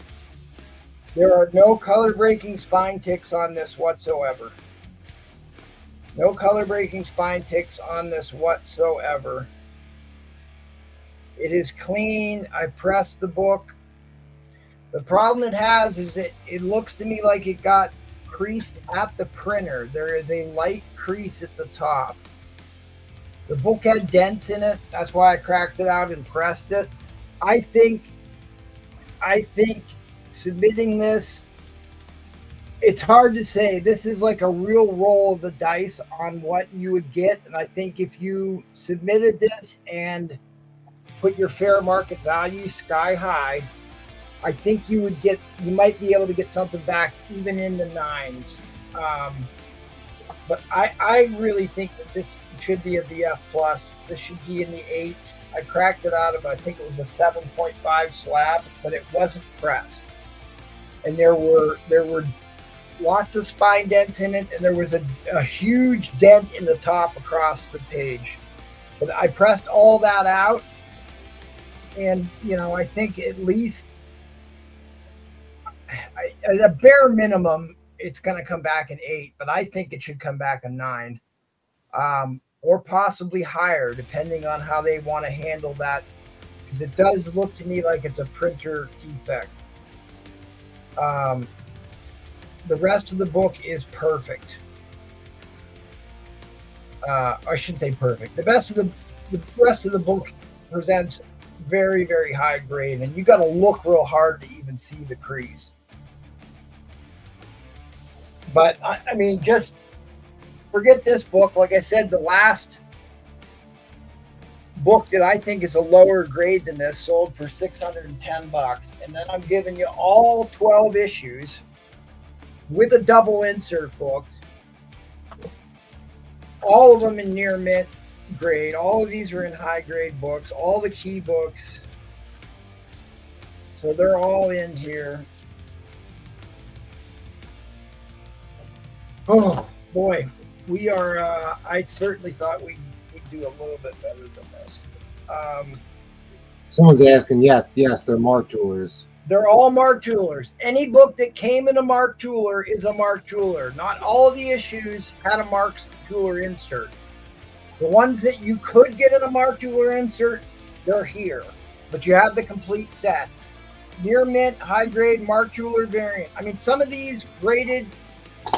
There are no color breaking spine ticks on this whatsoever. No color breaking spine ticks on this whatsoever. It is clean. I pressed the book. The problem it has is it looks to me like it got creased at the printer. There is a light crease at the top. The book had dents in it. That's why I cracked it out and pressed it. I think submitting this, it's hard to say. This is like a real roll of the dice on what you would get. And I think if you submitted this and put your fair market value sky high, I think you might be able to get something back even in the 9s. But I really think that this should be a VF plus. This should be in the 8s. I cracked it out of, I think it was a 7.5 slab, but it wasn't pressed. And there were lots of spine dents in it, and there was a huge dent in the top across the page. But I pressed all that out, and I think at least at a bare minimum it's going to come back an 8, but I think it should come back a 9, or possibly higher, depending on how they want to handle that, because it does look to me like it's a printer defect. The rest of the book is perfect. I shouldn't say perfect. The rest of the book presents very, very high grade, and you got to look real hard to even see the crease. But I mean, just forget this book. Like I said, the last book that I think is a lower grade than this sold for $610, and then I'm giving you all 12 issues with a double insert book, all of them in near mint grade. All of these are in high grade books, all the key books, so they're all in here. Oh boy, we are I certainly thought we'd do a little bit better than this. Someone's asking, yes, they're Mark Jewelers. They're all Mark Jewelers. Any book that came in a Mark Jeweler is a Mark Jeweler. Not all of the issues had a Mark Jeweler insert. The ones that you could get in a Mark Jeweler insert, they're here. But you have the complete set. Near mint, high grade Mark Jeweler variant. I mean, some of these graded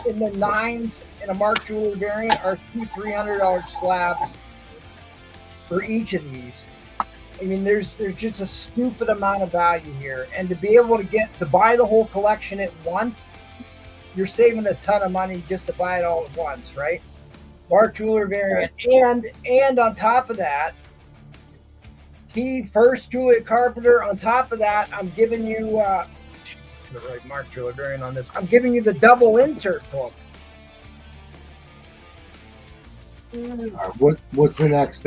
in the 9s in a Mark Jeweler variant are $200-$300 slabs for each of these. I mean, there's just a stupid amount of value here, and to be able to buy the whole collection at once, you're saving a ton of money just to buy it all at once, right? Mark Jeweler variant, and on top of that, key first Julia Carpenter. On top of that, I'm giving you the right Mark Jeweler variant on this. I'm giving you the double insert book. All right, what's the next?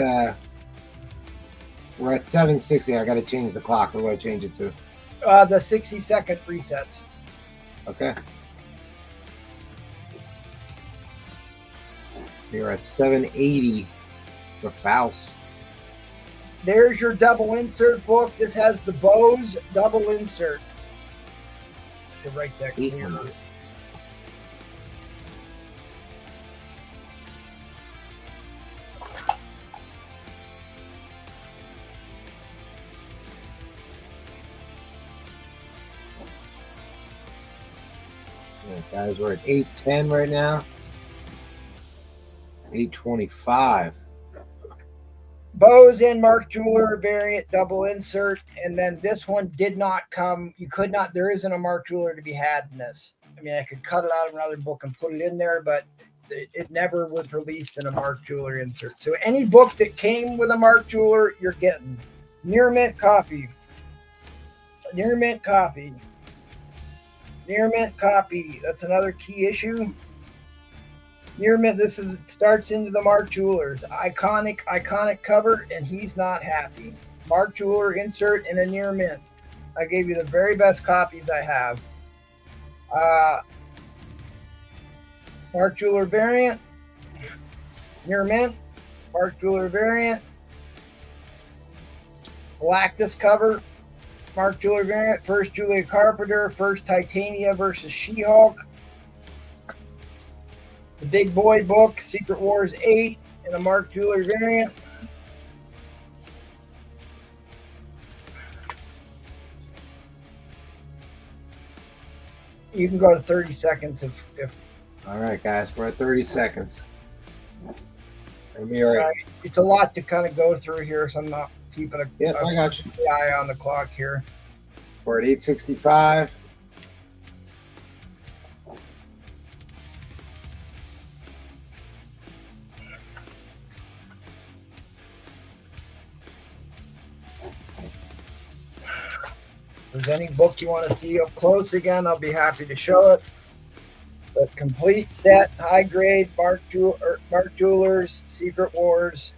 We're at 7:60. I got to change the clock. What do I change it to? The 60-second resets. Okay. You're at 7:80 for Faust. There's your double insert book. This has the Bose double insert. To write that clearly. Guys, we're at 8:10 right now. 8:25. Bose and Mark Jeweler variant double insert, and then this one did not come. You could not. There isn't a Mark Jeweler to be had in this. I mean, I could cut it out of another book and put it in there, but it never was released in a Mark Jeweler insert. So any book that came with a Mark Jeweler, you're getting near mint copy. Near mint copy. Near mint copy. That's another key issue. Near mint. Starts into the Mark Jewelers. Iconic cover, and he's not happy. Mark Jeweler insert in a near mint. I gave you the very best copies I have. Mark Jeweler variant. Near mint. Mark Jeweler variant. Galactus cover. Mark Jeweler variant, first Julia Carpenter, first Titania versus She-Hulk. The Big Boy book, Secret Wars 8, in a Mark Jeweler variant. You can go to 30 seconds if All right, guys, we're at 30 seconds. It's a lot to kind of go through here, so I'm not keeping I got you. Eye on the clock here. We're at 8:65. If there's any book you want to see up close again, I'll be happy to show it. The complete set, high grade, Mark Jewelers, Secret Wars.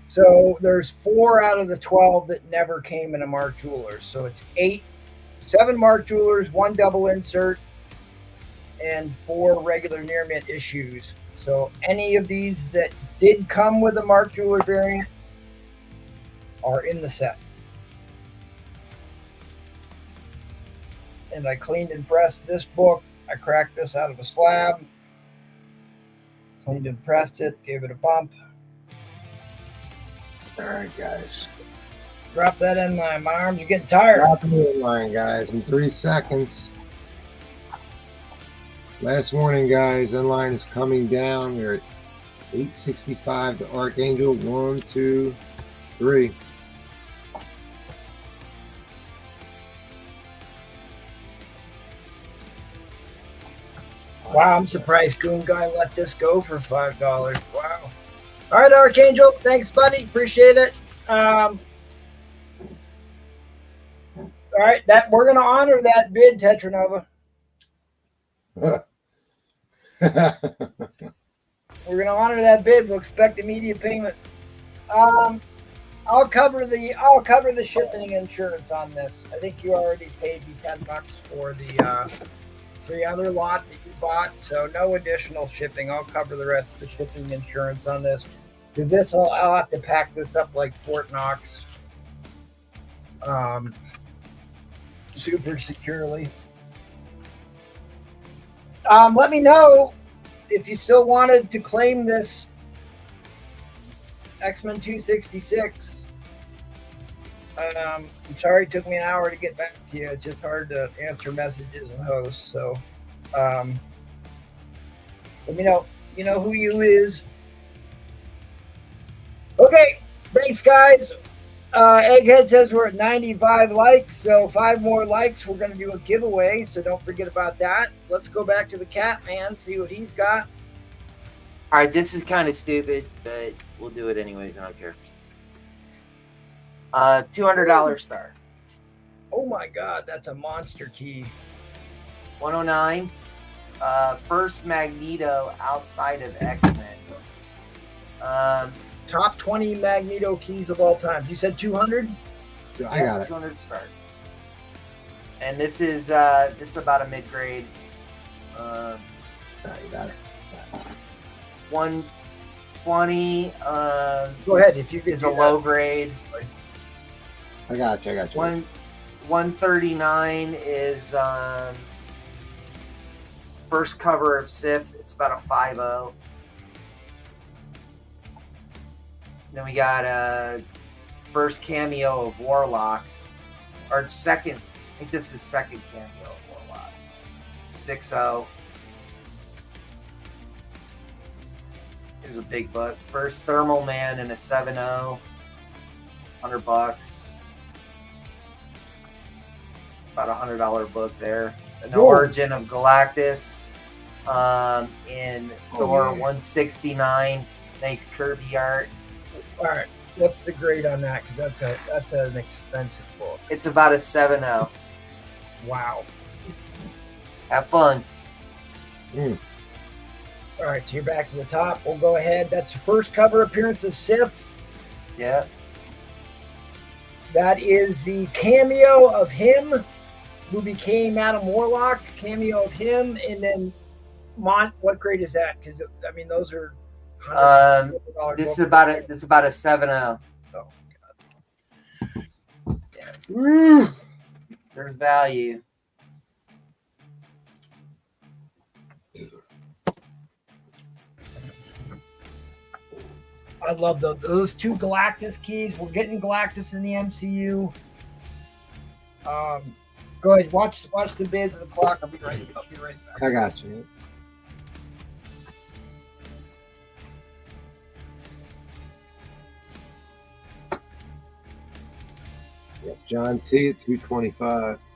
So there's 4 out of the 12 that never came in a Mark Jewelers. So it's 7 Mark Jewelers, 1 double insert, and 4 regular near mint issues. So any of these that did come with a Mark Jeweler variant are in the set. And I cleaned and pressed this book. I cracked this out of a slab, cleaned and pressed it, gave it a bump. All right, guys. Drop that in line. My arms are getting tired. Drop it in line, guys, in 3 seconds. Last warning, guys. Inline is coming down. We're at 865 to Archangel. 1, 2, 3. Wow, I'm surprised Goon Guy let this go for $5. Wow. All right, Archangel. Thanks, buddy. Appreciate it. All right, we're gonna honor that bid, Tetranova. We're gonna honor that bid. We'll expect immediate payment. I'll cover the shipping and insurance on this. I think you already paid me $10 for the other lot that you bought, so no additional shipping. I'll cover the rest of the shipping and insurance on this, because I'll have to pack this up like Fort Knox, super securely. Let me know if you still wanted to claim this X-Men 266. I'm sorry it took me an hour to get back to you. It's just hard to answer messages and hosts. So let me know. You know who you is. Okay. Thanks, guys. Egghead says we're at 95 likes. So 5 more likes. We're going to do a giveaway. So don't forget about that. Let's go back to the Catman, see what he's got. All right, this is kind of stupid, but we'll do it anyways. I don't care. $200 star. Oh my God, that's a monster key. 109. First Magneto outside of X-Men. Top 20 Magneto keys of all time. You said 200? So I got it. 200 start. And this is about a mid-grade. You got it. 120. Go ahead if you could. Is a low grade. I got you. 139 is first cover of Sif. It's about a 5.0. Then we got first cameo of Warlock, or second. I think this is second cameo of Warlock. 6.0. Here's a big book. First Thermal Man in a 7.0. $100. About $100 book there. And the Origin of Galactus in Thor 169. Nice Kirby art. All right, what's the grade on that? Because that's an expensive book. It's about a 7.0. Wow. Have fun. All right, so you're back to the top. We'll go ahead. That's the first cover appearance of Sif. Yeah. That is the cameo of him who became Adam Warlock. Cameo of him, and then what grade is that? Because I mean, those are. This is about a 7.0. Oh God. Yeah. There's value. I love those 2 Galactus keys. We're getting Galactus in the MCU. Go ahead, watch the bids and the clock. I'll be right back. I got you. Yes, John T at 225.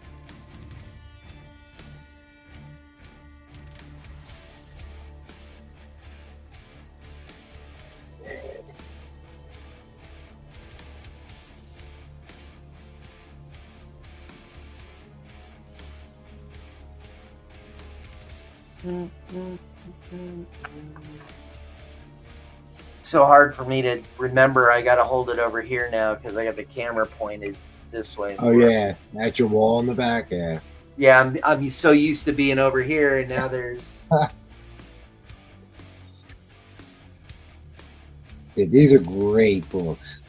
So hard for me to remember. I got to hold it over here now because I got the camera pointed this way. Oh yeah, at your wall in the back. Yeah. Yeah, I'm so used to being over here, and now there's. Yeah, these are great books.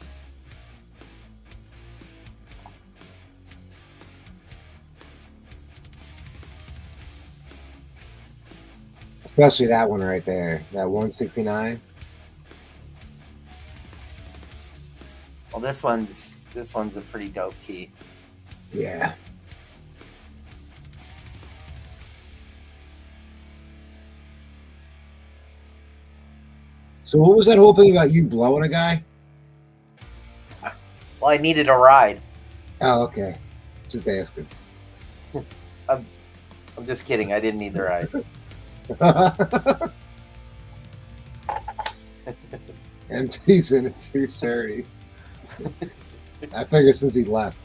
Especially that one right there, that 169. Well, this one's a pretty dope key. Yeah. So what was that whole thing about you blowing a guy? Well, I needed a ride. Oh, okay. Just asking. I'm just kidding. I didn't need the ride. MT's in at 2:30. I figure since he left.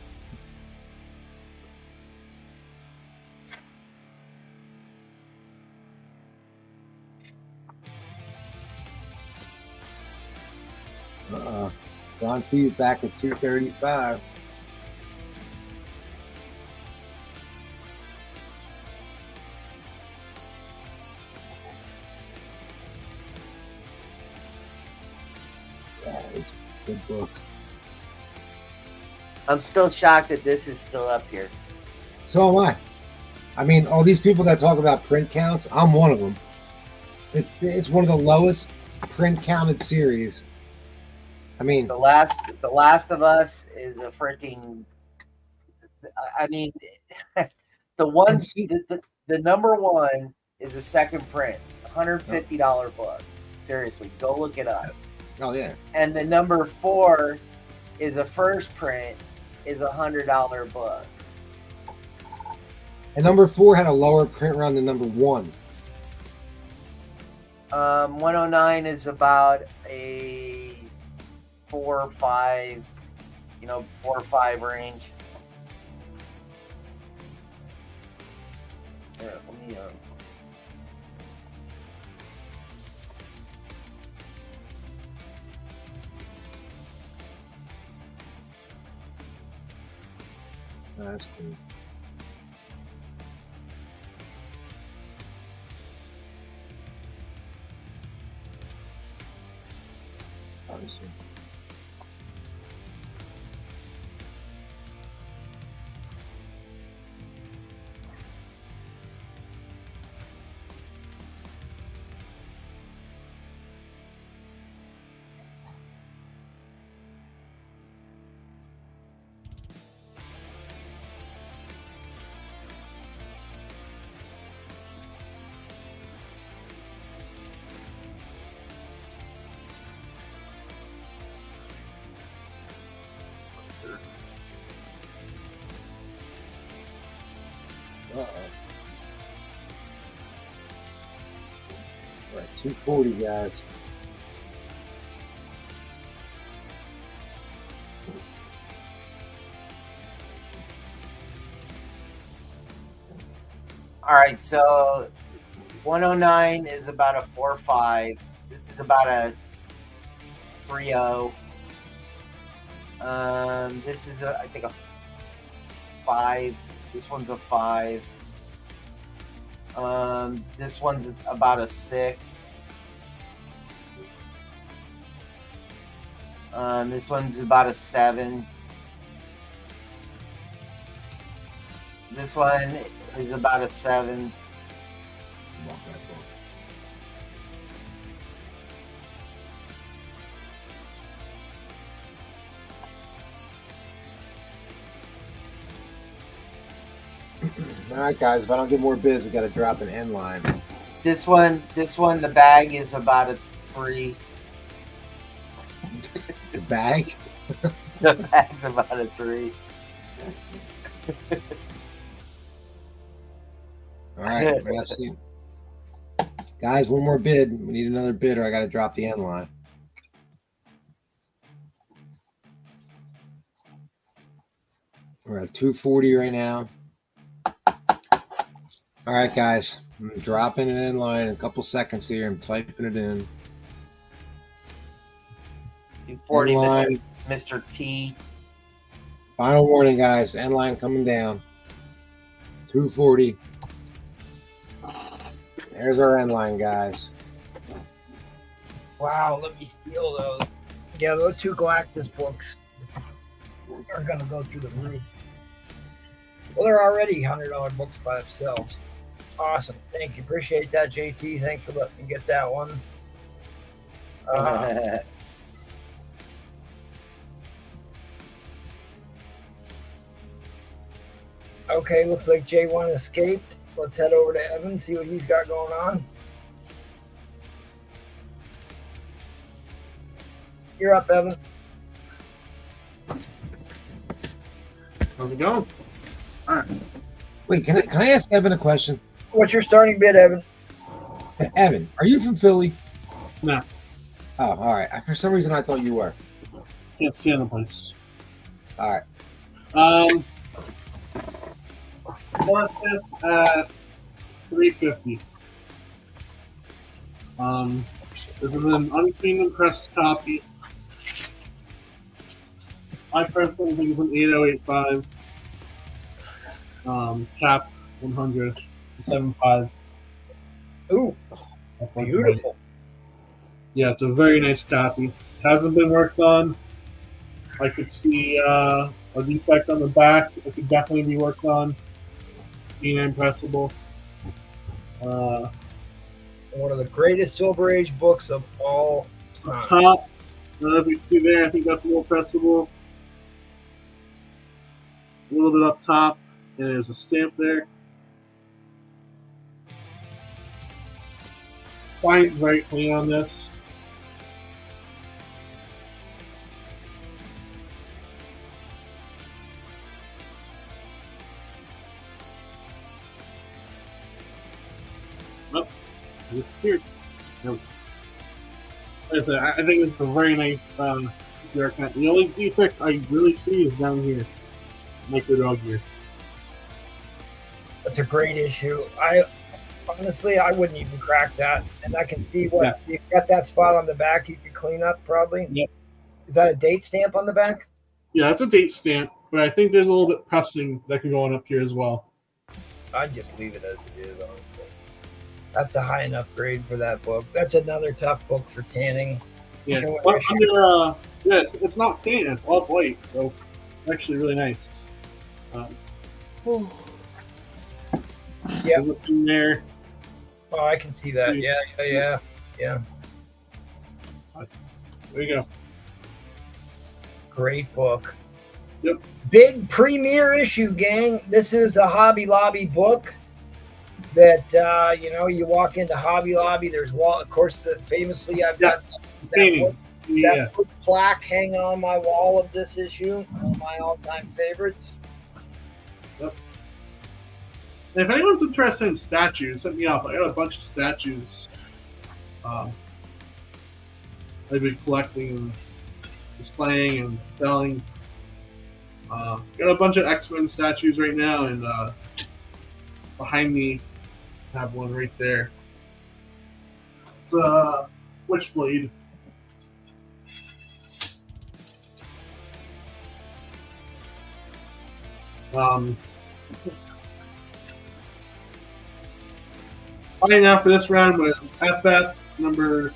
Ron T is back at 2:35. Yeah, it's good books. I'm still shocked that this is still up here. So am I. I mean, all these people that talk about print counts, I'm one of them. It's one of the lowest print counted series. I mean, The Last of Us is a freaking. I mean, the one, the number one is a second print, $150 book. Seriously, go look it up. oh yeah, And the number 4 is a first print, is $100 book. and number 4 had a lower print run than number 1. 109 is about a 4 or 5, 4 or 5 range. Here, let me. That's cool. Obviously. Uh-oh. We're at 240, guys. All right, so 109 is about a 4.5. This is about a 3.0. This is I think a 5. This one's a 5. This one's about a 6. This one's about a 7. This one is about a 7. Love that book. All right, guys. If I don't get more bids, we got to drop an end line. This one, the bag is about a 3. The bag? The bag's about a 3. All right, let's see. Guys, one more bid. We need another bid, or I got to drop the end line. We're at 240 right now. All right, guys. I'm dropping it in line in a couple seconds here. I'm typing it in. 240, Line. Mr. T. Final warning, guys. End line coming down. 240. There's our end line, guys. Wow, let me steal those. Yeah, those two Galactus books are going to go through the roof. Well, they're already $100 books by themselves. Awesome. Thank you. Appreciate that, JT. Thanks for letting me get that one. Okay, looks like J1 escaped. Let's head over to Evan, see what he's got going on. You're up, Evan. How's it going? All right. Wait, can I ask Evan a question? What's your starting bid, Evan? Hey, Evan, are you from Philly? No. Oh, all right. For some reason, I thought you were. Can't stand the place. All right. Start this at $350. This is an uncleaned and pressed copy. I personally think it's an 8085. Cap 100 to 75. Ooh, beautiful. Yeah, it's a very nice copy. Hasn't been worked on. I could see a defect on the back. It could definitely be worked on. Being impressible. One of the greatest Silver Age books of all time. Top. I don't know if you see there. I think that's a little pressable. A little bit up top. And there's a stamp there. Binding's very clean on this. Oh, it disappeared. Nope. Like I said, I think this is a very nice haircut. The only defect I really see is down here. Micro dog here. That's a great issue. I honestly, I wouldn't even crack that. And I can see what you've got that spot on the back you could clean up probably. Yep. Is that a date stamp on the back? Yeah, that's a date stamp, but I think there's a little bit pressing that can go on up here as well. I'd just leave it as it is, honestly. That's a high enough grade for that book. That's another tough book for tanning. Yeah, but under, it's not tan, it's off white, so actually really nice. Yeah. In there. Oh, I can see that. Yeah. There you go. Great book. Yep. Big premiere issue, gang. This is a Hobby Lobby book that, you walk into Hobby Lobby. There's of course, famously, I've got that book plaque hanging on my wall of this issue. One of my all-time favorites. Yep. And if anyone's interested in statues, hit me up. I got a bunch of statues I've been collecting and displaying and selling. Got a bunch of X-Men statues right now, and behind me I have one right there. It's a Witchblade. Finding out for this round was FF number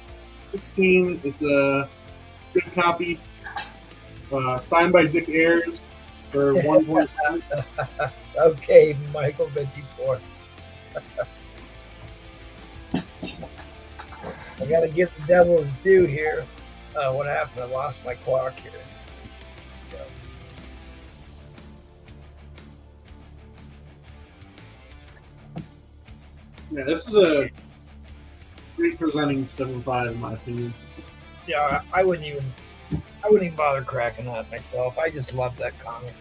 16. It's a good copy, signed by Dick Ayers for 1.5. Okay, Michael 54. I gotta give the devil his due here. What happened? I lost my clock here. Yeah, this is a great presenting 7.5 in my opinion. Yeah, I wouldn't even bother cracking that myself. I just love that comic.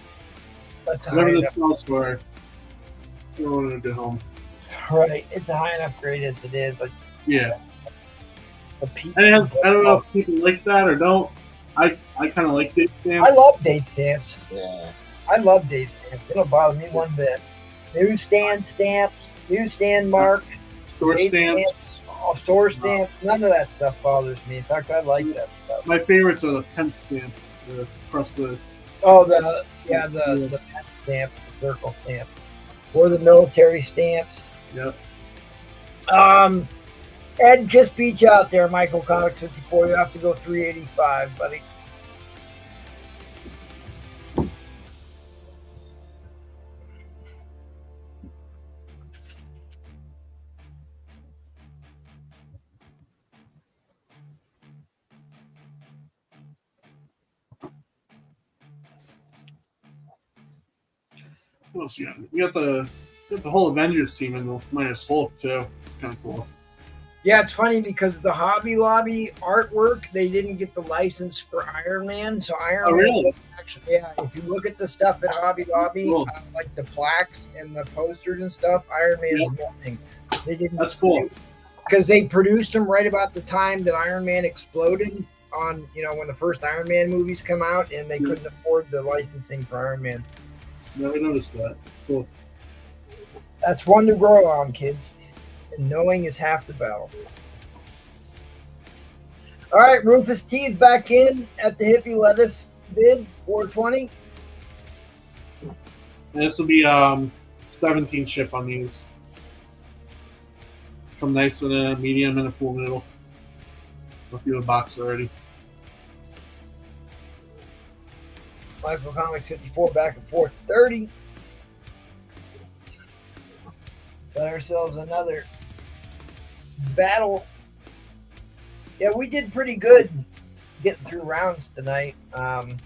That's Whatever the small store, I wanted to go home. Right, it's a high enough grade as it is. Yeah. And it has, I don't know if people like that or don't. I kind of like date stamps. I love date stamps. Yeah. I love date stamps. They don't bother me one bit. Newsstand stamps, newsstand marks, Store Date stamps. store stamps. None of that stuff bothers me. In fact, I like that stuff. My favorites are the pen stamps across the. Oh, the pet stamp, the circle stamp, or the military stamps. Yep. Ed, just beat you out there, Michael Comics 54. You have to go 385, buddy. What else you got? We got the whole Avengers team in the minus Hulk too. Kind of cool. Yeah, it's funny because the Hobby Lobby artwork, they didn't get the license for Iron Man. So Iron Man, really? actually, yeah, if you look at the stuff at Hobby Lobby, Cool. like the plaques and the posters and stuff, Iron Man's missing. They didn't. That's cool. Because they produced them right about the time that Iron Man exploded on, when the first Iron Man movies come out, and they couldn't afford the licensing for Iron Man. Never noticed that. Cool. That's one to grow on, kids. And knowing is half the battle. All right, Rufus T is back in at the Hippie Lettuce bid, 420. And this will be 17 ship on these. Come nice in a medium and a full middle. I'll see the box already. Michael Comics 54 back at 430. Got ourselves another battle. Yeah, we did pretty good getting through rounds tonight. That's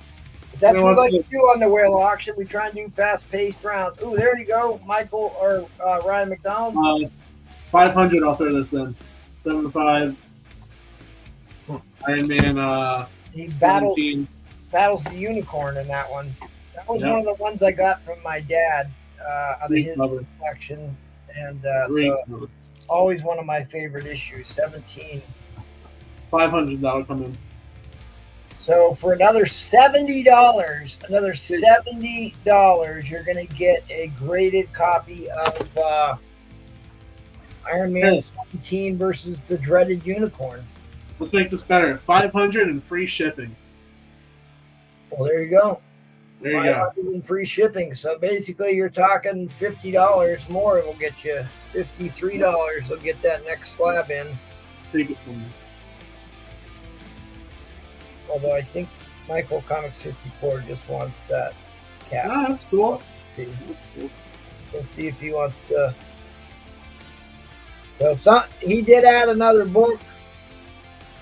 what we like to do on the whale auction. We try and do fast-paced rounds. Ooh, there you go, Michael or Ryan McDonald. 500, I'll throw this in. 7-5. Iron Man. He battles 17. the unicorn in that one. That was one of the ones I got from my dad out of his collection, and so always one of my favorite issues. 17. $500 that'll come in. So for another $70, you're going to get a graded copy of Iron Man 17 versus the dreaded unicorn. Let's make this better. 500 and free shipping. Well, there you go. There you go. And free shipping. So basically, you're talking $50 more. It will get you $53. Will get that next slab in. Take it from me. Although I think Michael Comics 54 just wants that cap. Ah, that's cool. Let's see. We'll see if he wants to. So he did add another book.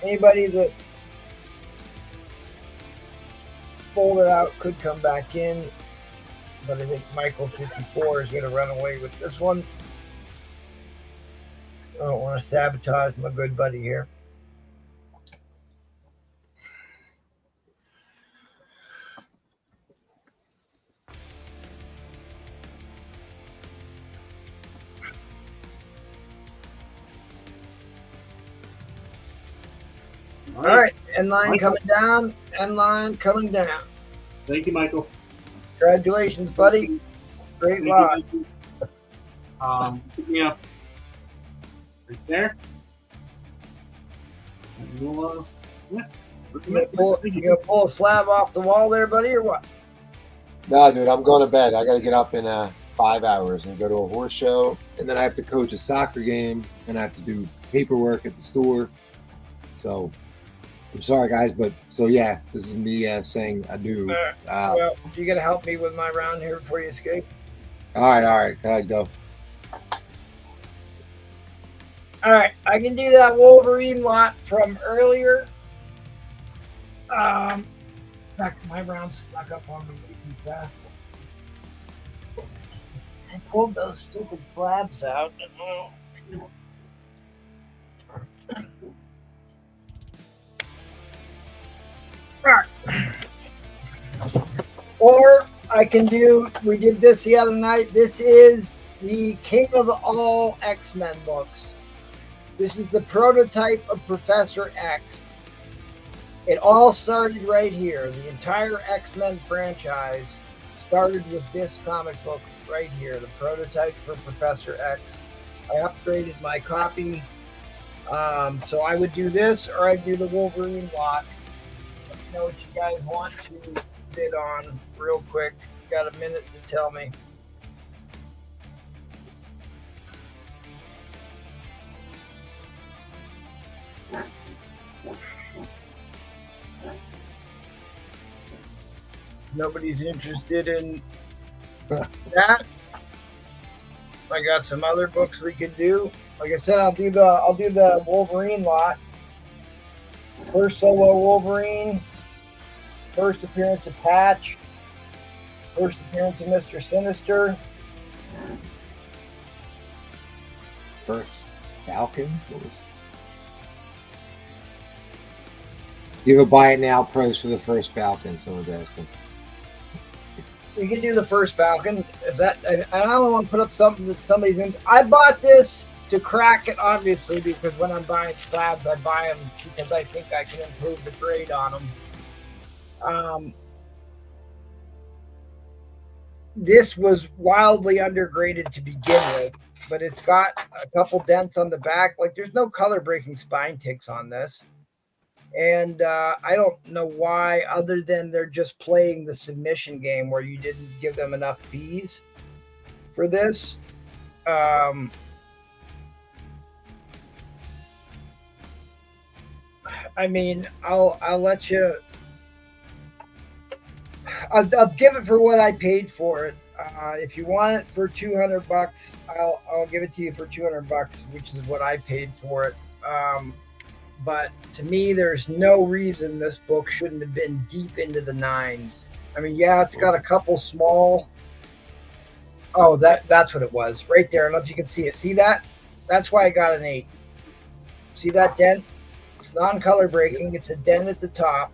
Anybody that folded out could come back in, but I think Michael 54 is going to run away with this one. I don't want to sabotage my good buddy here. All right, end line coming down. End line coming down. Thank you, Michael. Congratulations, buddy. Great lot. Pick me up. Right there. And we'll, You gonna pull a slab off the wall there, buddy, or what? No, dude, I'm going to bed. I got to get up in 5 hours and go to a horse show, and then I have to coach a soccer game, and I have to do paperwork at the store. So I'm sorry, guys, but yeah, this is me saying adieu. Well, you gonna help me with my round here before you escape? All right, go ahead, go. All right, I can do that Wolverine lot from earlier. In fact, my round snuck up on me too fast. I pulled those stupid slabs out. Or I can do, we did this the other night. This is the King of all X-Men books. This is the prototype of Professor X. It all started right here. The entire X-Men franchise started with this comic book right here, the prototype for Professor X. I upgraded my copy. So I would do this, or I'd do the Wolverine lot. Let me know what you guys want to bid on real quick. Got a minute to tell me. Nobody's interested in that. I got some other books we could do. Like I said, I'll do the Wolverine lot. First solo Wolverine. First appearance of Patch. First appearance of Mr. Sinister. First Falcon? What was... Give a buy it now price for the first Falcon, someone's asking. We can do the first Falcon. If that, I don't want to put up something that somebody's in. I bought this to crack it, obviously, because when I'm buying slabs, I buy them because I think I can improve the grade on them. This was wildly undergraded to begin with, but it's got a couple dents on the back. Like, there's no color breaking spine ticks on this. And I don't know why, other than they're just playing the submission game where you didn't give them enough fees for this. I mean, I'll let you. I'll give it for what I paid for it. If you want it for $200, I'll give it to you for $200, which is what I paid for it. But to me, there's no reason this book shouldn't have been deep into the 9s. I mean, yeah, it's got a couple small. Oh, that's what it was right there. I don't know if you can see it. See that? That's why I got an 8. See that dent? It's non-color breaking. It's a dent at the top.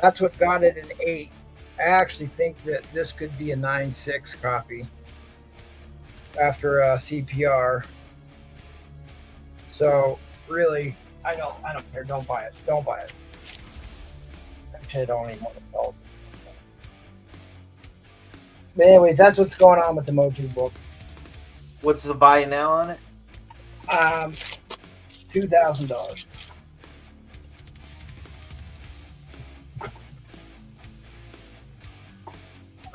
That's what got it an 8. I actually think that this could be a 9.6 copy after a CPR. So really, I don't care. Don't buy it. Don't buy it. Actually, I don't even want to tell. But anyways, that's what's going on with the Motu book. What's the buy now on it? $2,000.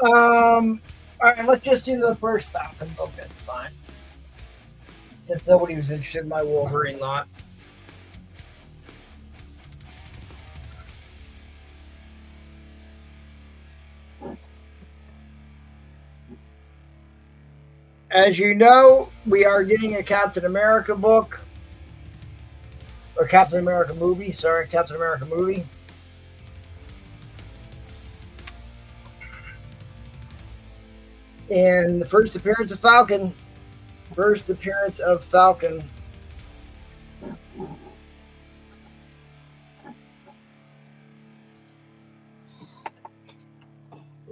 All right, let's just do the first Falcon book. That's fine. Since nobody was interested in my Wolverine lot. As you know, we are getting a Captain America book. Or Captain America movie. Sorry, Captain America movie. And the first appearance of Falcon. First appearance of Falcon.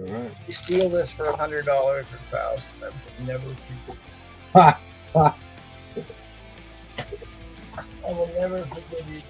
All right. You steal this for $100 or Faust. I will never forgive. I will never forgive you.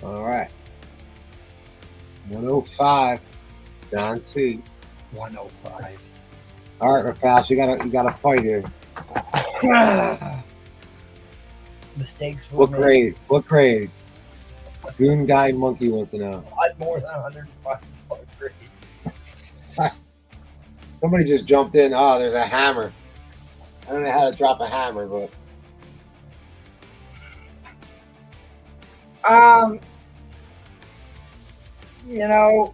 All right. 105. John T. 105. All right, Rafals, you got a fight here. Mistakes. What grade? What grade? Goon Guy Monkey wants to know. A lot more than 105 grade. Somebody just jumped in. Oh, there's a hammer. I don't know how to drop a hammer, but you know,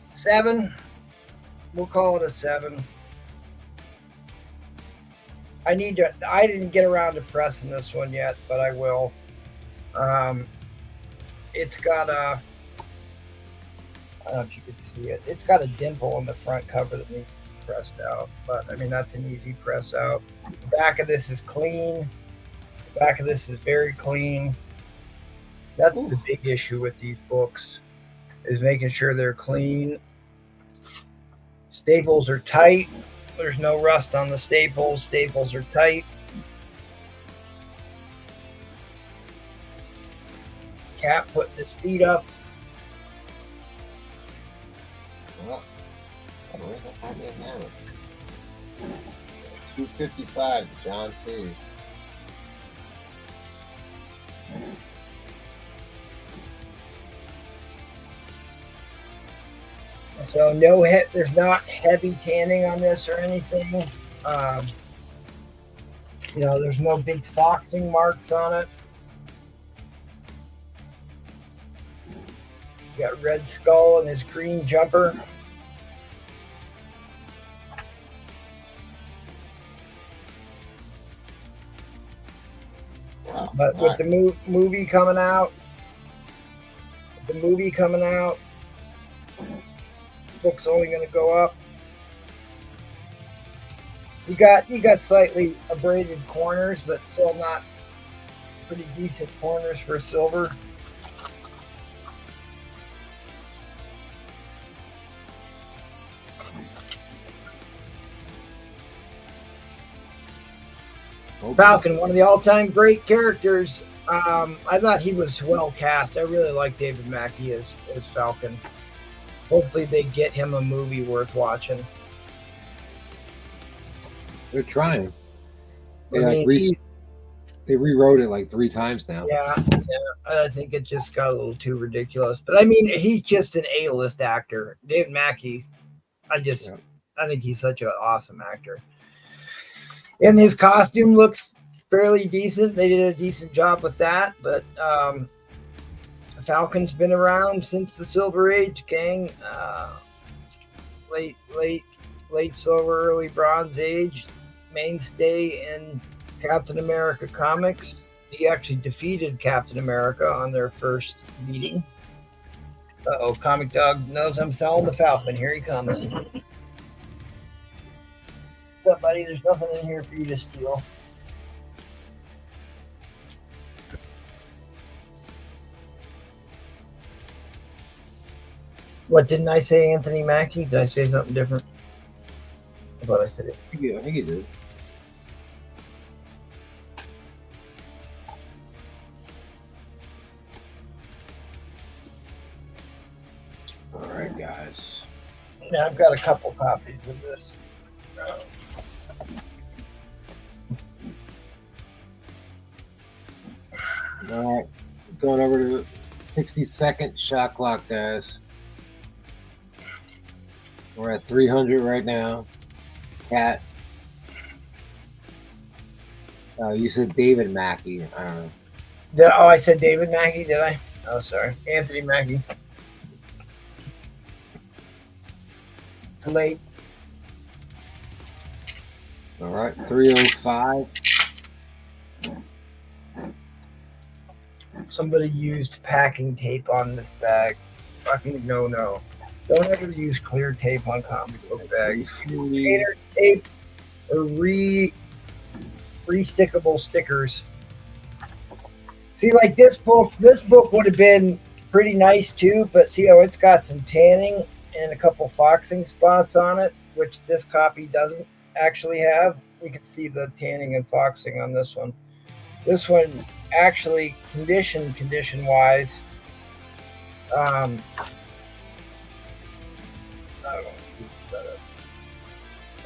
7. We'll call it a 7. I didn't get around to pressing this one yet, but I will. It's got a I don't know if you can see it. It's got a dimple on the front cover that needs to be pressed out, but I mean that's an easy press out. The back of this is clean. The back of this is very clean. That's the big issue with these books, is making sure they're clean. Staples are tight. There's no rust on the staples. Staples are tight. Cat putting his feet up. Well, where's that goddamn hammer? 255 to John T. So there's not heavy tanning on this or anything. There's no big foxing marks on it. Got Red Skull and his green jumper. Wow. But with the movie coming out, book's only going to go up. You got slightly abraded corners, but still not pretty decent corners for silver. Falcon, one of the all-time great characters. I thought he was well cast. I really like David Mackey as Falcon. Hopefully they get him a movie worth watching. They're trying. They rewrote it like 3 times now. Yeah, I think it just got a little too ridiculous. But I mean, he's just an A-list actor. David Mackey, I think he's such an awesome actor. And his costume looks fairly decent. They did a decent job with that. But Falcon's been around since the Silver Age, gang. Late Silver, early Bronze Age. Mainstay in Captain America comics. He actually defeated Captain America on their first meeting. Uh-oh, Comic Dog knows I'm selling the Falcon. Here he comes. What's up, buddy? There's nothing in here for you to steal. What, didn't I say Anthony Mackie? Did I say something different? I thought I said it. Yeah, I think you did. All right, guys. Yeah, I've got a couple copies of this. All right, going over to the 60-second shot clock, guys. We're at 300 right now. Cat. You said David Mackey. I don't know. I said David Mackey, did I? Oh, sorry. Anthony Mackie. Too late. All right, 305. Somebody used packing tape on this bag. Fucking no. Don't ever use clear tape on comic book bags. Container tape or re-stickable stickers. See, like this book would have been pretty nice too, but see how it's got some tanning and a couple foxing spots on it, which this copy doesn't actually have. You can see the tanning and foxing on this one. This one actually condition wise, I don't know if it's better.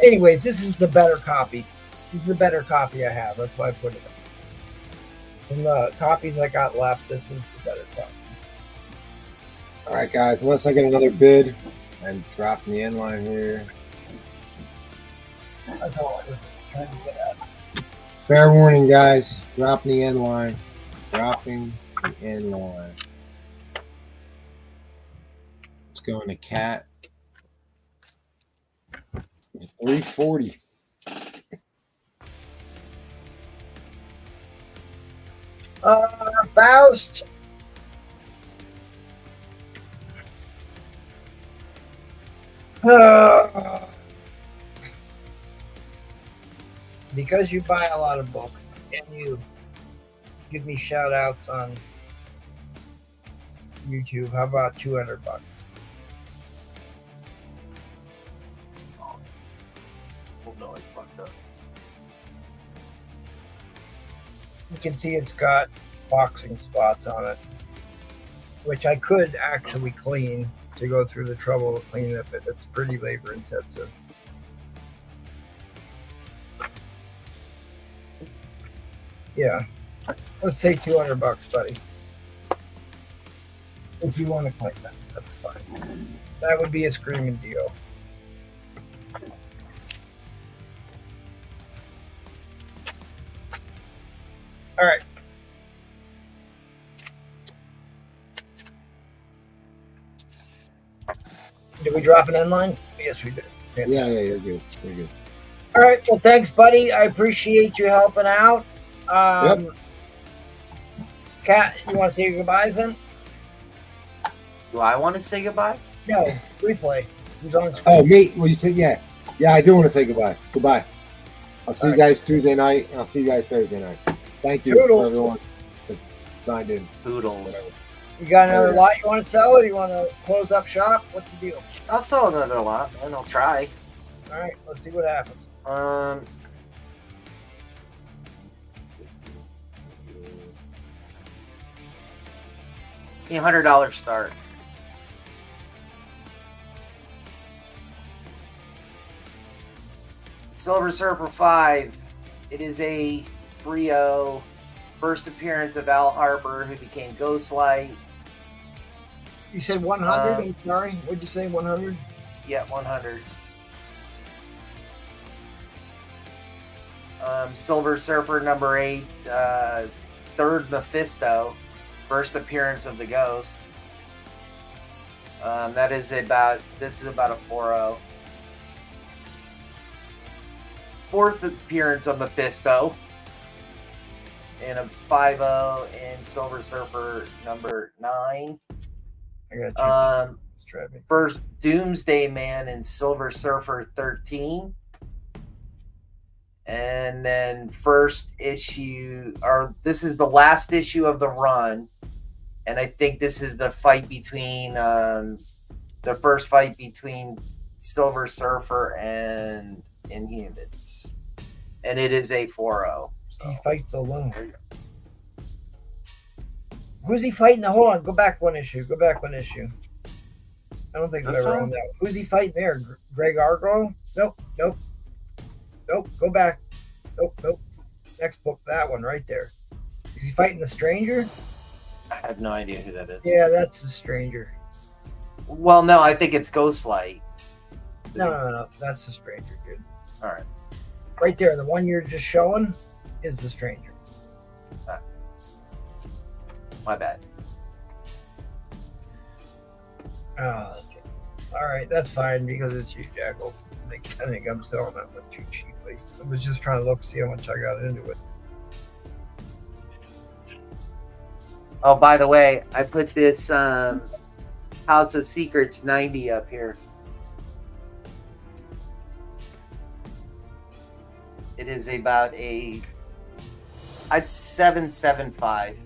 Anyways, this is the better copy. This is the better copy I have. That's why I put it up. From the copies I got left, this is the better copy. All right, guys. Unless I get another bid, I'm dropping the end line here. That's all I was trying to get at. Fair warning, guys. Dropping the end line. Dropping the end line. It's going to Cat. 340. Faust. Because you buy a lot of books and you give me shout outs on YouTube, how about $200? Oh no, I fucked up. You can see it's got boxing spots on it, which I could actually clean to go through the trouble of cleaning it, but it's pretty labor intensive. Yeah, let's say $200, buddy. If you want to claim that, that's fine. That would be a screaming deal. All right. Did we drop an end line? Yes, we did. Yeah, you're good. You're good. All right. Well, thanks, buddy. I appreciate you helping out. Yep. Kat, you want to say your goodbyes then? Do I want to say goodbye? No, replay. Who's on screen? Oh, me? Well, you said yeah. Yeah, I do want to say goodbye. Goodbye. I'll see you guys Tuesday night, and I'll see you guys Thursday night. Thank you for everyone that signed in. Poodles. Whatever. You got another lot you want to sell, or do you want to close up shop? What's the deal? I'll sell another lot, and I'll try. All right, let's see what happens. $100 start. Silver Surfer 5. It is a 3-0. First appearance of Al Harper, who became Ghostlight. You said 100? I'm sorry. What'd you say, 100? Yeah, 100. Silver Surfer number 8. Third Mephisto. First appearance of the Ghost. This is about a 4-0. Fourth appearance of Mephisto. And a 5-0 in Silver Surfer number 9. I got you. First Doomsday Man in Silver Surfer 13. And then first issue, or this is the last issue of the run. And I think this is the fight between, the first fight between Silver Surfer and Inhumans. And it is a 4-0. So. He fights alone. Who's he fighting? Hold on. Go back one issue. I don't think I've ever owned that. Who's he fighting there? Greg Argo? Nope. Go back. Nope. Next book, that one right there. Is he fighting the Stranger? I have no idea who that is. Yeah, that's the Stranger. Well, no, I think it's Ghostlight. No. That's the Stranger, dude. All right. Right there, the one you're just showing is the Stranger. My bad. Oh, okay. All right, that's fine because it's you, Jackal. I think I'm selling that one too cheaply. I was just trying to look, see how much I got into it. Oh, by the way, I put this House of Secrets 90 up here. It is about a 775.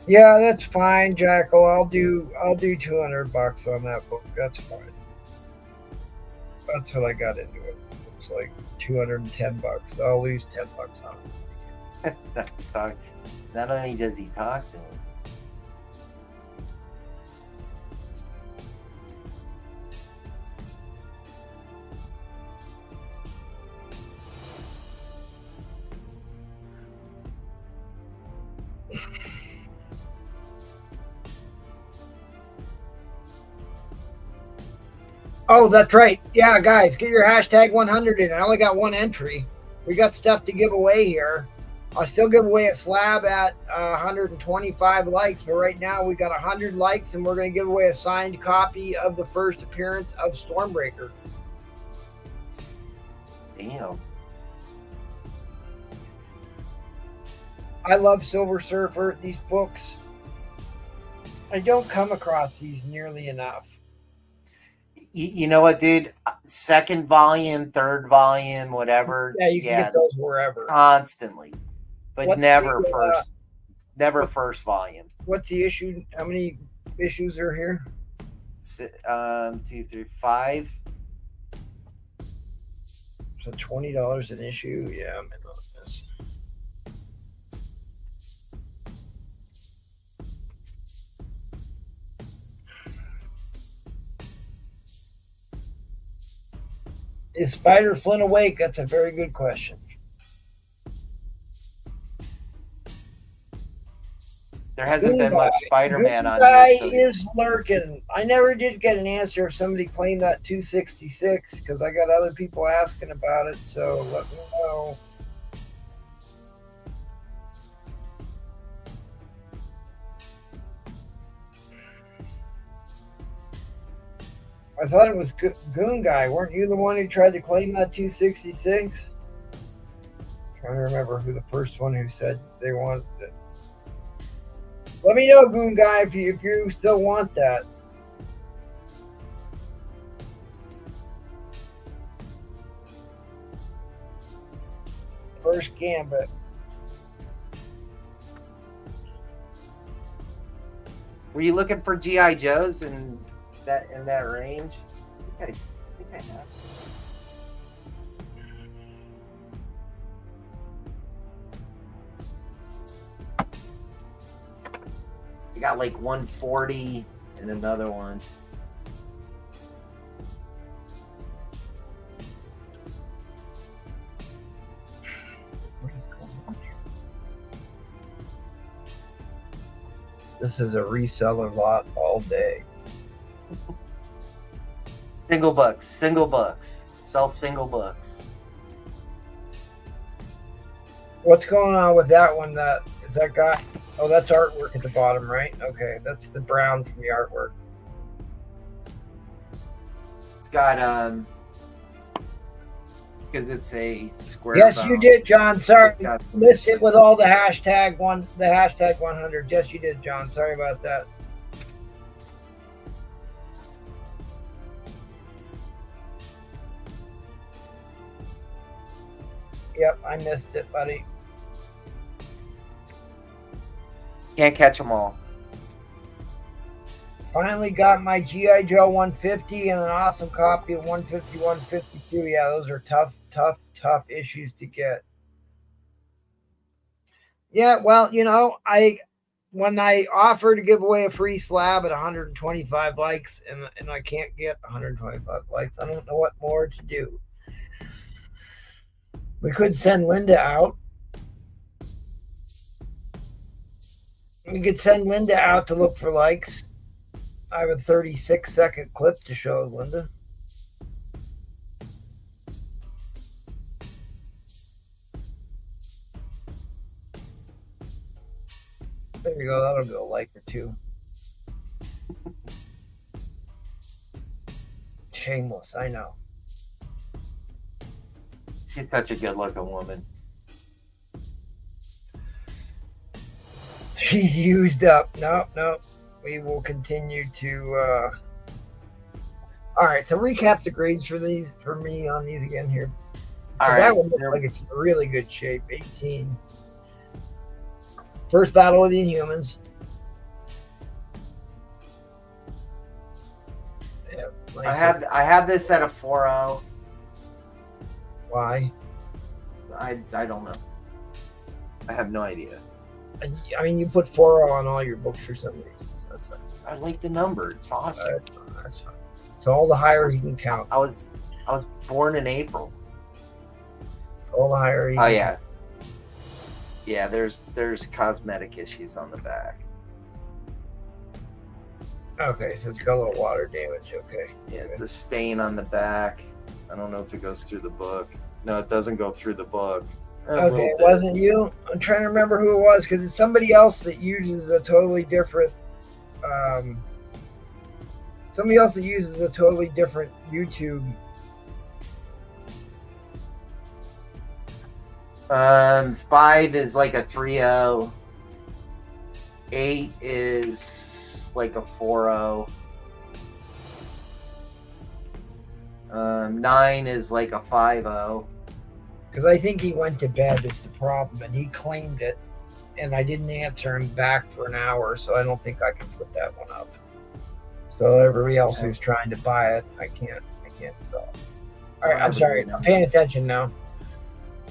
Yeah, that's fine, Jackal. I'll do $200 on that book. That's fine. That's what I got into it. Looks like $210. I'll lose $10 on it. Not only does he talk to him. Oh, that's right. Yeah, guys, get your hashtag 100 in. I only got one entry. We got stuff to give away here. I'll still give away a slab at 125 likes, but right now we got 100 likes, and we're going to give away a signed copy of the first appearance of Stormbreaker. Damn. I love Silver Surfer. These books, I don't come across these nearly enough. You know what, dude? Second volume, third volume, whatever. Yeah, you can get those wherever. Constantly. But What's never the, first. Never first volume. What's the issue? How many issues are here? 2, 3, 5. So $20 an issue. Yeah, I'm in on this. Is Spider Flynn awake? That's a very good question. There hasn't been much Spider-Man on here. So is lurking. I never did get an answer if somebody claimed that 266 because I got other people asking about it. So let me know. I thought it was Goon Guy. Weren't you the one who tried to claim that 266? Trying to remember who the first one who said they wanted it. Let me know, Goon Guy, if you still want that. First Gambit. Were you looking for G.I. Joes in that range? I think I have some. I got like 140 and another one. What is going on here? This is a reseller lot all day. Single books. Sell single books. What's going on with that one? Is that guy? Oh, that's artwork at the bottom, right? Okay, that's the brown from the artwork. It's got because it's a square. Yes, bone. you did, John. Sorry, Got- list it with all the hashtag 100. Yes, you did, John. Sorry about that. Yep, I missed it, buddy. Can't catch them all. Finally got my G.I. Joe 150 and an awesome copy of 150, 152. Yeah, those are tough issues to get. Yeah, well, when I offer to give away a free slab at 125 likes and I can't get 125 likes, I don't know what more to do. We could send Linda out. We could send Linda out to look for likes. I have a 36-second clip to show Linda. There you go. That'll go a like or two. Shameless, I know. She's such a good-looking woman. She's used up. No. We will continue to. All right. So recap the grades for me on these again here. All right. That one looks like it's in really good shape. 18. First battle with the Inhumans. Yeah, nice. I have this at a 4.0. Why? I don't know. I have no idea. I mean, you put 4.0 on all your books for some reason. So that's fine. I like the number. It's awesome. That's fine. So all the higher you can count. I was born in April. All the higher you Oh can yeah. Yeah, there's cosmetic issues on the back. Okay, so it's got a little water damage. Okay. Yeah, it's a stain on the back. I don't know if it goes through the book. No, it doesn't go through the book. Okay, it wasn't you. I'm trying to remember who it was because it's somebody else that uses a totally different. Somebody else that uses a totally different YouTube. 5 is like a 3-0. 8 is like a 4-0. 9 is like a 5-0. Because I think he went to bed is the problem, and he claimed it, and I didn't answer him back for an hour, so I don't think I can put that one up. So everybody else who's trying to buy it, I can't sell. All right, I'm sorry. I'm paying attention now.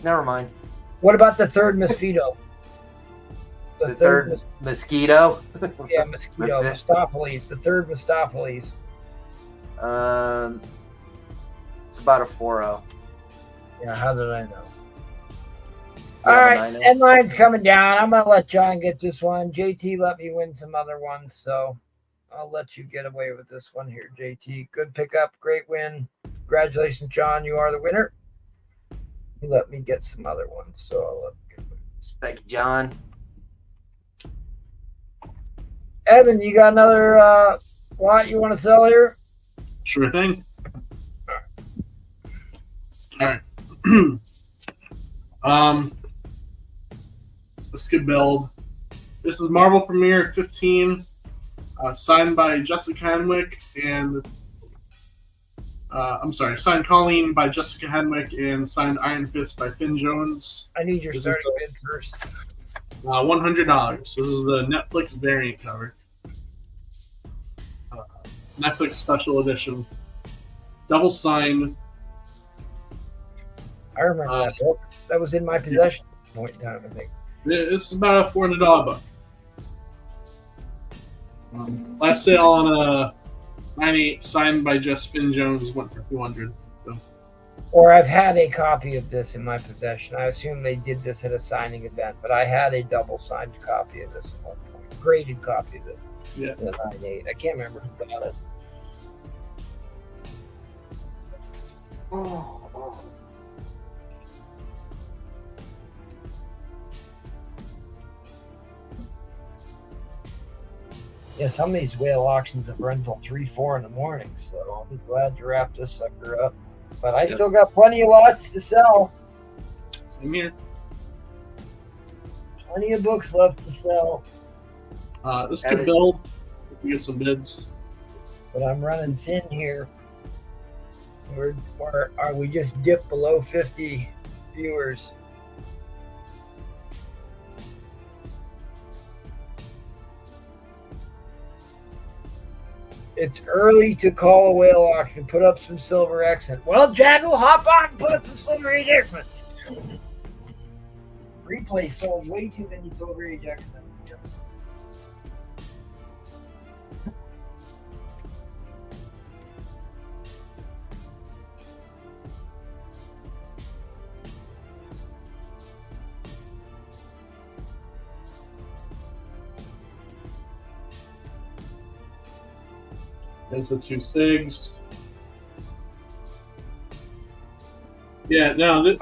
Never mind. What about the third mosquito? The third mosquito? Yeah, mosquito. Mistopheles. The third Mistopheles. It's about a 4-0. Yeah, how did I know? All right, headline's coming down. I'm going to let John get this one. JT let me win some other ones, so I'll let you get away with this one here, JT. Good pickup, great win. Congratulations, John. You are the winner. You let me get some other ones, so I'll let you win. Thank you, John. Evan, you got another lot you want to sell here? Sure thing. All right. Let's get build. This is Marvel Premiere 15, signed by Jessica Henwick and signed Colleen by Jessica Henwick and signed Iron Fist by Finn Jones. I need your starting bid first. $100. This is the Netflix variant cover. Netflix special edition. Double signed. I remember that book. That was in my possession at one point in time, I think. It's about a $400 book. Last sale on a 98 signed by just Finn Jones went for $200. So. Or I've had a copy of this in my possession. I assume they did this at a signing event, but I had a double signed copy of this at one point. Graded copy of it. Yeah. The 98. I can't remember who got it. Oh. Yeah, some of these whale auctions have run till 3, 4 in the morning, so I'll be glad to wrap this sucker up. But I still got plenty of lots to sell. Same here. Plenty of books left to sell. This could build if we get some bids. But I'm running thin here. We just dipped below 50 viewers. It's early to call a whale auction. Put up some Silver X-Men. Well, Jago, hop on and put up some Silver Age X-Men. Replay sold way too many Silver Age X-Men. There's the 2 SIGs. Yeah, no,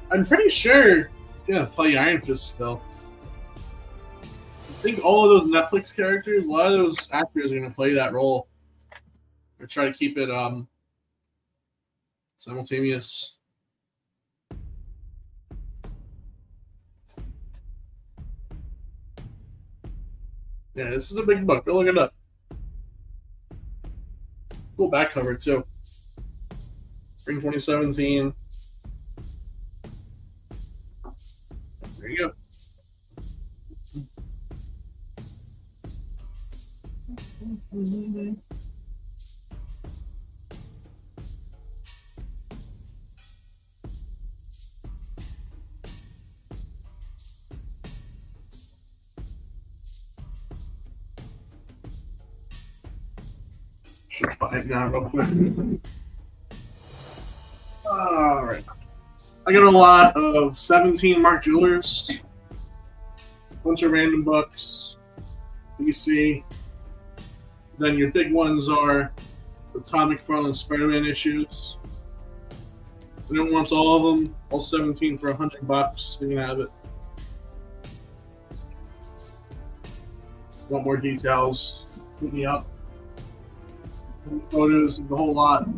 I'm pretty sure it's gonna play Iron Fist still. I think all of those Netflix characters, a lot of those actors are gonna play that role. Or try to keep it simultaneous. Yeah, this is a big book. Go look it up. Cool back cover too. Spring 2017. There you go. Should find it now real quick. Alright. I got a lot of 17 Mark Jewelers. Bunch of random books. PC. Then your big ones are the Tom McFarlane Spider-Man issues. Anyone wants all of them, all 17 for $100, you can have it. Want more details, hit me up. Photos of the whole lot.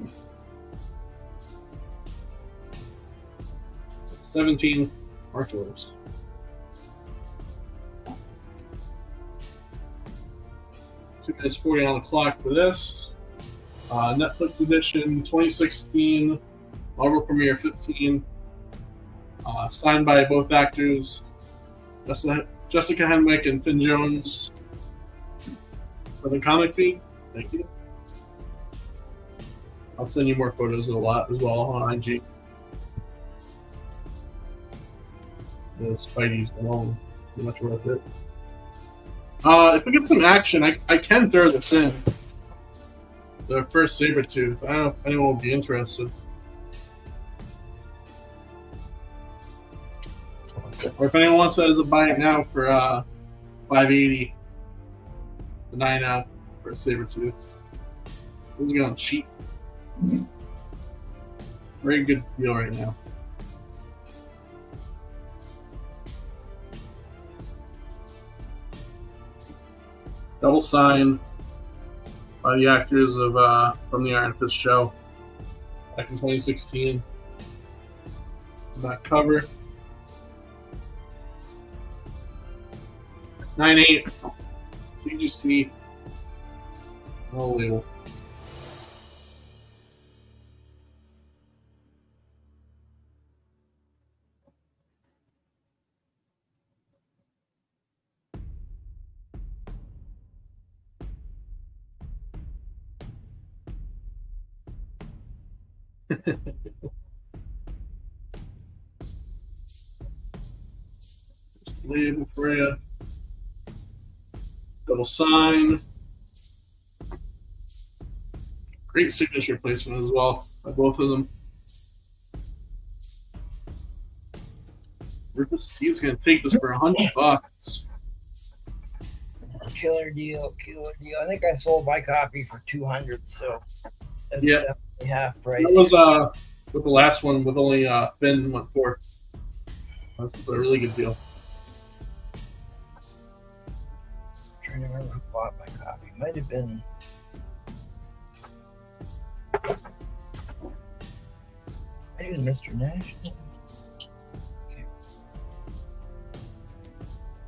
17 March orders. It's 40 on the clock for this. Netflix edition 2016, Marvel Premiere 15. Signed by both actors, Jessica Henwick and Finn Jones. For the comic fee, thank you. I'll send you more photos of a lot as well on IG. The Spidey's alone, pretty much worth it. If we get some action, I can throw this in. The first Sabretooth. I don't know if anyone will be interested. Or if anyone wants that as a buy it now for $580. The 9 for a Sabretooth. This is going cheap. Very good deal right now. Double signed by the actors of from the Iron Fist show back in 2016. That cover 9/8 CGC. No label. Just label for you. Double sign. Great signature placement as well by both of them. Rufus T is going to take this for $100. Killer deal, killer deal. I think I sold my copy for $200, so that's definitely half price. That was with the last one with only Finn went for. That's a really good deal. I'm trying to remember who bought my copy. It might have been. Maybe Mr. National. Okay.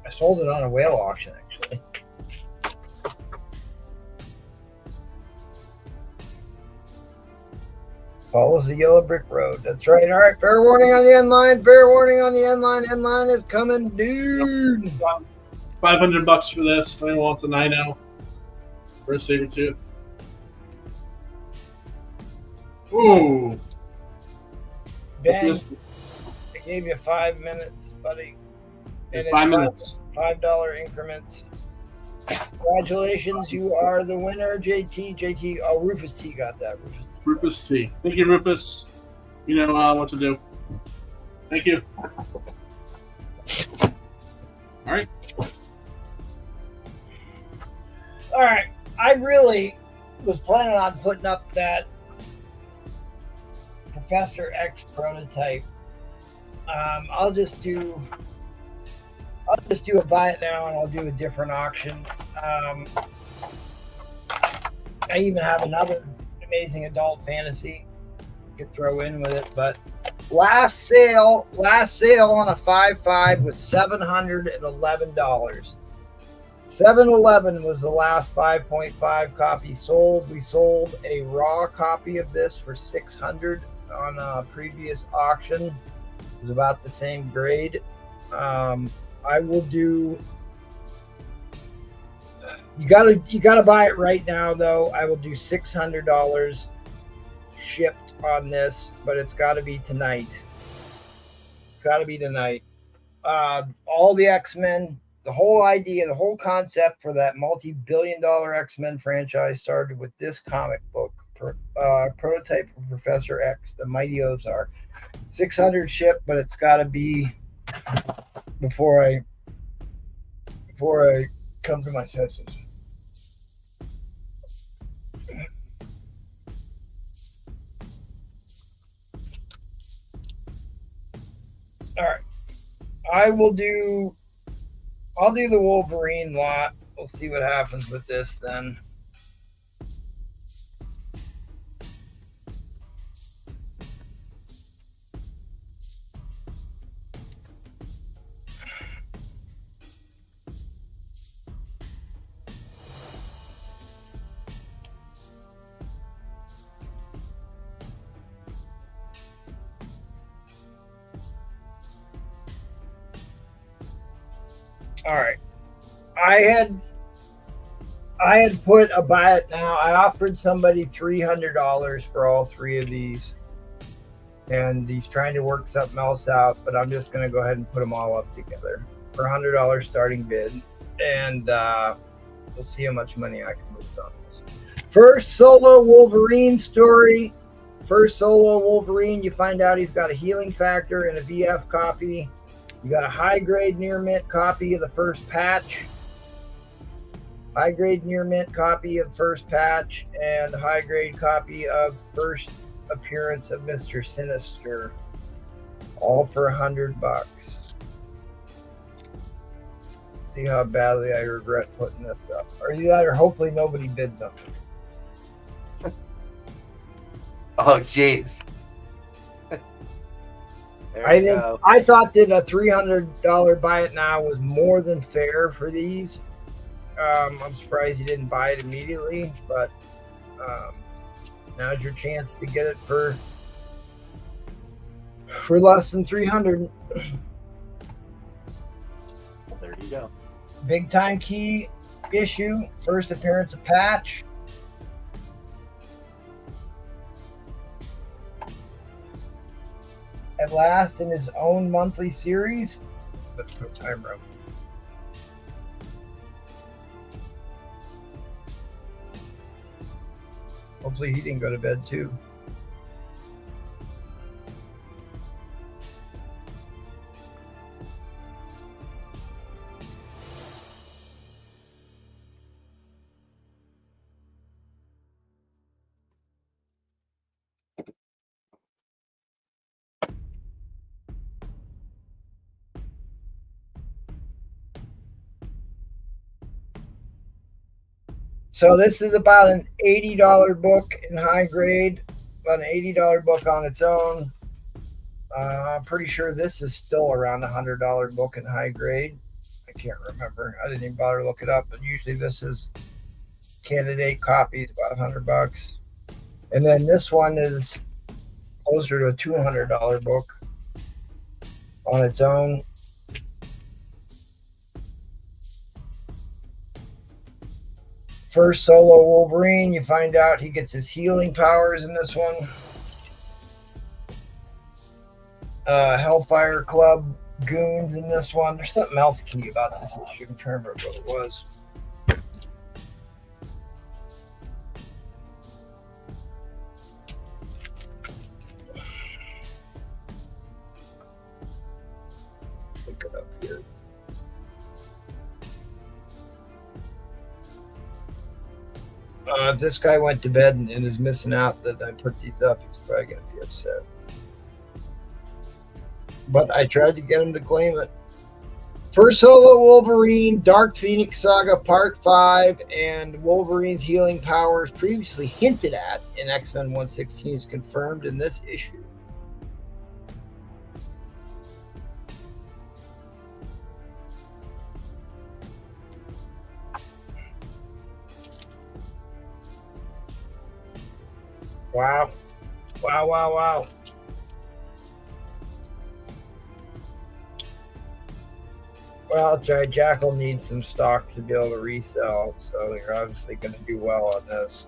I sold it on a whale auction, actually. Follows the yellow brick road. That's right. All right. Fair warning on the end line. Fair warning on the end line. End line is coming, dude. $500 for this. If anyone wants a 9/0 for a Sabretooth. Ooh. Bang. I gave you 5 minutes, buddy. And 5 minutes. $5 increments. Congratulations. You are the winner, JT. JT. Oh, Rufus T got that. Rufus T. Thank you, Rufus. You know what to do. Thank you. All right. All right. I really was planning on putting up that Professor X prototype. I'll just do a buy it now, and I'll do a different auction. I even have another amazing adult fantasy you could throw in with it, but last sale on a 5.5 was $711. 711 was the last 5.5 copy sold. We sold a raw copy of this for $600 on a previous auction. It was about the same grade. I will do. You gotta buy it right now though. I will do $600 shipped on this, but it's got to be tonight. Got to be tonight. All the X-Men. The whole idea, the whole concept for that multi-billion-dollar X-Men franchise started with this comic book, prototype of Professor X, the Mighty Ozark. 600 shipped, but it's got to be before I come to my senses. All right, I'll do the Wolverine lot. We'll see what happens with this then. All right. I had put a buy it now. I offered somebody $300 for all three of these. And he's trying to work something else out, but I'm just going to go ahead and put them all up together for $100 starting bid. And we'll see how much money I can move on this. First solo Wolverine story. First solo Wolverine, you find out he's got a healing factor and a VF copy. You got a high-grade near-mint copy of the first patch. High-grade near-mint copy of first patch and high-grade copy of first appearance of Mr. Sinister. All for $100. See how badly I regret putting this up. Or hopefully nobody bids on it. Oh, jeez. I thought that a $300 buy it now was more than fair for these. I'm surprised you didn't buy it immediately, but now's your chance to get it for less than $300. There you go. Big time key issue, first appearance of patch. At last in his own monthly series. Let's put time room. Hopefully he didn't go to bed too. So this is about an $80 book in high grade, about an $80 book on its own. I'm pretty sure this is still around a $100 book in high grade. I can't remember. I didn't even bother to look it up, but usually this is candidate copies, about $100. And then this one is closer to a $200 book on its own. First solo Wolverine, you find out he gets his healing powers in this one. Hellfire Club goons in this one. There's something else key about this issue. I'm trying to remember what it was. Look it up here. If this guy went to bed and is missing out that I put these up, he's probably going to be upset. But I tried to get him to claim it. First solo Wolverine, Dark Phoenix Saga Part 5, and Wolverine's healing powers previously hinted at in X-Men 116 is confirmed in this issue. Wow. Wow, wow, wow. Well, that's right. Jackal needs some stock to be able to resell, so you're obviously going to do well on this.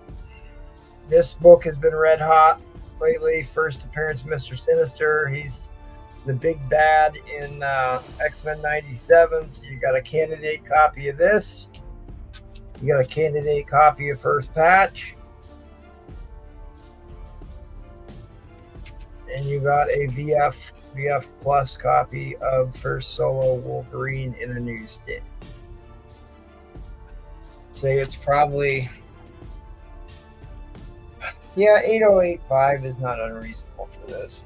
This book has been red hot lately. First appearance, Mr. Sinister. He's the big bad in X-Men 97, so you got a candidate copy of this. You got a candidate copy of First Patch. And you got a VF Plus copy of First Solo Wolverine in a newsstand. Say it's probably, yeah, 8085 is not unreasonable for this.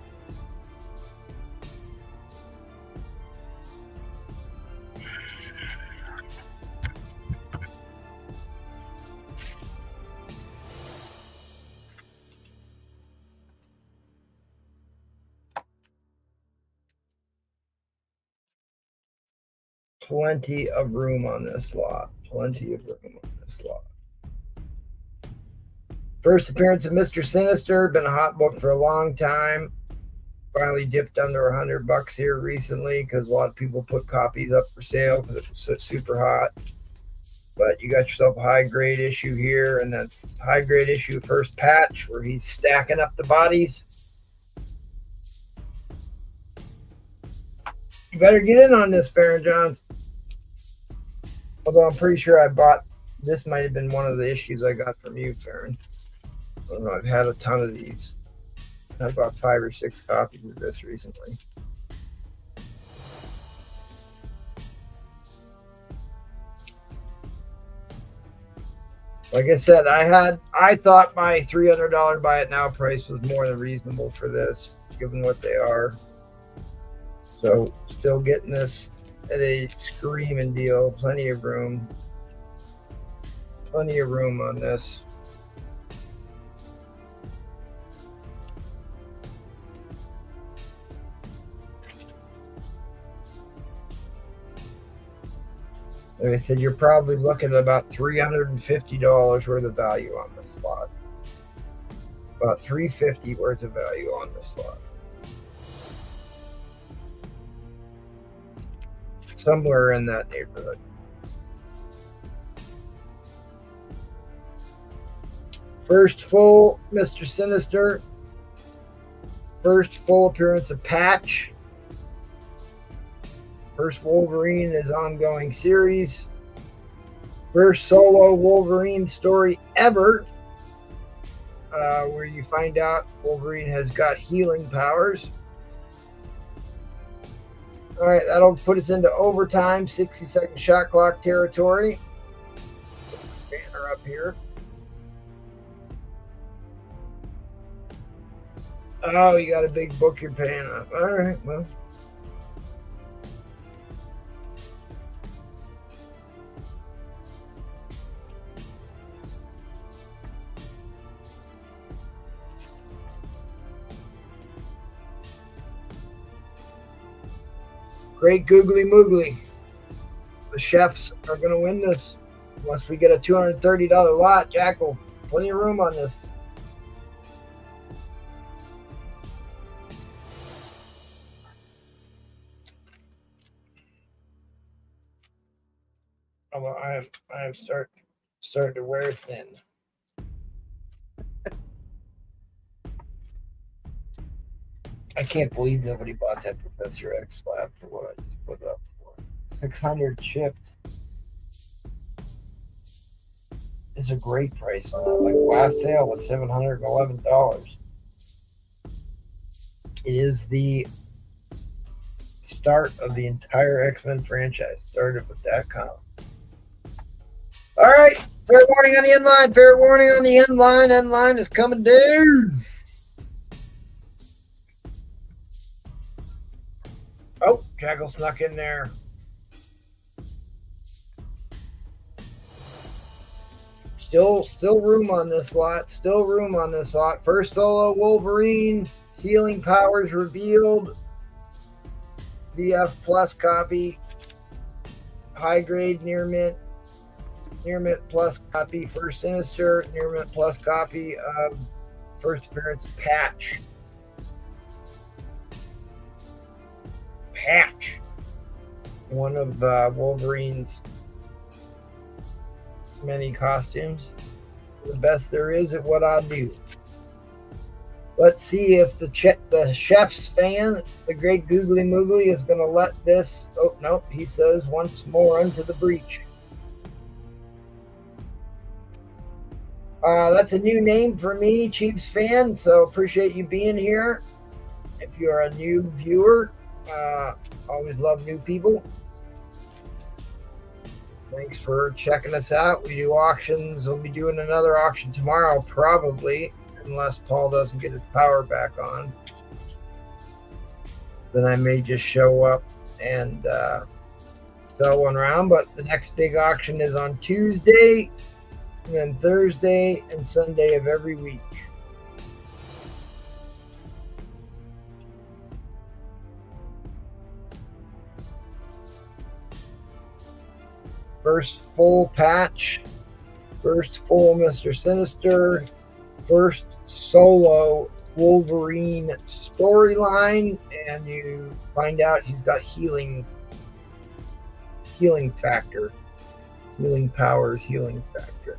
Plenty of room on this lot. Plenty of room on this lot. First appearance of Mr. Sinister. Been a hot book for a long time. finally dipped under $100 here recently because a lot of people put copies up for sale because it was so super hot. But you got yourself a high grade issue here, and then high grade issue first patch where he's stacking up the bodies. You better get in on this, Farron Johns. Although I'm pretty sure I bought this, might have been one of the issues I got from you, Farron. I don't know, I've had a ton of these. I bought 5 or 6 copies of this recently. Like I said, I thought my $300 buy it now price was more than reasonable for this, given what they are. So still getting this at a screaming deal. Plenty of room. Plenty of room on this. Like I said, you're probably looking at about $350 worth of value on this slot. About $350 worth of value on this slot. Somewhere in that neighborhood. First full Mr. Sinister. First full appearance of Patch. First Wolverine in his ongoing series. First solo Wolverine story ever. Where you find out Wolverine has got healing powers. All right, that'll put us into overtime, 60-second shot clock territory. Banner up here. Oh, you got a big book you're paying up. All right, well. Great googly moogly. The chefs are going to win this. Unless we get a $230 lot, Jackal. Plenty of room on this. Oh, well, I am starting to wear thin. I can't believe nobody bought that Professor X slab for what I just put it up for. 600 shipped. It's a great price on that. Like last sale was $711. It is the start of the entire X-Men franchise. Started with that comic. All right, fair warning on the end line. Fair warning on the end line. End line is coming down. Oh, Jackal snuck in there. Still room on this lot. Still room on this lot. First solo Wolverine. Healing powers revealed. VF plus copy. High grade near mint. Near mint plus copy. First Sinister. Near mint plus copy of first appearance Patch. Patch. One of Wolverine's many costumes. The best there is at what I do. Let's see if the chef's fan, the great Googly Moogly, is going to let this. Oh, no, he says once more unto the breach. That's a new name for me, Chiefs fan, so appreciate you being here. If you're a new viewer, always love new people. Thanks for checking us out. We do auctions. We'll be doing another auction tomorrow, probably, unless Paul doesn't get his power back on. Then I may just show up and sell one round. But the next big auction is on Tuesday, and then Thursday and Sunday of every week. First full Patch, first full Mr. Sinister, first solo Wolverine storyline, and you find out he's got healing factor, healing powers, healing factor.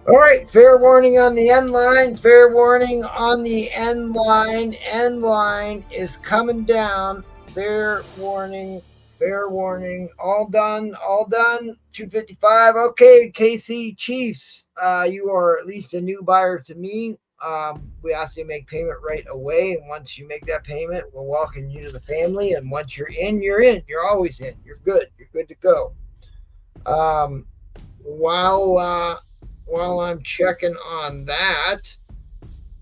All right, fair warning on the end line. Fair warning on the end line. End line is coming down. Fair warning. Fair warning. All done. All done. 255. Okay, KC Chiefs. You are at least a new buyer to me. We ask you to make payment right away. And once you make that payment, we'll welcome you to the family. And once you're in, you're in. You're always in. You're good. You're good to go. While I'm checking on that,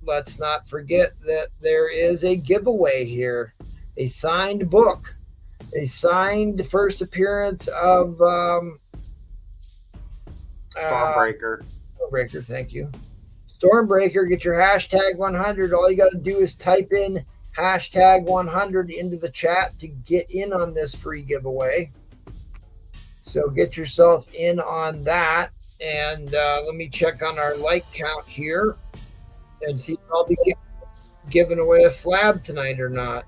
let's not forget that there is a giveaway here. A signed book. A signed first appearance of Stormbreaker. Stormbreaker, thank you. Stormbreaker, get your hashtag 100. All you got to do is type in hashtag 100 into the chat to get in on this free giveaway. So get yourself in on that. And let me check on our like count here and see if I'll be giving away a slab tonight or not.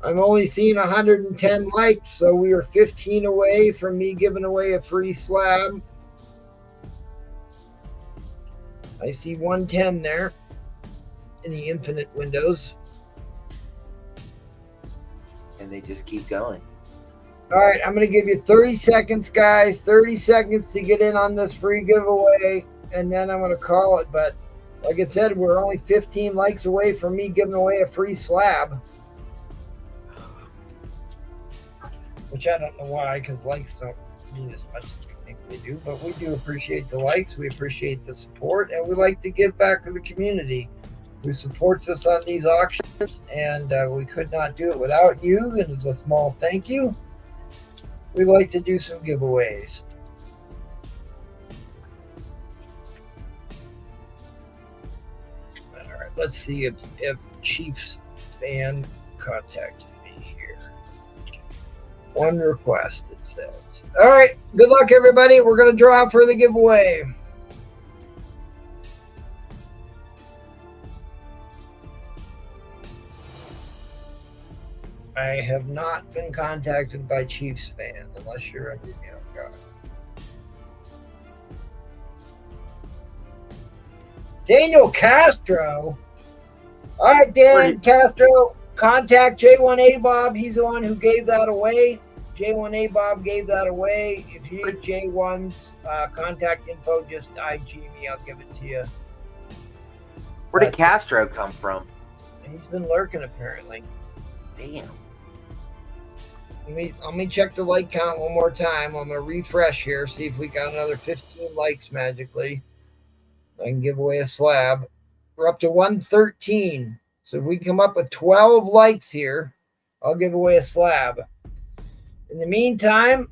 I'm only seeing 110 likes, so we are 15 away from me giving away a free slab. I see 110 there in the infinite windows. And they just keep going. All right, I'm going to give you 30 seconds, guys. 30 seconds to get in on this free giveaway, and then I'm going to call it. But like I said, we're only 15 likes away from me giving away a free slab. Which I don't know why, because likes don't mean as much as we think they do. But we do appreciate the likes. We appreciate the support, and we like to give back to the community who supports us on these auctions. And we could not do it without you. And it's a small thank you. We like to do some giveaways. All right, let's see if Chiefs fan contacted me here. One request, it says. All right, good luck, everybody. We're going to draw for the giveaway. I have not been contacted by Chiefs fan unless you're an email guy. Daniel Castro. All right, Dan Castro, contact J1A Bob. He's the one who gave that away. J1A Bob gave that away. If you need J1's contact info, just IG me. I'll give it to you. Where did Castro come from? He's been lurking, apparently. Damn. Let me check the like count one more time. I'm going to refresh here, see if we got another 15 likes magically. I can give away a slab. We're up to 113. So if we come up with 12 likes here, I'll give away a slab. In the meantime,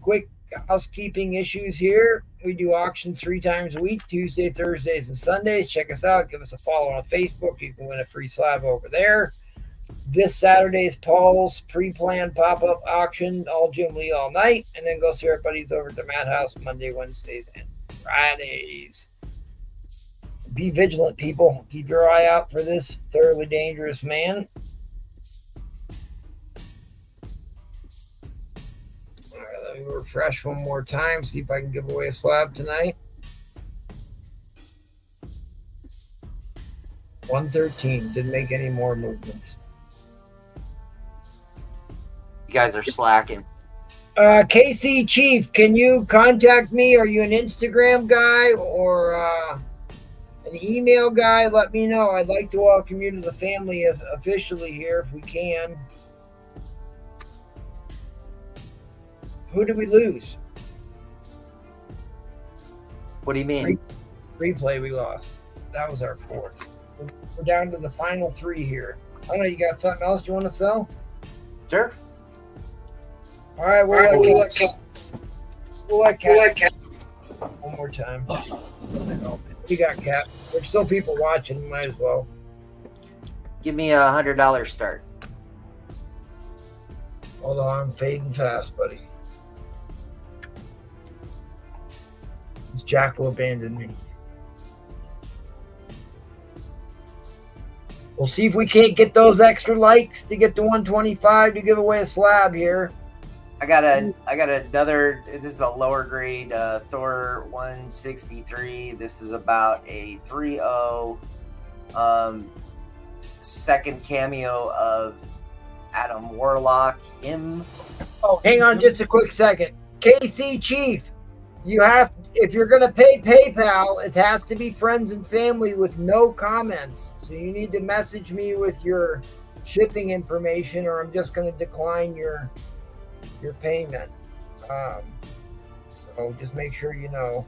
quick housekeeping issues here. We do auctions 3 times a week, Tuesday, Thursdays, and Sundays. Check us out. Give us a follow on Facebook. You can win a free slab over there. This Saturday is Paul's pre-planned pop-up auction, all Jim Lee all night. And then go see our buddies over at the Madhouse Monday, Wednesdays, and Fridays. Be vigilant, people. Keep your eye out for this thoroughly dangerous man. All right, let me refresh one more time, see if I can give away a slab tonight. 113. Didn't make any more movements. You guys are slacking. KC Chief, can you contact me? Are you an Instagram guy or an email guy? Let me know. I'd like to welcome you to the family officially here if we can. Who did we lose? What do you mean? Replay we lost. That was our 4th. We're down to the final 3 here. I don't know, you got something else you want to sell? Sure. All right, we'll let Cat. One more time. You got Cat. There's still people watching. Might as well. Give me $100 start. Hold on, I'm fading fast, buddy. It's Jack will abandon me. We'll see if we can't get those extra likes to get to 125 to give away a slab here. I got another. This is a lower grade Thor 163. This is about a 3.0 second cameo of Adam Warlock. Oh, hang on just a quick second. KC Chief, you have, if you're going to pay PayPal, it has to be friends and family with no comments. So you need to message me with your shipping information, or I'm just going to decline your payment. So just make sure you know.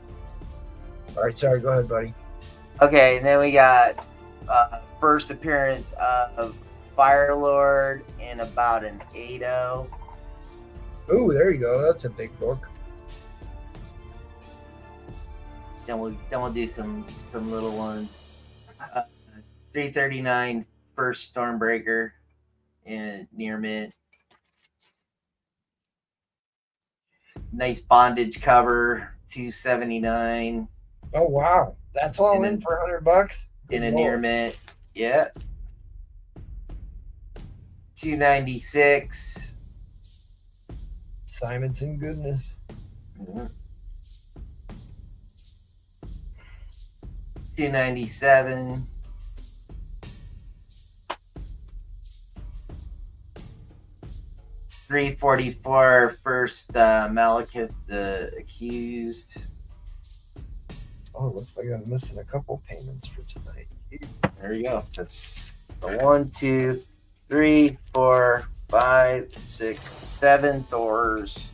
All right, sorry, go ahead, buddy. Okay, and then we got first appearance of Firelord in about an 8.0. Ooh, there you go. That's a big book. Then we'll do some little ones. 339 first Stormbreaker in near mint. Nice bondage cover, 279. Oh wow, that's all in for $100 in a near mint. Yeah. 296. Simonson goodness. Mm-hmm. 297. $344 first Malekith the Accused. Oh, looks like I'm missing a couple payments for tonight. There you go. That's the 1, 2, 3, 4, 5, 6, 7 Thors.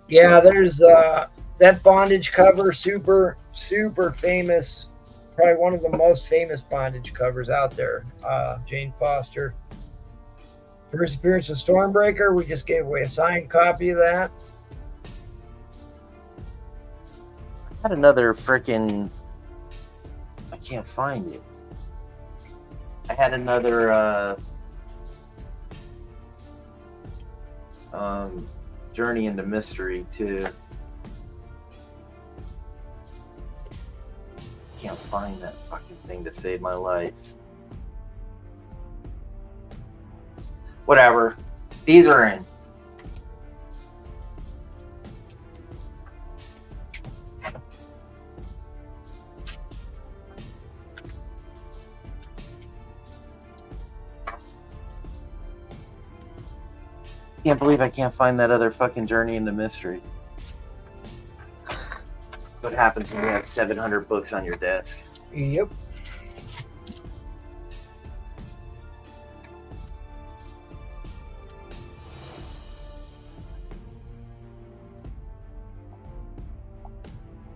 Yeah, there's that bondage cover, super famous. Probably one of the most famous bondage covers out there. Jane Foster. First appearance of Stormbreaker. We just gave away a signed copy of that. I had another freaking. I can't find it. I had another Journey into Mystery too. Can't find that fucking thing to save my life. Whatever. These are in. Can't believe I can't find that other fucking Journey into Mystery. What happens when you have 700 books on your desk? Yep.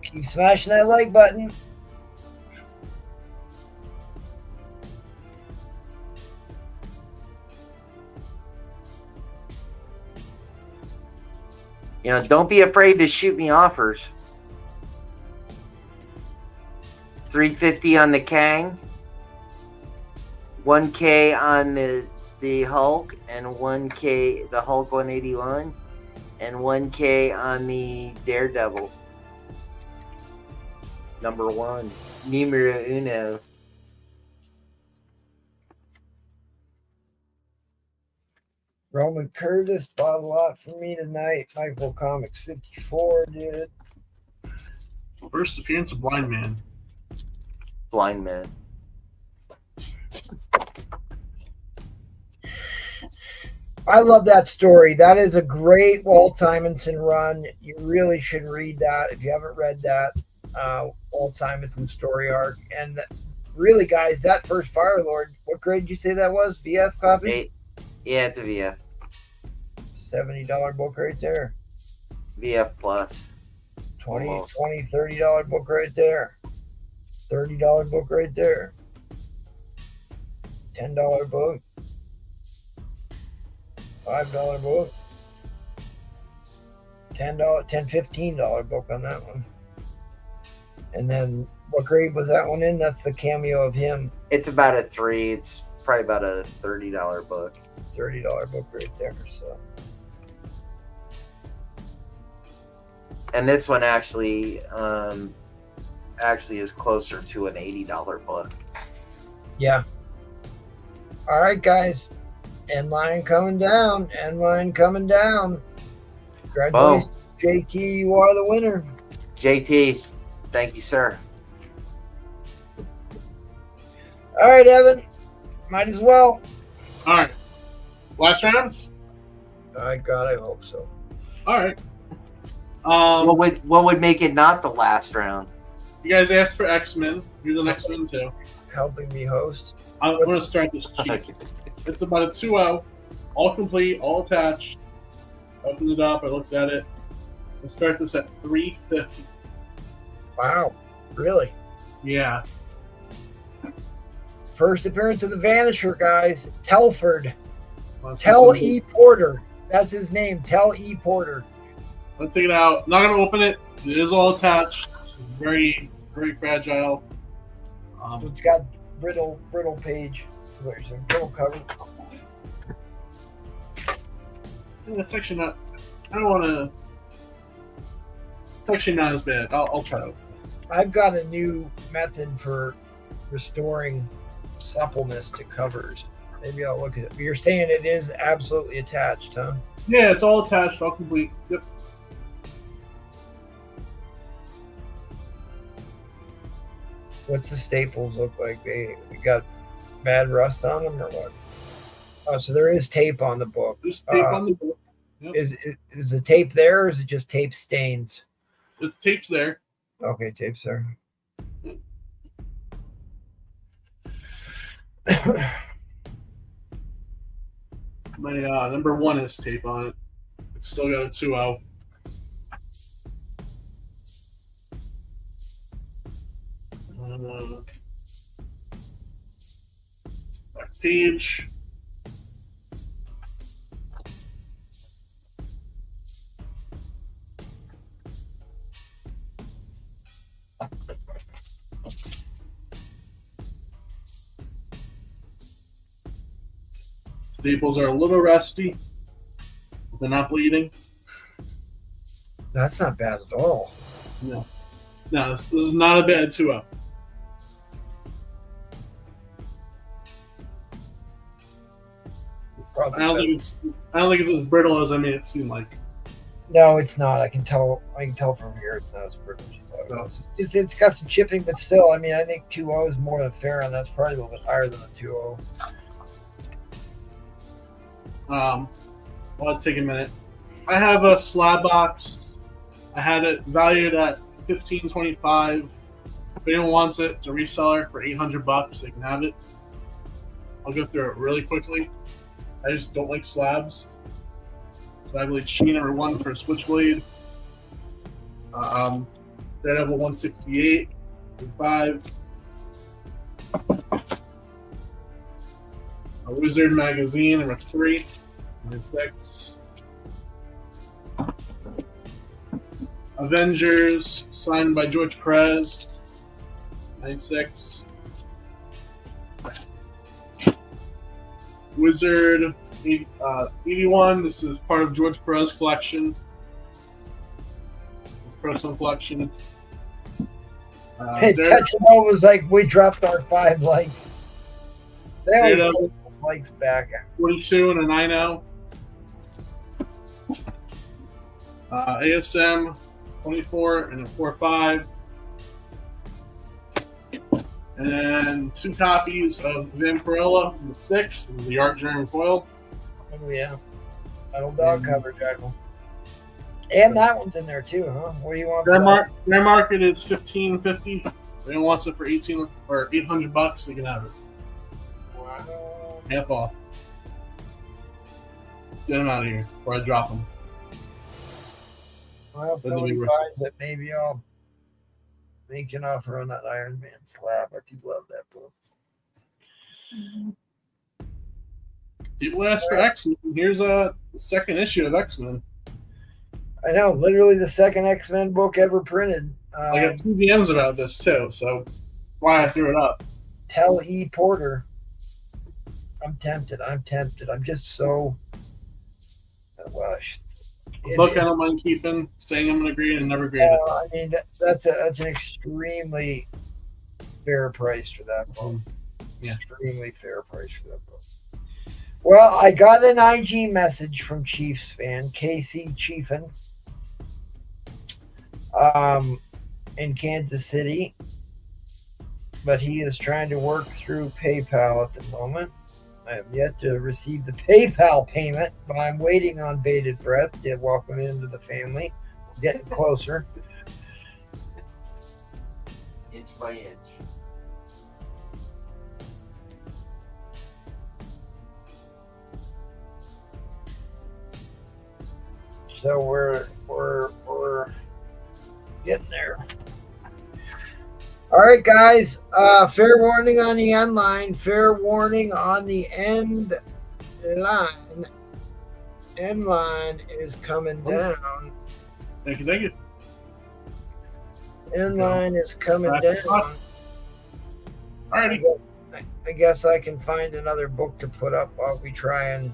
Keep smashing that like button. You know, don't be afraid to shoot me offers. $350 on the Kang, $1K on the Hulk, and $1K the Hulk 181, and $1K on the Daredevil. Number 1, numero uno. Roman Curtis bought a lot for me tonight. Michael Comics 54 did. First appearance of Blind Man. Blind Man. I love that story. That is a great Walt Simonson run. You really should read that if you haven't read that Walt Simonson story arc. And really, guys, that first Firelord, what grade did you say that was? VF copy? 8. Yeah, it's a VF. $70 book right there. VF plus. $20, $30 book right there. $30 book right there. $10 book. $5 book. $10, $15 book on that one. And then what grade was that one in? That's the cameo of him. It's about a 3. It's probably about a $30 book. $30 book right there. So And this one actually is closer to an $80 book. Yeah. All right, guys. End line coming down. End line coming down. Congratulations, JT. You are the winner. JT, thank you, sir. All right, Evan. Might as well. All right. Last round? My God, I hope so. All right. What would make it not the last round? You guys asked for X-Men. Here's the next one, too. Helping me host. I'm going to start this cheap. It's about a 2-0. All complete, all attached. Opened it up. I looked at it. We'll start this at $350. Wow. Really? Yeah. First appearance of the Vanisher, guys. Telford. Let's Tell E. Porter. That's his name. Tell E. Porter. Let's take it out. Not going to open it. It is all attached. It's very, very fragile. It's got brittle page. There's a brittle cover. That's actually not. I don't want to. It's actually not as bad. I'll try it. I've got a new method for restoring suppleness to covers. Maybe I'll look at it. But you're saying it is absolutely attached, huh? Yeah, it's all attached, all complete. Yep. What's the staples look like? They got bad rust on them or what? Oh, so there is tape on the book. There's tape on the book. Yep. Is the tape there, or is it just tape stains? The tape's there. Okay, tape's there. My number 1 has tape on it. It's still got a 2-0. Back page. Staples are a little rusty. They're not bleeding. That's not bad at all. No, this is not a bad 2-0. I don't think it's as brittle as I made it seem like. No, it's not. I can tell from here it's not as brittle as you thought. It's got some chipping, but still, I mean, I think 2-0 is more than fair, and that's probably a little bit higher than a 2-0. Well, it'll take a minute. I have a slab box. I had it valued at $15.25. If anyone wants it, it's a reseller for $800. They can have it. I'll go through it really quickly. I just don't like slabs. So I believe Sheen number 1 for a Switchblade. Daredevil 168, 5. A Wizard magazine number 3, 6. Avengers signed by George Perez, 96. Wizard 81. This is part of George Perez collection. His personal collection. Touching all was like we dropped our 5 likes. They always take those likes back. 42 and a 9-0. ASM 24 and a 4.5. And then 2 copies of Vampirella, the 6, the art German foil. Oh yeah, metal dog cover, Jackal. And that one's in there too, huh? What do you want? Their market is $15.50. If anyone wants it for $18 or $800, they can have it. Wow. Half off. Get them out of here before I drop them. Well, if nobody buys it, maybe I'll make an offer on that Iron Man slab. I do love that book. People ask for X-Men. Here's a second issue of X-Men. I know, literally the second X-Men book ever printed. I got 2 DMs about this too, so why I threw it up. Tell E. Porter. I'm tempted. I'm just so. Well, A book I don't mind keeping, saying I'm going to grade and never grade it. I mean, that's an extremely fair price for that book. Yeah. Extremely fair price for that book. Well, I got an IG message from Chiefs fan, KC Chiefin, in Kansas City, but he is trying to work through PayPal at the moment. I have yet to receive the PayPal payment, but I'm waiting on bated breath to welcome into the family. We're getting closer. Inch by inch. So we're getting there. All right, guys. Fair warning on the end line. Fair warning on the end line. End line is coming down. Thank you, thank you. End line is coming down. Alrighty. I guess I can find another book to put up while we try and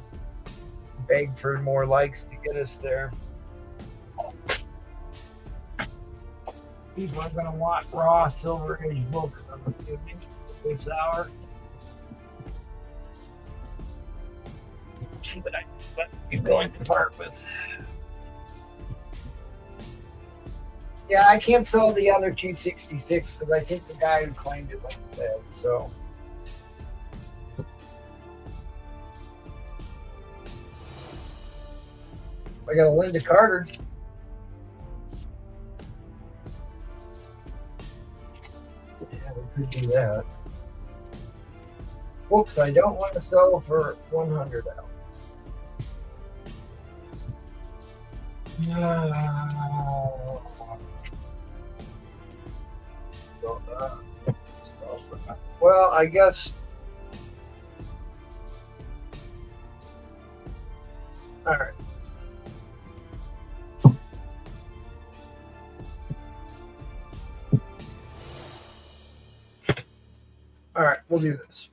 beg for more likes to get us there. People are going to want raw Silver Age books, I'm assuming, this hour. See what you're going to part with. Yeah, I can't sell the other 266 because I think the guy who claimed it went dead, so. I got a Linda Carter. Yeah, we could do that. Whoops, I don't want to sell for 100 out. No. Well, I guess. All right. All right, we'll do this.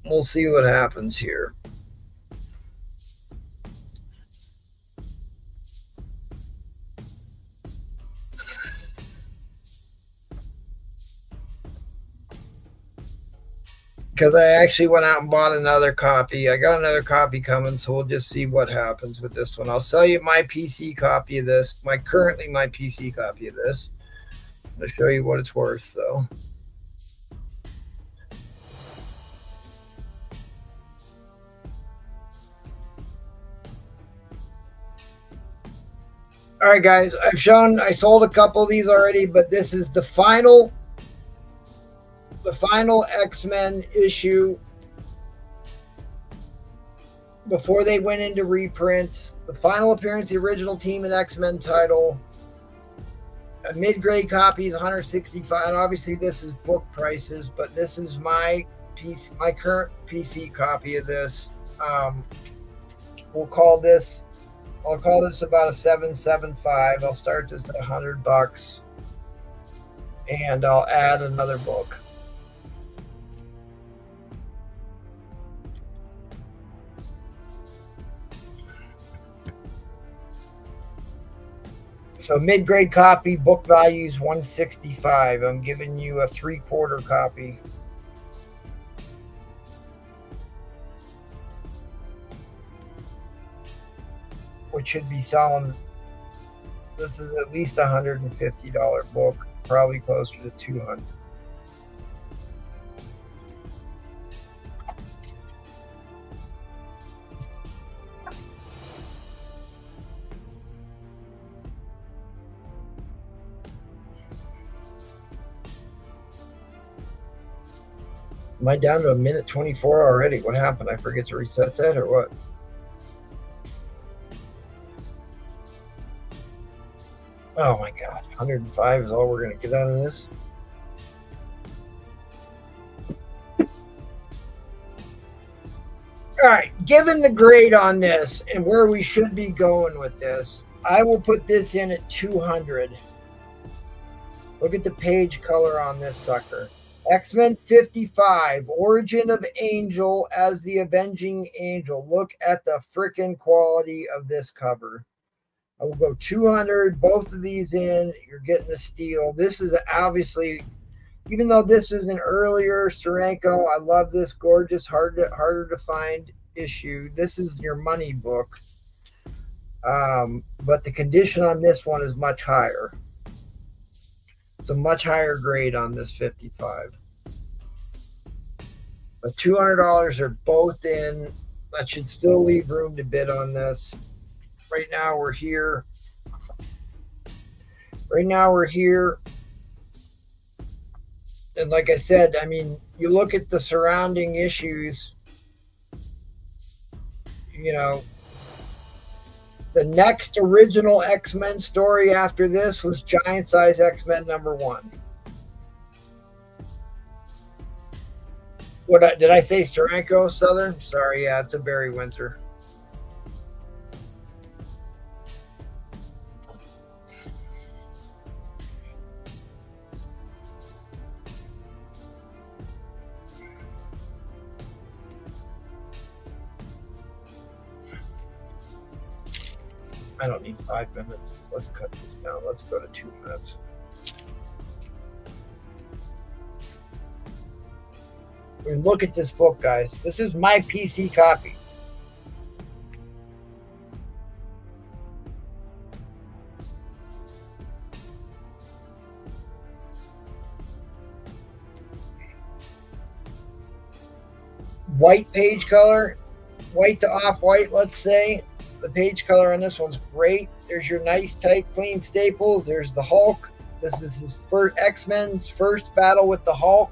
We'll see what happens here. Because I actually went out and bought another copy. I got another copy coming, so we'll just see what happens with this one. I'll sell you my PC copy of this, my PC copy of this. I'll show you what it's worth, though. All right, guys, I sold a couple of these already, but this is the final X-Men issue before they went into reprints. The final appearance, the original Team and X-Men title. A mid-grade copy is $165. And obviously, this is book prices, but this is my current PC copy of this. I'll call this about a 775. I'll start this at $100, and I'll add another book. So mid-grade copy, book value is $165. I'm giving you a 3/4 copy. Which should be selling. This is at least a $150 book, probably closer to $200. Am I down to a minute 24 already? What happened? I forget to reset that or what? Oh my God, 105 is all we're going to get out of this? All right, given the grade on this and where we should be going with this, I will put this in at 200. Look at the page color on this sucker. X-Men 55, Origin of Angel as the Avenging Angel. Look at the frickin' quality of this cover. I will go 200, both of these in. You're getting the steal. This is obviously, even though this is an earlier Steranko, I love this gorgeous, harder to find issue. This is your money book. But the condition on this one is much higher. It's a much higher grade on this 55. But $200 are both in. That should still leave room to bid on this. Right now we're here. And like I said, I mean, you look at the surrounding issues, you know, the next original X-Men story after this was Giant Size X-Men #1. Did I say Steranko Southern? Sorry, yeah, it's a Barry Windsor. I don't need 5 minutes. Let's cut this down. Let's go to 2 minutes. I mean, look at this book, guys. This is my PC copy. White page color, white to off-white, let's say. The page color on this one's great. There's your nice, tight, clean staples. There's the Hulk. This is his first X-Men's first battle with the Hulk.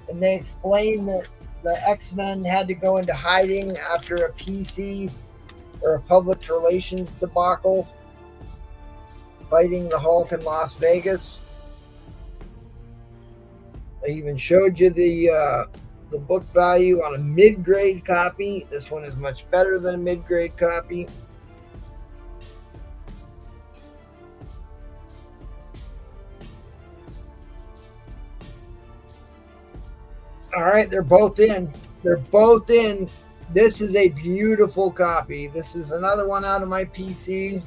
And they explain that the X-Men had to go into hiding after a PC or a public relations debacle fighting the Hulk in Las Vegas. They even showed you the book value on a mid-grade copy. This one is much better than a mid-grade copy. All right, they're both in. They're both in. This is a beautiful copy. This is another one out of my PC.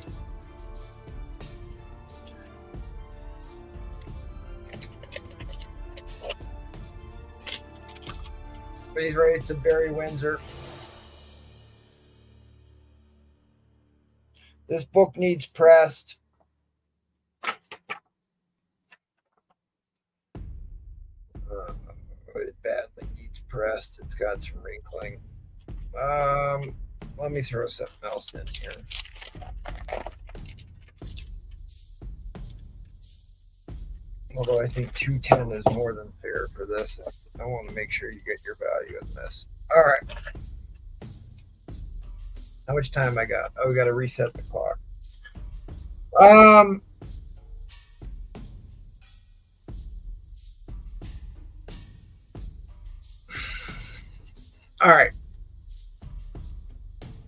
He's right. It's a Barry Windsor. This book needs pressed. It badly needs pressed. It's got some wrinkling. Let me throw something else in here. Although I think 210 is more than fair for this. I want to make sure you get your value in this. All right. How much time I got? Oh, we got to reset the clock. All right.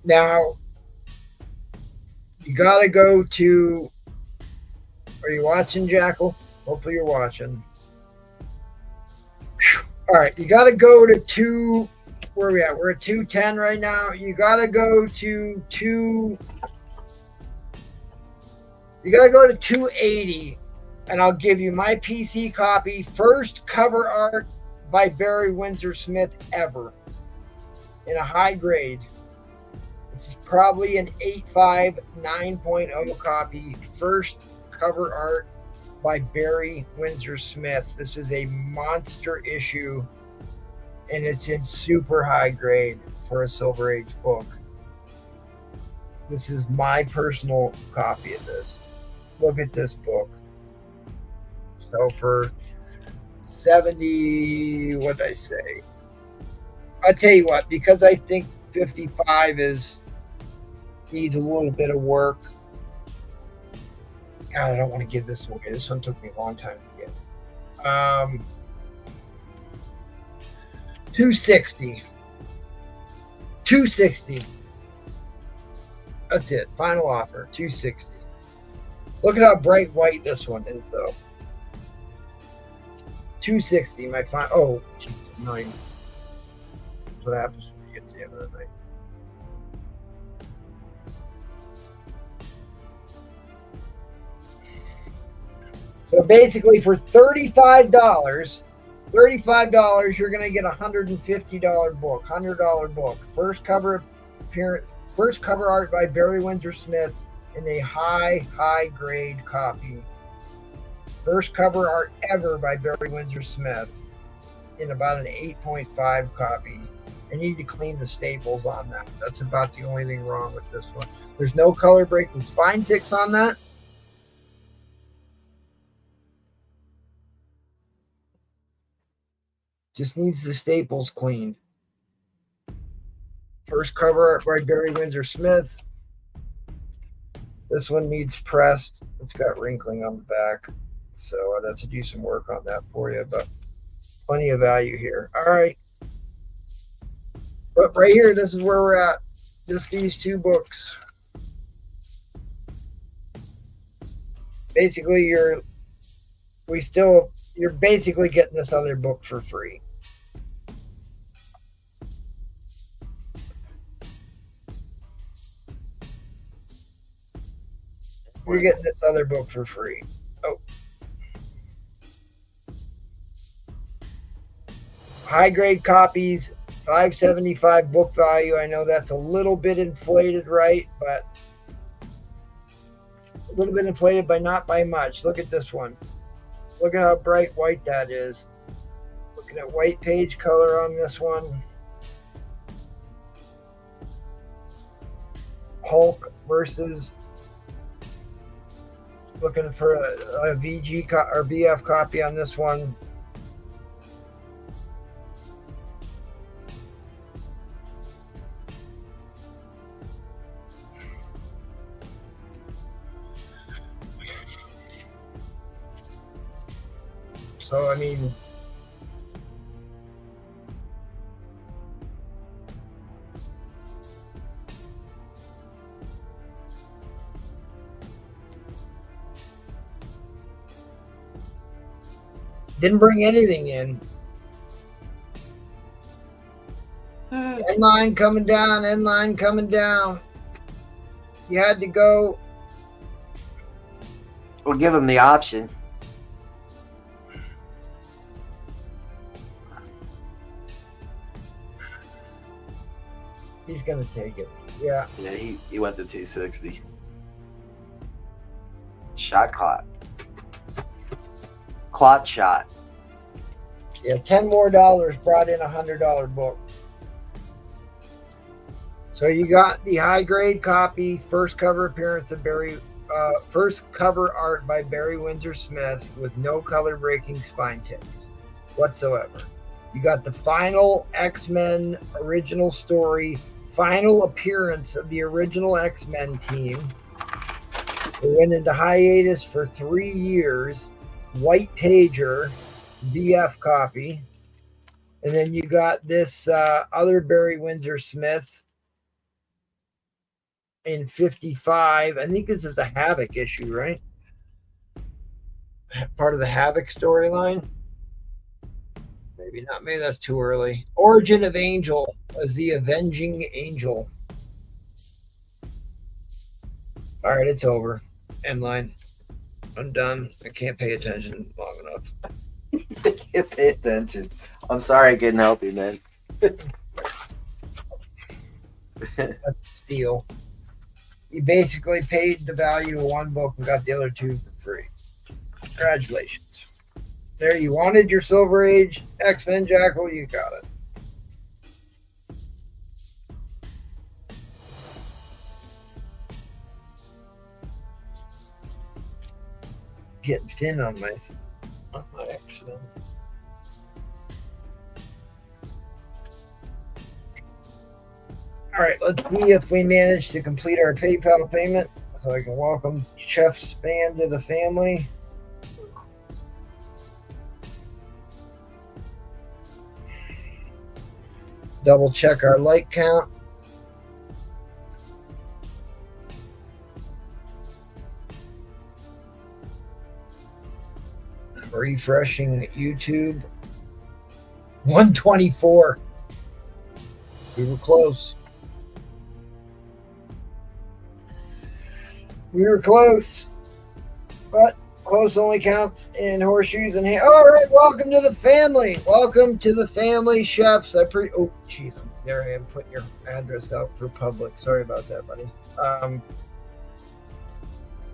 Now, you got to go to, are you watching, Jackal? Hopefully you're watching. All right, you got to go to where are we at? We're at 210 right now. You got to go to 280, and I'll give you my PC copy. First cover art by Barry Windsor Smith ever in a high grade. This is probably an 8.5, 9.0 copy. First cover art by Barry Windsor Smith. This is a monster issue, and it's in super high grade for a Silver Age book. This is my personal copy of this. Look at this book. So for 70, what did I say? I'll tell you what, because I think 55 needs a little bit of work. God, I don't want to give this away. This one took me a long time to get. 260. $260. That's it. Final offer, $260. Look at how bright white this one is, though. $260. My final. Oh, jeez, $9. That's what happens when you get to the end of the night. So basically, for $35, you're going to get a $150 book, $100 book. First cover art by Barry Windsor Smith in a high grade copy. First cover art ever by Barry Windsor Smith in about an 8.5 copy. I need to clean the staples on that. That's about the only thing wrong with this one. There's no color breaking spine ticks on that. Just needs the staples cleaned. First cover art by Barry Windsor Smith. This one needs pressed. It's got wrinkling on the back. So I'd have to do some work on that for you, but plenty of value here. All right. But right here, this is where we're at. Just these two books. Basically, you're basically getting this other book for free. You're getting this other book for free. Oh. High grade copies, $5.75 book value. I know that's a little bit inflated, right? But a little bit inflated, but not by much. Look at this one. Look at how bright white that is. Looking at white page color on this one. Hulk versus. Looking for a VG or VF copy on this one. So, I mean, didn't bring anything in. End line coming down, end line coming down. You had to go. We'll give them the option. He's going to take it. Yeah. Yeah, he went to 260. Shot clock. Clock shot. Yeah, $10 more brought in a $100 book. So you got the high grade copy, first cover appearance of first cover art by Barry Windsor Smith with no color breaking spine ticks whatsoever. You got the final X-Men original story, final appearance of the original X-Men team. They went into hiatus for 3 years. White pager, VF copy. And then you got this other Barry Windsor Smith in 55. I think this is a Havoc issue, right? Part of the Havoc storyline. Maybe not. Maybe that's too early. Origin of Angel as the Avenging Angel. All right, it's over. End line. I'm done. I can't pay attention long enough. I can't pay attention. I'm sorry I couldn't help you, man. That's a steal. You basically paid the value of one book and got the other two for free. Congratulations. There, you wanted your Silver Age X-Men Jackal, you got it. Getting thin on my X-Men. All right, let's see if we manage to complete our PayPal payment so I can welcome Chef Span to the family. Double check our like count. Refreshing YouTube. 124. We were close. We were close. But close only counts in horseshoes and all right, welcome to the family. Welcome to the family, chefs. Oh, jeez, there I am putting your address out for public. Sorry about that, buddy.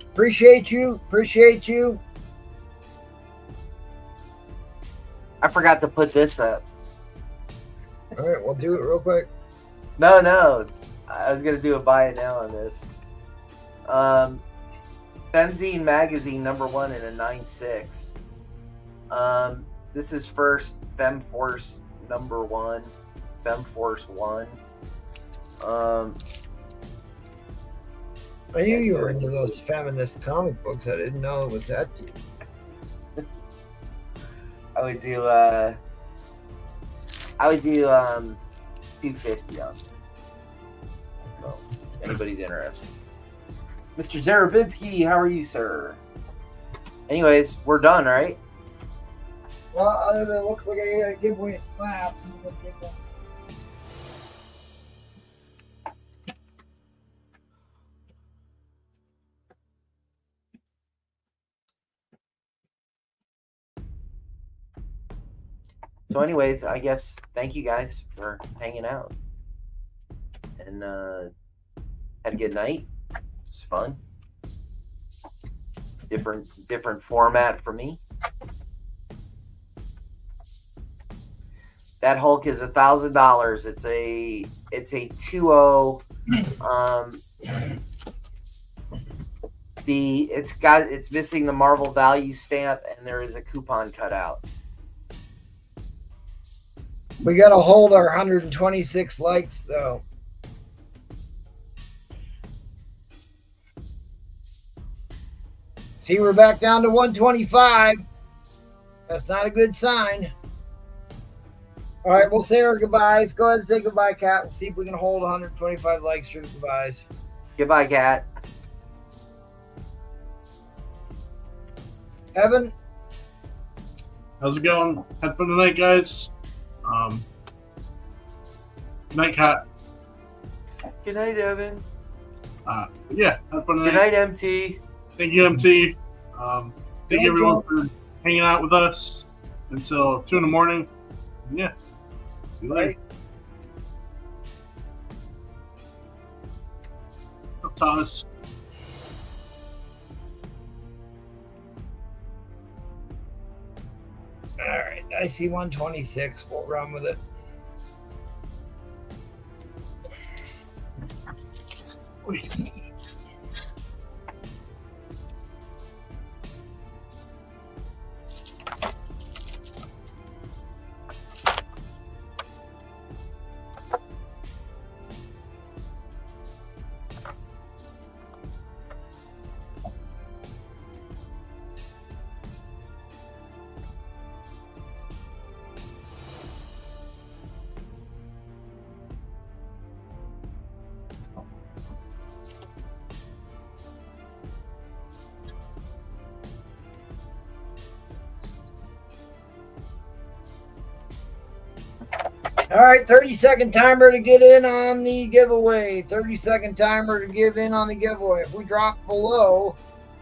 Appreciate you. Appreciate you. I forgot to put this up. All right, we'll do it real quick. No. I was going to do a buy it now on this. Femzine Magazine #1 in a 9.6. This is first Femforce #1, Femforce 1. I knew you were into those feminist comic books. I didn't know it was that deep. I would do 250 on this. So, anybody's interested. Mr. Zarabinski, how are you, sir? Anyways, we're done, right? Well, other than it looks like I gotta give away a slab. So anyways, I guess thank you guys for hanging out. And had a good night. It's fun. Different format for me. That Hulk is $1,000. It's a 2.0. It's missing the Marvel value stamp, and there is a coupon cut out. We got to hold our 126 likes, though. See, we're back down to 125. That's not a good sign. All right, we'll say our goodbyes. Go ahead and say goodbye, Kat. We'll see if we can hold 125 likes for the goodbyes. Goodbye, Kat. Evan? How's it going? Have fun tonight, guys. Night, Cat. Good night, Evan. Yeah, have fun tonight. Good night, MT. Thank you, MT. Thank you, everyone, for hanging out with us until 2 in the morning. Yeah. See you later. Up, Thomas. All right, I see 126. We'll run with it. Wait. All right, 30-second timer to get in on the giveaway. 30-second timer to give in on the giveaway. If we drop below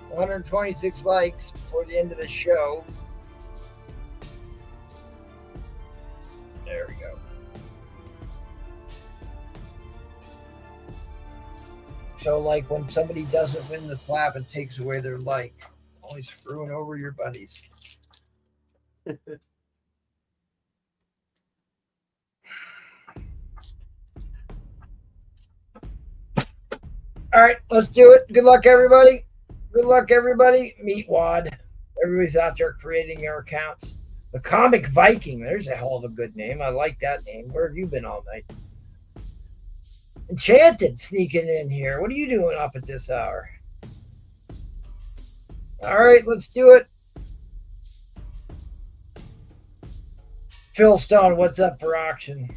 126 likes before the end of the show. There we go. So, like, when somebody doesn't win the slap, it takes away their like. Always screwing over your buddies. All right, let's do it. Good luck, everybody. Good luck, everybody. Meet Wad. Everybody's out there creating their accounts. The Comic Viking. There's a hell of a good name. I like that name. Where have you been all night? Enchanted sneaking in here. What are you doing up at this hour? All right, let's do it. Phil Stone, what's up for auction?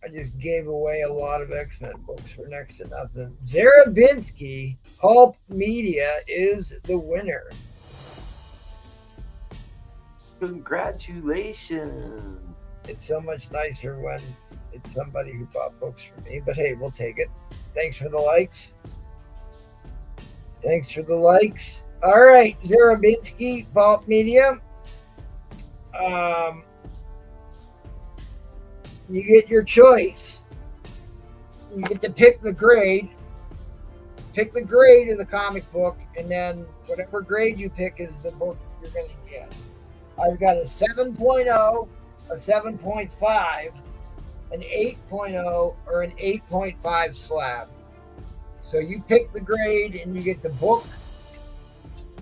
I just gave away a lot of X-Men books for next to nothing. Zarabinski, Pulp Media, is the winner. Congratulations. It's so much nicer when it's somebody who bought books for me, but hey, we'll take it. Thanks for the likes. Thanks for the likes. All right, Zarabinski, Pulp Media. You get your choice. You get to pick the grade. Pick the grade of the comic book, and then whatever grade you pick is the book you're going to get. I've got a 7.0, a 7.5, an 8.0, or an 8.5 slab. So you pick the grade, and you get the book,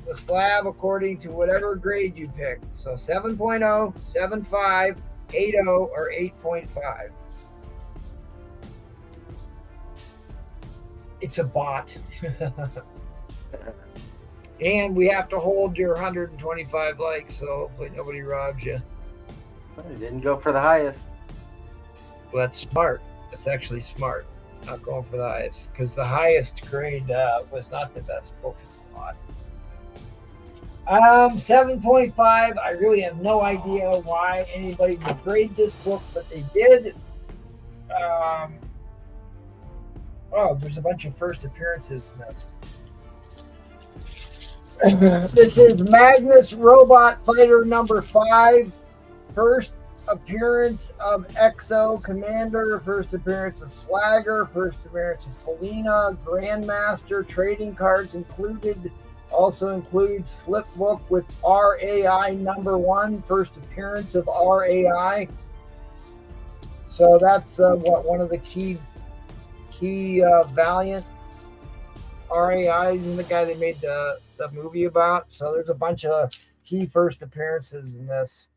the slab, according to whatever grade you pick. So 7.0, 7.5, 8.0, or 8.5. It's a bot. And we have to hold your 125 likes, so hopefully nobody robs you. I didn't go for the highest. Well, that's smart. That's actually smart. Not going for the highest, because the highest grade was not the best book in the lot. 7.5. I really have no idea why anybody would grade this book, but they did. Oh, there's a bunch of first appearances in this. This is Magnus Robot Fighter number 5. First appearance of Exo Commander. First appearance of Slagger. First appearance of Felina. Grandmaster. Trading cards included. Also includes flip book with RAI number 1. First appearance of RAI. So that's one of the key Valiant RAI, the guy they made the movie about. So there's a bunch of key first appearances in this.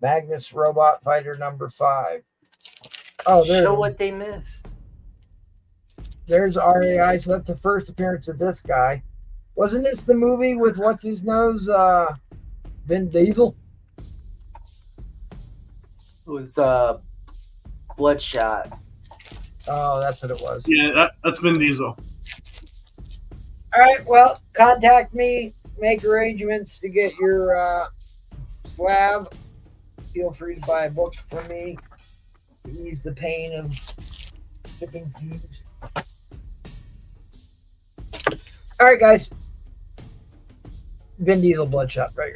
Magnus Robot Fighter number 5. Oh, show what they missed. There's RAI, so that's the first appearance of this guy. Wasn't this the movie with what's his nose, Vin Diesel? It was Bloodshot. Oh, that's what it was. Yeah, that's Vin Diesel. All right, well, contact me. Make arrangements to get your slab. Feel free to buy a book from me to ease the pain of shipping fees. All right, guys. Vin Diesel, Bloodshot. Right.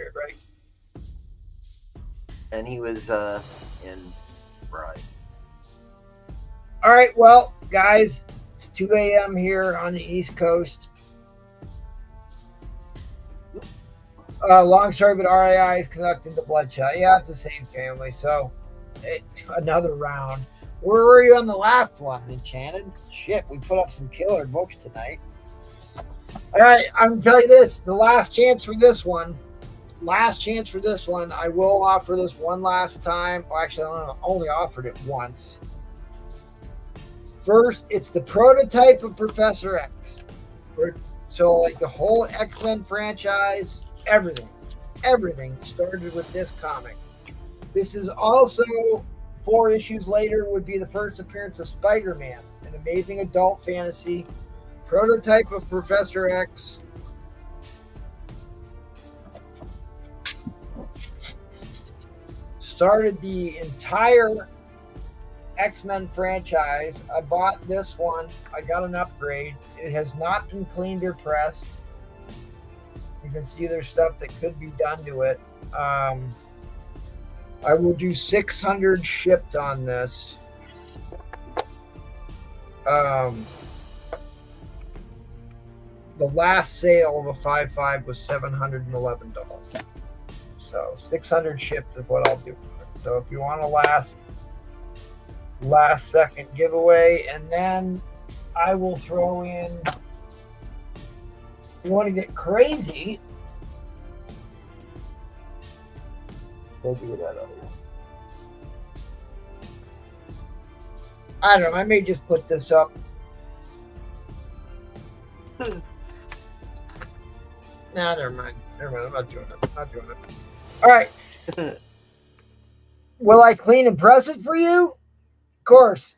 And he was in Right. All right, well, guys, it's 2 a.m. here on the East Coast. Long story, but RAI is connected to Bloodshot. Yeah, it's the same family. So, another round. Where were you on the last one, Enchanted? Shit, we put up some killer books tonight. All right, I'm going to tell you this. The last chance for this one. I will offer this one last time. Well, actually, I only offered it once. First, it's the prototype of Professor X. So, like the whole X-Men franchise, everything started with this comic. This is also 4 issues later would be the first appearance of Spider-Man, an amazing adult fantasy. Prototype of Professor X. Started the entire X-Men franchise. I bought this one. I got an upgrade. It has not been cleaned or pressed. You can see there's stuff that could be done to it. I will do 600 shipped on this. The last sale of a 5.5 was $711. So 600 shipped is what I'll do. So if you want a last second giveaway, and then I will throw in, you want to get crazy, we'll do that over. I don't know, I may just put this up. Nah, never mind. I'm not doing it. All right. Will I clean and press it for you? course.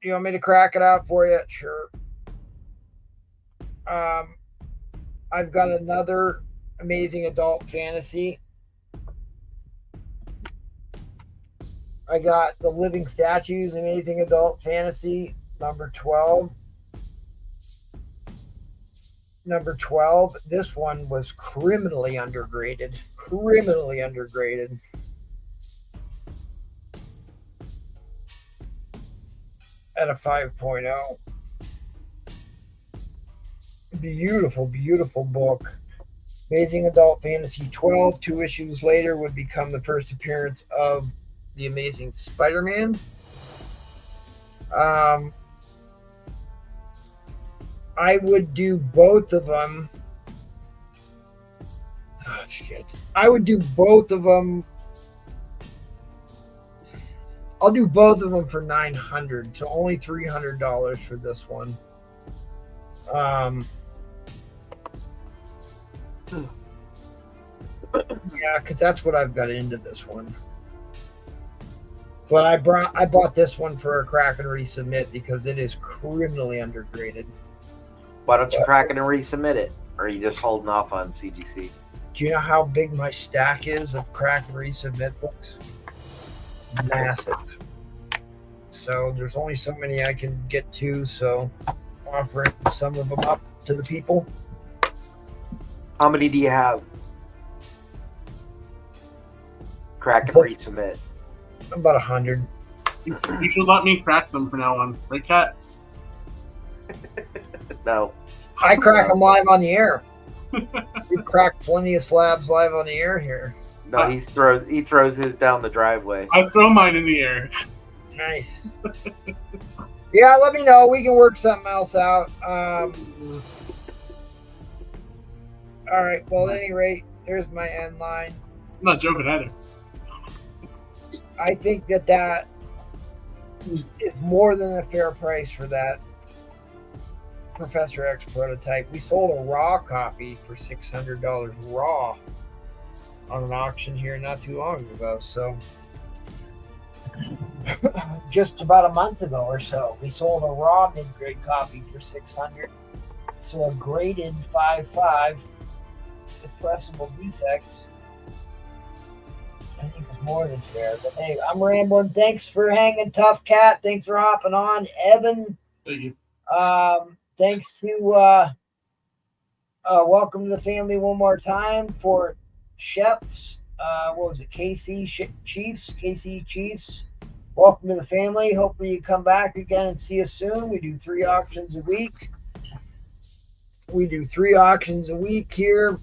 You want me to crack it out for you? Sure. I've got another amazing adult fantasy. I got the Living Statues Amazing Adult Fantasy number 12. Number 12. This one was criminally undergraded. At a 5.0. Beautiful book. Amazing Adult Fantasy 12. 2 issues later would become the first appearance of the Amazing Spider-Man. I would do both of them. Oh, shit. I would do both of them. I'll do both of them for $900, so only $300 for this one. Yeah, because that's what I've got into this one. But I bought this one for a crack and resubmit because it is criminally undergraded. Why don't you crack it and resubmit it? Or are you just holding off on CGC? Do you know how big my stack is of crack and resubmit books? It's massive. So there's only so many I can get to, so offering some of them up to the people. How many do you have? Crack and resubmit. About 100. You should let me crack them from now on, right, Cat? No. I crack them live on the air. We've cracked plenty of slabs live on the air here. No, he throws his down the driveway. I throw mine in the air. Nice. Yeah, let me know. We can work something else out. All right. Well, at any rate, there's my end line. I'm not joking either. I think that is more than a fair price for that Professor X prototype. We sold a raw copy for $600 raw on an auction here not too long ago. So just about a month ago or so, we sold a raw mid-grade copy for $600. So a graded 5.5 with pressable defects, I think it's more than fair. But hey, I'm rambling. Thanks for hanging tough, Cat. Thanks for hopping on, Evan. Thank you. Thanks to welcome to the family one more time for Chefs. What was it? KC Chiefs. Welcome to the family. Hopefully you come back again and see us soon. We do 3 auctions a week. Here.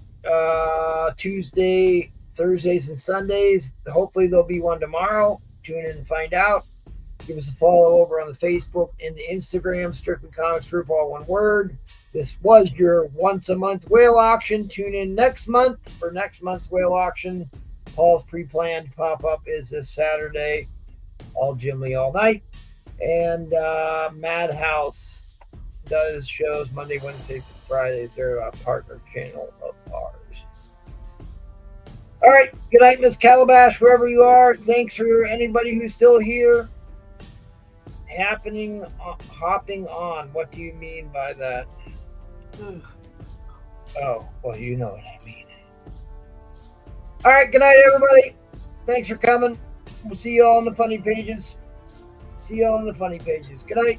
Tuesday, Thursdays, and Sundays. Hopefully there'll be one tomorrow. Tune in and find out. Give us a follow over on the Facebook and the Instagram, Strictly Comics Group, all one word. This was your once a month whale auction. Tune in next month for next month's whale auction. Paul's pre-planned pop-up is this Saturday, all Jim Lee all night. And Madhouse does shows Monday, Wednesdays, and Fridays. They're a partner channel of ours. All right. Good night, Miss Calabash, wherever you are. Thanks for anybody who's still here. Hopping on. What do you mean by that? Oh, well, you know what I mean. All right. Good night, everybody. Thanks for coming. We'll see you all on the funny pages. Good night.